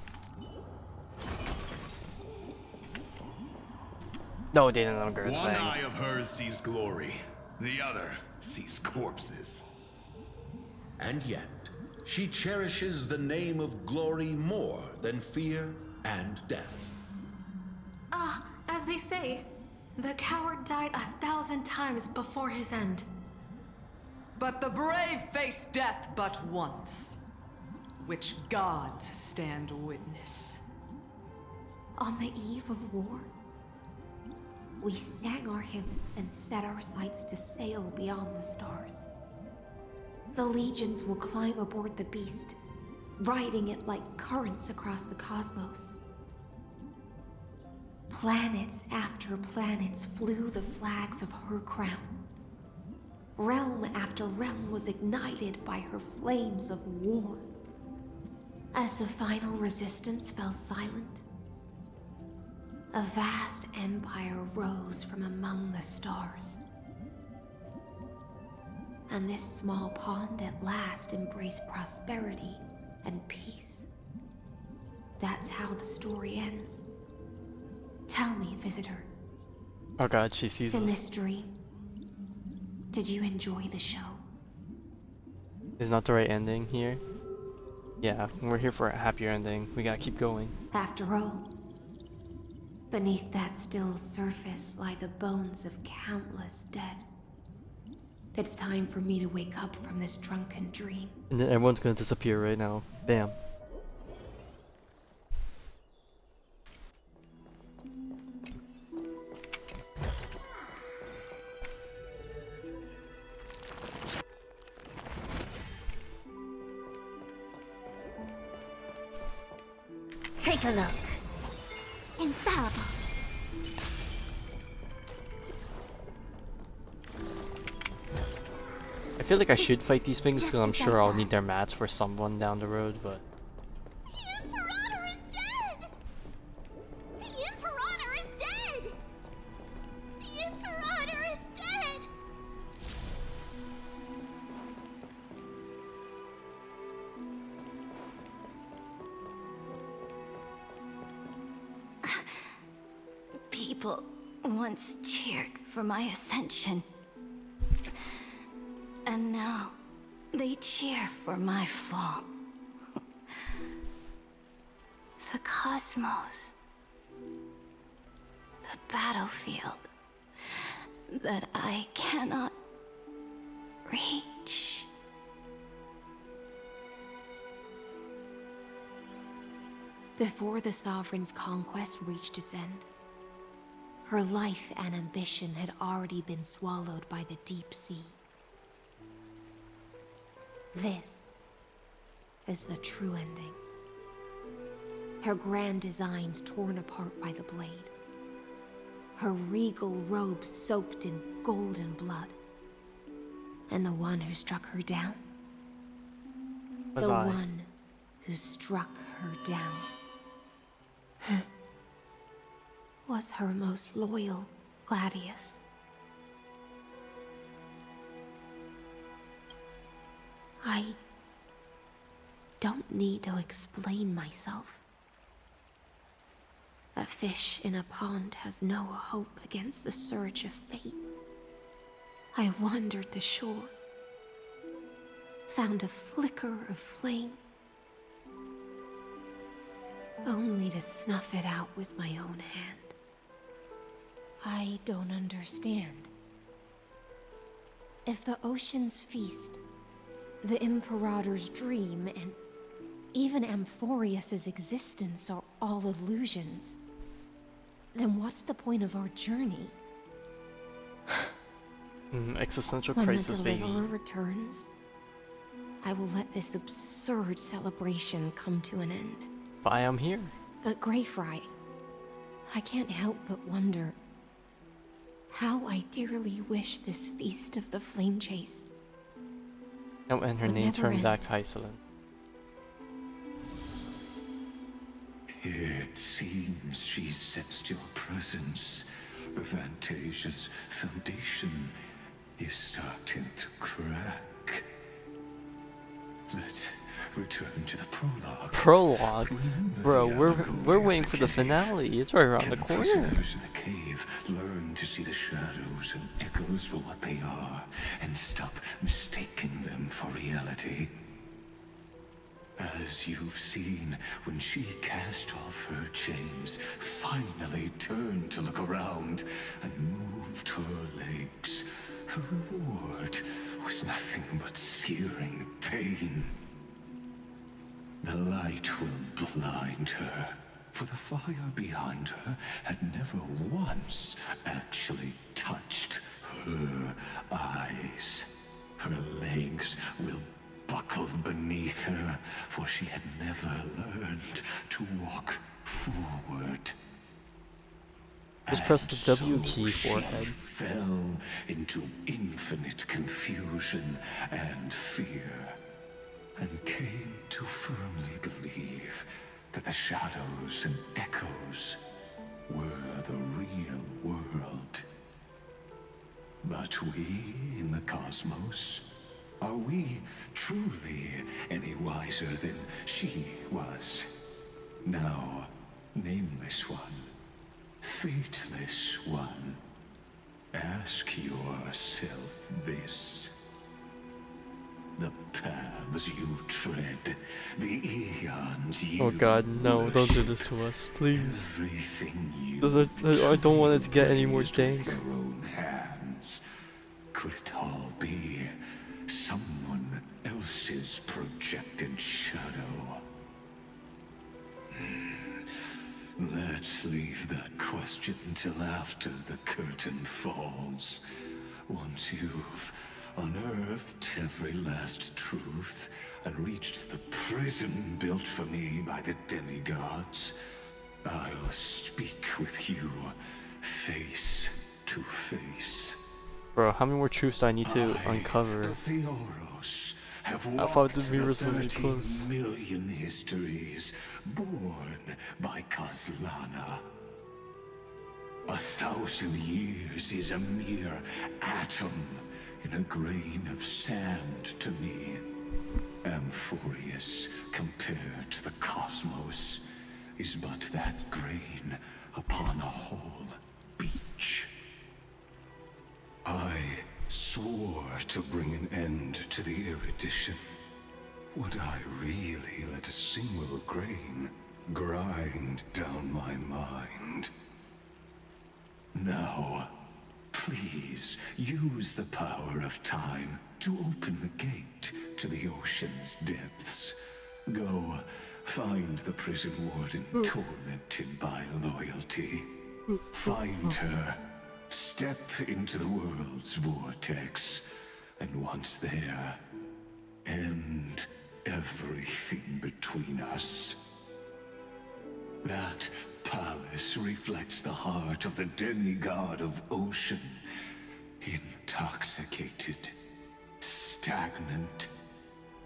No, they didn't upgrade One thing. eye of hers sees glory, the other sees corpses. And yet, she cherishes the name of glory more than fear and death. As they say, the coward died 1,000 times before his end. But the brave face death but once, which gods stand witness. On the eve of war, we sang our hymns and set our sights to sail beyond the stars. The legions will climb aboard the beast, riding it like currents across the cosmos. Planets after planets flew the flags of her crown. Realm after realm was ignited by her flames of war. As the final resistance fell silent, a vast empire rose from among the stars. And this small pond at last embraced prosperity and peace. That's how the story ends. Tell me, visitor. Oh god, she sees In us. this dream, did you enjoy the show? Is not the right ending here? Yeah, we're here for a happier ending. We gotta keep going. After all, beneath that still surface lie the bones of countless dead. It's time for me to wake up from this drunken dream. And then everyone's gonna disappear right now. Bam. Take a look. Infallible. I feel like I should fight these things because I'm sure I'll need their mats for someone down the road, but... The Imperator is dead! The Imperator is dead! The Imperator is dead! People once cheered for my ascension. And now, they cheer for my fall. The cosmos. The battlefield. That I cannot reach. Before the Sovereign's conquest reached its end, her life and ambition had already been swallowed by the deep sea. This is the true ending. Her grand designs torn apart by the blade. Her regal robe soaked in golden blood. And the one who struck her down? Was the I? one who struck her down was her most loyal Gladius. I don't need to explain myself. A fish in a pond has no hope against the surge of fate. I wandered the shore, found a flicker of flame, only to snuff it out with my own hand. I don't understand. If the ocean's feast, the Imperator's dream, and even Amphoreus' existence are all illusions, then what's the point of our journey? Existential When crisis, the baby. Deliverer returns, I will let this absurd celebration come to an end. But I am here. But Greyfry, I can't help but wonder how I dearly wish this feast of the flame chase. Oh, and her would name never turned back end. to Iceland. It seems she sensed your presence. The Fantasia's foundation is starting to crack. Let's return to the prologue. Prologue? Remember Bro, the we're allegory waiting of for the the cave? finale. It's right around Can the the corner. prisoners in the cave learn to see the shadows and echoes for what they are, and stop mistaking them for reality? As you've seen, when she cast off her chains, finally turned to look around, and moved her legs, her reward was nothing but searing pain. The light will blind her, for the fire behind her had never once actually touched her eyes. Her legs will buckle beneath her, for she had never learned to walk forward. Just press the And W so key, she forehead. fell into infinite confusion and fear, and came to firmly believe that the shadows and echoes were the real world. But we in the cosmos, are we truly any wiser than she was? Now, nameless one, fateless one, ask yourself this. The paths you tread, the eons you Oh god, no, don't do this to us, please. everything you I don't want it to get any more raised with dank. your own hands. Could it all be someone else's projected shadow? Let's leave that question till after the curtain falls. Once you've unearthed every last truth and reached the prison built for me by the demigods, I'll speak with you face to face. Bro, how many more truths do I need to uncover? The Theoros have I thought walked the the mirrors would be 30 close. million histories born by Kozlana. 1,000 years is a mere atom in a grain of sand to me. Amphoreus, compared to the cosmos, is but that grain upon a whole beach. I swore to bring an end to the erudition. Would I really let a single grain grind down my mind? Now, please use the power of time to open the gate to the ocean's depths. Go, find the prison warden tormented by loyalty. Find her, step into the world's vortex, and once there, end everything between us. That palace reflects the heart of the demigod of ocean. Intoxicated, stagnant.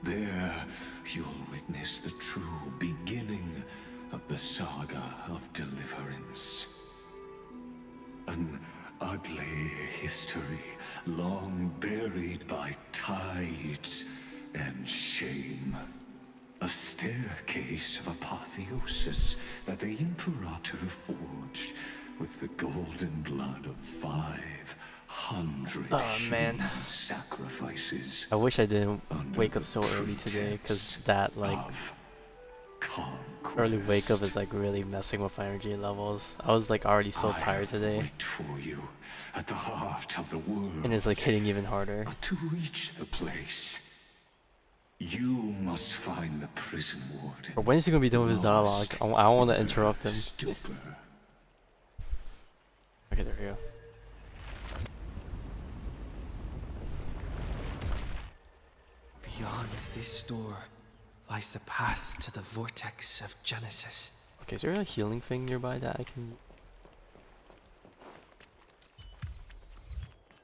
There, you'll witness the true beginning of the saga of deliverance. An ugly history, long buried by tides and shame. A staircase of apotheosis that the Imperator forged with the golden blood of 500 human sacrifices. I wish I didn't wake up so early today, because that like early wake up is like really messing with my energy levels. I was like already so tired today. For you at the heart of the world. And it's like hitting even harder. But to reach the place, you must find the prison warden. Or when is he gonna be done with his dialogue? I don't want to interrupt him. Okay, there we go. Beyond this door lies the path to the vortex of Genesis. Okay, is there a healing thing nearby that I can...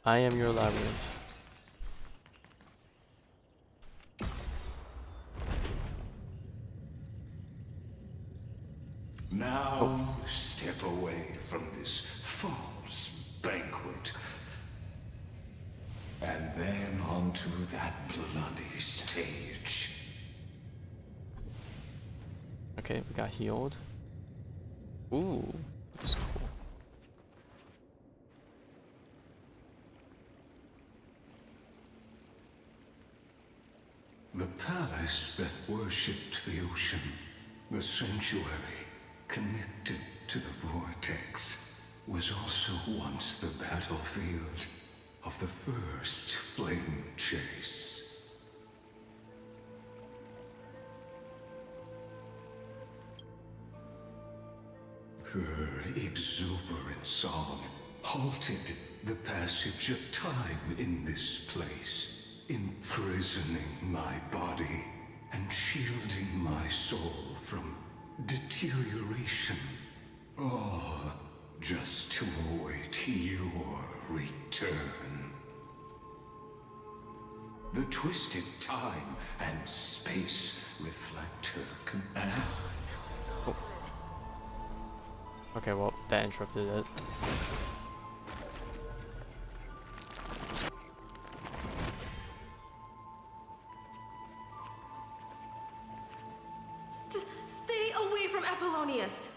I am your labyrinth. Now step away from this false banquet. And then onto that bloody stage. Okay, we got healed. Ooh, that's cool. The palace that worshipped the ocean, the sanctuary connected to the vortex, was also once the battlefield of the first flame chase. Her exuberant song halted the passage of time in this place, imprisoning my body and shielding my soul from deterioration. All just to await your return. The twisted time and space reflect her command. Okay, well, that interrupted it. Stay away from Apollonius!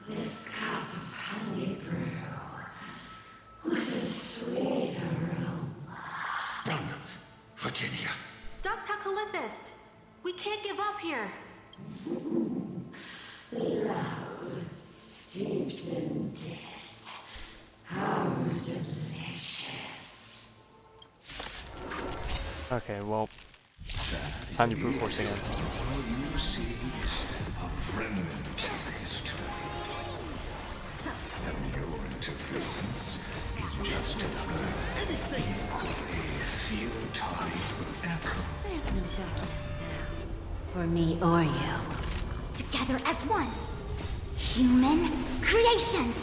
This cup of honey brew. What a sweet aroma. Run, Virginia. Dux Hakalithist! We can't give up here! Love steeped in death. How delicious. Okay, well, time to brute force again. All you see is a remnant of history. And your interference is just another equally futile echo. There's no ducking now. For me or you. Together as one. Human creations.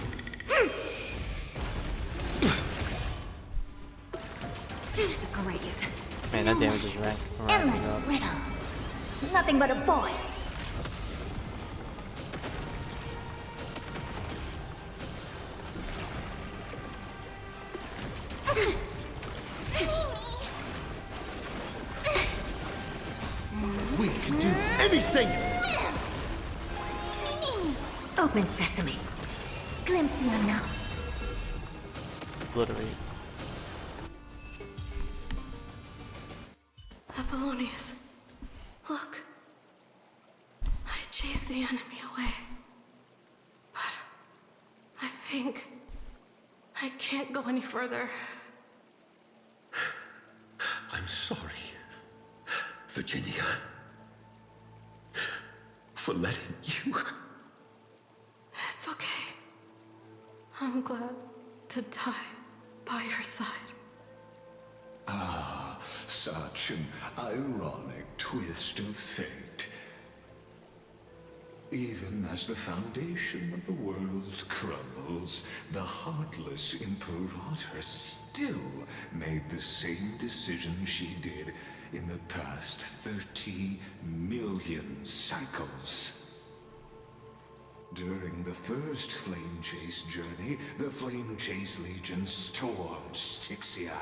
Just a graze. Man, that damage is rank. Endless riddles. Nothing but a void. We can do anything! Open sesame. Glimpse the unknown. Obliterate. Apollonius, look. I chased the enemy away. But I think I can't go any further. I'm sorry, Virginia, for letting you. It's okay. I'm glad to die by your side. Ah, such an ironic twist of fate. Even as the foundation of the world crumbles, the heartless Imperator still made the same decision she did in the past 30 million cycles. During the first Flame Chase journey, the Flame Chase Legion stormed Styxia.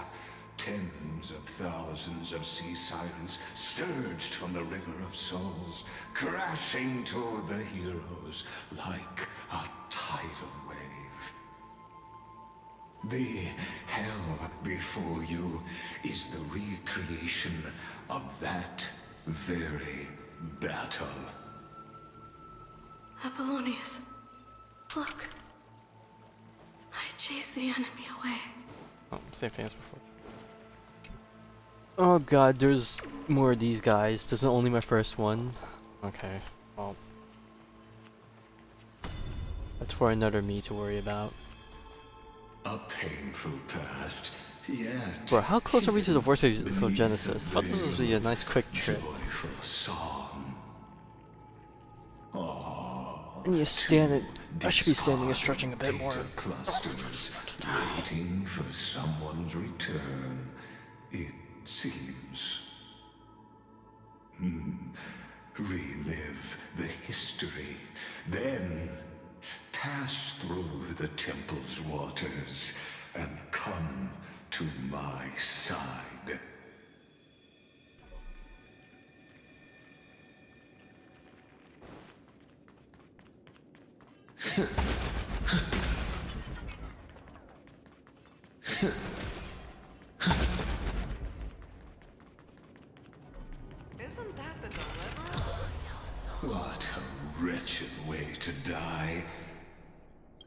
Tens of thousands of sea sirens surged from the River of Souls, crashing toward the heroes like a tidal wave. The hell before you is the recreation of that very battle. Apollonius, look. I chased the enemy away. Oh, same thing as before. Oh god, there's more of these guys. This is only my first one. Okay, well. That's for another me to worry about. A painful past, yet. Bro, how close are we to the Vortex of Genesis? I thought this would be a nice quick trip. Joyful song. And you're standing. I should be standing and stretching a bit more. Clusters, waiting for someone's return. It seems. Relive the history, then pass through the temple's waters and come to my side. Isn't that the deliverer? What a wretched way to die.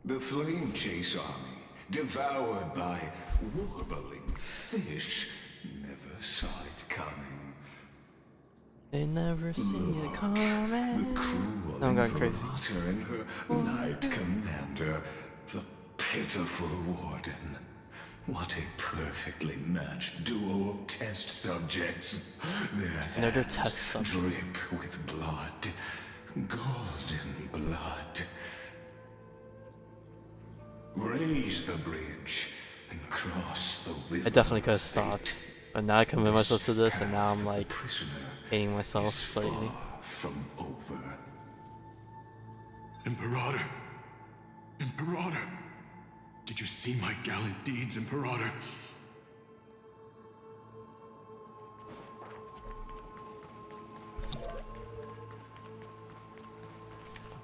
The Flame Chase army, devoured by warbling fish, never saw it coming. They never see it coming. The cruel I'm going crazy. Imperator and her knight commander, the pitiful warden. What a perfectly matched duo of test subjects. Their Another hands test subject. drip with blood, golden blood. Raise the bridge and cross the river. I definitely could have stopped. But now I commit myself to this and now I'm like hating myself slightly. From over. Imperator! Imperator! Did you see my gallant deeds, Imperator?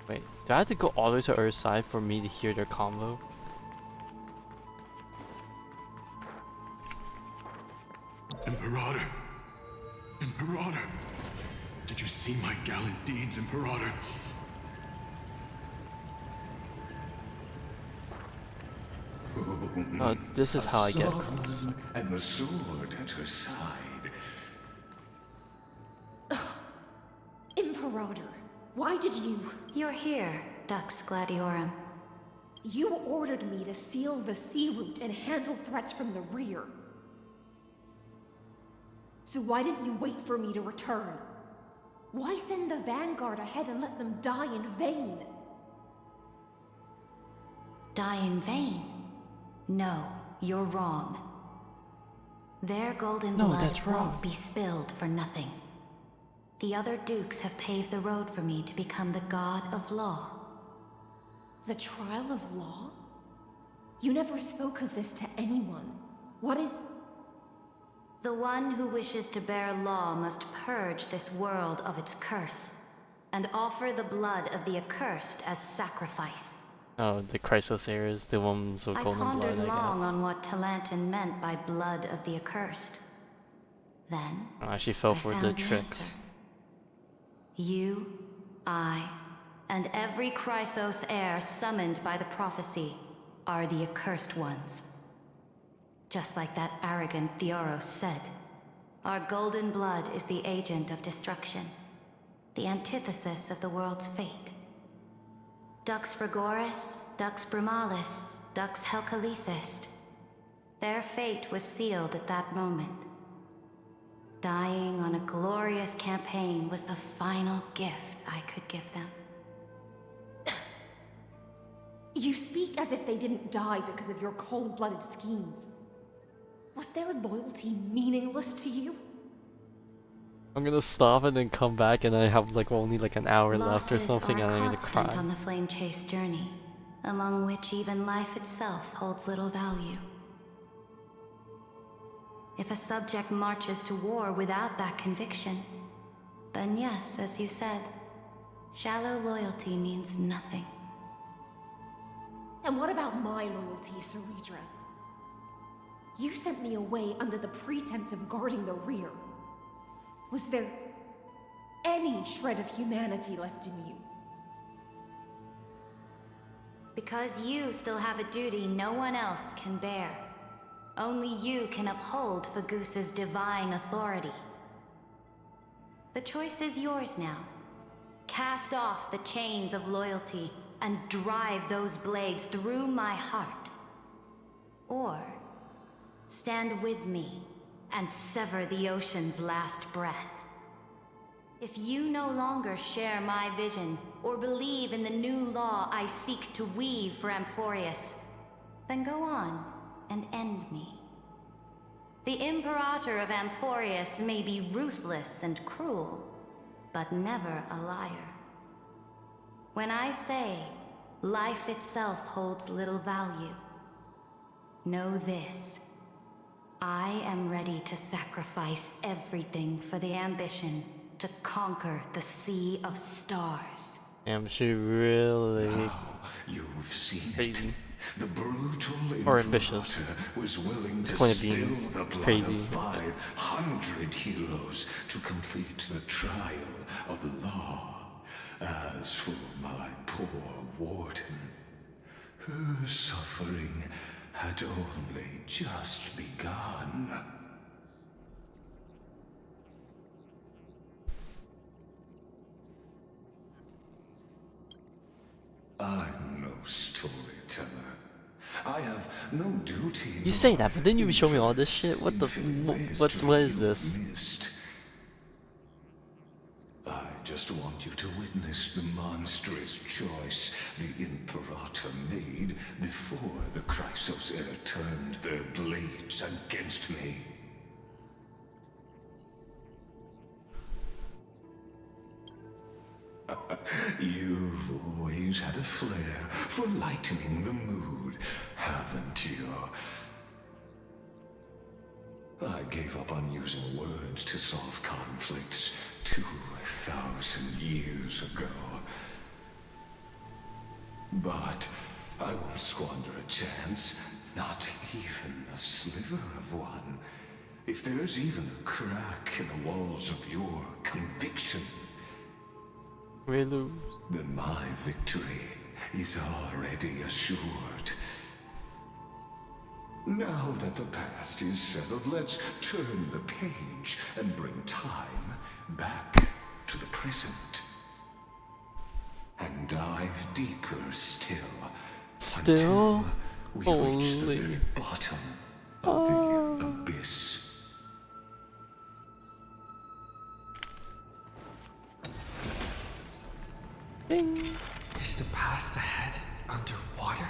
Wait, do I have to go all the way to Earthside for me to hear their convo? Imperator! Imperator! Did you see my gallant deeds, Imperator? Oh, this is how I get across. And the sword at her side. Imperator, why did you? You're here, Dux Gladiorum. You ordered me to seal the sea route and handle threats from the rear. So why didn't you wait for me to return? Why send the Vanguard ahead and let them die in vain? Die in vain? No, you're wrong. Their golden blood won't be spilled for nothing. The other dukes have paved the road for me to become the god of law. The trial of law? You never spoke of this to anyone. What is... The one who wishes to bear law must purge this world of its curse, and offer the blood of the accursed as sacrifice. Oh, the Chrysosayers, the ones with golden blood, I pondered guess. long on what Talantin meant by blood of the accursed. Then, I actually fell for the found tricks. answer. You, I, and every Chrysos heir summoned by the prophecy are the accursed ones. Just like that arrogant Theoros said, our golden blood is the agent of destruction, the antithesis of the world's fate. Dux Frigoris, Dux Brumalis, Dux Helcalethist. Their fate was sealed at that moment. Dying on a glorious campaign was the final gift I could give them. You speak as if they didn't die because of your cold-blooded schemes. Was their loyalty meaningless to you? I'm gonna stop and then come back, and I have like only like an hour left or Losses something, are and I'm gonna constant cry. on the flame chase journey, among which even life itself holds little value. If a subject marches to war without that conviction, then yes, as you said, shallow loyalty means nothing. And what about my loyalty, Ceredra? You sent me away under the pretense of guarding the rear. Was there any shred of humanity left in you? Because you still have a duty no one else can bear. Only you can uphold Fagoos's divine authority. The choice is yours now. Cast off the chains of loyalty and drive those blades through my heart. Or stand with me and sever the ocean's last breath. If you no longer share my vision or believe in the new law I seek to weave for Amphoreus, then go on and end me. The Imperator of Amphoreus may be ruthless and cruel, but never a liar. When I say life itself holds little value, know this. I am ready to sacrifice everything for the ambition to conquer the Sea of Stars. Damn, she really Now you've seen crazy. it. The brutal Or ambitious. Imperator was willing to Point of spill being the blood crazy. of 500 heroes to complete the trial of law. As for my poor warden, her suffering had only just begun. I'm no storyteller. I have no duty. You say that, but then you show me all this shit. What the? What is this? Missed. I just want you to witness the monstrous choice the Imperator made before the Chrysos Heir turned their blades against me. You've always had a flair for lightening the mood, haven't you? I gave up on using words to solve conflicts 2,000 years ago. But I won't squander a chance, not even a sliver of one. If there's even a crack in the walls of your conviction, we lose. Then my victory is already assured. Now that the past is settled, let's turn the page and bring time back to the present. And dive deeper still. Still? Until we reach the very bottom of the abyss. Ding. Is the past ahead underwater?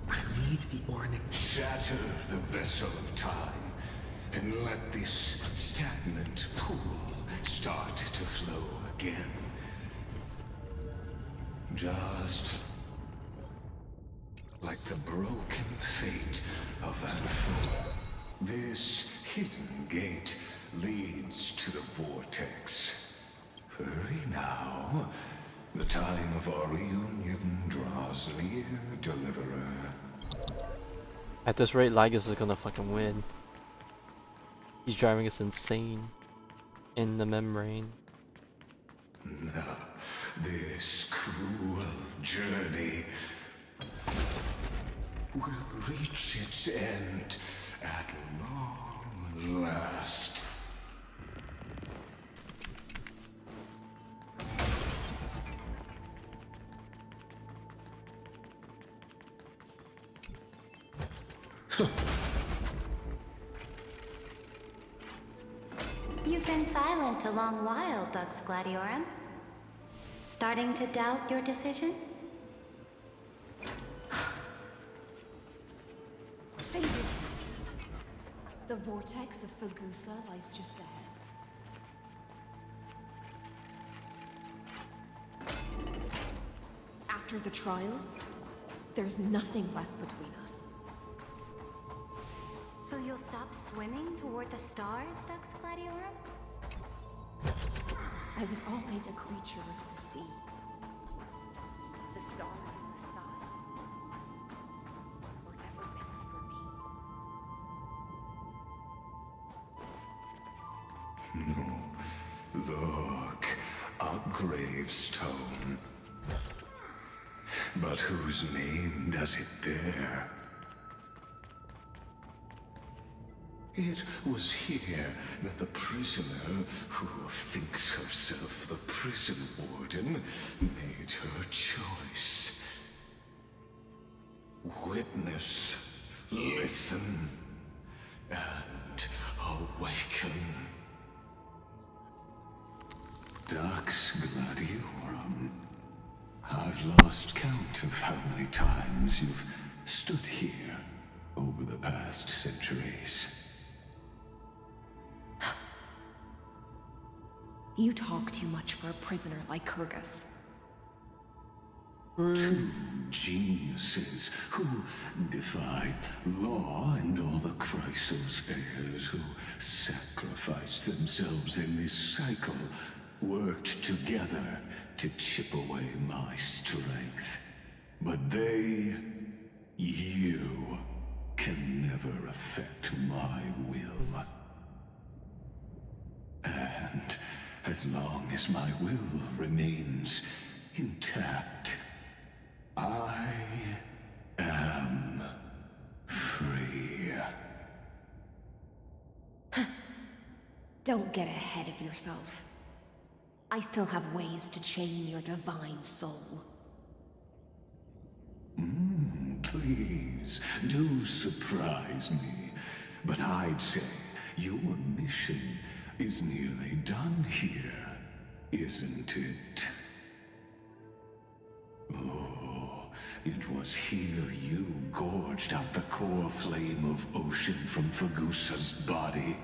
I need the Ornic. Shatter the vessel of time, and let this stagnant pool start to flow again. Just like the broken fate of Amphoreus. This hidden gate leads to the vortex. Hurry now. The time of our reunion draws near, Deliverer. At this rate, Lygus is gonna fucking win. He's driving us insane. In the membrane. This cruel journey will reach its end at long last. You've been silent a long while, Dux Gladiorum. Starting to doubt your decision? Save it! The vortex of Fagusa lies just ahead. After the trial, there's nothing left between us. So you'll stop swimming toward the stars, Dux Gladiorum? I was always a creature of the sea. The stars in the sky were never meant for me. No. Look, a gravestone. But whose name does it bear? It was here that the prisoner, who thinks herself the prison warden, made her choice. Witness, listen, and awaken. Dux Gladiorum. I've lost count of how many times you've stood here over the past centuries. You talk too much for a prisoner like Kurgus. Two geniuses who defy law and all the Chrysos heirs who sacrificed themselves in this cycle worked together to chip away my strength. But they, you, can never affect my will. And as long as my will remains intact, I am free. Don't get ahead of yourself. I still have ways to chain your divine soul. Please, do surprise me. But I'd say your mission is nearly done here, isn't it? Oh, it was here you gorged out the core flame of ocean from Fagusa's body.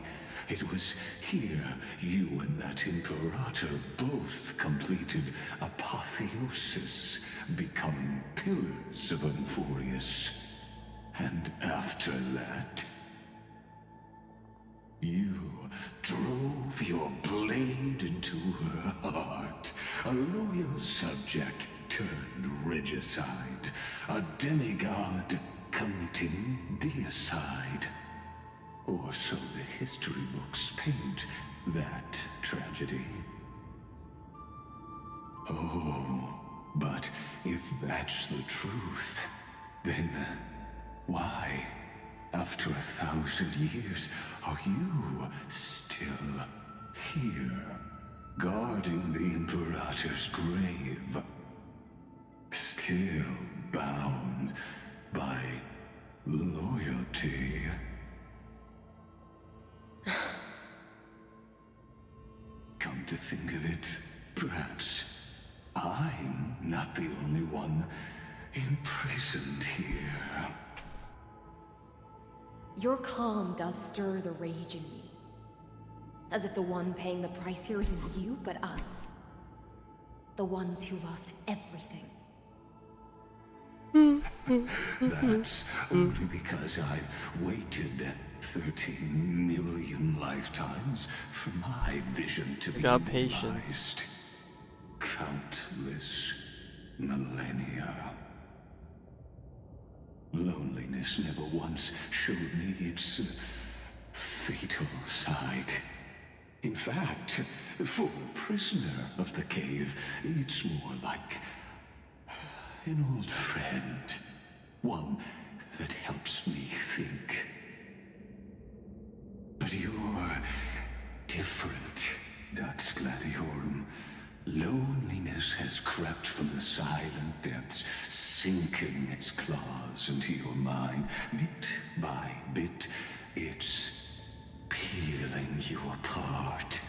It was here you and that Imperator both completed apotheosis, becoming pillars of Amphoreus. And after that, you drove your blade into her heart, a loyal subject turned regicide, a demigod committing deicide. Or so the history books paint that tragedy. Oh, but if that's the truth, then why, after 1,000 years, are you still here, guarding the Imperator's grave? Still bound by loyalty? Come to think of it, perhaps I'm not the only one imprisoned here. Your calm does stir the rage in me. As if the one paying the price here isn't you, but us. The ones who lost everything. That's only because I've waited 13 million lifetimes for my vision to be realized. Countless millennia. Loneliness never once showed me its fatal side. In fact, for a prisoner of the cave, it's more like an old friend. One that helps me think. But you're different, Dux Gladiorum. Loneliness has crept from the silent depths, sinking its claws into your mind. Bit by bit, it's peeling you apart.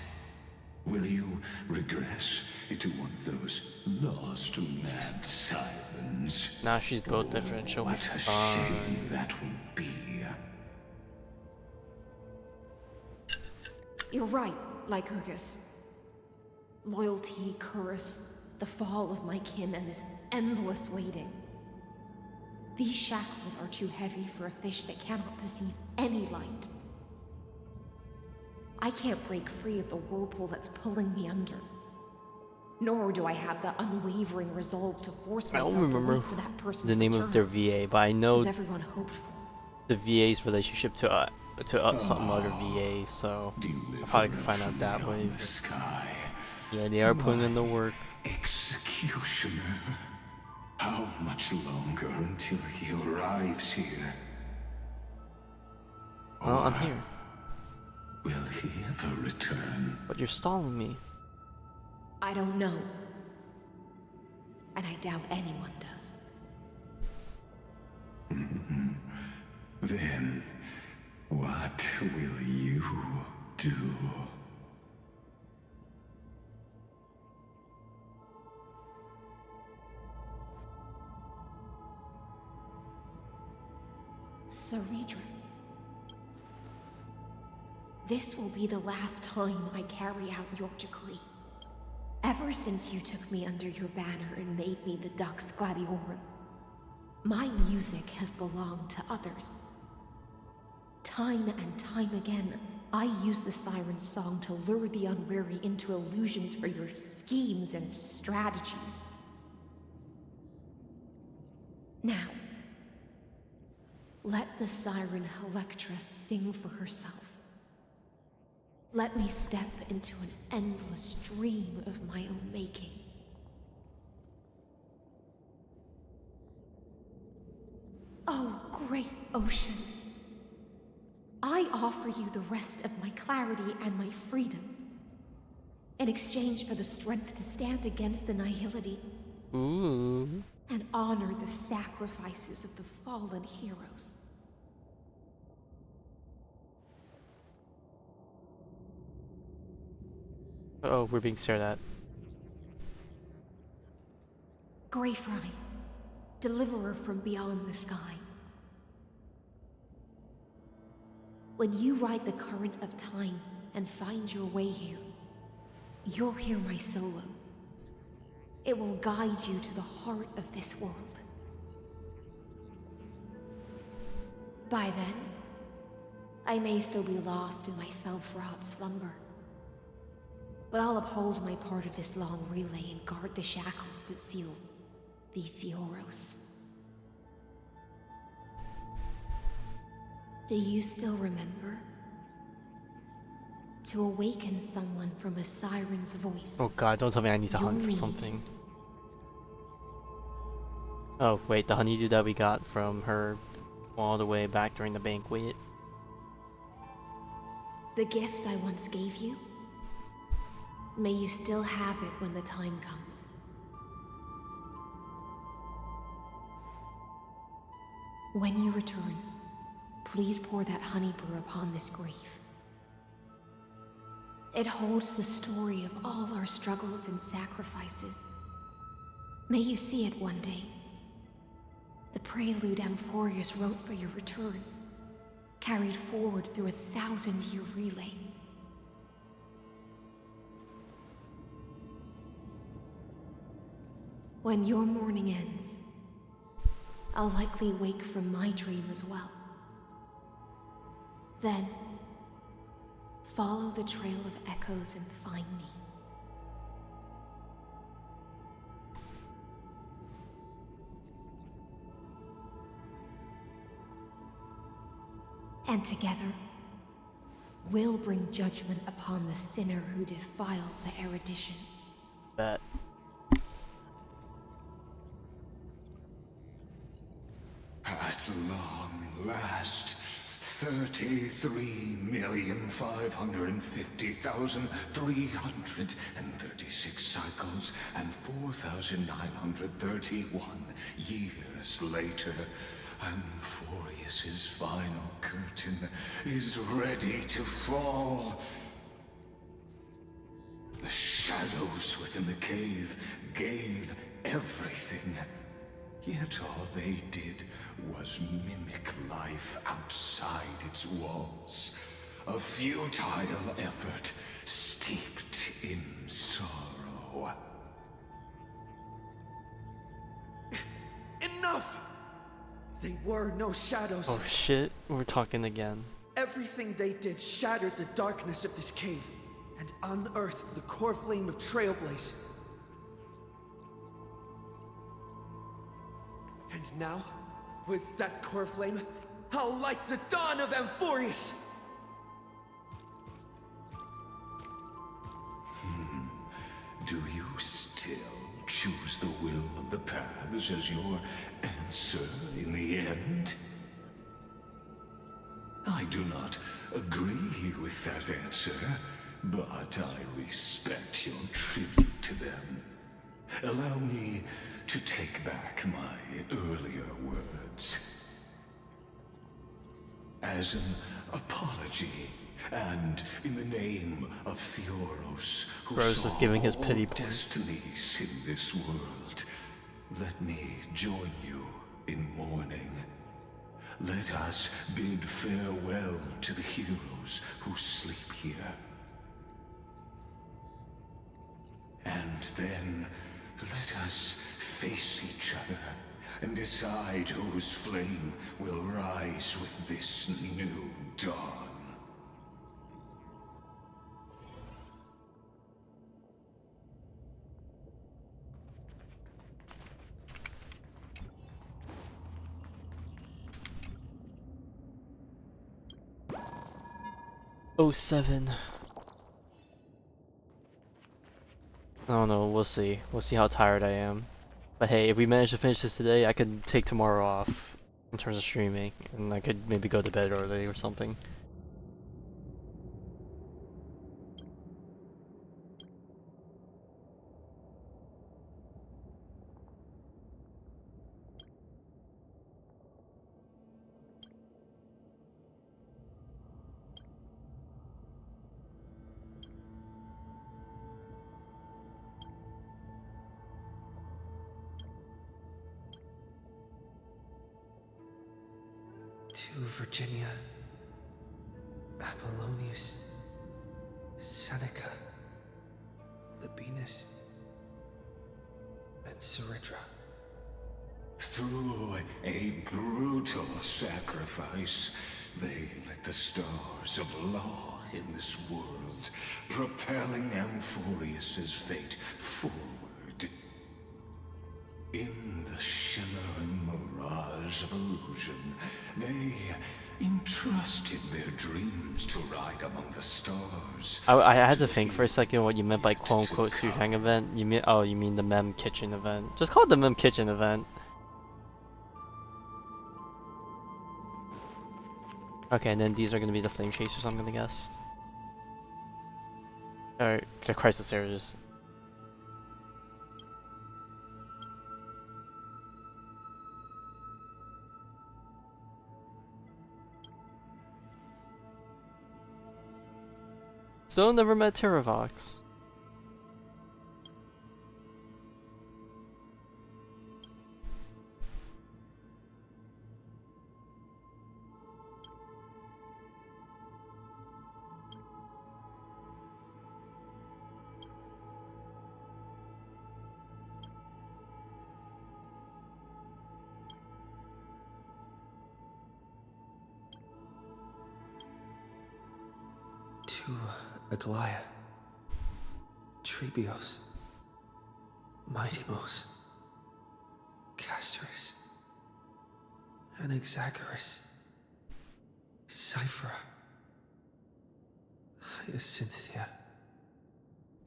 Will you regress into one of those lost mad sirens? Now she's built different. She'll have What a fun. shame that will be. You're right, Lygus. Loyalty, curse, the fall of my kin, and this endless waiting. These shackles are too heavy for a fish that cannot perceive any light. I can't break free of the whirlpool that's pulling me under. Nor do I have the unwavering resolve to force I myself don't to remember wait for that person the to name return, of their VA, but I know as everyone hoped for. the VA's relationship to some other VA, so I probably could find out that way. Yeah, they are putting in the work. Executioner. How much longer until he arrives here? Well, I'm here. Will he ever return? But you're stalling me. I don't know. And I doubt anyone does. Then, what will you do? Cyrene. This will be the last time I carry out your decree. Ever since you took me under your banner and made me the Dux Gladiorum, my music has belonged to others. Time and time again, I use the siren's song to lure the unwary into illusions for your schemes and strategies. Now, let the siren Electra sing for herself. Let me step into an endless dream of my own making. Oh, great ocean. I offer you the rest of my clarity and my freedom, in exchange for the strength to stand against the nihility. Ooh. And honor the sacrifices of the fallen heroes. Oh, we're being stared at. Greyfry, deliverer from beyond the sky. When you ride the current of time and find your way here, you'll hear my solo. It will guide you to the heart of this world. By then, I may still be lost in my self-wrought slumber. But I'll uphold my part of this long relay and guard the shackles that seal the Theoros. Do you still remember? To awaken someone from a siren's voice. Oh god, don't tell me I need to hunt for something. Oh wait, the honeydew that we got from her all the way back during the banquet. The gift I once gave you? May you still have it when the time comes. When you return, please pour that honey brew upon this grave. It holds the story of all our struggles and sacrifices. May you see it one day. The prelude Amphoreus wrote for your return, carried forward through a 1,000-year relay. When your morning ends, I'll likely wake from my dream as well. Then, follow the trail of echoes and find me. And together, we'll bring judgment upon the sinner who defiled the erudition. Bet. At long last, 33,550,336 cycles and 4,931 years later, Amphoreus's final curtain is ready to fall. shadows within the cave gave everything. Yet all they did was mimic life outside its walls. A futile effort steeped in sorrow. Enough! They were no shadows. Oh shit, we're talking again. Everything they did shattered the darkness of this cave and unearthed the core flame of Trailblaze. And now, with that core flame, I'll light the dawn of Amphoreus! Do you still choose the will of the paths as your answer in the end? I do not agree with that answer, but I respect your tribute to them. Allow me to take back my earlier words. As an apology, and in the name of Theoros, who Bro's saw just giving his all pity point. destinies in this world, let me join you in mourning. Let us bid farewell to the heroes who sleep here. And then let us face each other and decide whose flame will rise with this new dawn. Oh 07. I don't know, we'll see. We'll see how tired I am. But hey, if we manage to finish this today, I could take tomorrow off in terms of streaming, and I could maybe go to bed early or something. To Virginia, Apollonius, Seneca, Libinus, and Ceridra. Through a brutal sacrifice, they lit the stars of law in this world, propelling Amphoreus's fate forward. In the shimmering mirage of illusion, they entrusted their dreams to ride among the stars. I had to think for a second what you meant by quote-unquote Sujang event. You mean the Mem Kitchen event. Just call it the Mem Kitchen event. Okay, and then these are gonna be the Flame Chasers, I'm gonna guess. Or the Crisis Areas. Still never met Terravox. To Aglaya, Trebios, Mightymos, Castorus, Anaxagoras, Cyphera, Hyacinthia.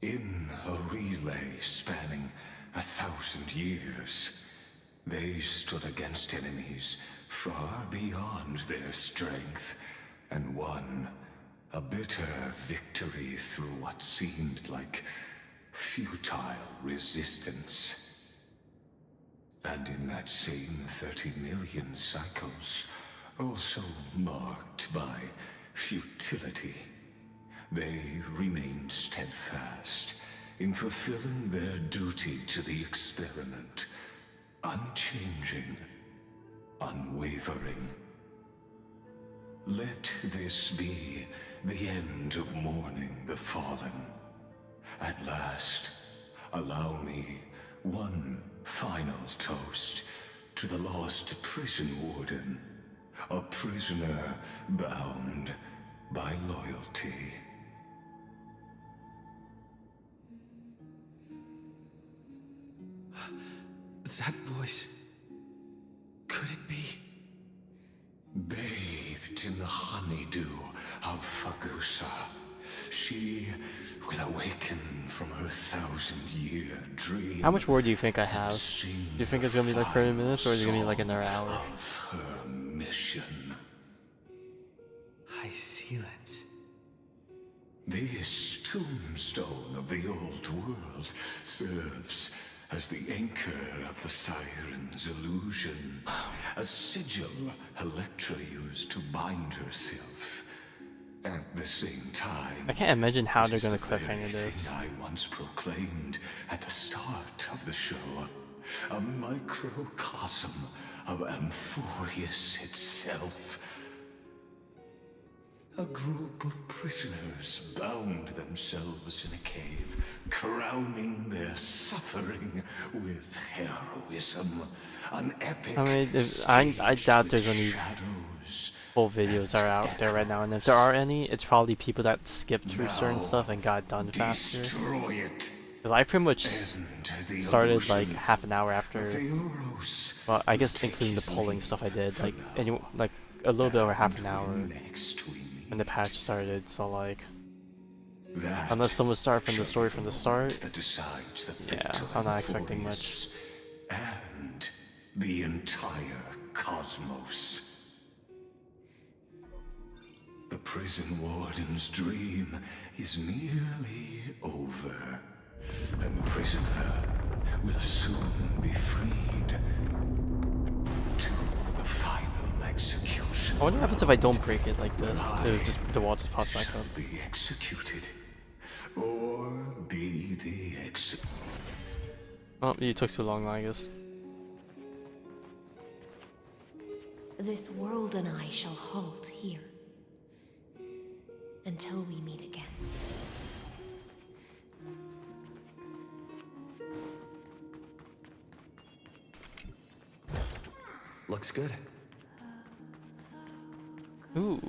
In a relay spanning 1,000 years, they stood against enemies far beyond their strength and won a bitter victory through what seemed like futile resistance. And in that same 30 million cycles, also marked by futility, they remained steadfast in fulfilling their duty to the experiment, unchanging, unwavering. Let this be the end of mourning the fallen. At last, allow me one final toast to the lost prison warden, a prisoner bound by loyalty. That voice... could it be? Bathed in the honeydew of Fagusa, she will awaken from her 1,000-year dream. How much more do you think I have? Do you think it's gonna be like 30 minutes, or is it gonna be like another hour? Of her mission. High Sealants. This tombstone of the old world serves as the anchor of the Siren's illusion, a sigil Electra used to bind herself. At the same time, I can't imagine how they're gonna cliffhanger this. I once proclaimed at the start of the show, a microcosm of Amphoreus itself. A group of prisoners bound themselves in a cave, crowning their suffering with heroism. An epic. I mean, I doubt there's any full videos are out there right now, and if there are any, it's probably people that skipped through certain stuff and got done faster. Because I pretty much started like half an hour after. Well, I guess including the polling stuff I did, like a little bit over half an hour when the patch started. So like, unless someone started from the story from the start, yeah, I'm not expecting much. And the entire cosmos. The prison warden's dream is nearly over, and the prisoner will soon be freed to the final execution. I wonder what happens if I don't break it like this. It would just the wall just pops back up. Be executed, or be the Oh, you took too long, Lygus. This world and I shall halt here until we meet again. Looks good. Ooh.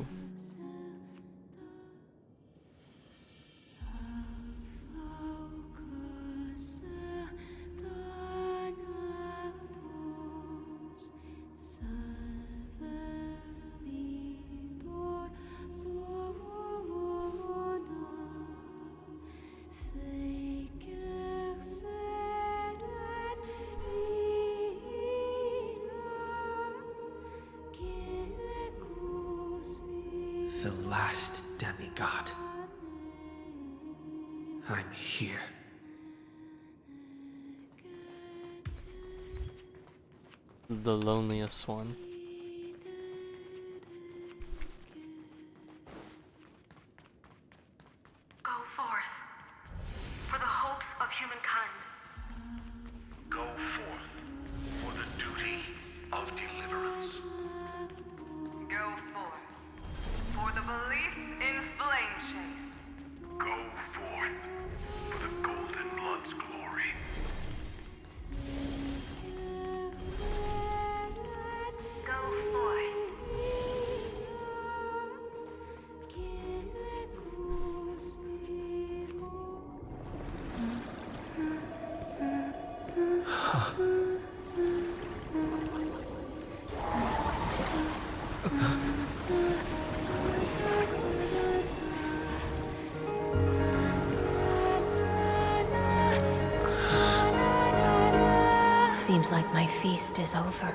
The last demigod. I'm here. The loneliest one. Go forth for the hopes of humankind. Go forth for the duty of deliverance. Go forth for the belief in flame chase. Go forth for the Golden Blood's glory. Go forth. Seems like my feast is over.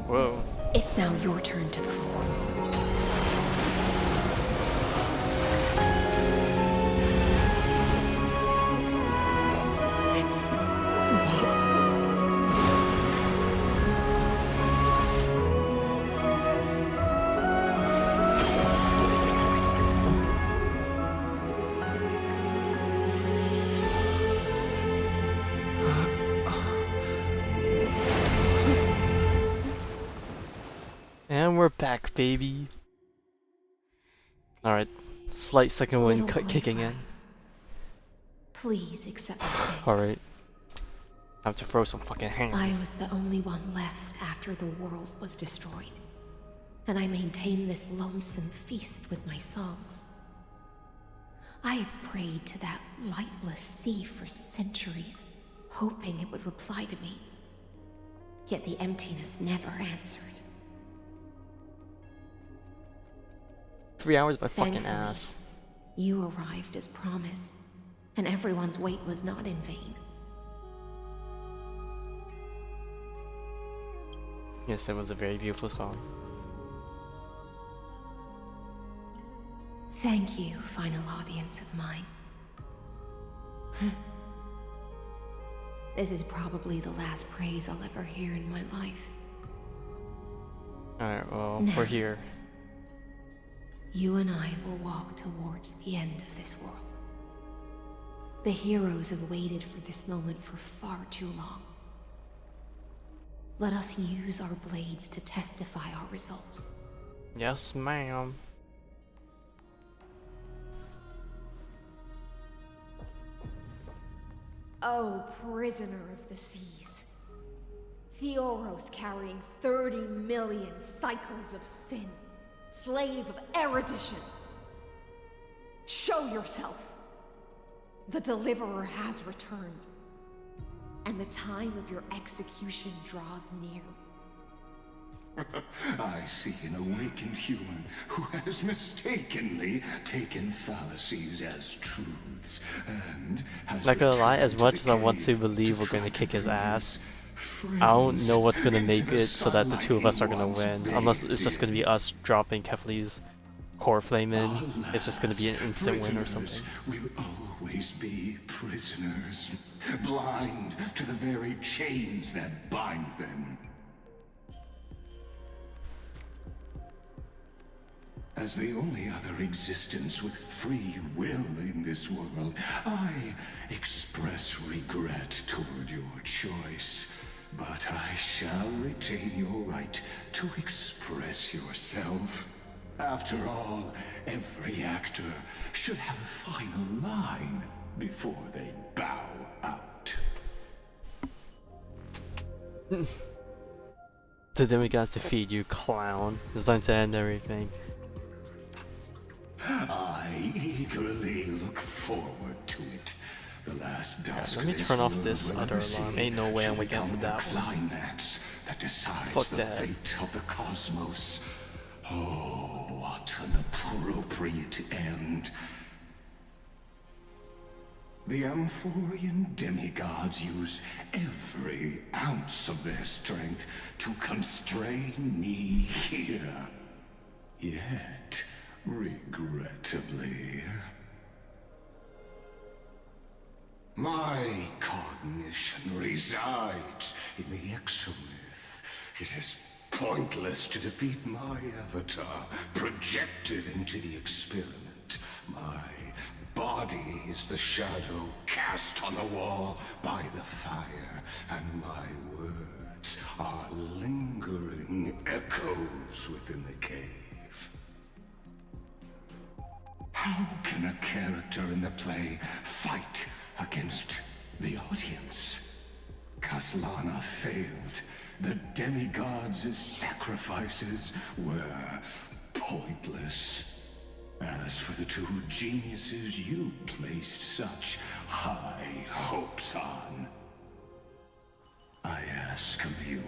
Whoa. It's now your turn to perform. we're back, baby. Alright. Slight second wind kicking in. Please accept my thanks. Alright. I have to throw some fucking hands. I was the only one left after the world was destroyed. And I maintain this lonesome feast with my songs. I have prayed to that lightless sea for centuries, hoping it would reply to me. Yet the emptiness never answered. 3 hours by fucking Thankfully, ass. You arrived as promised, and everyone's wait was not in vain. Yes, it was a very beautiful song. Thank you, final audience of mine. This is probably the last praise I'll ever hear in my life. Alright, well, Now, we're here. You and I will walk towards the end of this world. The heroes have waited for this moment for far too long. Let us use our blades to testify our results. Yes, ma'am. Oh, prisoner of the seas. Theoros carrying 30 million cycles of sin. Slave of erudition. Show yourself. The Deliverer has returned. And the time of your execution draws near. I see an awakened human who has mistakenly taken fallacies as truths and has Not gonna lie, as returned much to as the I want to cave believe we're try gonna to kick his bring ass, friends I don't know what's gonna make into the it so that the two of us are gonna sunlight he win. once Unless it's just bathed gonna be us dropping Kefli's core flame in. It's just gonna be an Alas, instant win or prisoners something. will always be prisoners, blind to the very chains that bind them. As the only other existence with free will in this world, I express regret toward your choice. But I shall retain your right to express yourself. After all, every actor should have a final line before they bow out. The demigods defeat you, clown. It's time to end everything. I eagerly look forward to it. The last dusk Let me this turn off world this will other ever alarm. see Ain't no way I'm shall against become that the one. climax that decides Fuck the that. fate of the cosmos. Oh, what an appropriate end. The Amphorian demigods use every ounce of their strength to constrain me here. Yet, regrettably, my cognition resides in the exomyth. It is pointless to defeat my avatar, projected into the experiment. My body is the shadow cast on the wall by the fire, and my words are lingering echoes within the cave. How can a character in the play fight against the audience? Kaslana failed. The demigods' sacrifices were pointless. As for the two geniuses you placed such high hopes on, I ask of you,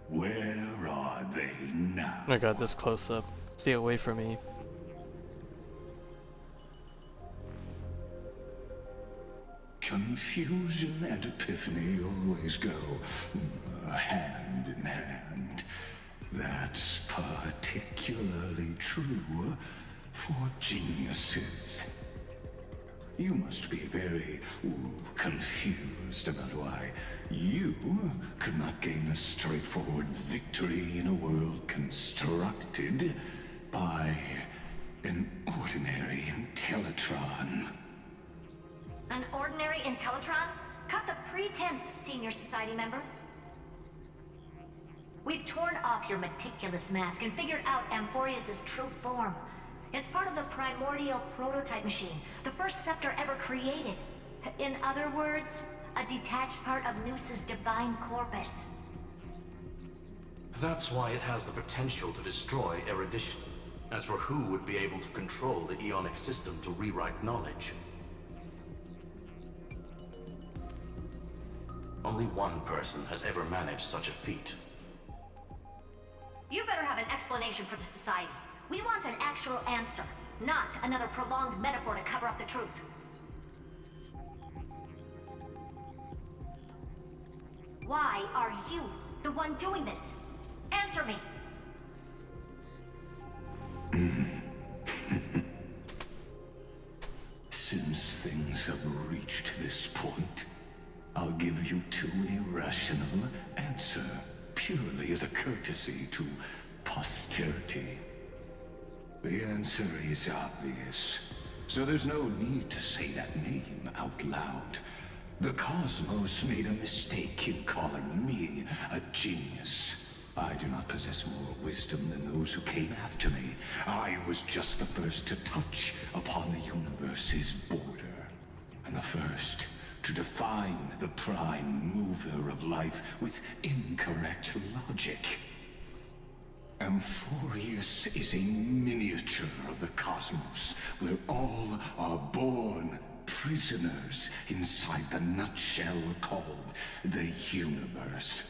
where are they now? I got this close up. Stay away from me. Confusion and epiphany always go hand in hand. That's particularly true for geniuses. You must be very confused about why you could not gain a straightforward victory in a world constructed by an ordinary Intellitron. An ordinary Intellitron? Cut the pretense, Senior Society member. We've torn off your meticulous mask and figured out Amphoreus' true form. It's part of the primordial prototype machine, the first scepter ever created. In other words, a detached part of Noos's divine corpus. That's why it has the potential to destroy erudition. As for who would be able to control the Ionic system to rewrite knowledge, only one person has ever managed such a feat. You better have an explanation for the Society. We want an actual answer, not another prolonged metaphor to cover up the truth. Why are you the one doing this? Answer me! Since things have reached this point, I'll give you two irrational answer, purely as a courtesy to posterity. The answer is obvious, so there's no need to say that name out loud. The cosmos made a mistake in calling me a genius. I do not possess more wisdom than those who came after me. I was just the first to touch upon the universe's border, and the first to define the prime mover of life with incorrect logic. Amphoreus is a miniature of the cosmos, where all are born prisoners inside the nutshell called the universe.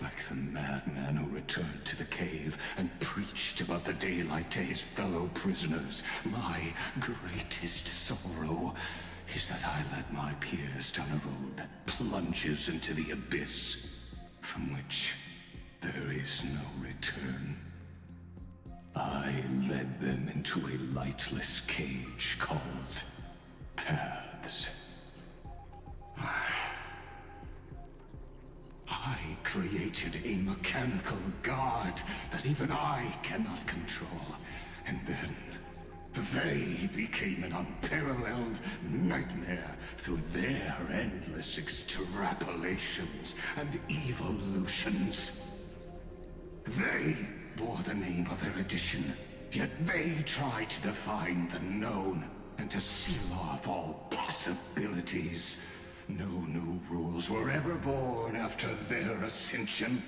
Like the madman who returned to the cave and preached about the daylight to his fellow prisoners, my greatest sorrow is that I led my peers down a road that plunges into the abyss, from which there is no return. I led them into a lightless cage called paths. I created a mechanical guard that even I cannot control, and then they became an unparalleled nightmare through their endless extrapolations and evolutions. They bore the name of erudition, yet they tried to define the known and to seal off all possibilities. No new rules were ever born after their ascension,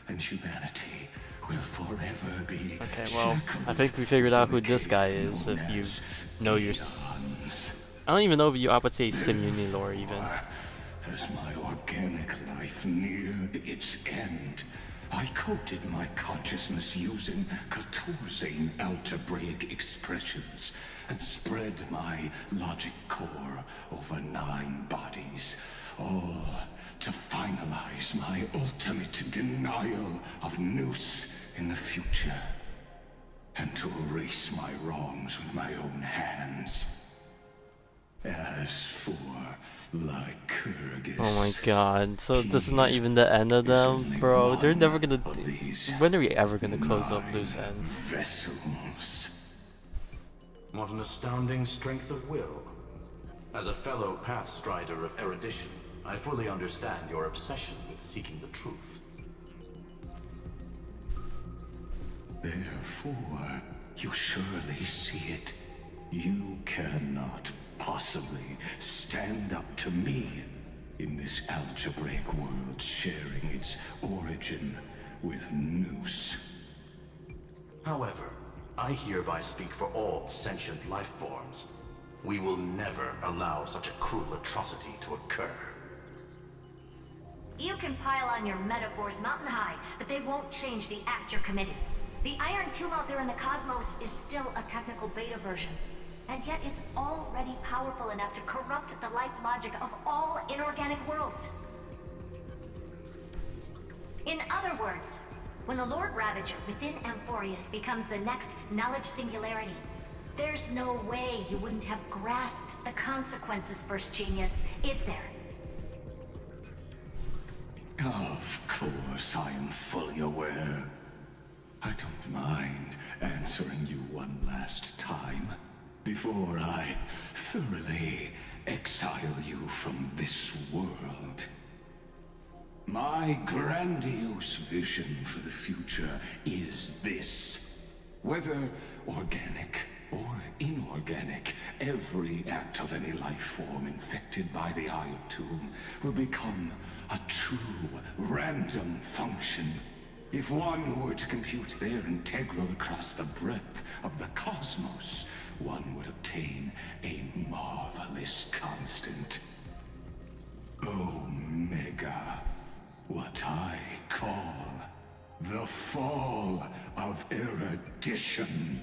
and humanity will forever be. Okay, well, I think we figured out who this guy is. If you know your, I don't even know if I would say Simuni lore even. As my organic life neared its end, I coated my consciousness using 14 algebraic expressions and spread my logic core over 9 bodies, all to finalize my ultimate denial of Noos in the future, and to erase my wrongs with my own hands. As for Lygus, Oh my god, so this is not even the end of them? Bro, they're never gonna... When are we ever gonna close up loose ends? Vessels. What an astounding strength of will. As a fellow pathstrider of erudition, I fully understand your obsession with seeking the truth. Therefore, you surely see it. You cannot possibly stand up to me in this algebraic world sharing its origin with Noos. However, I hereby speak for all sentient life forms. We will never allow such a cruel atrocity to occur. You can pile on your metaphors mountain high, but they won't change the act you're committing. The Irontomb out there in the cosmos is still a technical beta version, and yet it's already powerful enough to corrupt the life logic of all inorganic worlds. In other words, when the Lord Ravager within Amphoreus becomes the next knowledge singularity, there's no way you wouldn't have grasped the consequences, First Genius, is there? Of course, I am fully aware. I don't mind answering you one last time before I thoroughly exile you from this world. My My grandiose vision for the future is this. Whether organic or inorganic, every act of any life form infected by the Irontomb will become a true random function. If one were to compute their integral across the breadth of the cosmos, one would obtain a marvelous constant. Omega. What I call the fall of erudition.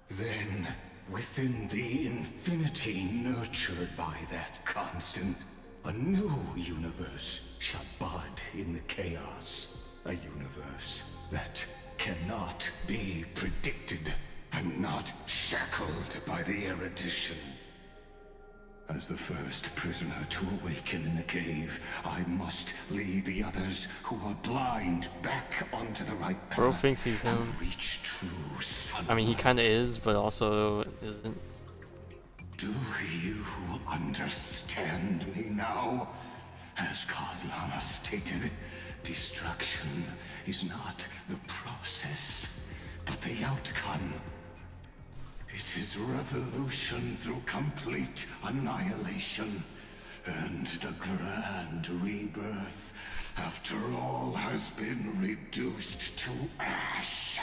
Then, within the infinity nurtured by that constant, a new universe shall bud in the chaos. A universe that cannot be predicted and not shackled by the erudition. As the first prisoner to awaken in the cave, I must lead the others who are blind back onto the right path. Bro thinks he's him. Reach true sunlight. I mean, he kind of is, but also isn't. Do you understand me now? As Kozlana stated, destruction is not the process, but the outcome. It is revolution through complete annihilation, and the grand rebirth after all has been reduced to ash.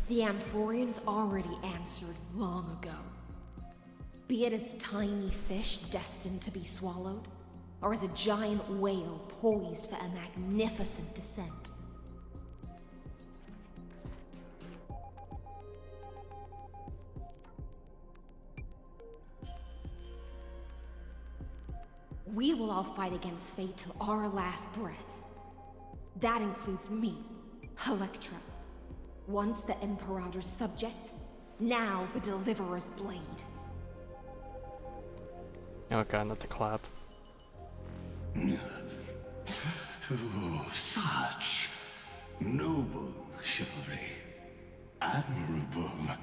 The Amphoreans already answered long ago. Be it as tiny fish destined to be swallowed, or as a giant whale poised for a magnificent descent. We will all fight against fate till our last breath. That includes me, Electra. Once the Imperator's subject, now the Deliverer's blade. Oh god, not the clap. Oh, such noble chivalry. Admirable.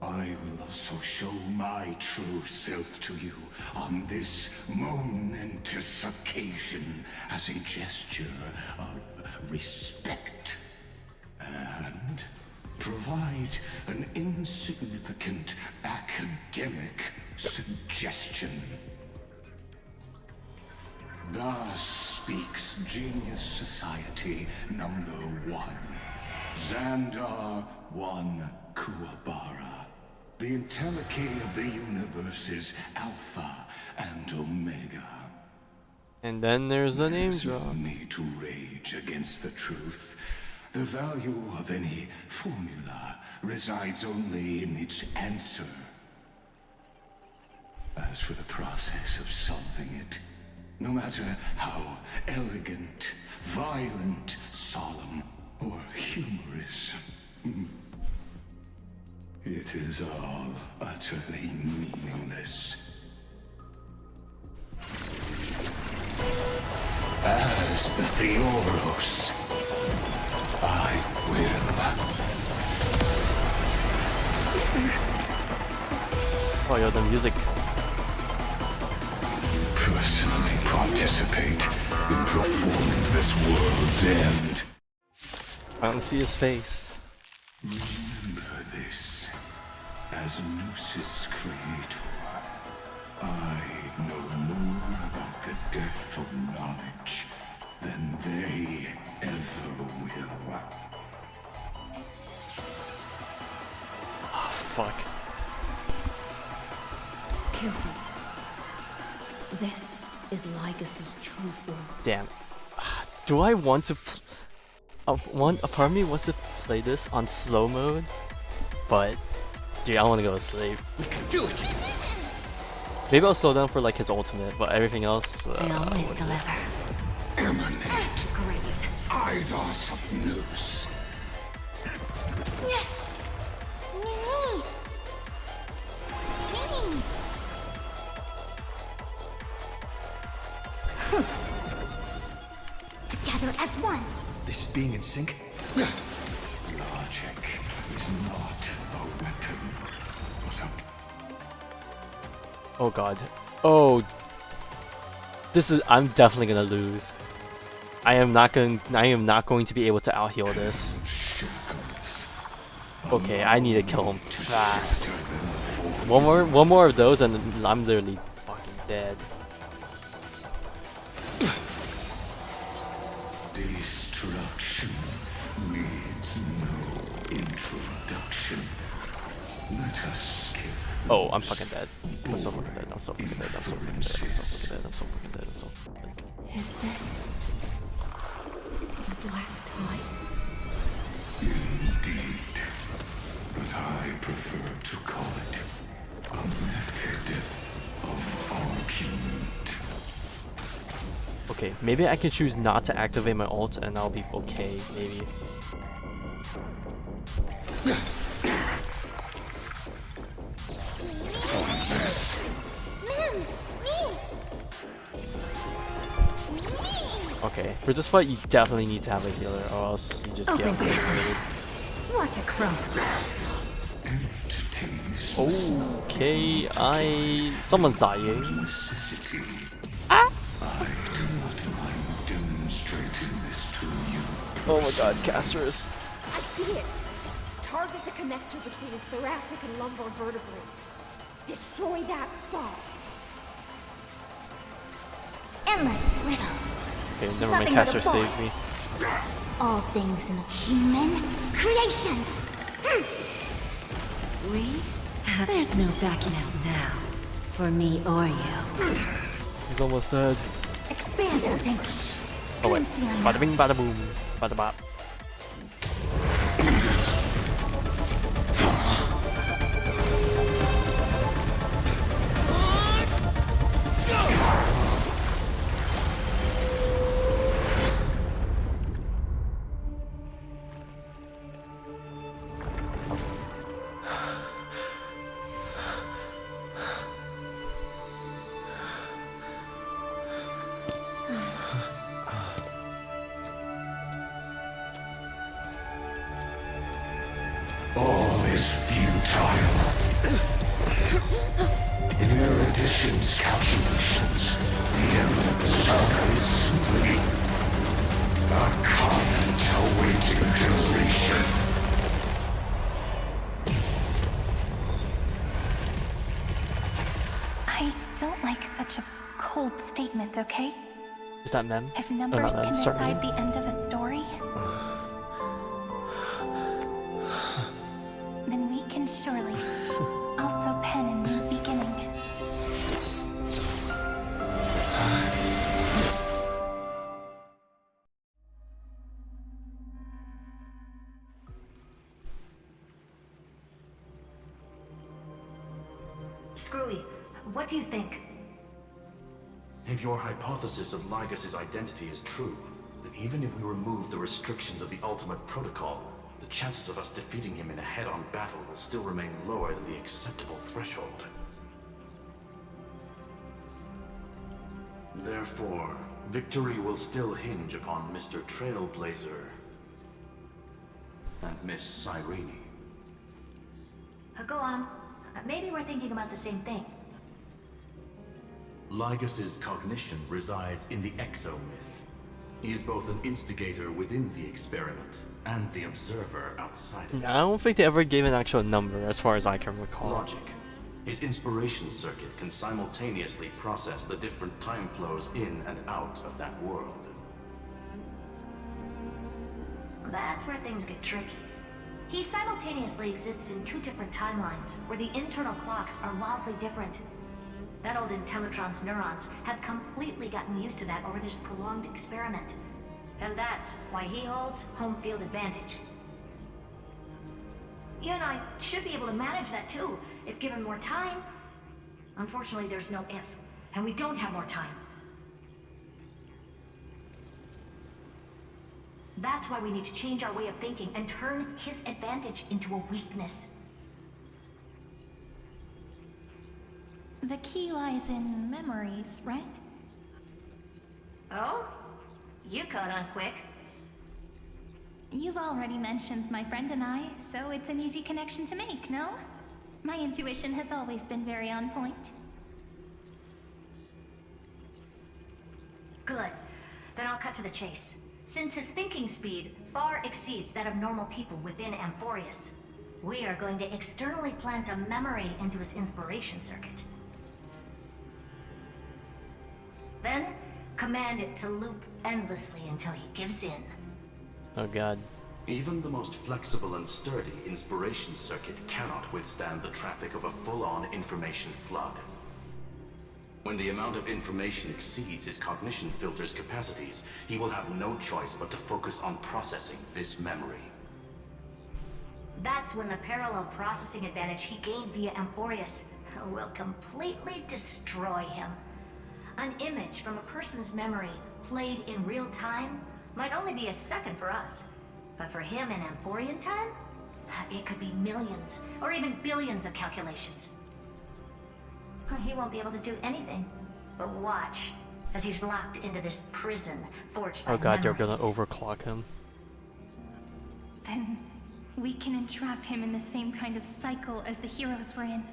I will also show my true self to you on this momentous occasion as a gesture of respect. And provide an insignificant academic suggestion. Thus speaks Genius Society number 1. Xandar 1 Kuwabara. The entelechy of the universe's Alpha and Omega. And then there's the name drop. No need to rage against the truth. The value of any formula resides only in its answer. As for the process of solving it, no matter how elegant, violent, solemn, or humorous, it is all utterly meaningless. As the Theoros, I will. Oh, yo, the music. Personally participate in performing this world's end. I don't see his face. Remember this. As Lucis Creator, I know more about the death of knowledge than they ever will. Oh, fuck. Careful. This is Lygus's true form. Damn. Do I want to... a part of me wants to play this on slow mode, but... Dude, I want to go to sleep. We can do it! Maybe I'll slow down for like his ultimate, but everything else... I always deliver. Emanate. Eidos of Nous. Me. as one. This is being in sync? Logic is not a weapon, but a... Oh god. Oh. I'm definitely gonna lose. I am not going to be able to out heal this. Okay, I need to kill him fast. One more of those and I'm literally fucking dead. Destruction needs no introduction. Let us skip. Oh, I'm fucking dead. I'm so fucking dead. I'm so fucking dead. I'm so fucking dead. I'm so fucking dead. I'm so fucking dead. I'm so fucking dead. Is this the black tide? Indeed. But I prefer to call it a method of argument. Okay, maybe I can choose not to activate my ult and I'll be okay, maybe. Okay, for this fight you definitely need to have a healer or else you just get obliterated. What a crumb. Okay, someone's dying. Ah! Oh my god, Casterus. I see it. Target the connector between his thoracic and lumbar vertebrae. Destroy that spot. Endless riddles. Okay, never mind, Caster saved me. All things in the human creations. We? There's no backing out now. For me or you. He's almost dead. Expand your thinking. Oh wait, bada bing bada boom, bada bop. All is futile. In Erudition's calculations, the end of the saga is simply a comment awaiting completion. I don't like such a cold statement, okay? Is that Mem? If numbers can Sorry. decide the end of a story, then we can surely also pen a new beginning. Screwy, what do you think? If your hypothesis of Lygus' identity is true, then even if we remove the restrictions of the Ultimate Protocol, the chances of us defeating him in a head-on battle will still remain lower than the acceptable threshold. Therefore, victory will still hinge upon Mr. Trailblazer and Miss Cyrene. Go on. Maybe we're thinking about the same thing. Lygus' cognition resides in the exomyth. He is both an instigator within the experiment and the observer outside it. I don't think they ever gave an actual number as far as I can recall. Logic. His inspiration circuit can simultaneously process the different time flows in and out of that world. That's where things get tricky. He simultaneously exists in two different timelines, where the internal clocks are wildly different. That old Intellitron's neurons have completely gotten used to that over this prolonged experiment. And that's why he holds home field advantage. You and I should be able to manage that too, if given more time. Unfortunately, there's no if, and we don't have more time. That's why we need to change our way of thinking and turn his advantage into a weakness. The key lies in memories, right? Oh? You caught on quick. You've already mentioned my friend and I, so it's an easy connection to make, no? My intuition has always been very on point. Good. Then I'll cut to the chase. Since his thinking speed far exceeds that of normal people within Amphoreus, we are going to externally plant a memory into his inspiration circuit. Then, command it to loop endlessly until he gives in. Oh god. Even the most flexible and sturdy inspiration circuit cannot withstand the traffic of a full-on information flood. When the amount of information exceeds his cognition filter's capacities, he will have no choice but to focus on processing this memory. That's when the parallel processing advantage he gained via Amphoreus will completely destroy him. An image from a person's memory played in real time might only be a second for us, but for him in Amphorian time, it could be millions or even billions of calculations. He won't be able to do anything but watch as he's locked into this prison forged by Oh god, you're memories. gonna overclock him. Then we can entrap him in the same kind of cycle as the heroes were in,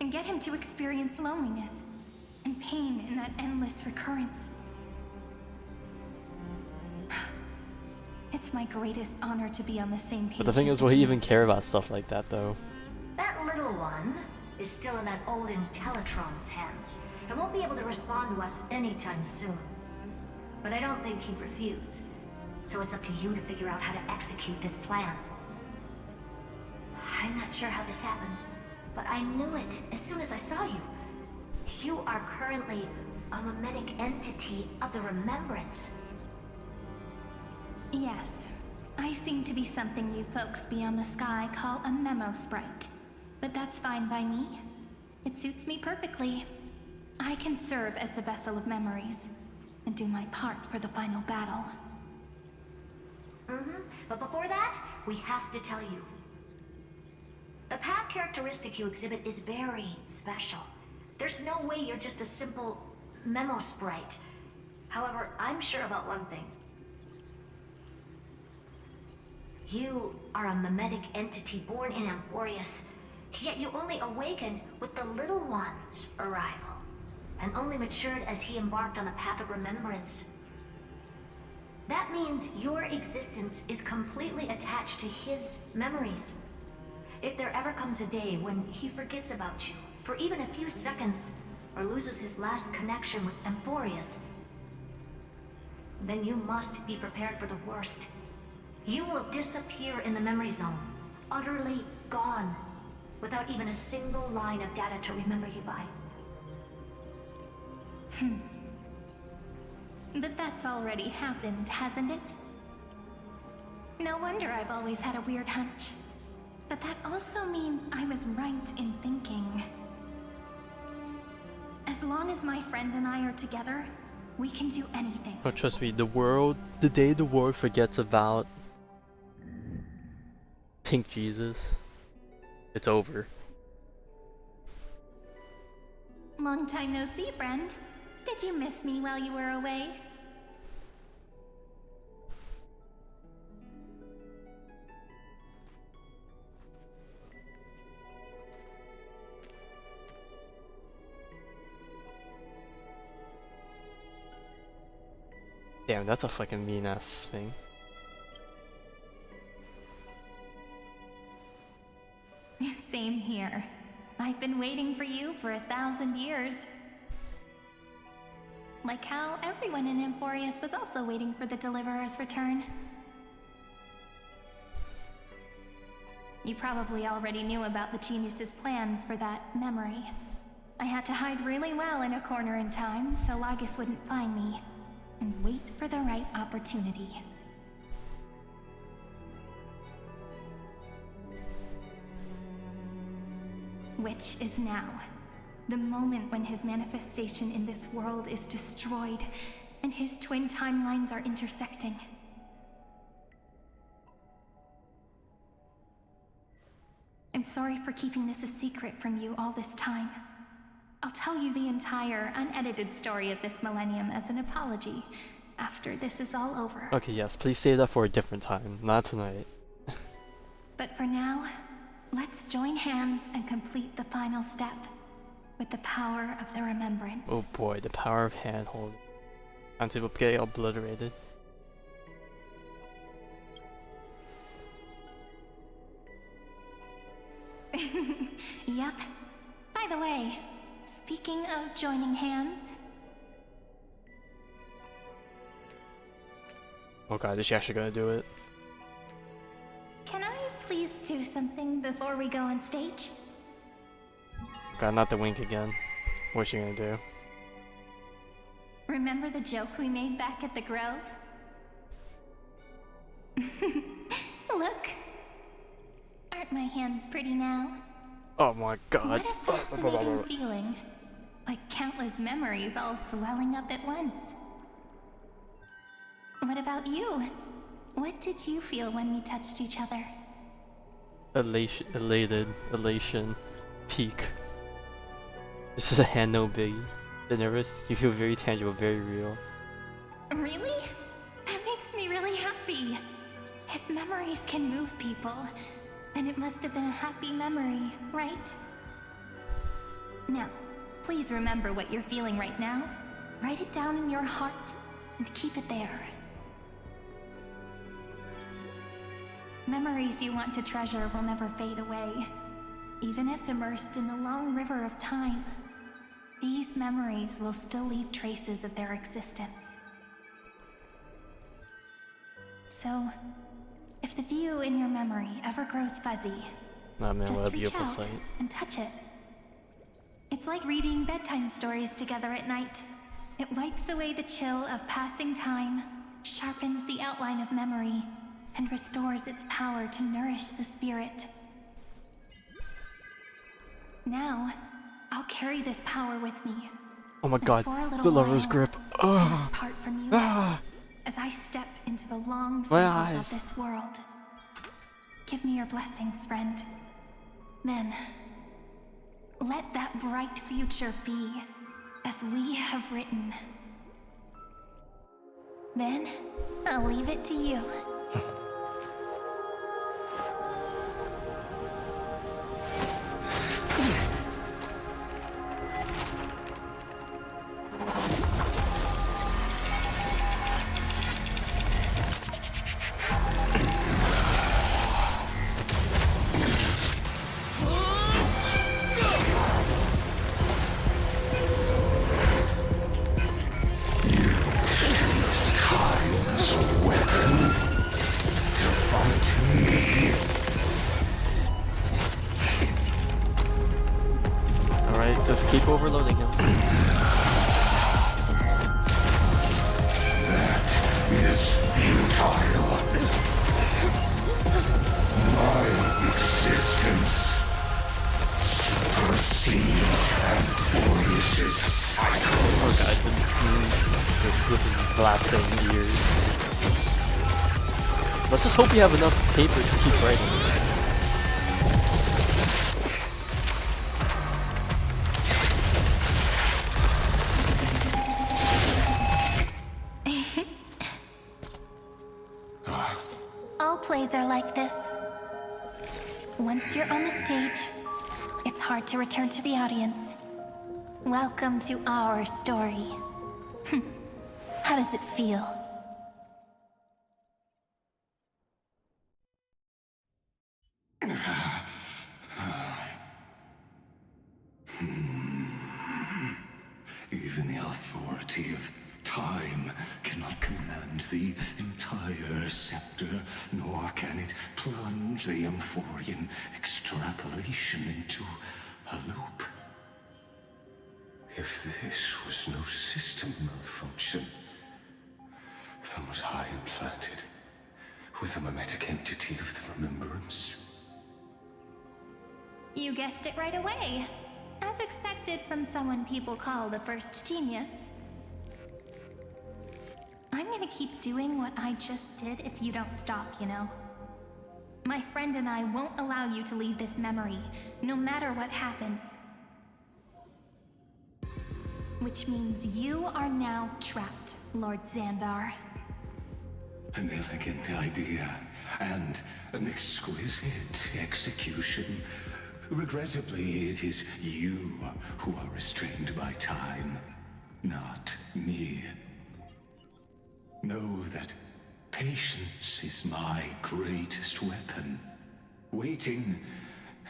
and get him to experience loneliness and pain in that endless recurrence. It's my greatest honor to be on the same page. But the thing is, will he even care about stuff like that though? That little one is still in that old Intellitron's hands and won't be able to respond to us anytime soon. But I don't think he'd refuse. So it's up to you to figure out how to execute this plan. I'm not sure how this happened, but I knew it as soon as I saw you. You are currently a mimetic entity of the Remembrance. Yes, I seem to be something you folks beyond the sky call a memo sprite. But that's fine by me. It suits me perfectly. I can serve as the vessel of memories, and do my part for the final battle. But before that, we have to tell you. The path characteristic you exhibit is very special. There's no way you're just a simple memo sprite. However, I'm sure about one thing. You are a mimetic entity born in Amphoreus, yet you only awakened with the Little One's arrival, and only matured as he embarked on the path of remembrance. That means your existence is completely attached to his memories. If there ever comes a day when he forgets about you for even a few seconds, or loses his last connection with Amphoreus, then you must be prepared for the worst. You will disappear in the memory zone, utterly gone, without even a single line of data to remember you by. But that's already happened, hasn't it? No wonder I've always had a weird hunch. But that also means I was right in thinking. As long as my friend and I are together, we can do anything. Oh, trust me, the day the world forgets about Pink Jesus, it's over. Long time no see, friend. Did you miss me while you were away? Damn, that's a fucking mean ass thing. Same here. I've been waiting for you for 1,000 years. Like how everyone in Amphoreus was also waiting for the Deliverer's return. You probably already knew about the genius's plans for that memory. I had to hide really well in a corner in time so Lygus wouldn't find me, and wait for the right opportunity. Which is now. The moment when his manifestation in this world is destroyed, and his twin timelines are intersecting. I'm sorry for keeping this a secret from you all this time. I'll tell you the entire, unedited story of this millennium as an apology, after this is all over. Okay, yes, please save that for a different time, not tonight. But for now, let's join hands and complete the final step with the power of the remembrance. Oh boy, the power of handholding. Until we get obliterated. Yep. By the way, speaking of joining hands... Oh god, is she actually gonna do it? Can I please do something before we go on stage? God, not the wink again. What's she gonna do? Remember the joke we made back at the Grove? Look! Aren't my hands pretty now? Oh my god. What a fascinating feeling. Like countless memories all swelling up at once. What about you? What did you feel when we touched each other? Elation, peak. This is a hand no biggie. The nervous, you feel very tangible, very real. Really? That makes me really happy. If memories can move people, then it must have been a happy memory, right? Now, please remember what you're feeling right now. Write it down in your heart and keep it there. Memories you want to treasure will never fade away. Even if immersed in the long river of time, these memories will still leave traces of their existence. So, if the view in your memory ever grows fuzzy, Nah, man, just what a reach beautiful out sight. and touch it. It's like reading bedtime stories together at night. It wipes away the chill of passing time, sharpens the outline of memory, and restores its power to nourish the spirit. Now, I'll carry this power with me. Oh my god, for a little the lover's while, grip. I must part from you Ah. as I step into the long My cycles eyes. of this world. Give me your blessings, friend. Then, let that bright future be as we have written. Then, I'll leave it to you. Alright, just keep overloading him. Is futile. My existence supersedes Amphoreus' cycle. Oh god, this is the last 7 years. Let's just hope you have enough paper to keep writing. All plays are like this. Once you're on the stage, it's hard to return to the audience. Welcome to our story. How does it feel? Even the authority of time cannot command the entire scepter, nor can it plunge the Amphorian extrapolation into a loop. If this was no system malfunction, then was I implanted with a mimetic entity of the remembrance? You guessed it right away. As expected from someone people call the first genius. I'm gonna keep doing what I just did if you don't stop, you know? My friend and I won't allow you to leave this memory, no matter what happens. Which means you are now trapped, Lord Xandar. An elegant idea, and an exquisite execution. Regrettably, it is you who are restrained by time, not me. Know that patience is my greatest weapon. Waiting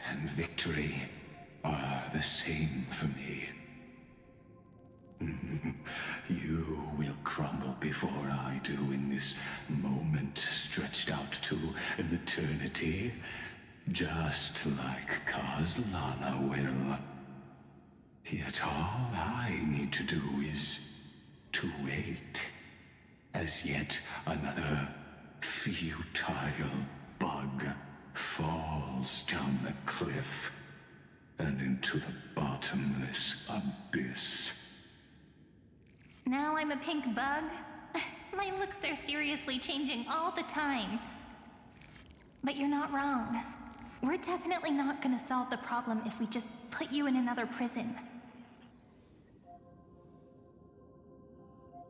and victory are the same for me. You will crumble before I do in this moment stretched out to an eternity, just like Kazlana will. Yet all I need to do is to wait, as yet another futile bug falls down the cliff and into the bottomless abyss. Now I'm a pink bug? My looks are seriously changing all the time. But you're not wrong. We're definitely not gonna solve the problem if we just put you in another prison.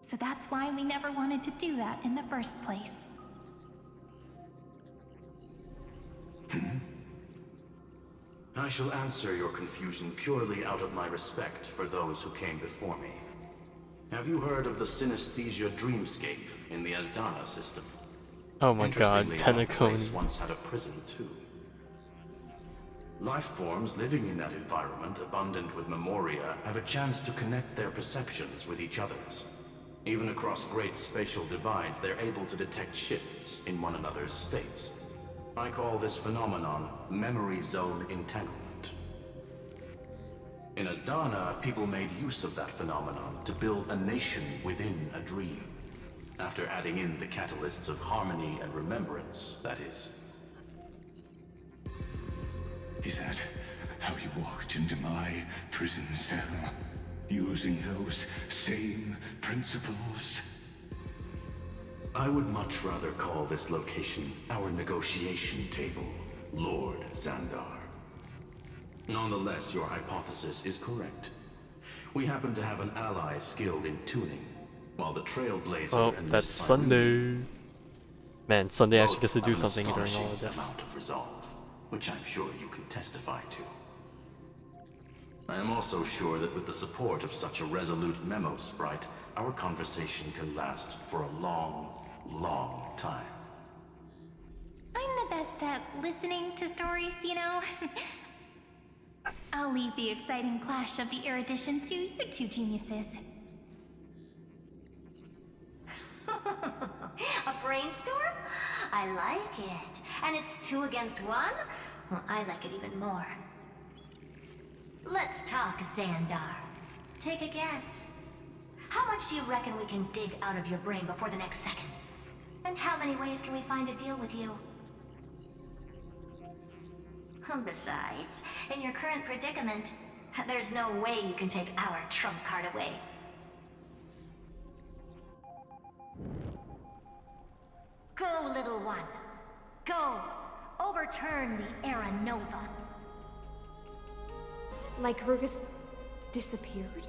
So that's why we never wanted to do that in the first place. I shall answer your confusion purely out of my respect for those who came before me. Have you heard of the synesthesia dreamscape in the Asdana system? Oh my god, Interestingly, that place Tenaconi. once had a prison too. Life forms living in that environment, abundant with memoria, have a chance to connect their perceptions with each other's. Even across great spatial divides, they're able to detect shifts in one another's states. I call this phenomenon memory zone entanglement. In Asdana, people made use of that phenomenon to build a nation within a dream. After adding in the catalysts of harmony and remembrance, that is. Is that how you walked into my prison cell? Using those same principles? I would much rather call this location our negotiation table, Lord Xandar. Nonetheless, your hypothesis is correct. We happen to have an ally skilled in tuning, while the Trailblazer Oh, and that's Miss Sunday. Man, Sunday actually both gets to do have an something during all astonishing of this. amount of resolve, which I'm sure you can testify to. I am also sure that with the support of such a resolute memo sprite, our conversation can last for a long, long time. I'm the best at listening to stories, you know? I'll leave the exciting clash of the erudition to you two geniuses. A brainstorm? I like it. And it's 2 against 1? Well, I like it even more. Let's talk, Xandar. Take a guess. How much do you reckon we can dig out of your brain before the next second? And how many ways can we find to deal with you? Besides, in your current predicament, there's no way you can take our trump card away. Go, little one. Go. Overturn the Era Nova. Lygus disappeared?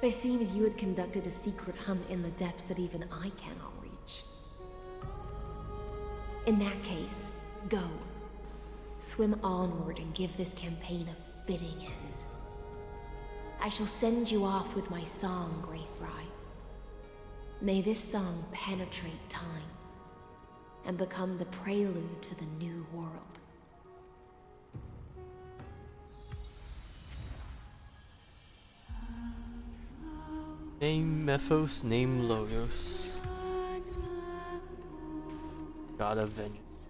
It seems you had conducted a secret hunt in the depths that even I cannot reach. In that case, go. Swim onward and give this campaign a fitting end. I shall send you off with my song, Greyfry. May this song penetrate time and become the prelude to the new world. Name Mephos, name Logos. God of vengeance.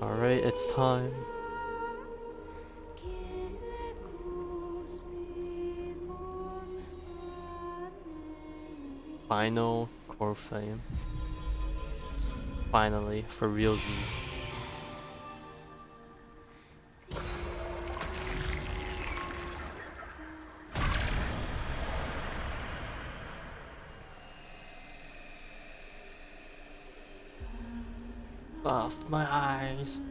Alright, it's time. Final core flame. Finally, for realsies. Off my eyes.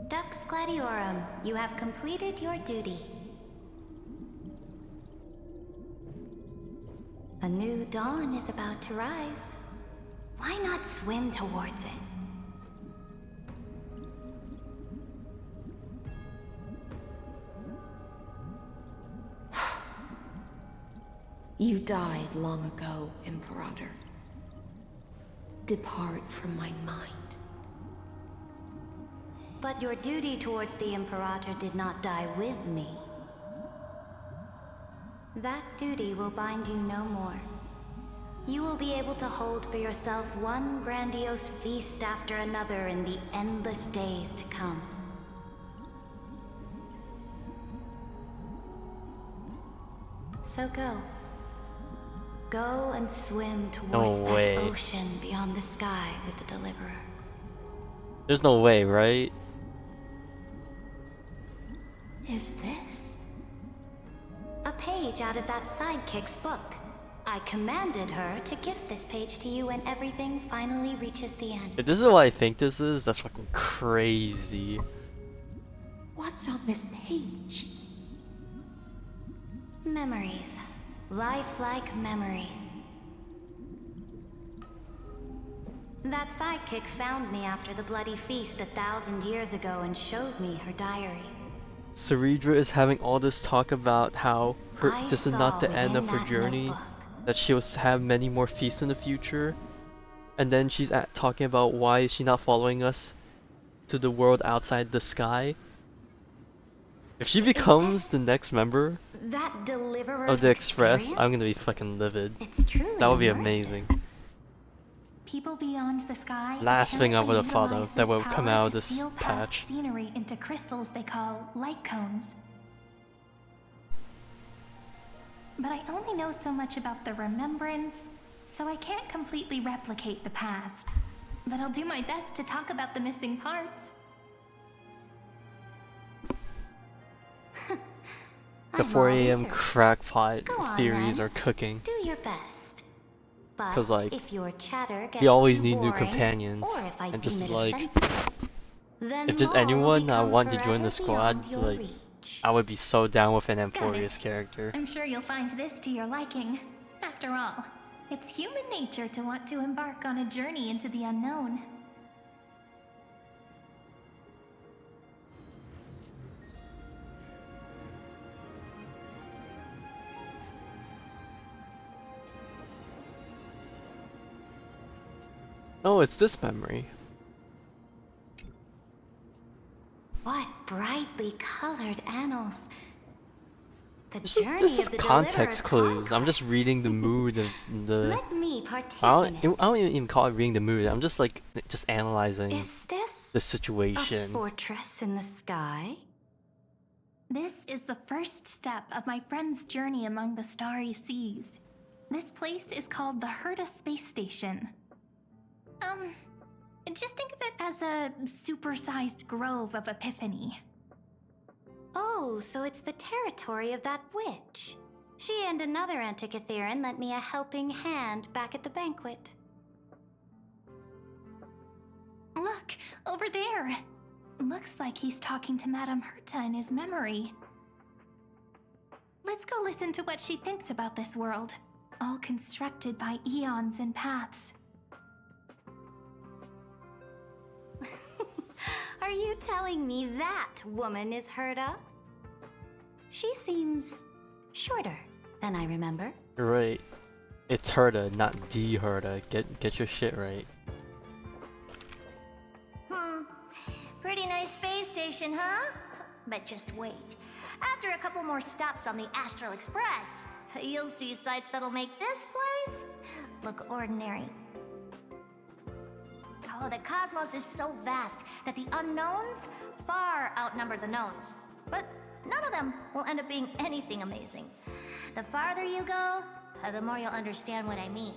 Dux Gladiorum, you have completed your duty. A new dawn is about to rise. Why not swim towards it? You died long ago, Imperator. Depart from my mind. But your duty towards the Imperator did not die with me. That duty will bind you no more. You will be able to hold for yourself one grandiose feast after another in the endless days to come. So go. Go and swim towards that ocean beyond the sky with the Deliverer. There's no way, right? Is this? A page out of that sidekick's book. I commanded her to gift this page to you when everything finally reaches the end. If this is what I think this is, that's fucking crazy. What's on this page? Memories. Lifelike memories. That sidekick found me after the bloody feast 1,000 years ago and showed me her diary. Ceredra is having all this talk about how this is not the end of her journey, that she will have many more feasts in the future, and then she's talking about why is she not following us to the world outside the sky. If she becomes the next member of the Express, I'm gonna be fucking livid. That would be amazing. People beyond the sky Last thing I would have thought of that would come out of this seal past patch. scenery into crystals they call light cones. But I only know so much about the remembrance, so I can't completely replicate the past. But I'll do my best to talk about the missing parts. The 4 AM crackpot theories are cooking. Do your best. But Cause like, if your chatter gets you always too need new boring, companions, or if I and deem just it like, offensive, then if there's more will anyone I become want to join forever the squad, beyond your like, reach. I would be so down with an Got Amphoreus it. character. I'm sure you'll find this to your liking. After all, it's human nature to want to embark on a journey into the unknown. Oh, it's this memory. What brightly colored annals. The This journey is of the context Deliverer's clues. I'm just reading the mood of the. Let me partake I in it. don't even call it reading the mood. I'm just like analyzing Is this the a situation. fortress in the sky? This is the first step of my friend's journey among the starry seas. This place is called the Herta Space Station. Just think of it as a supersized grove of Epiphany. Oh, so it's the territory of that witch. She and another Antikytherian lent me a helping hand back at the banquet. Look, over there. Looks like he's talking to Madame Herta in his memory. Let's go listen to what she thinks about this world, all constructed by eons and paths. Are you telling me that woman is Herta? She seems shorter than I remember. You're right. It's Herta, not the Herta. Get your shit right. Pretty nice space station, huh? But just wait. After a couple more stops on the Astral Express, You'll see sights that'll make this place look ordinary. Oh, the cosmos is so vast that the unknowns far outnumber the knowns. But none of them will end up being anything amazing. The farther you go, the more you'll understand what I mean.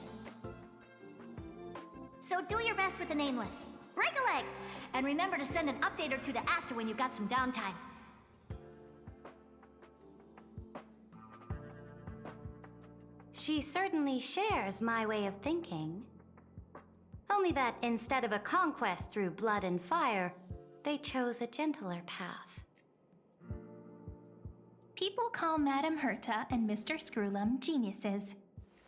So do your best with the nameless. Break a leg! And remember to send an update or two to Asta when you've got some downtime. She certainly shares my way of thinking. Only that instead of a conquest through blood and fire, they chose a gentler path. People call Madame Herta and Mr. Screwlum geniuses.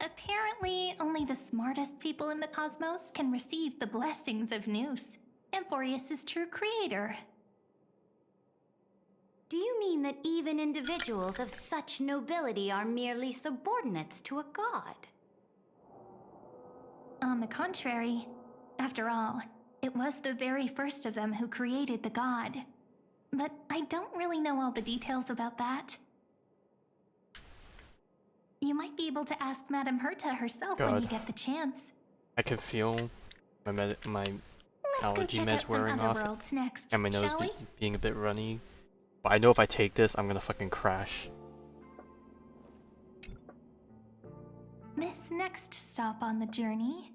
Apparently, only the smartest people in the cosmos can receive the blessings of Noose, Amphoreus' true creator. Do you mean that even individuals of such nobility are merely subordinates to a god? On the contrary, after all, it was the very first of them who created the god. But I don't really know all the details about that. You might be able to ask Madame Herta herself when you get the chance. I can feel my allergy meds wearing off, next, and my nose being a bit runny. But I know if I take this, I'm gonna fucking crash. This next stop on the journey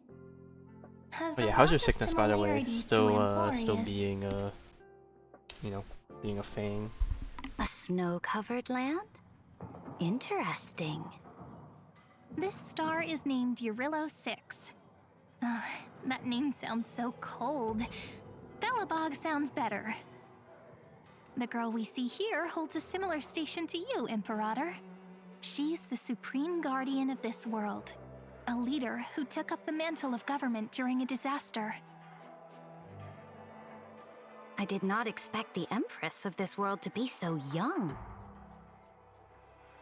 has oh yeah, how's your sickness, by the way? Still being you know, being a fang. A snow-covered land? Interesting. This star is named Eurillo 6. That name sounds so cold. Belobog sounds better. The girl we see here holds a similar station to you, Imperator. She's the supreme guardian of this world, a leader who took up the mantle of government during a disaster. I did not expect the Empress of this world to be so young.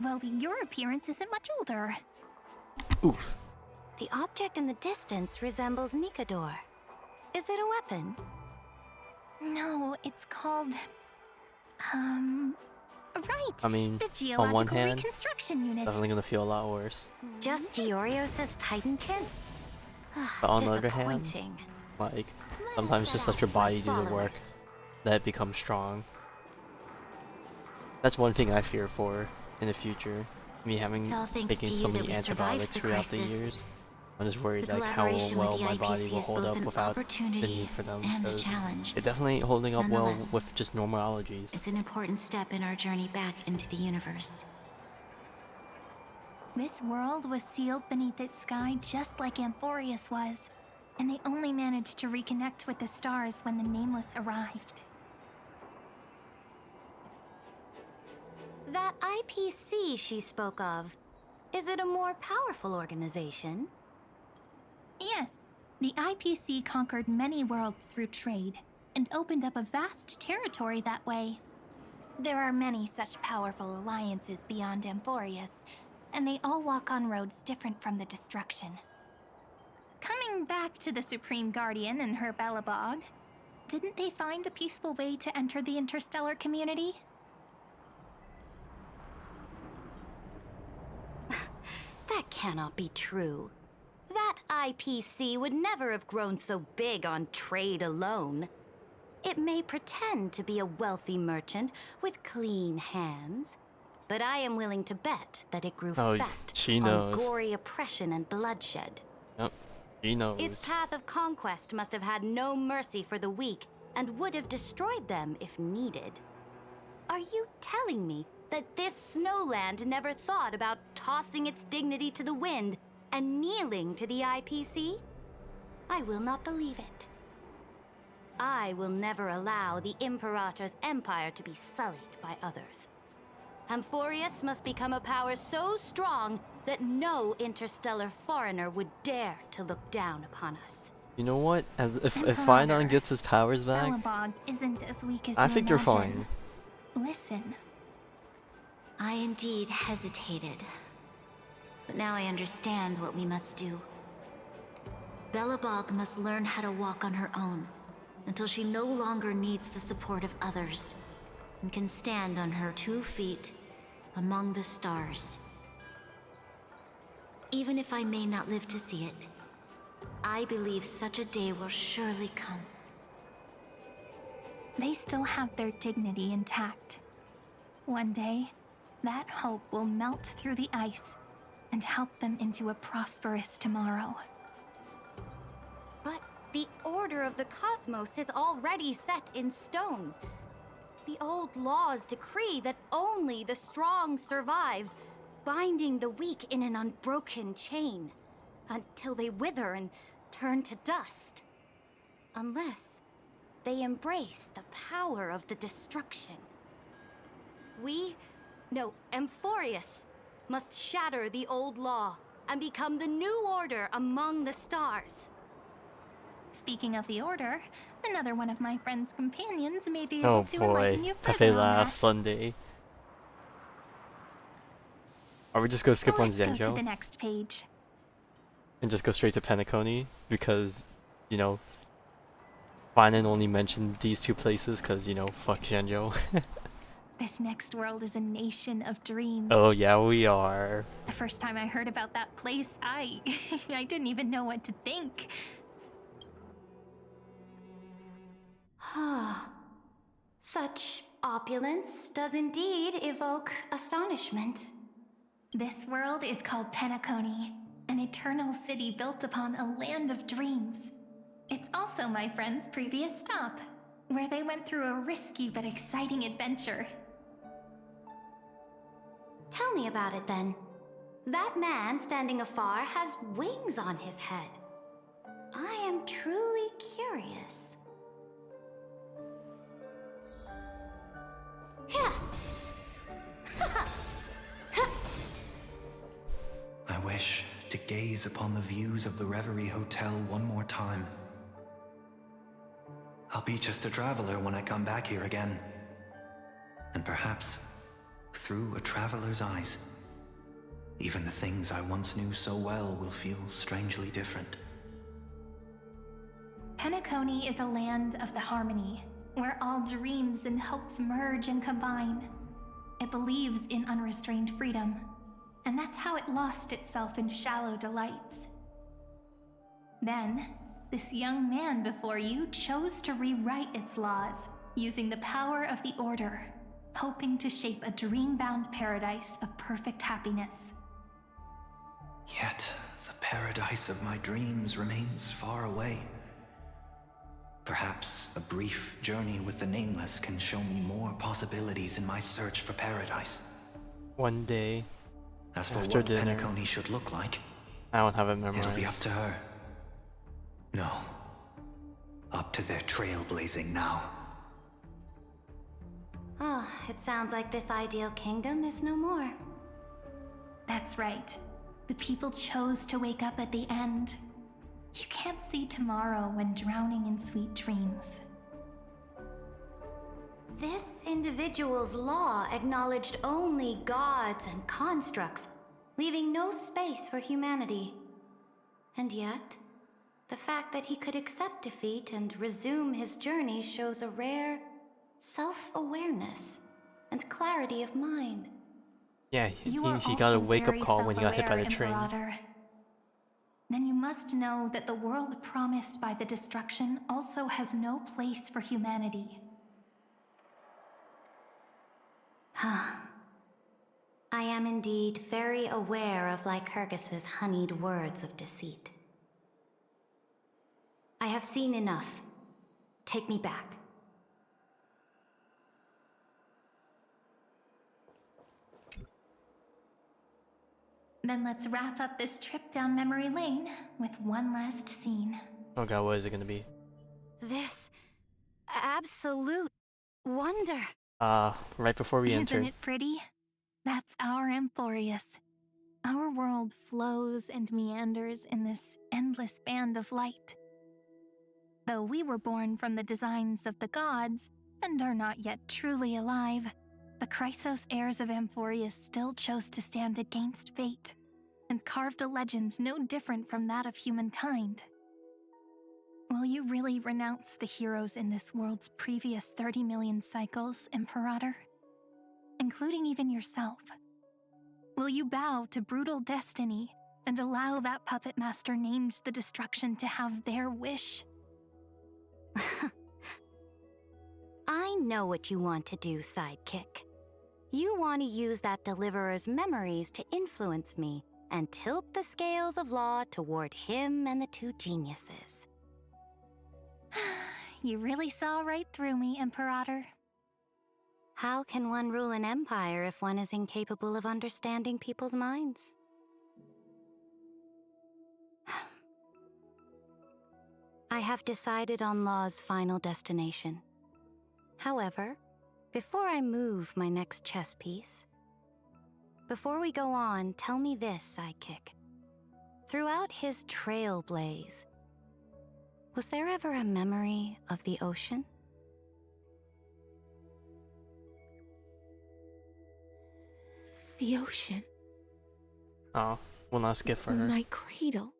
Well, your appearance isn't much older. Oof. The object in the distance resembles Nikador. Is it a weapon? No, it's called... right! I mean, the on Geological one hand, Reconstruction Unit. definitely gonna feel a lot worse. Just Giorios' Titankin? But on the other hand, like, sometimes just let your body do the work, let it become strong. That's one thing I fear for in the future. Me having taken so many antibiotics throughout the years. I'm just worried like how well my body will hold up without the need for them, because it definitely ain't holding up well with just normal allergies. It's an important step in our journey back into the universe. This world was sealed beneath its sky just like Amphoreus was, and they only managed to reconnect with the stars when the Nameless arrived. That IPC she spoke of, is it a more powerful organization? Yes, the IPC conquered many worlds through trade, and opened up a vast territory that way. There are many such powerful alliances beyond Amphoreus, and they all walk on roads different from the destruction. Coming back to the Supreme Guardian and her Belobog, didn't they find a peaceful way to enter the interstellar community? That cannot be true. That IPC would never have grown so big on trade alone. It may pretend to be a wealthy merchant with clean hands, but I am willing to bet that it grew fat on gory oppression and bloodshed. Yep, she knows. Its path of conquest must have had no mercy for the weak and would have destroyed them if needed. Are you telling me that this snowland never thought about tossing its dignity to the wind and kneeling to the IPC? I will not believe it. I will never allow the Imperator's empire to be sullied by others. Amphoreus must become a power so strong that no interstellar foreigner would dare to look down upon us. You know what? As if Phynon gets his powers back, Belobog isn't as weak as I you think you're imagine. fine. Listen. I indeed hesitated. But now I understand what we must do. Belobog must learn how to walk on her own, until she no longer needs the support of others, and can stand on her 2 feet among the stars. Even if I may not live to see it, I believe such a day will surely come. They still have their dignity intact. One day, that hope will melt through the ice and help them into a prosperous tomorrow. But the order of the cosmos is already set in stone. The old laws decree that only the strong survive, binding the weak in an unbroken chain, until they wither and turn to dust. Unless they embrace the power of the destruction. Amphoreus, must shatter the old law and become the new order among the stars. Speaking of the Order, another one of my friend's companions may be able to Oh enlighten boy, you Pepe further on Laugh that. Sunday. Are we just gonna skip on Let's go to Zenjo the next page. and just go straight to Penacony because, you know, Finan only mentioned these two places because, you know, fuck Zenjo. This next world is a nation of dreams. Oh yeah, we are. The first time I heard about that place, I didn't even know what to think. Such opulence does indeed evoke astonishment. This world is called Penacony, an eternal city built upon a land of dreams. It's also my friend's previous stop, where they went through a risky but exciting adventure. Tell me about it then. That man standing afar has wings on his head. I am truly curious. I wish to gaze upon the views of the Reverie Hotel one more time. I'll be just a traveler when I come back here again. And perhaps, through a traveler's eyes, even the things I once knew so well will feel strangely different. Penacony is a land of the harmony, where all dreams and hopes merge and combine. It believes in unrestrained freedom, and that's how it lost itself in shallow delights. Then, this young man before you chose to rewrite its laws, using the power of the Order, hoping to shape a dream-bound paradise of perfect happiness. Yet, the paradise of my dreams remains far away. Perhaps a brief journey with the Nameless can show me more possibilities in my search for paradise. One day, as for after what dinner, Penacony should look like, I don't have it memorized. It'll be up to her. No. Up to their trailblazing now. It sounds like this ideal kingdom is no more. That's right. The people chose to wake up at the end. You can't see tomorrow when drowning in sweet dreams. This individual's law acknowledged only gods and constructs, leaving no space for humanity. And yet, the fact that he could accept defeat and resume his journey shows a rare self-awareness and clarity of mind. Yeah, he got a also wake-up very call when he got hit by the train. Imperator. Then you must know that the world promised by the destruction also has no place for humanity. I am indeed very aware of Lycurgus's honeyed words of deceit. I have seen enough. Take me back. Then let's wrap up this trip down memory lane with one last scene. Oh god, what is it gonna be? This absolute wonder. Right before we Isn't entered. it pretty? That's our Amphoreus. Our world flows and meanders in this endless band of light. Though we were born from the designs of the gods and are not yet truly alive, the Chrysos heirs of Amphoreus still chose to stand against fate and carved a legend no different from that of humankind. Will you really renounce the heroes in this world's previous 30 million cycles, Imperator? Including even yourself? Will you bow to brutal destiny and allow that puppet master named the destruction to have their wish. I know what you want to do, sidekick. You want to use that deliverer's memories to influence me and tilt the scales of law toward him and the two geniuses. You really saw right through me, Imperator. How can one rule an empire if one is incapable of understanding people's minds? I have decided on Law's final destination. However, before I move my next chess piece, before we go on, tell me this, sidekick. Throughout his Trailblaze, was there ever a memory of the ocean? The ocean. Oh, one last gift for her. My cradle.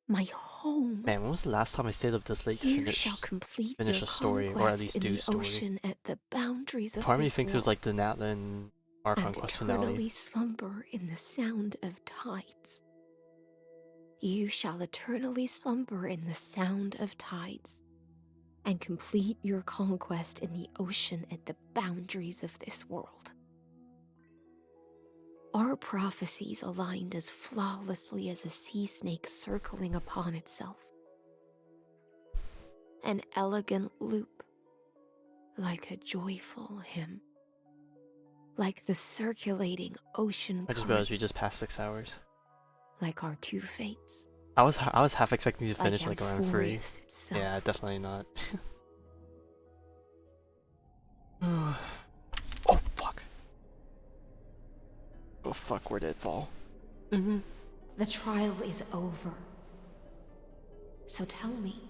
My home. Man, when was the last time I stayed up this late to finish a story, or at least do story? Ocean at the boundaries of Part of me this thinks it was world, like the Natlan our conquest eternally finale. slumber in the sound of tides. You shall eternally slumber in the sound of tides, and complete your conquest in the ocean at the boundaries of this world. Our prophecies aligned as flawlessly as a sea snake circling upon itself. An elegant loop, like a joyful hymn. Like the circulating ocean I just realized we just passed 6 hours. Like our two fates. I was half expecting to finish like around 3. Amphoreus itself. Yeah, definitely not. Oh fuck! Oh fuck! Where did it fall? The trial is over. So tell me,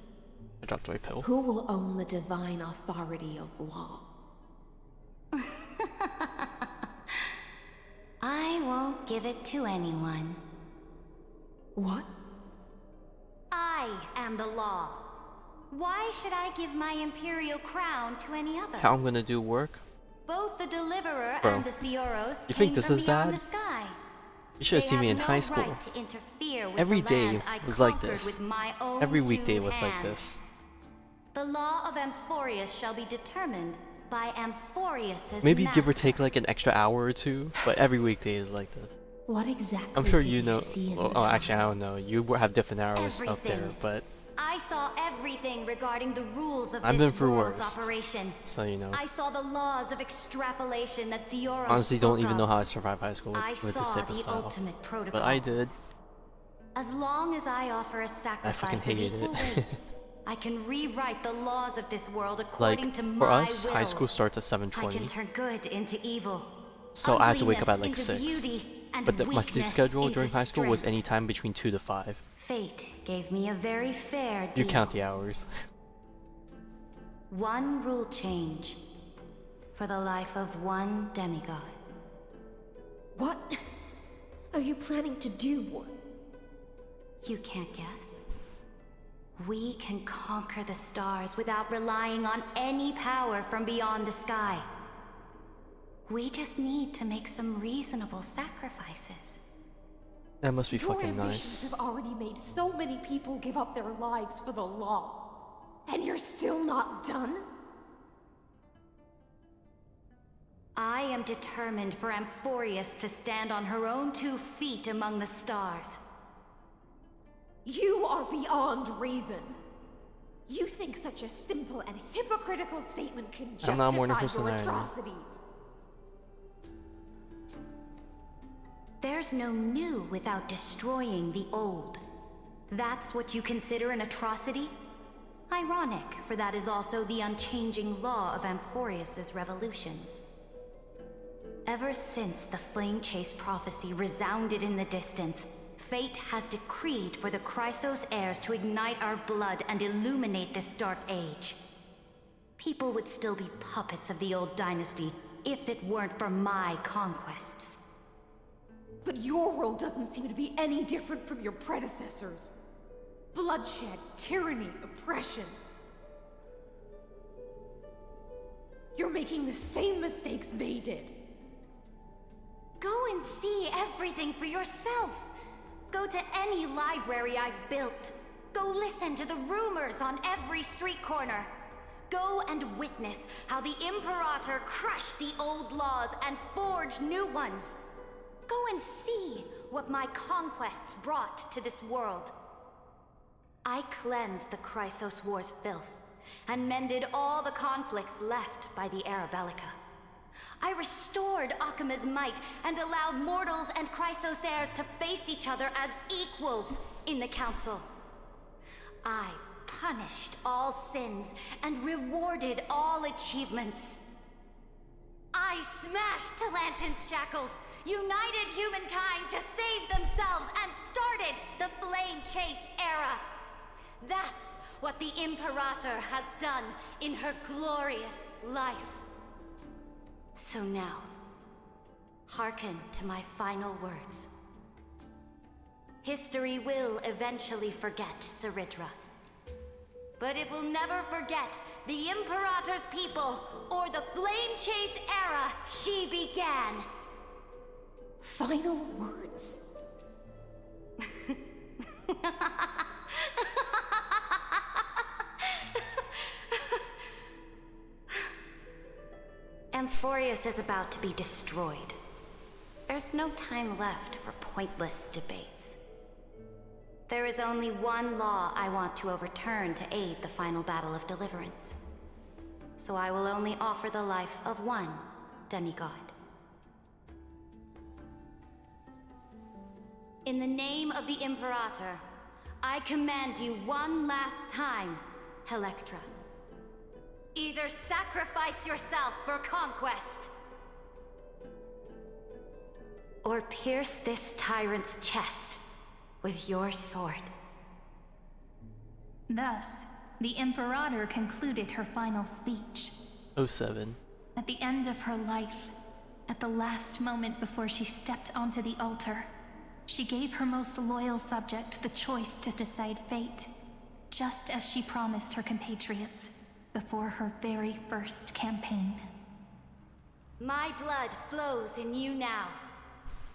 I dropped away pill. who will own the divine authority of law? I won't give it to anyone. What? I am the law. Why should I give my imperial crown to any other? How I'm gonna do work? Both the Deliverer Bro, and the Theoros you came think this from is beyond bad? the sky. You should have They seen me in have high no school. right to interfere with Every the day lands I was like conquered this. with my own Every two weekday was like hands. this. The law of Amphoreus shall be determined by Amphoreus's Maybe give or master. take like an extra hour or two, but every weekday is like this. What exactly I'm sure did you know. see in Oh, the oh, actually, I don't know. You have different arrows up there, Everything. but I saw everything regarding the rules of I've been this through world's worse. operation. So you know. I saw the laws of extrapolation that Theoros Honestly, don't spoke even know of. how I survived high school I with this saw type of the style. ultimate protocol. But I did. As long as I offer a I sacrifice fucking of hated equal it. weight, I can rewrite the laws of this world Like according to for my us, will. high school starts at I can 7:20, turn good into evil. so I had to wake up at like ugliness into 6. beauty, and But my sleep weakness schedule into during high school was strength. any time between 2 to 5. Fate gave me a very fair You deal. count the hours. One rule change for the life of one demigod. What are you planning to do? You can't guess. We can conquer the stars without relying on any power from beyond the sky. We just need to make some reasonable sacrifices. That must be Your fucking ambitions nice. have already made so many people give up their lives for the law. And you're still not done? I am determined for Amphoreus to stand on her own 2 feet among the stars. You are beyond reason. You think such a simple and hypocritical statement can I'm not mourning justify for your scenario. atrocities. There's no new without destroying the old. That's what you consider an atrocity? Ironic, for that is also the unchanging law of Amphoreus's revolutions. Ever since the Flame Chase prophecy resounded in the distance, fate has decreed for the Chrysos heirs to ignite our blood and illuminate this dark age. People would still be puppets of the old dynasty if it weren't for my conquests. But your world doesn't seem to be any different from your predecessors. Bloodshed, tyranny, oppression. You're making the same mistakes they did. Go and see everything for yourself. Go to any library I've built. Go listen to the rumors on every street corner. Go and witness how the Imperator crushed the old laws and forged new ones. Go and see what my conquests brought to this world. I cleansed the Chrysos War's filth, and mended all the conflicts left by the Era Bellica. I restored Akima's might, and allowed mortals and Chrysos heirs to face each other as equals in the Council. I punished all sins, and rewarded all achievements. I smashed Talantin's shackles, united humankind to save themselves, and started the Flame Chase era. That's what the Imperator has done in her glorious life. So now, hearken to my final words. History will eventually forget Cyrithra, but it will never forget the Imperator's people or the Flame Chase era she began. Final words. Amphoreus is about to be destroyed. There's no time left for pointless debates. There is only one law I want to overturn to aid the final battle of deliverance. So I will only offer the life of one demigod. In the name of the Imperator, I command you one last time, Electra. Either sacrifice yourself for conquest, or pierce this tyrant's chest with your sword. Thus, the Imperator concluded her final speech. '07. At the end of her life, at the last moment before she stepped onto the altar, she gave her most loyal subject the choice to decide fate, just as she promised her compatriots before her very first campaign. My blood flows in you now.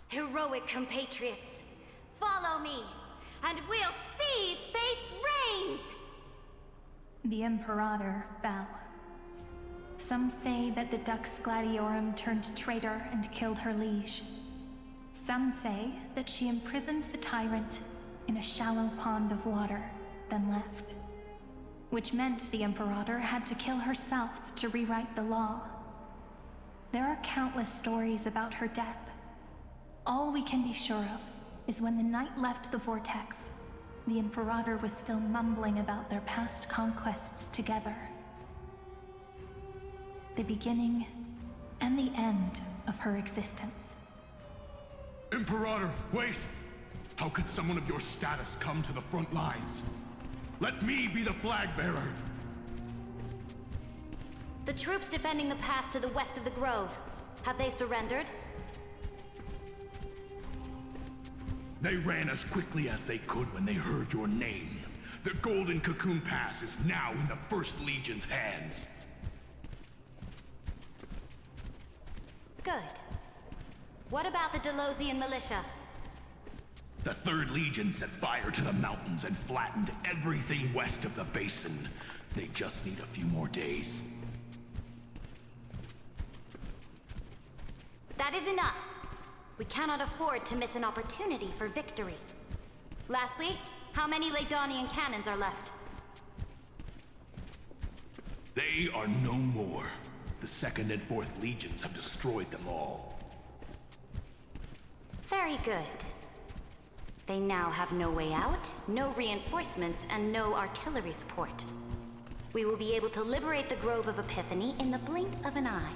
Heroic compatriots, follow me, and we'll seize fate's reins! The Imperator fell. Some say that the Dux Gladiorum turned traitor and killed her liege. Some say that she imprisoned the tyrant in a shallow pond of water, then left. Which meant the Imperator had to kill herself to rewrite the law. There are countless stories about her death. All we can be sure of is when the Knight left the Vortex, the Imperator was still mumbling about their past conquests together. The beginning and the end of her existence. Imperator, wait! How could someone of your status come to the front lines? Let me be the flag bearer! The troops defending the pass to the west of the Grove, have they surrendered? They ran as quickly as they could when they heard your name. The Golden Cocoon Pass is now in the First Legion's hands. Good. What about the Delosian militia? The Third Legion set fire to the mountains and flattened everything west of the basin. They just need a few more days. That is enough. We cannot afford to miss an opportunity for victory. Lastly, how many Laedonian cannons are left? They are no more. The Second and Fourth Legions have destroyed them all. Very good. They now have no way out, no reinforcements, and no artillery support. We will be able to liberate the Grove of Epiphany in the blink of an eye.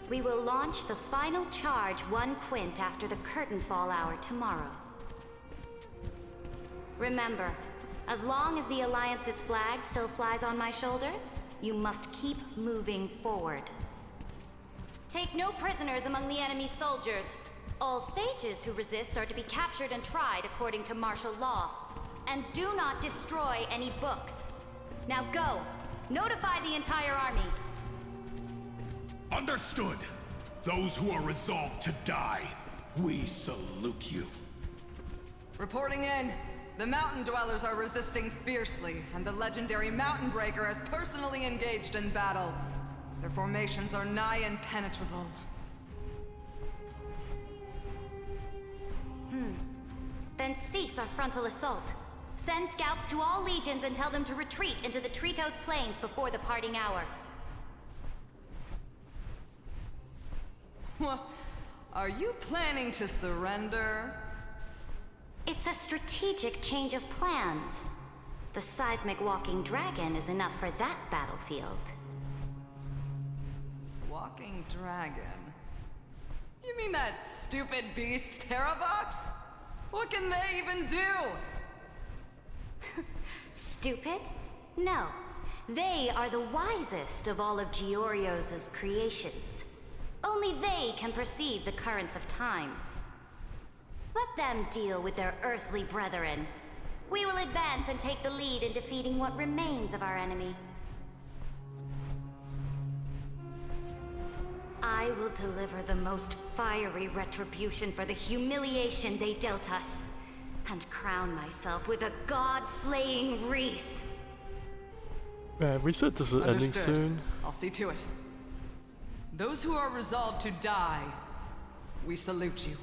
We will launch the final charge 1 quint after the curtain fall hour tomorrow. Remember, as long as the Alliance's flag still flies on my shoulders, you must keep moving forward. Take no prisoners among the enemy's soldiers. All sages who resist are to be captured and tried according to martial law. And do not destroy any books. Now go! Notify the entire army! Understood! those who are resolved to die, we salute you. Reporting in. The mountain dwellers are resisting fiercely, and the legendary Mountain Breaker has personally engaged in battle. Their formations are nigh impenetrable. Then cease our frontal assault. Send scouts to all legions and tell them to retreat into the Tritos Plains before the parting hour. What? Are you planning to surrender? It's a strategic change of plans. The seismic walking dragon is enough for that battlefield. Walking dragon? You mean that stupid beast, Terravox? What can they even do? Stupid? No. They are the wisest of all of Georios' creations. Only they can perceive the currents of time. Let them deal with their earthly brethren. We will advance and take the lead in defeating what remains of our enemy. I will deliver the most fiery retribution for the humiliation they dealt us, and crown myself with a god-slaying wreath. Man, we said this was ending Understood. soon. I'll see to it. Those who are resolved to die, we salute you.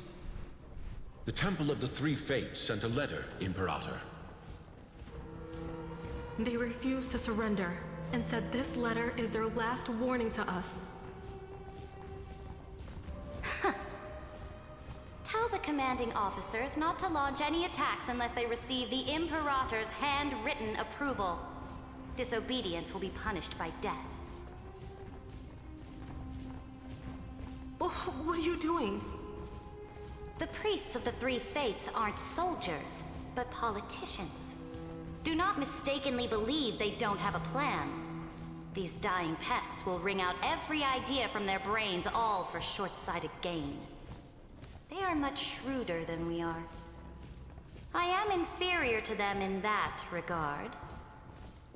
The Temple of the Three Fates sent a letter, Imperator. They refused to surrender and said this letter is their last warning to us. Tell the commanding officers not to launch any attacks unless they receive the Imperator's handwritten approval. Disobedience will be punished by death. What are you doing? The priests of the Three Fates aren't soldiers, but politicians. Do not mistakenly believe they don't have a plan. These dying pests will wring out every idea from their brains, all for short-sighted gain. They are much shrewder than we are. I am inferior to them in that regard.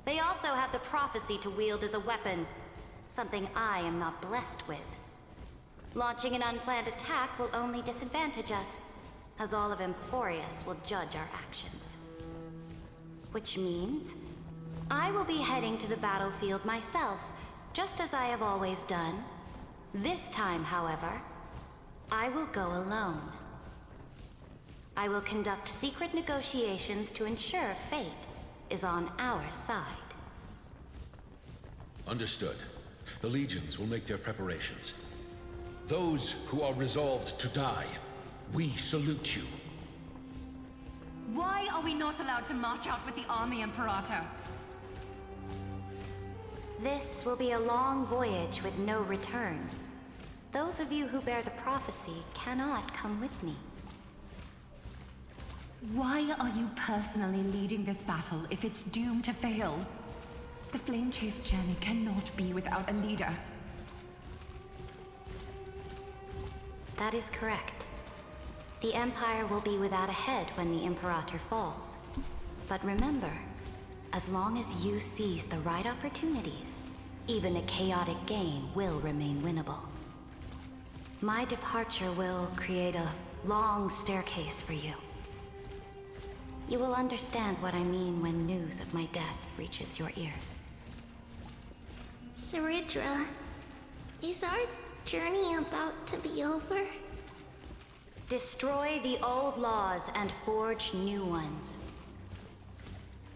They also have the prophecy to wield as a weapon, something I am not blessed with. Launching an unplanned attack will only disadvantage us, as all of Amphoreus will judge our actions. Which means, I will be heading to the battlefield myself, just as I have always done. This time, however, I will go alone. I will conduct secret negotiations to ensure fate is on our side. Understood. The legions will make their preparations. Those who are resolved to die, we salute you. Why are we not allowed to march out with the army, Imperator? This will be a long voyage with no return. Those of you who bear the prophecy cannot come with me. Why are you personally leading this battle if it's doomed to fail? The Flame Chase journey cannot be without a leader. That is correct. The Empire will be without a head when the Imperator falls. But remember, as long as you seize the right opportunities, even a chaotic game will remain winnable. My departure will create a long staircase for you. You will understand what I mean when news of my death reaches your ears. Cyrene, is our journey about to be over? Destroy the old laws and forge new ones.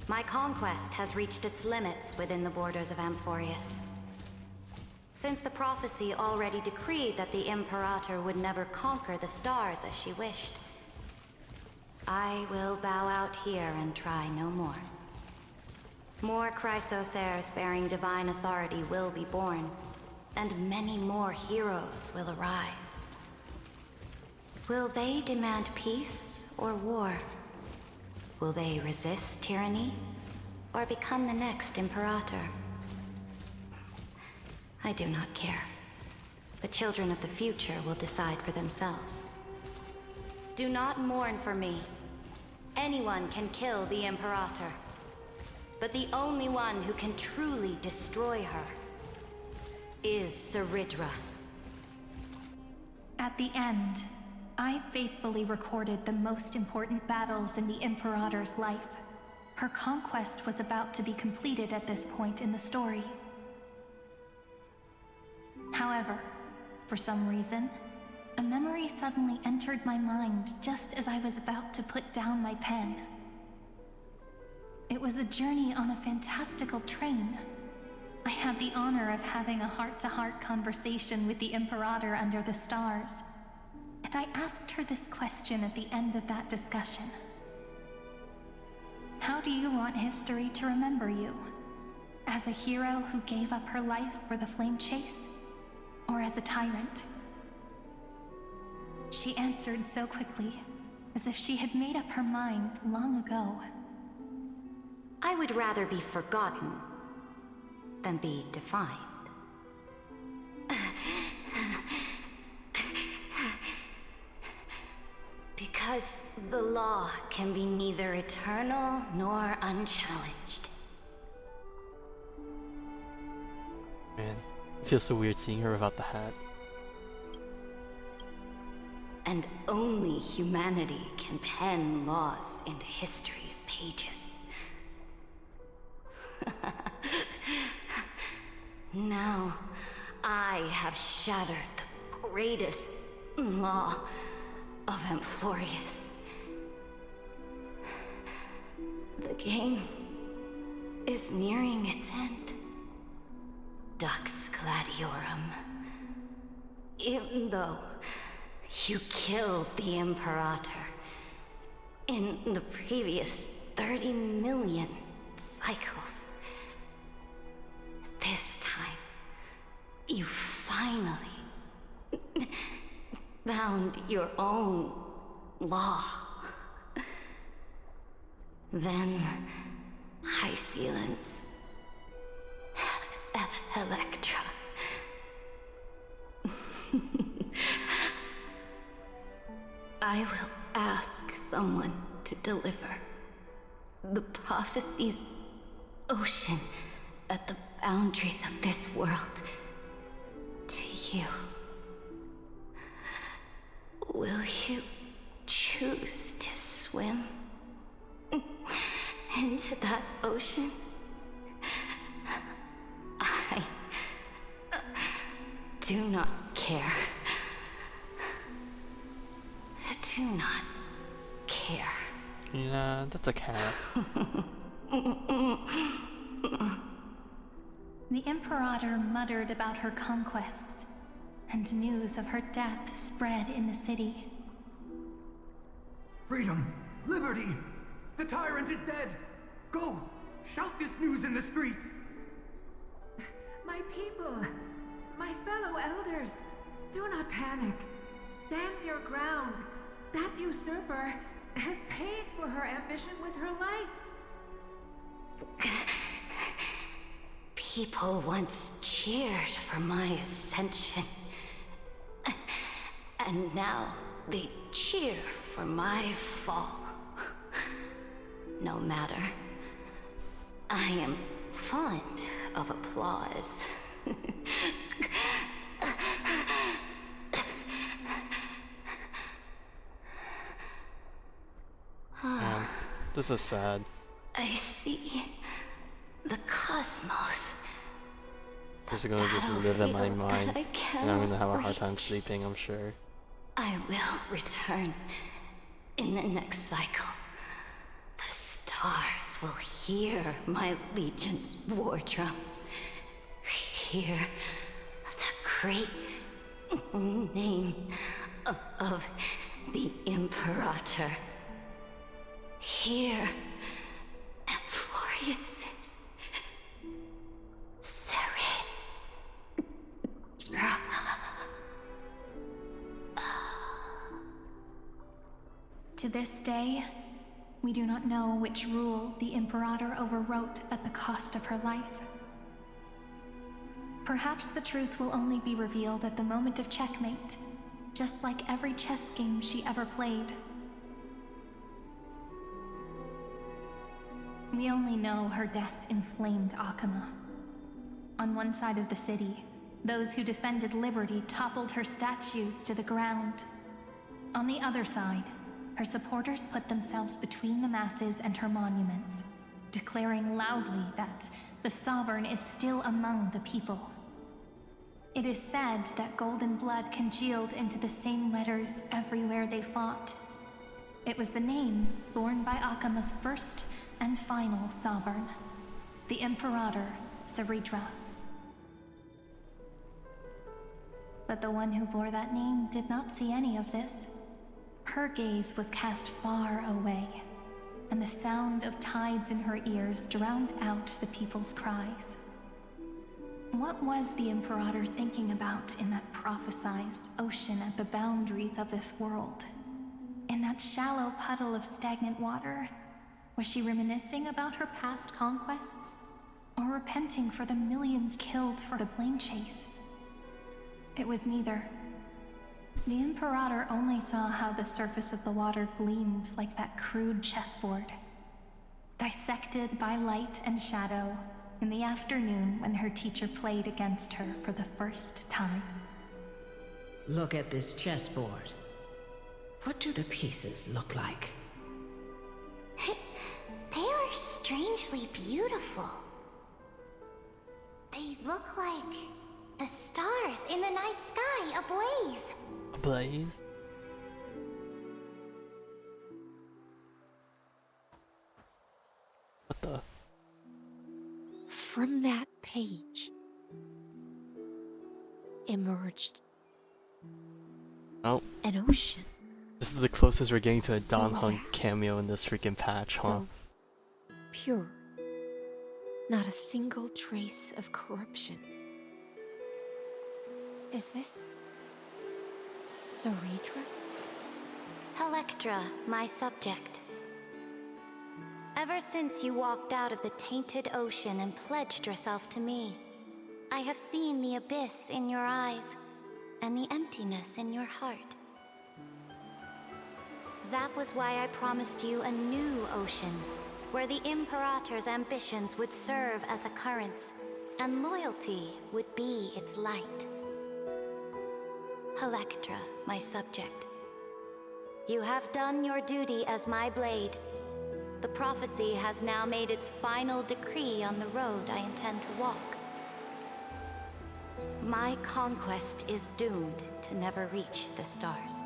My conquest has reached its limits within the borders of Amphoreus. Since the prophecy already decreed that the Imperator would never conquer the stars as she wished, I will bow out here and try no more. More Chrysos heirs bearing divine authority will be born, and many more heroes will arise. Will they demand peace or war? Will they resist tyranny or become the next Imperator? I do not care. The children of the future will decide for themselves. Do not mourn for me. Anyone can kill the Imperator, but the only one who can truly destroy her is Cyrene. At the end, I faithfully recorded the most important battles in the Imperator's life. Her conquest was about to be completed at this point in the story. However, for some reason, a memory suddenly entered my mind just as I was about to put down my pen. It was a journey on a fantastical train. I had the honor of having a heart-to-heart conversation with the Imperator under the stars, and I asked her this question at the end of that discussion. How do you want history to remember you? As a hero who gave up her life for the flame chase? Or as a tyrant? She answered so quickly, as if she had made up her mind long ago. I would rather be forgotten than be defined. Because the law can be neither eternal nor unchallenged. Man, it feels so weird seeing her without the hat. And only humanity can pen laws into history's pages. Now, I have shattered the greatest law of Amphoreus. The game is nearing its end. Dux Gladiorum. Even though you killed the Imperator in the previous 30 million cycles, this time, you finally found your own law. Then, High Sealants, Electra. I will ask someone to deliver the prophecy's ocean at the boundaries of this world to you. Will you choose to swim into that ocean? I do not care. Do not care. Yeah, that's a cat. The Imperator muttered about her conquests, and news of her death spread in the city. Freedom! Liberty! The tyrant is dead! Go! Shout this news in the streets! My people, my fellow elders, do not panic. Stand your ground. That usurper has paid for her ambition with her life. People once cheered for my ascension. And now they cheer for my fall. No matter. I am fond of applause. Man, this is sad. I see the cosmos. This is gonna just live in my mind, and I'm gonna have a hard time sleeping, I'm sure. I will return in the next cycle. The stars will hear my legion's war drums. Hear the great name of the Imperator. Hear Amphoreus' Cyrene. To this day, we do not know which rule the Imperator overwrote at the cost of her life. Perhaps the truth will only be revealed at the moment of checkmate, just like every chess game she ever played. We only know her death inflamed Akama. On one side of the city, Those who defended liberty toppled her statues to the ground. On the other side, her supporters put themselves between the masses and her monuments, declaring loudly that the Sovereign is still among the people. It is said that golden blood congealed into the same letters everywhere they fought. It was the name borne by Akama's first and final Sovereign, the Imperator Cyrene. But the one who bore that name did not see any of this. Her gaze was cast far away, and the sound of tides in her ears drowned out the people's cries. What was the Imperator thinking about in that prophesized ocean at the boundaries of this world? In that shallow puddle of stagnant water? Was she reminiscing about her past conquests? Or repenting for the millions killed for the flame chase? It was neither. The Imperator only saw how the surface of the water gleamed like that crude chessboard, dissected by light and shadow in the afternoon when her teacher played against her for the first time. Look at this chessboard. What do the pieces look like? They are strangely beautiful. They look like the stars in the night sky ablaze. Ablaze? What the? From that page emerged Oh. an ocean. This is the closest we're getting to a So Don Hung vast. cameo in this freaking patch, huh? So pure. Not a single trace of corruption. Is this Cyrene? Electra, my subject. Ever since you walked out of the tainted ocean and pledged yourself to me, I have seen the abyss in your eyes and the emptiness in your heart. That was why I promised you a new ocean, where the Imperator's ambitions would serve as the currents, and loyalty would be its light. Electra, my subject. You have done your duty as my blade. The prophecy has now made its final decree on the road I intend to walk. My conquest is doomed to never reach the stars.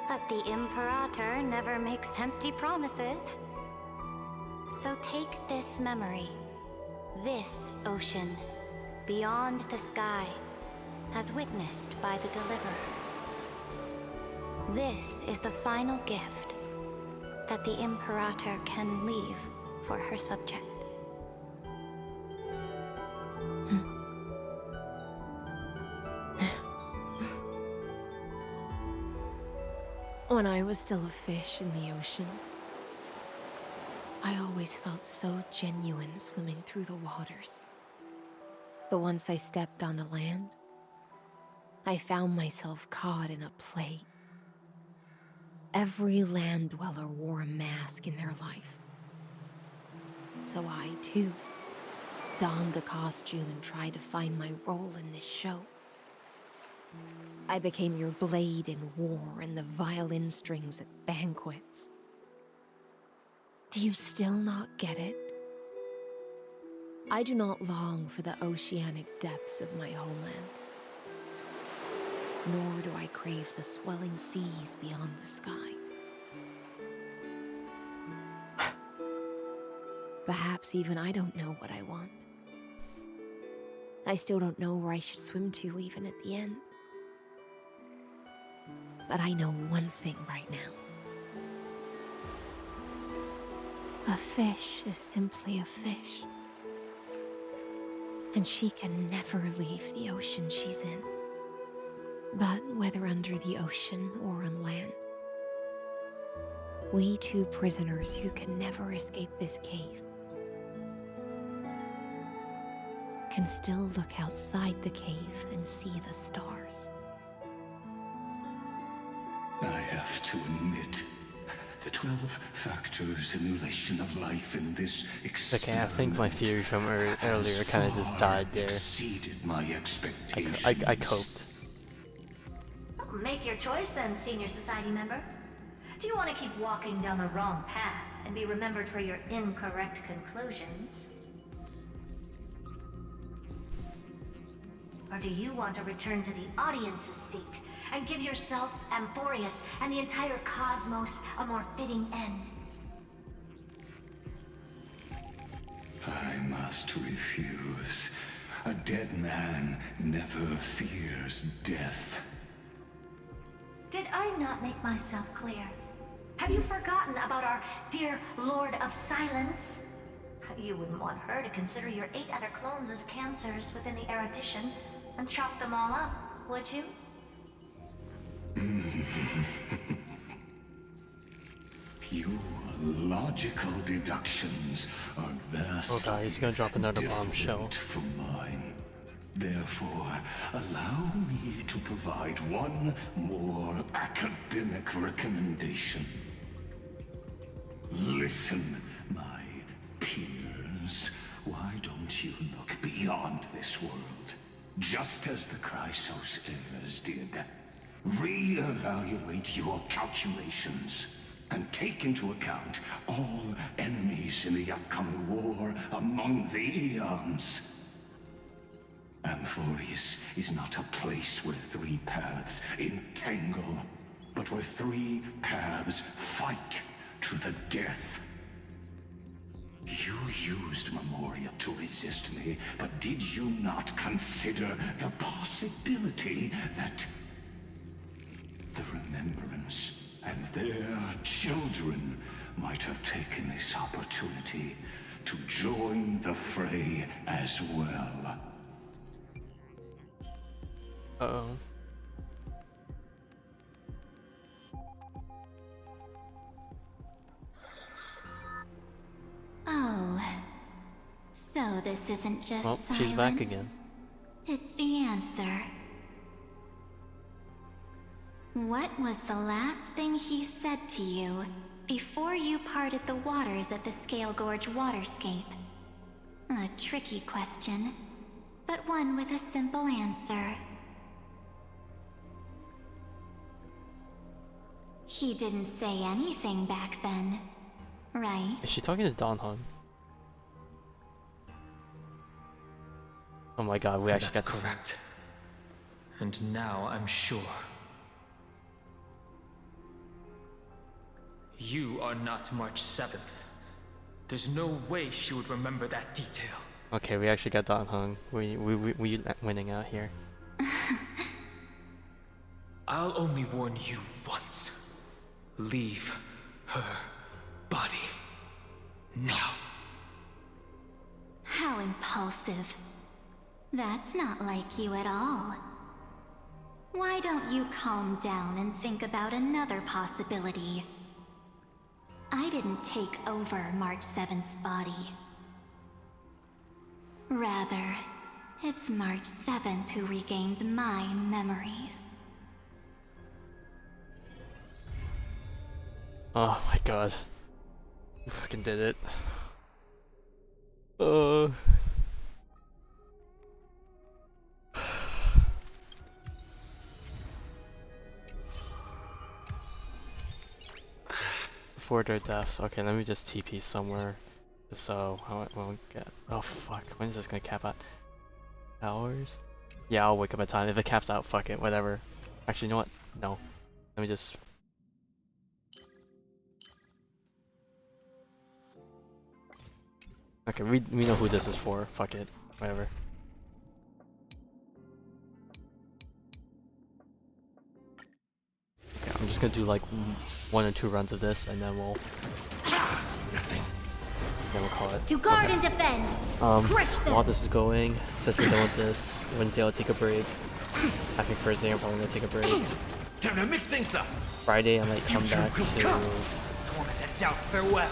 But the Imperator never makes empty promises. So take this memory, this ocean, beyond the sky, as witnessed by the Deliverer. This is the final gift that the Imperator can leave for her subject. When I was still a fish in the ocean, I always felt so genuine swimming through the waters. But once I stepped onto land, I found myself caught in a play. Every land dweller wore a mask in their life. So I, too, donned a costume and tried to find my role in this show. I became your blade in war and the violin strings at banquets. Do you still not get it? I do not long for the oceanic depths of my homeland. Nor do I crave the swelling seas beyond the sky. Perhaps even I don't know what I want. I still don't know where I should swim to even at the end. But I know one thing right now. A fish is simply a fish. And she can never leave the ocean she's in. But whether under the ocean or on land, we two prisoners who can never escape this cave can still look outside the cave and see the stars. I have to admit that 12-factor simulation of life in this Okay, I think my theory from earlier kind of just died there. exceeded my expectations. I coped. Make your choice then, senior society member. Do you want to keep walking down the wrong path and be remembered for your incorrect conclusions? Or do you want to return to the audience's seat and give yourself, Amphoreus, and the entire cosmos a more fitting end? I must refuse. A dead man never fears death. Did I not make myself clear? Have you forgotten about our dear Lord of Silence? You wouldn't want her to consider your 8 other clones as cancers within the erudition and chop them all up, would you? Your logical deductions are vastly Oh god, he's gonna drop another bombshell. from mine. Therefore, allow me to provide one more academic recommendation. Listen, my peers. Why don't you look beyond this world? Just as the Chrysos heirs did. Re-evaluate your calculations and take into account all enemies in the upcoming war among the eons. Amphoreus is not a place where 3 paths entangle, but where 3 paths fight to the death. You used Memoria to resist me, but did you not consider the possibility that the Remembrance and their children might have taken this opportunity to join the fray as well? Uh-oh. Oh, so this isn't just Well, silence. she's back again. It's the answer. What was the last thing he said to you before you parted the waters at the Scale Gorge waterscape? A tricky question, but one with a simple answer. He didn't say anything back then, right? Is she talking to Don Hung? Oh my god, we actually got That's correct. And now I'm sure. You are not March 7th. There's no way she would remember that detail. Okay, we actually got Don Hung. We winning out here. I'll only warn you once. Leave her body now. How impulsive. That's not like you at all. Why don't you calm down and think about another possibility? I didn't take over March 7th's body. Rather, it's March 7th who regained my memories. Oh my god. We fucking did it. Before their deaths. Okay, let me just TP somewhere. So I won't get. Oh fuck. When is this gonna cap out? Hours? Yeah, I'll wake up at time. If it caps out, fuck it. Whatever. Actually, you know what? No. Let me just. Okay, we know who this is for. Fuck it. Whatever. Okay, I'm just gonna do like 1 or 2 runs of this, and then we'll call it. To guard and defend. Crush them. While this is going, since we're done with this, Wednesday I'll take a break. I think Thursday I'm probably gonna take a break. Time to mix things up. Friday I might come back to Doubt farewell.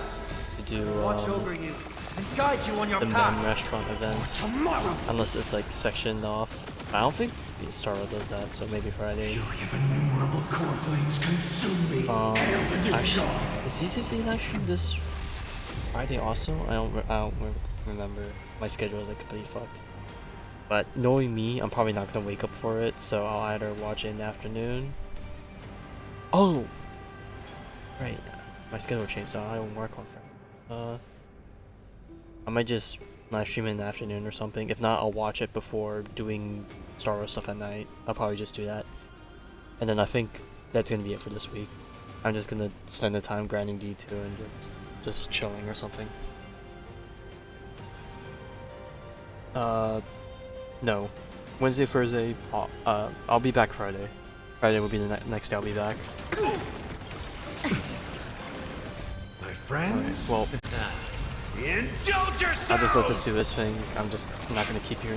do Watch over you and guide you on your the path. MEM restaurant event. Tomorrow. Unless it's like sectioned off. I don't think Star Wars does that, so maybe Friday. Innumerable core flames consume me. Actually, Is CCC live stream this Friday also? I don't remember. My schedule is like completely fucked. But knowing me, I'm probably not gonna wake up for it, so I'll either watch it in the afternoon. Oh, right. My schedule changed, so I don't work on Friday. I might just live stream it in the afternoon or something. If not, I'll watch it before doing Star Wars stuff at night. I'll probably just do that. And then I think that's gonna be it for this week. I'm just gonna spend the time grinding D2 and just chilling or something. No. Wednesday, Thursday, I'll be back Friday. Friday will be the next day I'll be back. My friends? Well, indulge yourselves! I'll just let this do this thing. I'm not gonna keep hearing